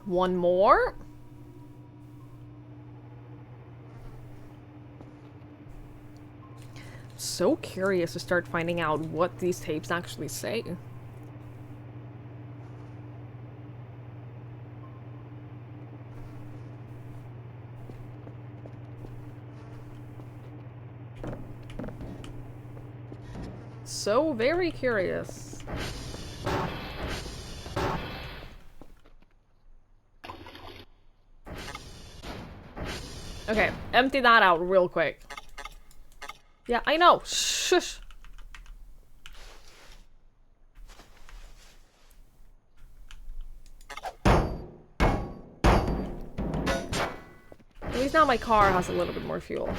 A: One more. So curious to start finding out what these tapes actually say. So very curious. Okay, empty that out real quick. Yeah, I know. Shush. At least now my car has a little bit more fuel.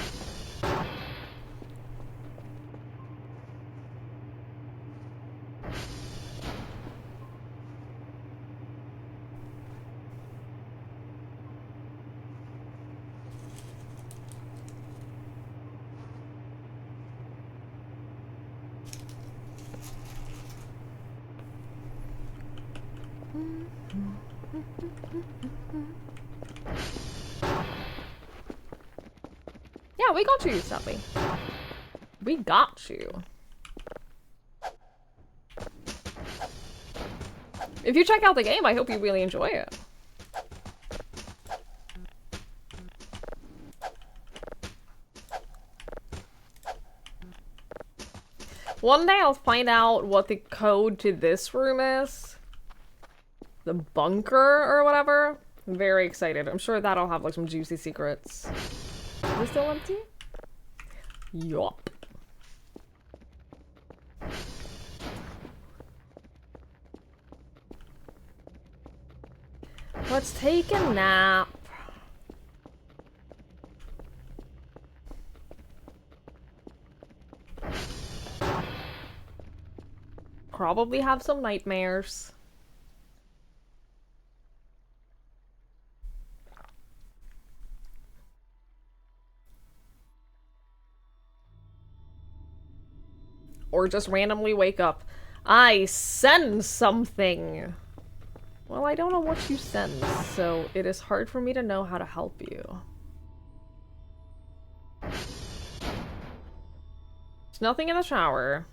A: Yeah, we got you, Sally. We got you. If you check out the game, I hope you really enjoy it. One day I'll find out what the code to this room is. The bunker or whatever. I'm very excited. I'm sure that'll have like some juicy secrets. Is it still empty? Yup. Let's take a nap. Probably have some nightmares. Or just randomly wake up. I sense something. Well, I don't know what you sense, so it is hard for me to know how to help you. There's nothing in the shower.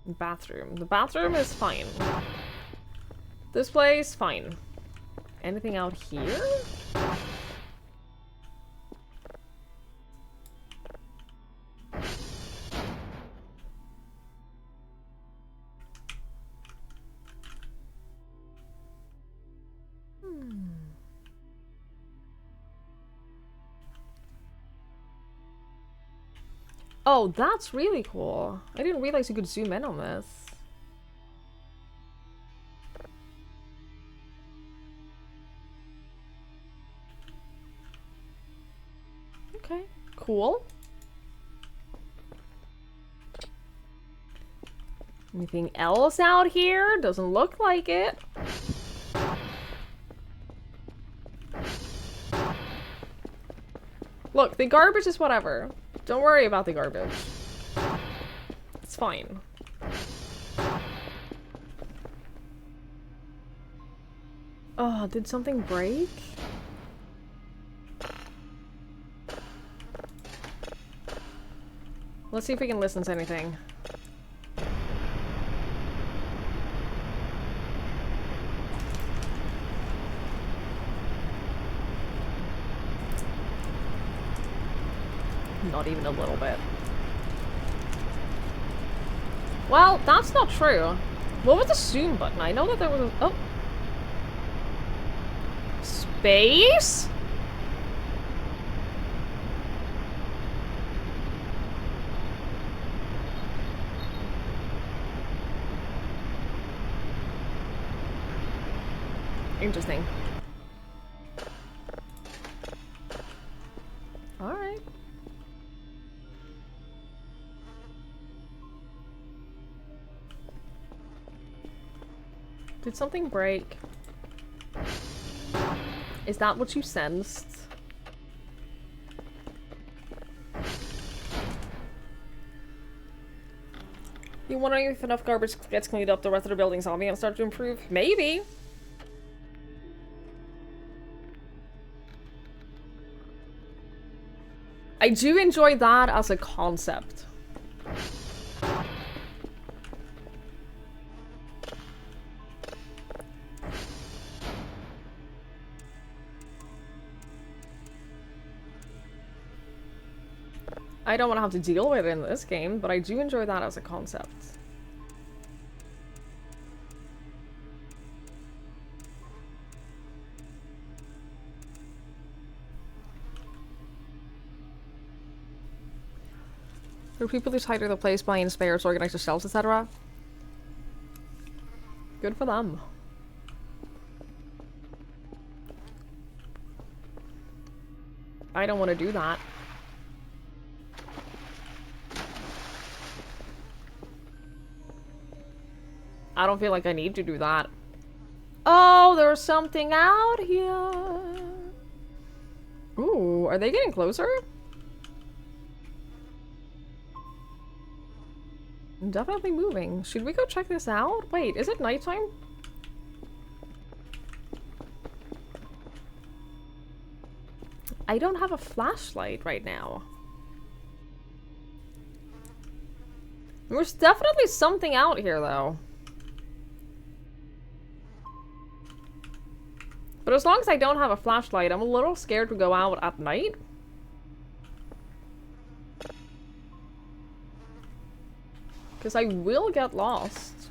A: Bathroom. The bathroom is fine. This place, fine. Anything out here? Oh, that's really cool. I didn't realize you could zoom in on this. Okay, cool. Anything else out here? Doesn't look like it. Look, the garbage is whatever. Don't worry about the garbage. It's fine. Oh, did something break? Let's see if we can listen to anything. Not even a little bit. Well, that's not true. What was the zoom button? I know that there was a... Oh. Space? Interesting. Alright. Did something break? Is that what you sensed? You wondering if enough garbage gets cleaned up, the rest of the building's on me and start to improve? Maybe. I do enjoy that as a concept. I don't want to have to deal with it in this game, but I do enjoy that as a concept. For people who tidy the place, buy in spares, organize their shelves, etc. Good for them. I don't want to do that. I don't feel like I need to do that. Oh, there's something out here. Ooh, are they getting closer? Definitely moving. Should we go check this out? Wait, is it nighttime? I don't have a flashlight right now. There's definitely something out here, though. But as long as I don't have a flashlight, I'm a little scared to go out at night. Because I will get lost.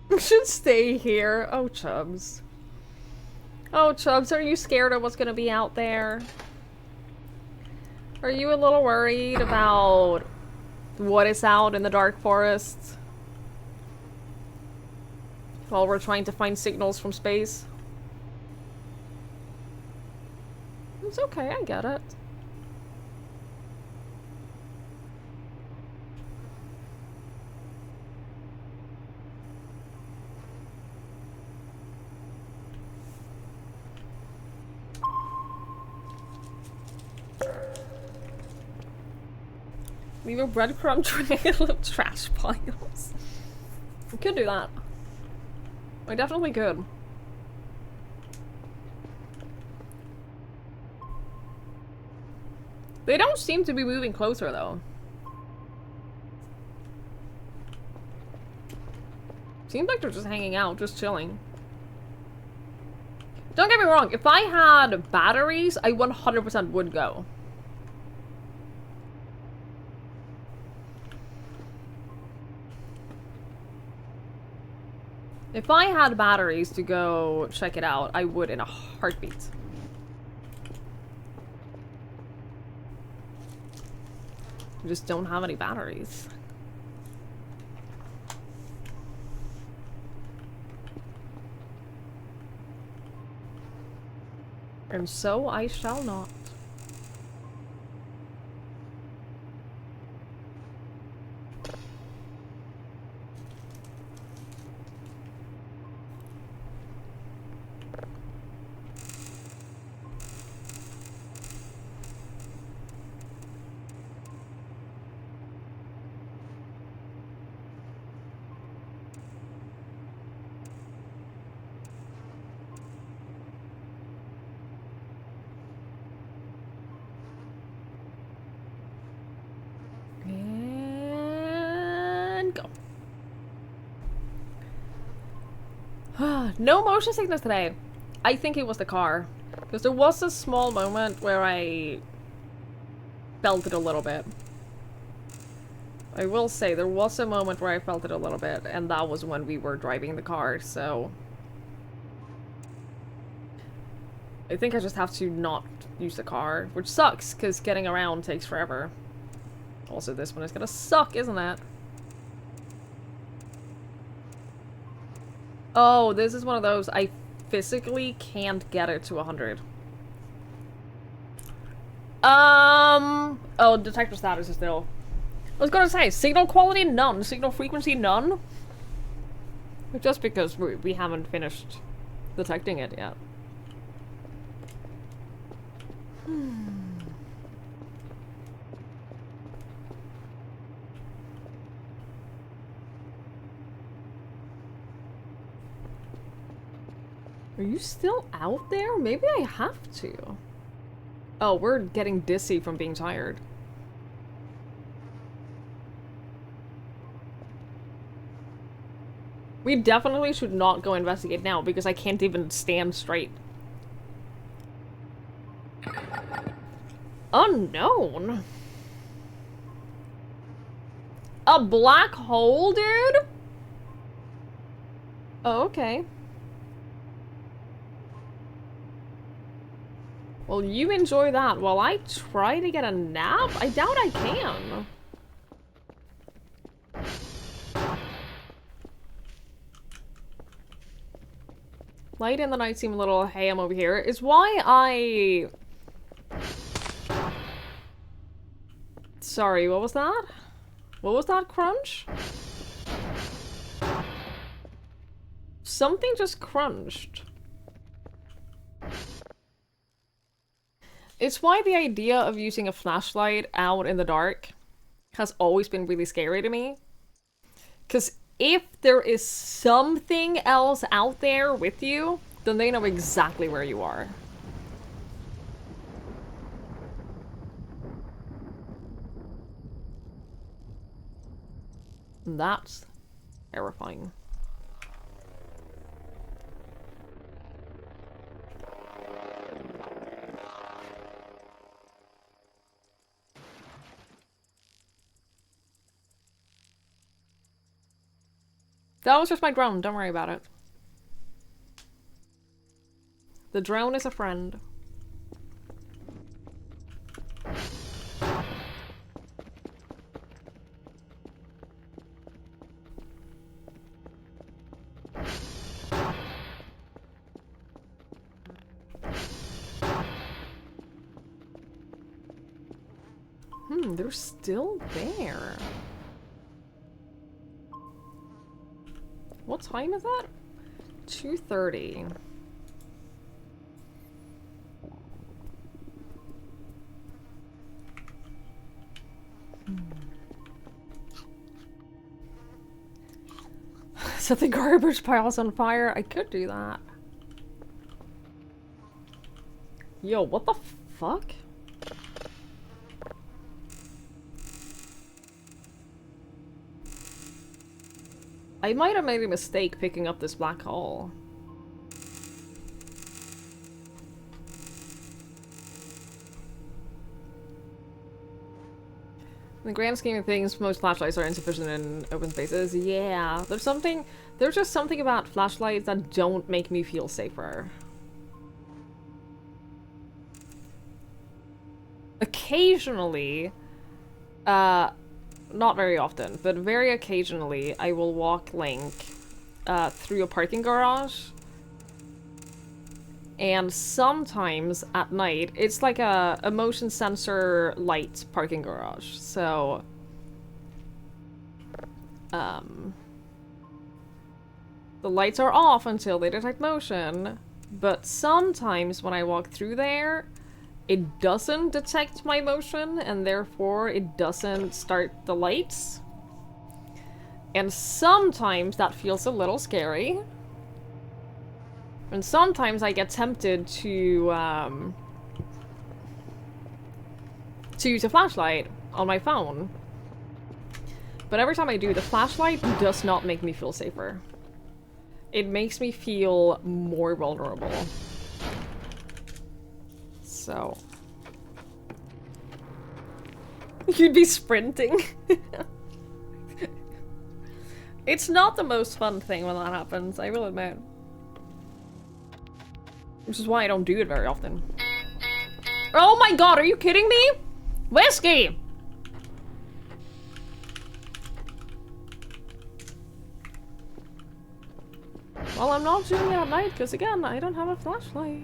A: We should stay here. Oh, Chubbs. Oh, Chubbs, are you scared of what's gonna be out there? Are you a little worried about what is out in the dark forest? While we're trying to find signals from space? It's okay, I get it. Leave a breadcrumb trail of trash piles. We could do that. I definitely could. They don't seem to be moving closer, though. Seems like they're just hanging out, just chilling. Don't get me wrong, if I had batteries, I 100% would go. If I had batteries to go check it out, I would in a heartbeat. We just don't have any batteries. And so I shall not. No motion sickness today. I think it was the car. Because there was a small moment where I felt it a little bit. I will say, there was a moment where I felt it a little bit, and that was when we were driving the car, so... I think I just have to not use the car, which sucks, because getting around takes forever. Also, this one is gonna suck, isn't it? Oh, this is one of those, I physically can't get it to 100. Oh, detector status is still... I was gonna say, signal quality, none. Signal frequency, none. Just because we haven't finished detecting it yet. Are you still out there? Maybe I have to. Oh, we're getting dizzy from being tired. We definitely should not go investigate now because I can't even stand straight. Unknown? A black hole, dude? Oh, okay. Well, you enjoy that while I try to get a nap? I doubt I can. Light in the night seem a little ham over here. Is why I... Sorry, what was that? What was that crunch? Something just crunched. It's why the idea of using a flashlight out in the dark has always been really scary to me. Because if there is something else out there with you, then they know exactly where you are. That's terrifying. That was just my drone, don't worry about it. The drone is a friend. They're still there. What time is that? 2:30. Set the garbage piles on fire. I could do that. Yo, what the fuck? I might have made a mistake picking up this black hole. In the grand scheme of things, most flashlights are insufficient in open spaces. Yeah, there's just something about flashlights that don't make me feel safer. Occasionally, not very often, but very occasionally, I will walk Link through a parking garage. And sometimes at night, it's like a motion sensor light parking garage. So, the lights are off until they detect motion. But sometimes when I walk through there, it doesn't detect my motion, and therefore it doesn't start the lights. And sometimes that feels a little scary. And sometimes I get tempted to use a flashlight on my phone. But every time I do, the flashlight does not make me feel safer. It makes me feel more vulnerable. So... You'd be sprinting. It's not the most fun thing when that happens, I will admit. Which is why I don't do it very often. Oh my god, are you kidding me? Whiskey! Well, I'm not doing it at night, because again, I don't have a flashlight.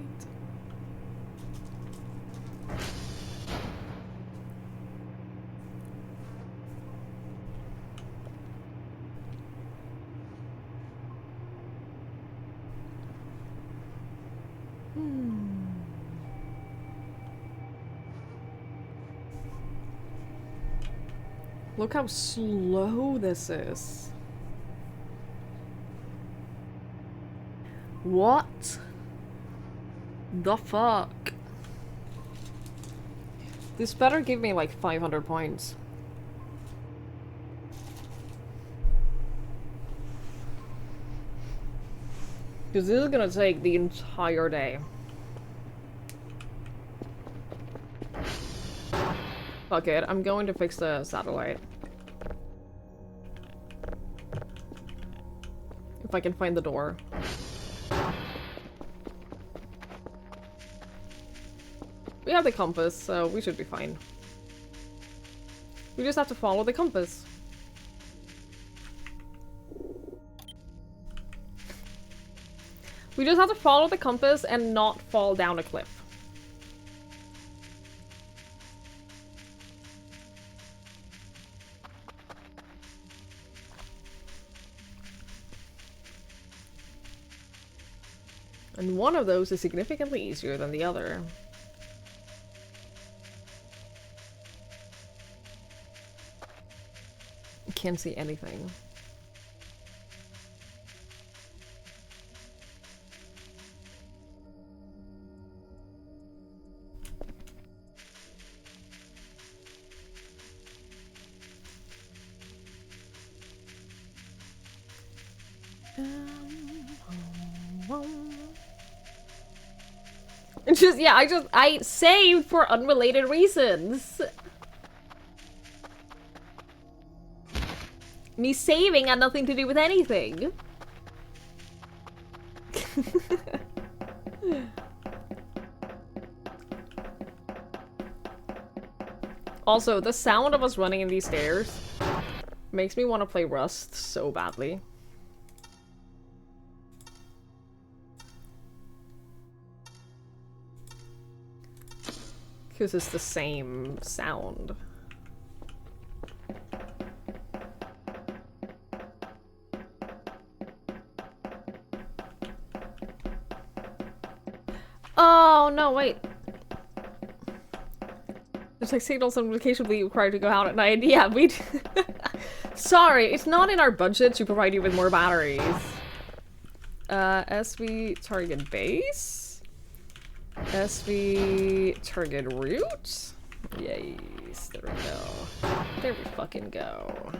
A: Look how slow this is. What The fuck? This better give me like 500 points. Because this is gonna take the entire day. Fuck it, I'm going to fix the satellite. If I can find the door. We have the compass, so we should be fine. We just have to follow the compass. We just have to follow the compass and not fall down a cliff. And one of those is significantly easier than the other. Can't see anything. Just, yeah, I saved for unrelated reasons. Me saving had nothing to do with anything. Also, the sound of us running in these stairs makes me want to play Rust so badly. Because it's the same sound. Oh, no, wait. There's like signals and notification will be required to go out at night. Yeah, we sorry, it's not in our budget to provide you with more batteries. SV target base? SV target route? Yes, there we go. There we fucking go.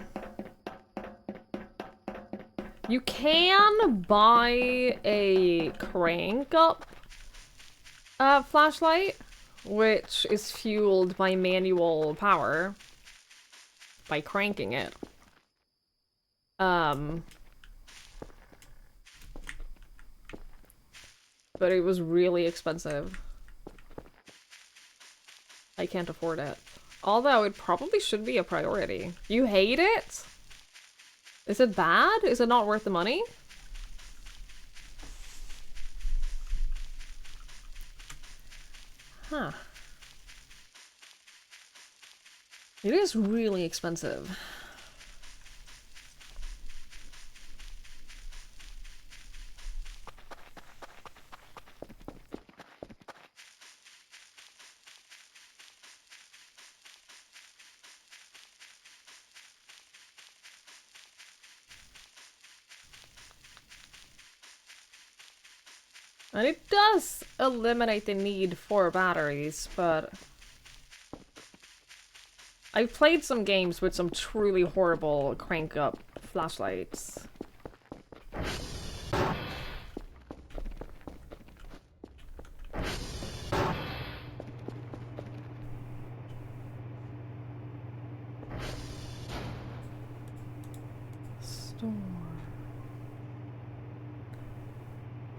A: You can buy a crank up flashlight, which is fueled by manual power by cranking it. But it was really expensive. I can't afford it. Although it probably should be a priority. You hate it? Is it bad? Is it not worth the money? Huh. It is really expensive. And it does eliminate the need for batteries, but I've played some games with some truly horrible crank-up flashlights.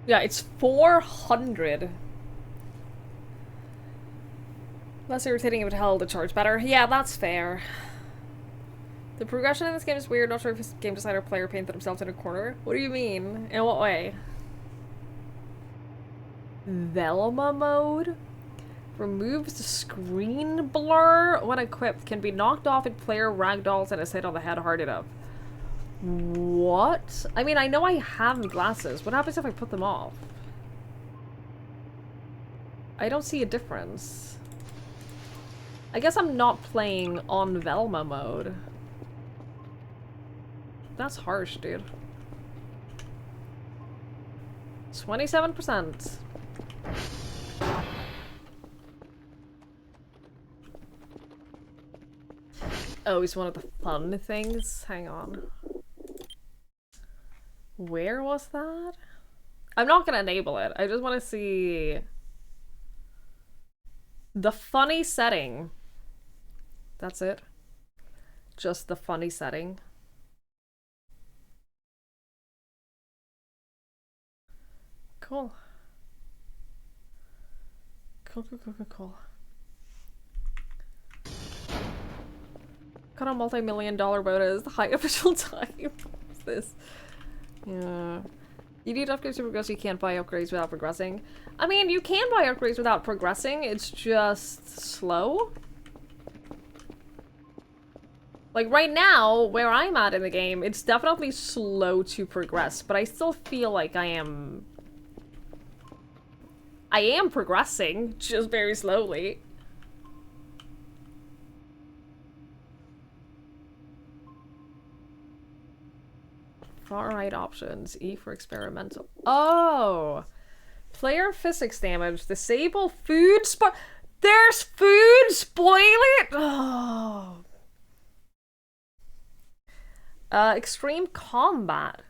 A: Yeah, it's 400. Less irritating if it held the charge better. Yeah, that's fair. The progression in this game is weird. Not sure if it's game designer or player painted themselves in a corner. What do you mean? In what way? Velma mode? Removes the screen blur when equipped. Can be knocked off if player ragdolls and is hit on the head hard enough. What? I mean, I know I have glasses. What happens if I put them off? I don't see a difference. I guess I'm not playing on Velma mode. That's harsh, dude. 27%. Oh, it's one of the fun things? Hang on. Where was that? I'm not gonna enable it. I just want to see the funny setting. That's it. Just the funny setting. Cool. Cool. Got a multi-million-dollar bonus. High official time. What's this? Yeah. You need upgrades to progress. You can't buy upgrades without progressing. I mean, you can buy upgrades without progressing. It's just slow. Like right now, where I'm at in the game, it's definitely slow to progress, but I still feel like I am progressing, just very slowly. Far right options. E for experimental. Oh! Player physics damage. Disable food There's food! Spoil it! Oh. Extreme combat.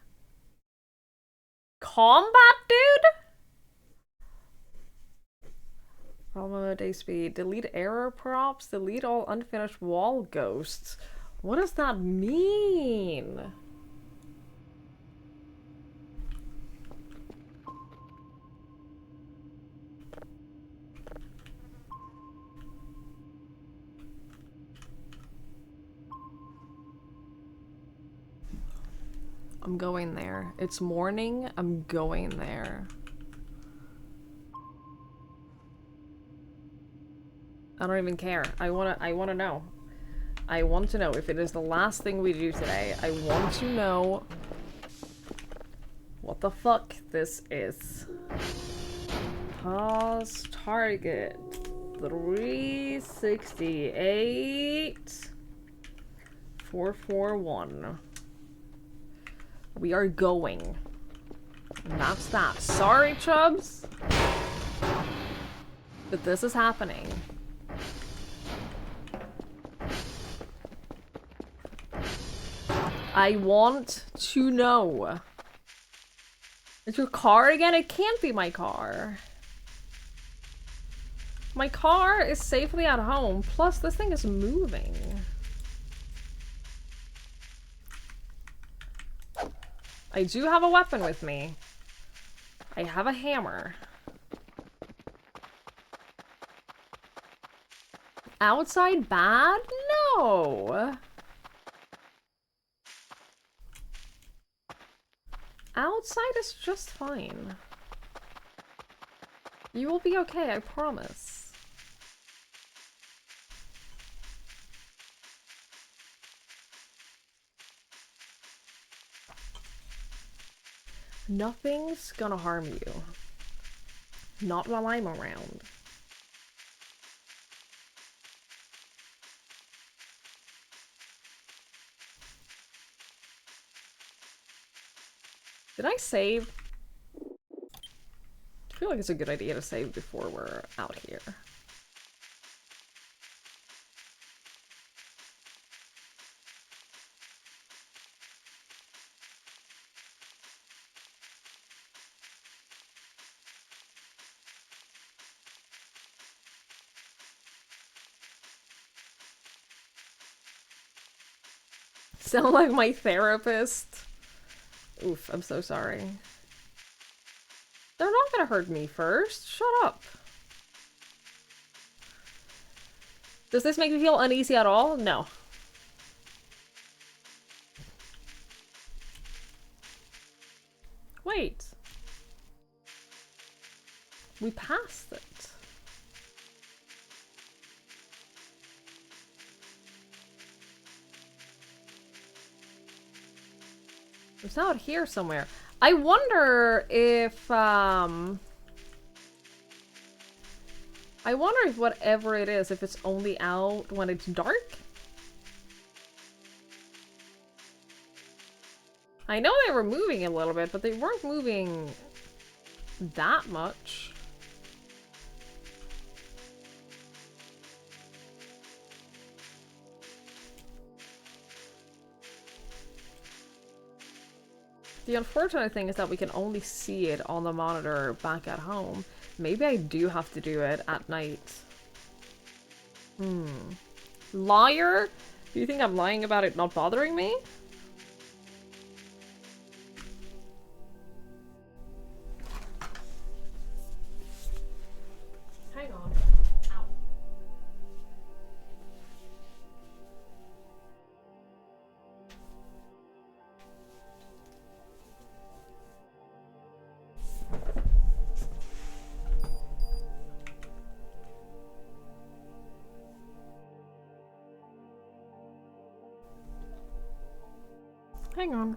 A: Combat, dude? Problem day speed. Delete error props. Delete all unfinished wall ghosts. What does that mean? I'm going there. It's morning. I'm going there. I don't even care. I wanna know. I want to know if it is the last thing we do today. I want to know what the fuck this is. Pause target. 368 441. We are going. And that's that. Sorry, Chubs. But this is happening. I want to know. Is your car again? It can't be my car. My car is safely at home. Plus, this thing is moving. I do have a weapon with me. I have a hammer. Outside bad? No. Outside is just fine. You will be okay, I promise. Nothing's gonna harm you. Not while I'm around. Did I save? I feel like it's a good idea to save before we're out here. Sound like my therapist. Oof, I'm so sorry. They're not gonna hurt me first. Shut up. Does this make me feel uneasy at all? No. Wait. We passed it. It's out here somewhere. I wonder if, I wonder if whatever it is, if it's only out when it's dark? I know they were moving a little bit, but they weren't moving that much. The unfortunate thing is that we can only see it on the monitor back at home. Maybe I do have to do it at night. Liar? Do you think I'm lying about it not bothering me? Hang on. Ow. Hang on.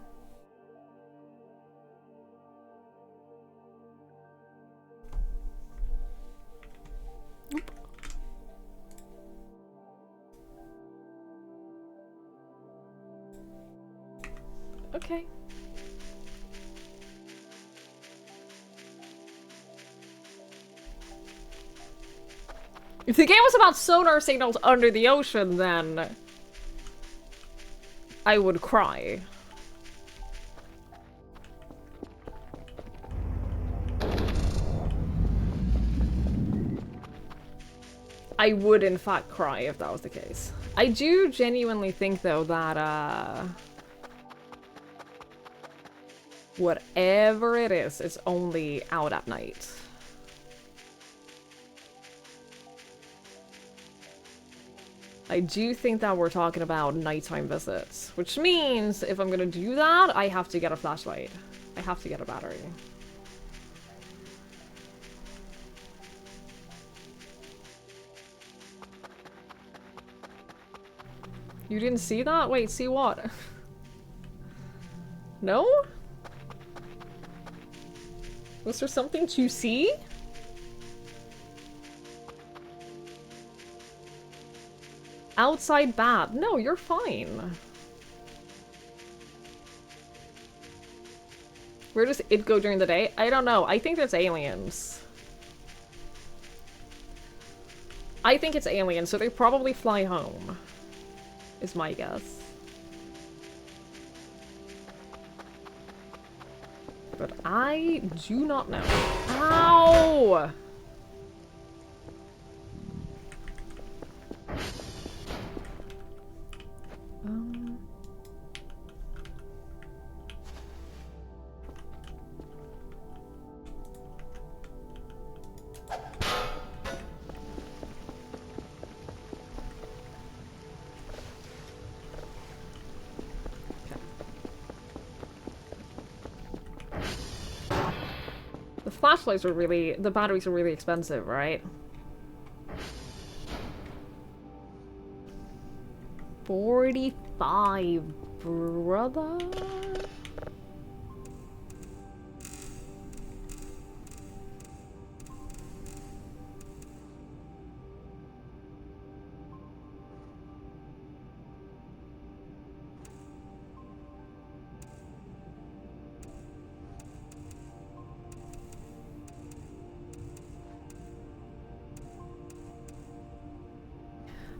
A: Oop. Okay. If the game was about sonar signals under the ocean, then I would cry. I would, in fact, cry if that was the case. I do genuinely think, though, that, whatever it is, it's only out at night. I do think that we're talking about nighttime visits, which means if I'm gonna do that, I have to get a flashlight. I have to get a battery. You didn't see that? Wait, see what? No? Was there something to see? Outside bat. No, you're fine. Where does it go during the day? I don't know. I think it's aliens. I think it's aliens, so they probably fly home. Is my guess. But I do not know. Ow! Flashlights are really, the batteries are really expensive, right? 45, brother?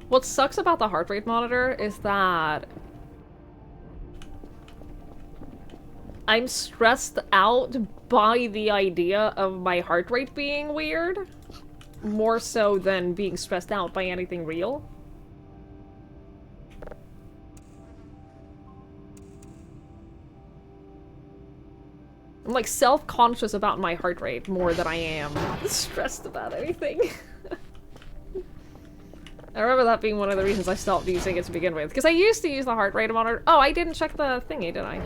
A: What sucks about the heart rate monitor is that I'm stressed out by the idea of my heart rate being weird, more so than being stressed out by anything real. I'm like self-conscious about my heart rate more than I am stressed about anything. I remember that being one of the reasons I stopped using it to begin with. Because I used to use the heart rate monitor. Oh, I didn't check the thingy, did I?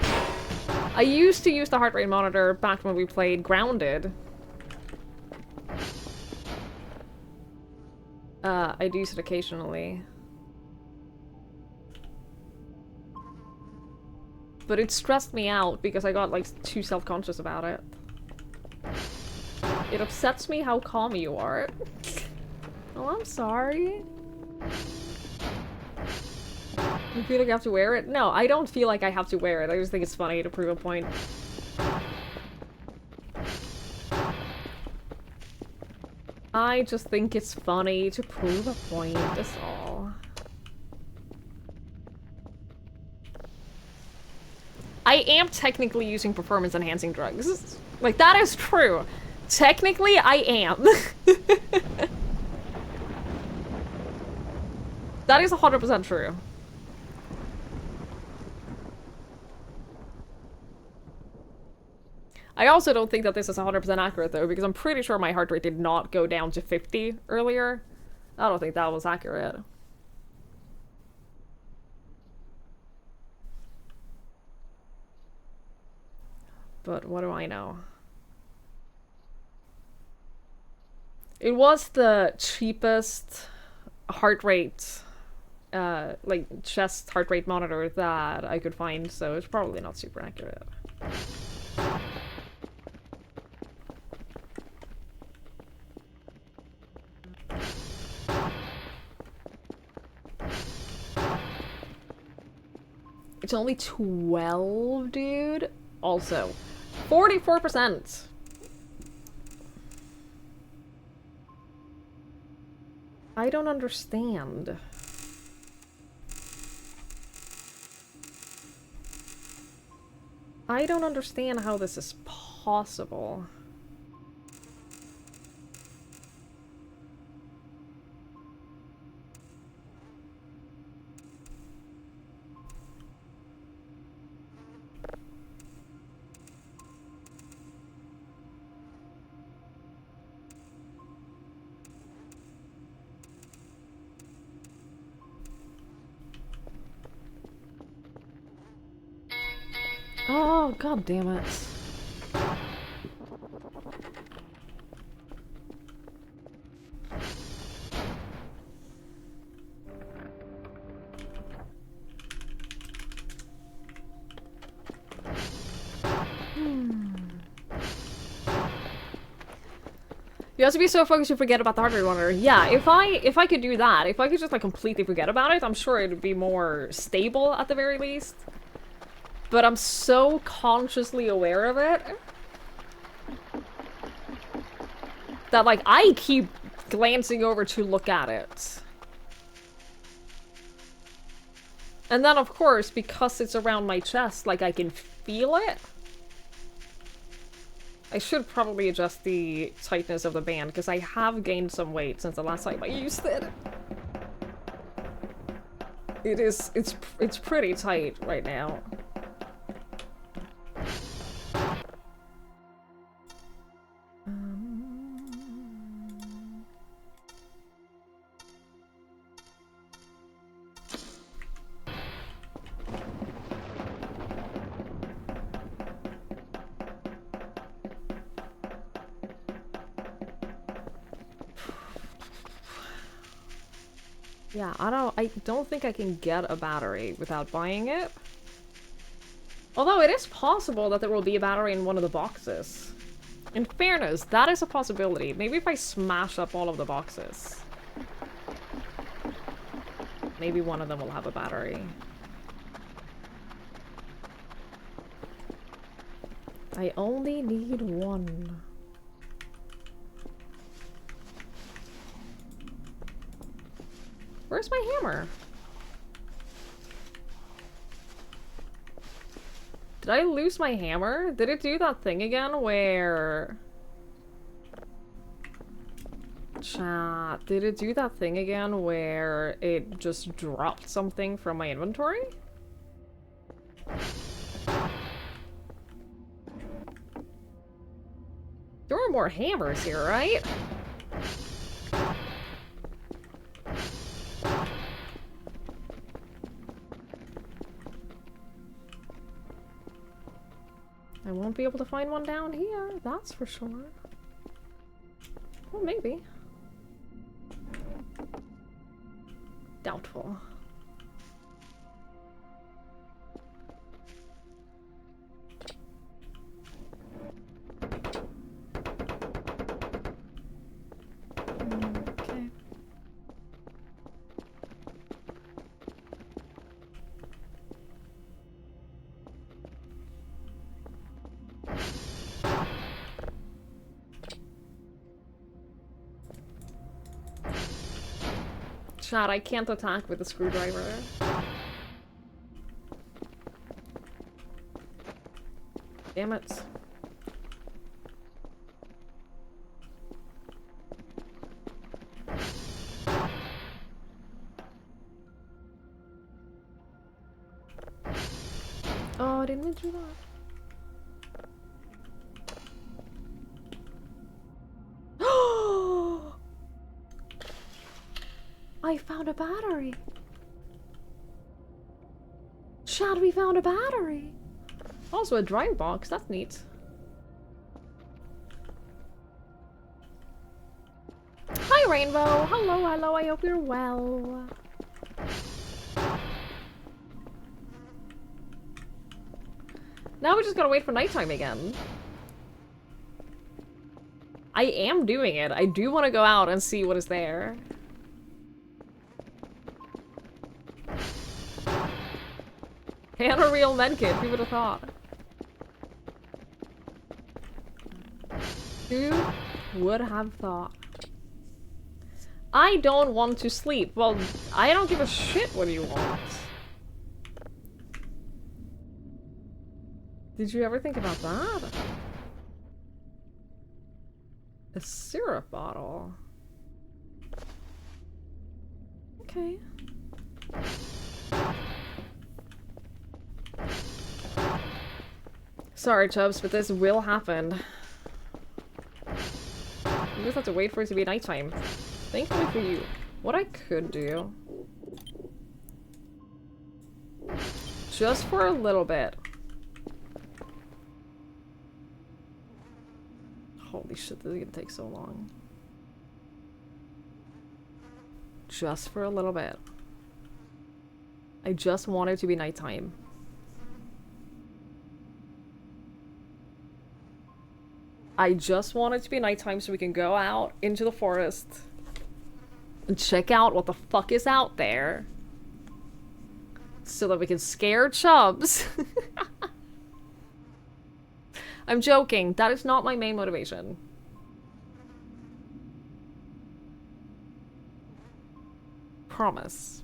A: I used to use the heart rate monitor back when we played Grounded. I'd use it occasionally. But it stressed me out because I got, like, too self-conscious about it. It upsets me how calm you are. Oh, I'm sorry. You feel like you have to wear it? No, I don't feel like I have to wear it. I just think it's funny to prove a point. I just think it's funny to prove a point, that's all. I I am technically using performance enhancing drugs. Like, that is true. Technically, I am. That is 100% true. I also don't think that this is 100% accurate, though, because I'm pretty sure my heart rate did not go down to 50 earlier. I don't think that was accurate. But what do I know? It was the cheapest heart rate, like chest heart rate monitor that I could find, so it's probably not super accurate. It's only 12, dude. Also, 44%. I don't understand. I don't understand how this is possible. Oh, god damn it. You have to be so focused you forget about the heart rate monitor. Yeah, if I could do that, if I could just like completely forget about it, I'm sure it would be more stable at the very least. But I'm so consciously aware of it that like I keep glancing over to look at it. And then of course, because it's around my chest, like I can feel it. I should probably adjust the tightness of the band, because I have gained some weight since the last time I used it. It's pretty tight right now. Yeah, I don't think I can get a battery without buying it. Although it is possible that there will be a battery in one of the boxes. In fairness, that is a possibility. Maybe if I smash up all of the boxes. Maybe one of them will have a battery. I only need one. Where's my hammer? Did I lose my hammer? Did it do that thing again where... Chat, did it do that thing again where it just dropped something from my inventory? There were more hammers here, right? I won't be able to find one down here, that's for sure. Well, maybe. Doubtful. Okay. Chat, I can't attack with a screwdriver. Damn it. Oh, I didn't mean to do that. I found a battery. Chad, we found a battery. Also a drawing box, that's neat. Hi Rainbow, hello, hello, I hope you're well. Now we just gotta wait for nighttime again. I am doing it. I do want to go out and see what is there. And a real medkit, who would have thought? Who would have thought? I don't want to sleep. Well, I don't give a shit what you want. Did you ever think about that? A syrup bottle. Okay. Sorry, Chubbs, but this will happen. You just have to wait for it to be nighttime. Thankfully for you. What I could do... just for a little bit. Holy shit, this is gonna take so long. Just for a little bit. I just want it to be nighttime. I just want it to be nighttime so we can go out into the forest and check out what the fuck is out there. So that we can scare Chubbs. I'm joking. That is not my main motivation. Promise.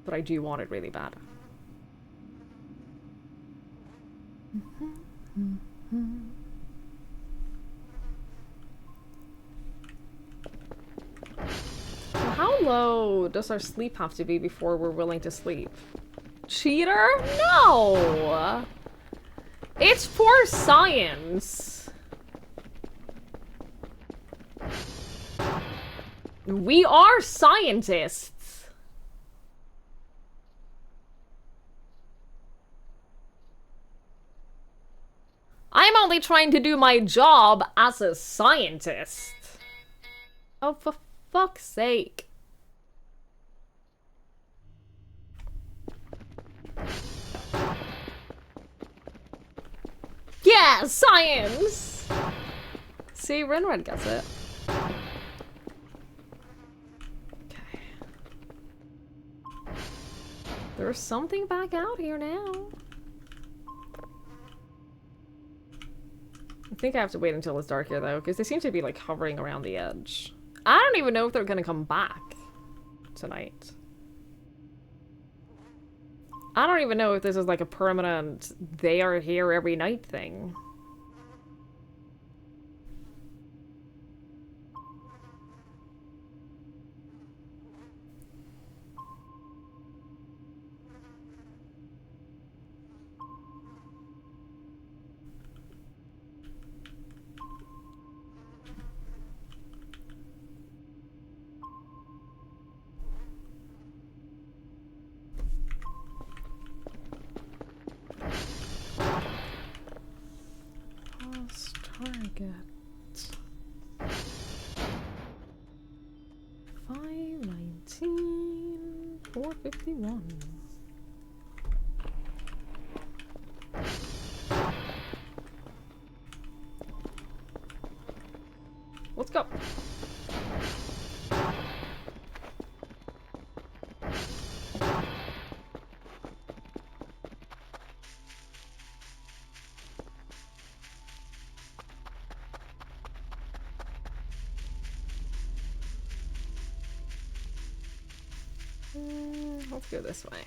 A: But I do want it really bad. How low does our sleep have to be before we're willing to sleep? Cheater? No! It's for science. We are scientists. I'm only trying to do my job as a scientist. Oh, for fuck's sake. Yeah, science! See, Rinred gets it. Okay. There's something back out here now. I think I have to wait until it's dark here, though, because they seem to be, like, hovering around the edge. I don't even know if they're gonna come back tonight. I don't even know if this is, like, a permanent they are here every night thing. Target 519 451. Let's go. Let's go this way.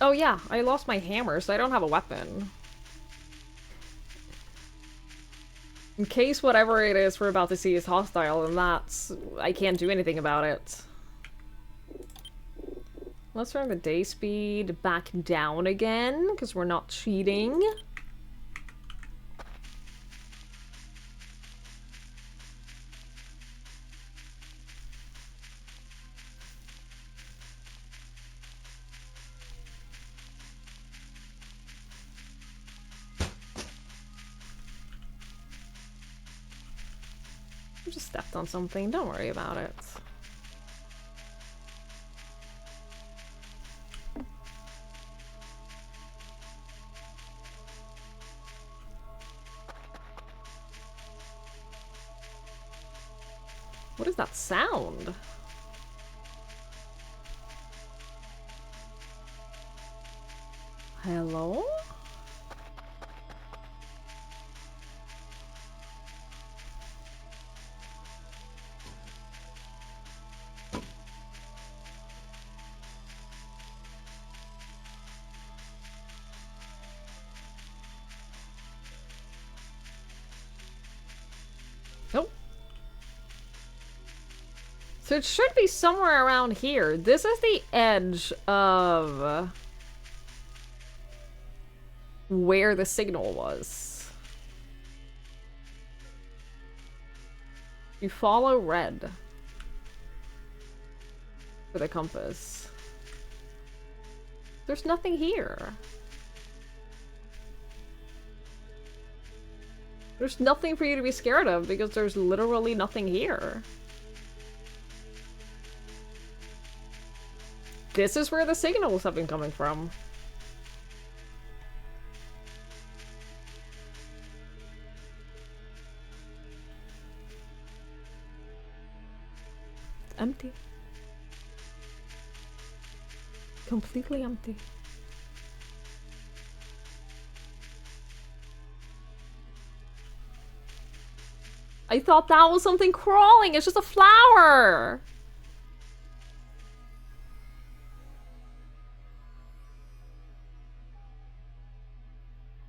A: Oh yeah, I lost my hammer, so I don't have a weapon. In case whatever it is we're about to see is hostile, and that's... I can't do anything about it. Let's turn the day speed back down again, because we're not cheating. I just stepped on something, don't worry about it. What is that sound? Hello? Nope. So it should be somewhere around here. This is the edge of where the signal was. You follow red for the compass. There's nothing here. There's nothing for you to be scared of because there's literally nothing here. This is where the signals have been coming from. It's empty. Completely empty. I thought that was something crawling. It's just a flower.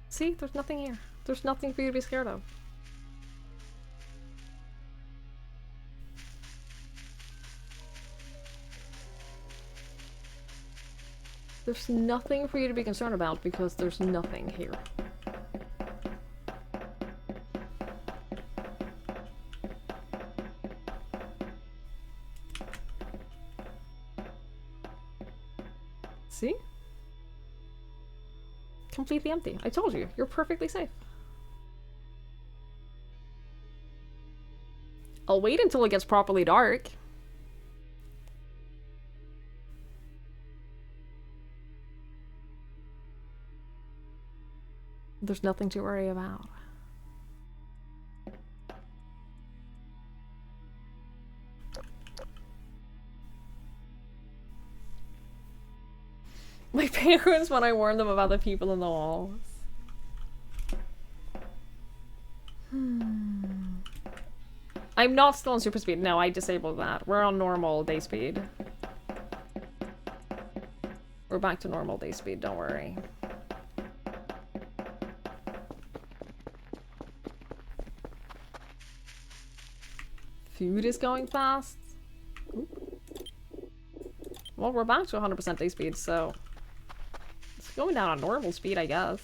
A: See, there's nothing here. There's nothing for you to be scared of. There's nothing for you to be concerned about because there's nothing here. See? Completely empty. I told you, you're perfectly safe. I'll wait until it gets properly dark. There's nothing to worry about. My parents when I warned them about the people in the walls. I'm not still on super speed. No, I disabled that. We're on normal day speed. We're back to normal day speed, don't worry. Food is going fast. Well, we're back to 100% day speed, so... It's going down on normal speed, I guess.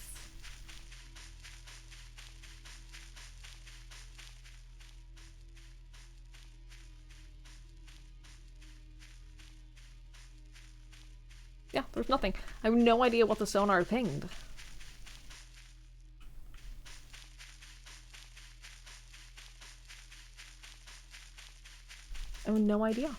A: Yeah, there's nothing. I have no idea what the sonar pinged. I have no idea.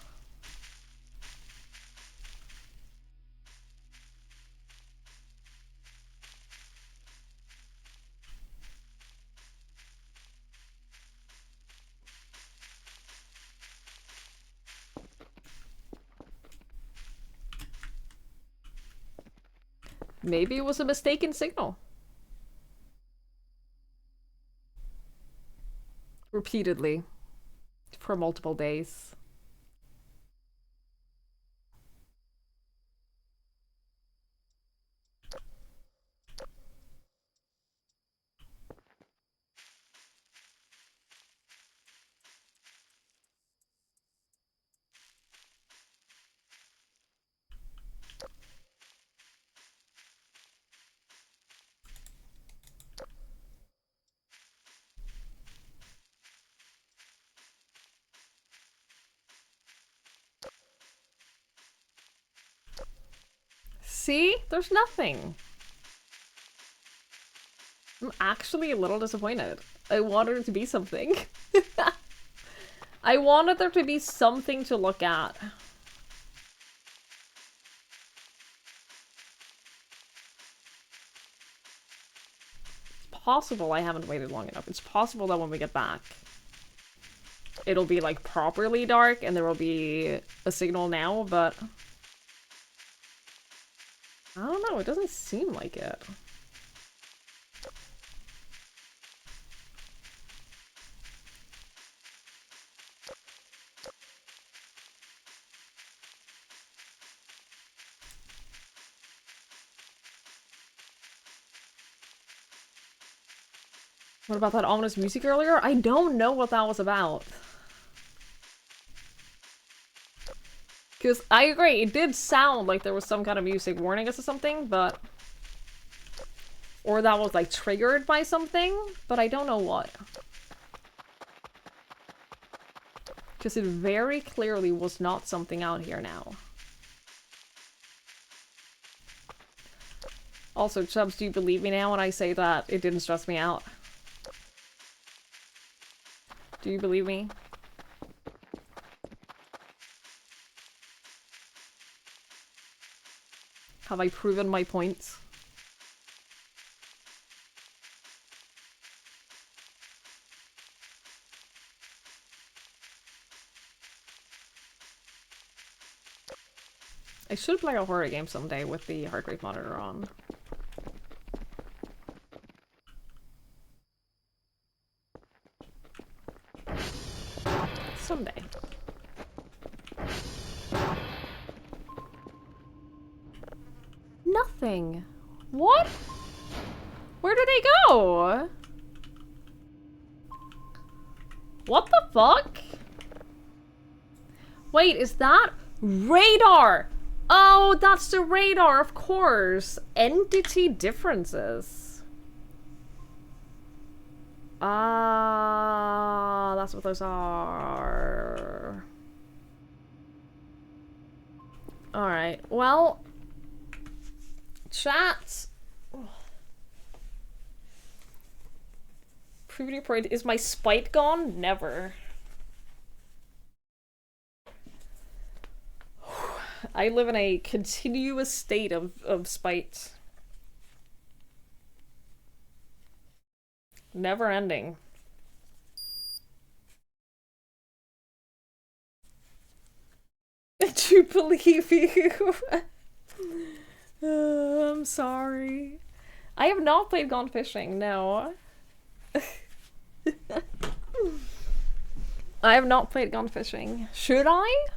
A: Maybe it was a mistaken signal. Repeatedly. For multiple days. See? There's nothing. I'm actually a little disappointed. I wanted it to be something. I wanted there to be something to look at. It's possible I haven't waited long enough. It's possible that when we get back, it'll be like properly dark and there will be a signal now, but I don't know, it doesn't seem like it. What about that ominous music earlier? I don't know what that was about. Because I agree, it did sound like there was some kind of music warning us or something, but... Or that was like triggered by something, but I don't know what. Because it very clearly was not something out here now. Also, Chubbs, do you believe me now when I say that it didn't stress me out? Do you believe me? Have I proven my points? I should play a horror game someday with the heart rate monitor on. Someday. Nothing. What? Where did they go? What the fuck? Wait, is that radar? Oh, that's the radar, of course. Entity differences. Ah, that's what those are. Alright, well... Chat. Preview point. Is my spite gone? Never. I live in a continuous state of spite. Never ending. I do believe you. I'm sorry. I have not played Gone Fishing, no. I have not played Gone Fishing. Should I?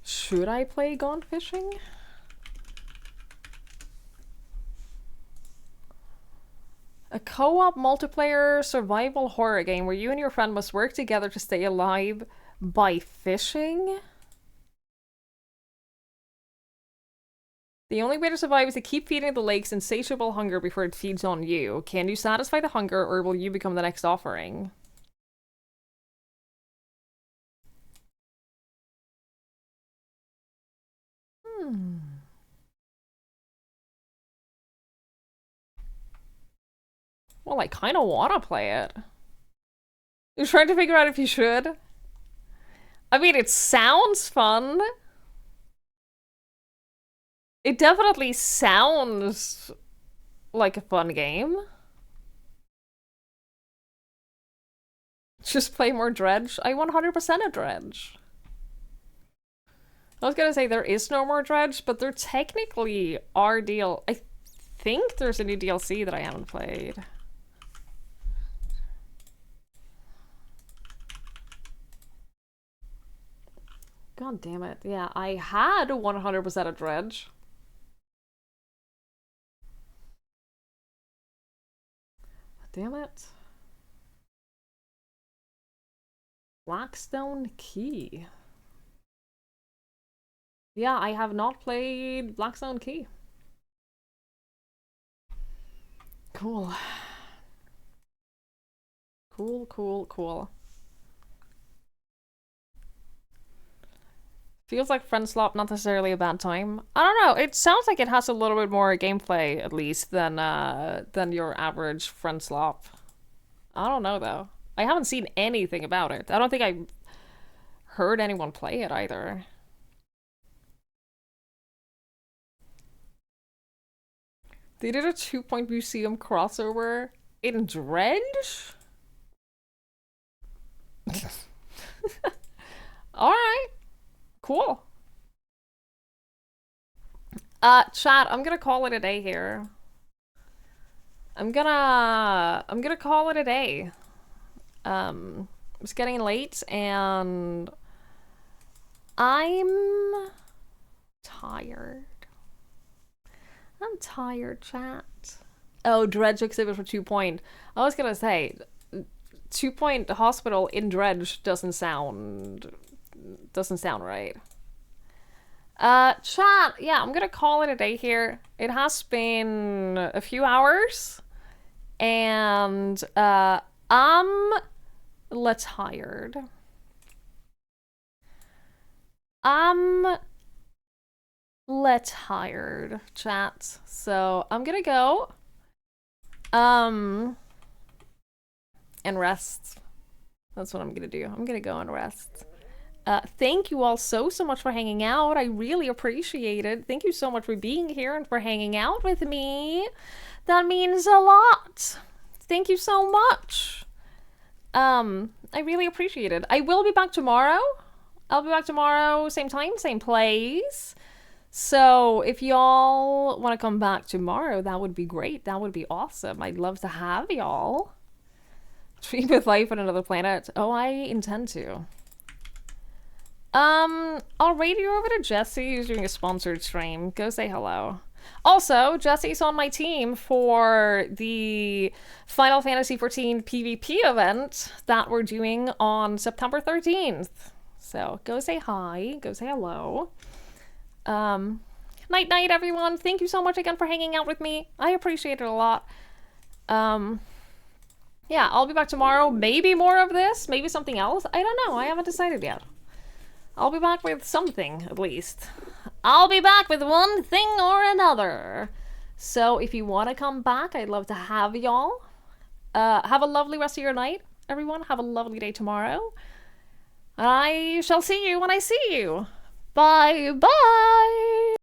A: Should I play Gone Fishing? A co-op multiplayer survival horror game where you and your friend must work together to stay alive by fishing? The only way to survive is to keep feeding the lake's insatiable hunger before it feeds on you. Can you satisfy the hunger, or will you become the next offering? Well, I kind of want to play it. You're trying to figure out if you should? I mean, it sounds fun. It definitely sounds like a fun game. Just play more Dredge. I 100% a Dredge. I was gonna say there is no more Dredge, but there technically are I think there's a new DLC that I haven't played. God damn it. Yeah, I had 100% of Dredge. Damn it. Blackstone Key. Yeah, I have not played Blackstone Key. Cool. Cool. Feels like friend swap, not necessarily a bad time. I don't know. It sounds like it has a little bit more gameplay, at least, than your average friend swap. I don't know though. I haven't seen anything about it. I don't think I heard anyone play it either. They did a 2-point museum crossover in Dredge? Alright. Cool. Chat, I'm gonna call it a day here. I'm gonna call it a day. It's getting late and I'm tired. I'm tired, chat. Oh, Dredge exhibit for 2-point. I was gonna say 2-point hospital in Dredge doesn't sound right. Chat, yeah, I'm gonna call it a day here. It has been a few hours, and I'm tired. I'm tired, chat. So I'm gonna go, and rest. That's what I'm gonna do. I'm gonna go and rest. Thank you all so much for hanging out. I really appreciate it. Thank you so much for being here and for hanging out with me. That means a lot. Thank you so much. I really appreciate it. I will be back tomorrow. I'll be back tomorrow, same time, same place. So if y'all want to come back tomorrow, that would be great. That would be awesome. I'd love to have y'all. Dream with life on another planet. Oh, I intend to. I'll raid you over to Jesse, who's doing a sponsored stream. Go say hello. Also, Jesse's on my team for the Final Fantasy XIV PvP event that we're doing on September 13th. So go say hi, go say hello. Night night, everyone. Thank you so much again for hanging out with me. I appreciate it a lot. Yeah, I'll be back tomorrow. Maybe more of this, maybe something else. I don't know. I haven't decided yet. I'll be back with something, at least. I'll be back with one thing or another. So if you want to come back, I'd love to have y'all. Have a lovely rest of your night, everyone. Have a lovely day tomorrow. I shall see you when I see you. Bye-bye.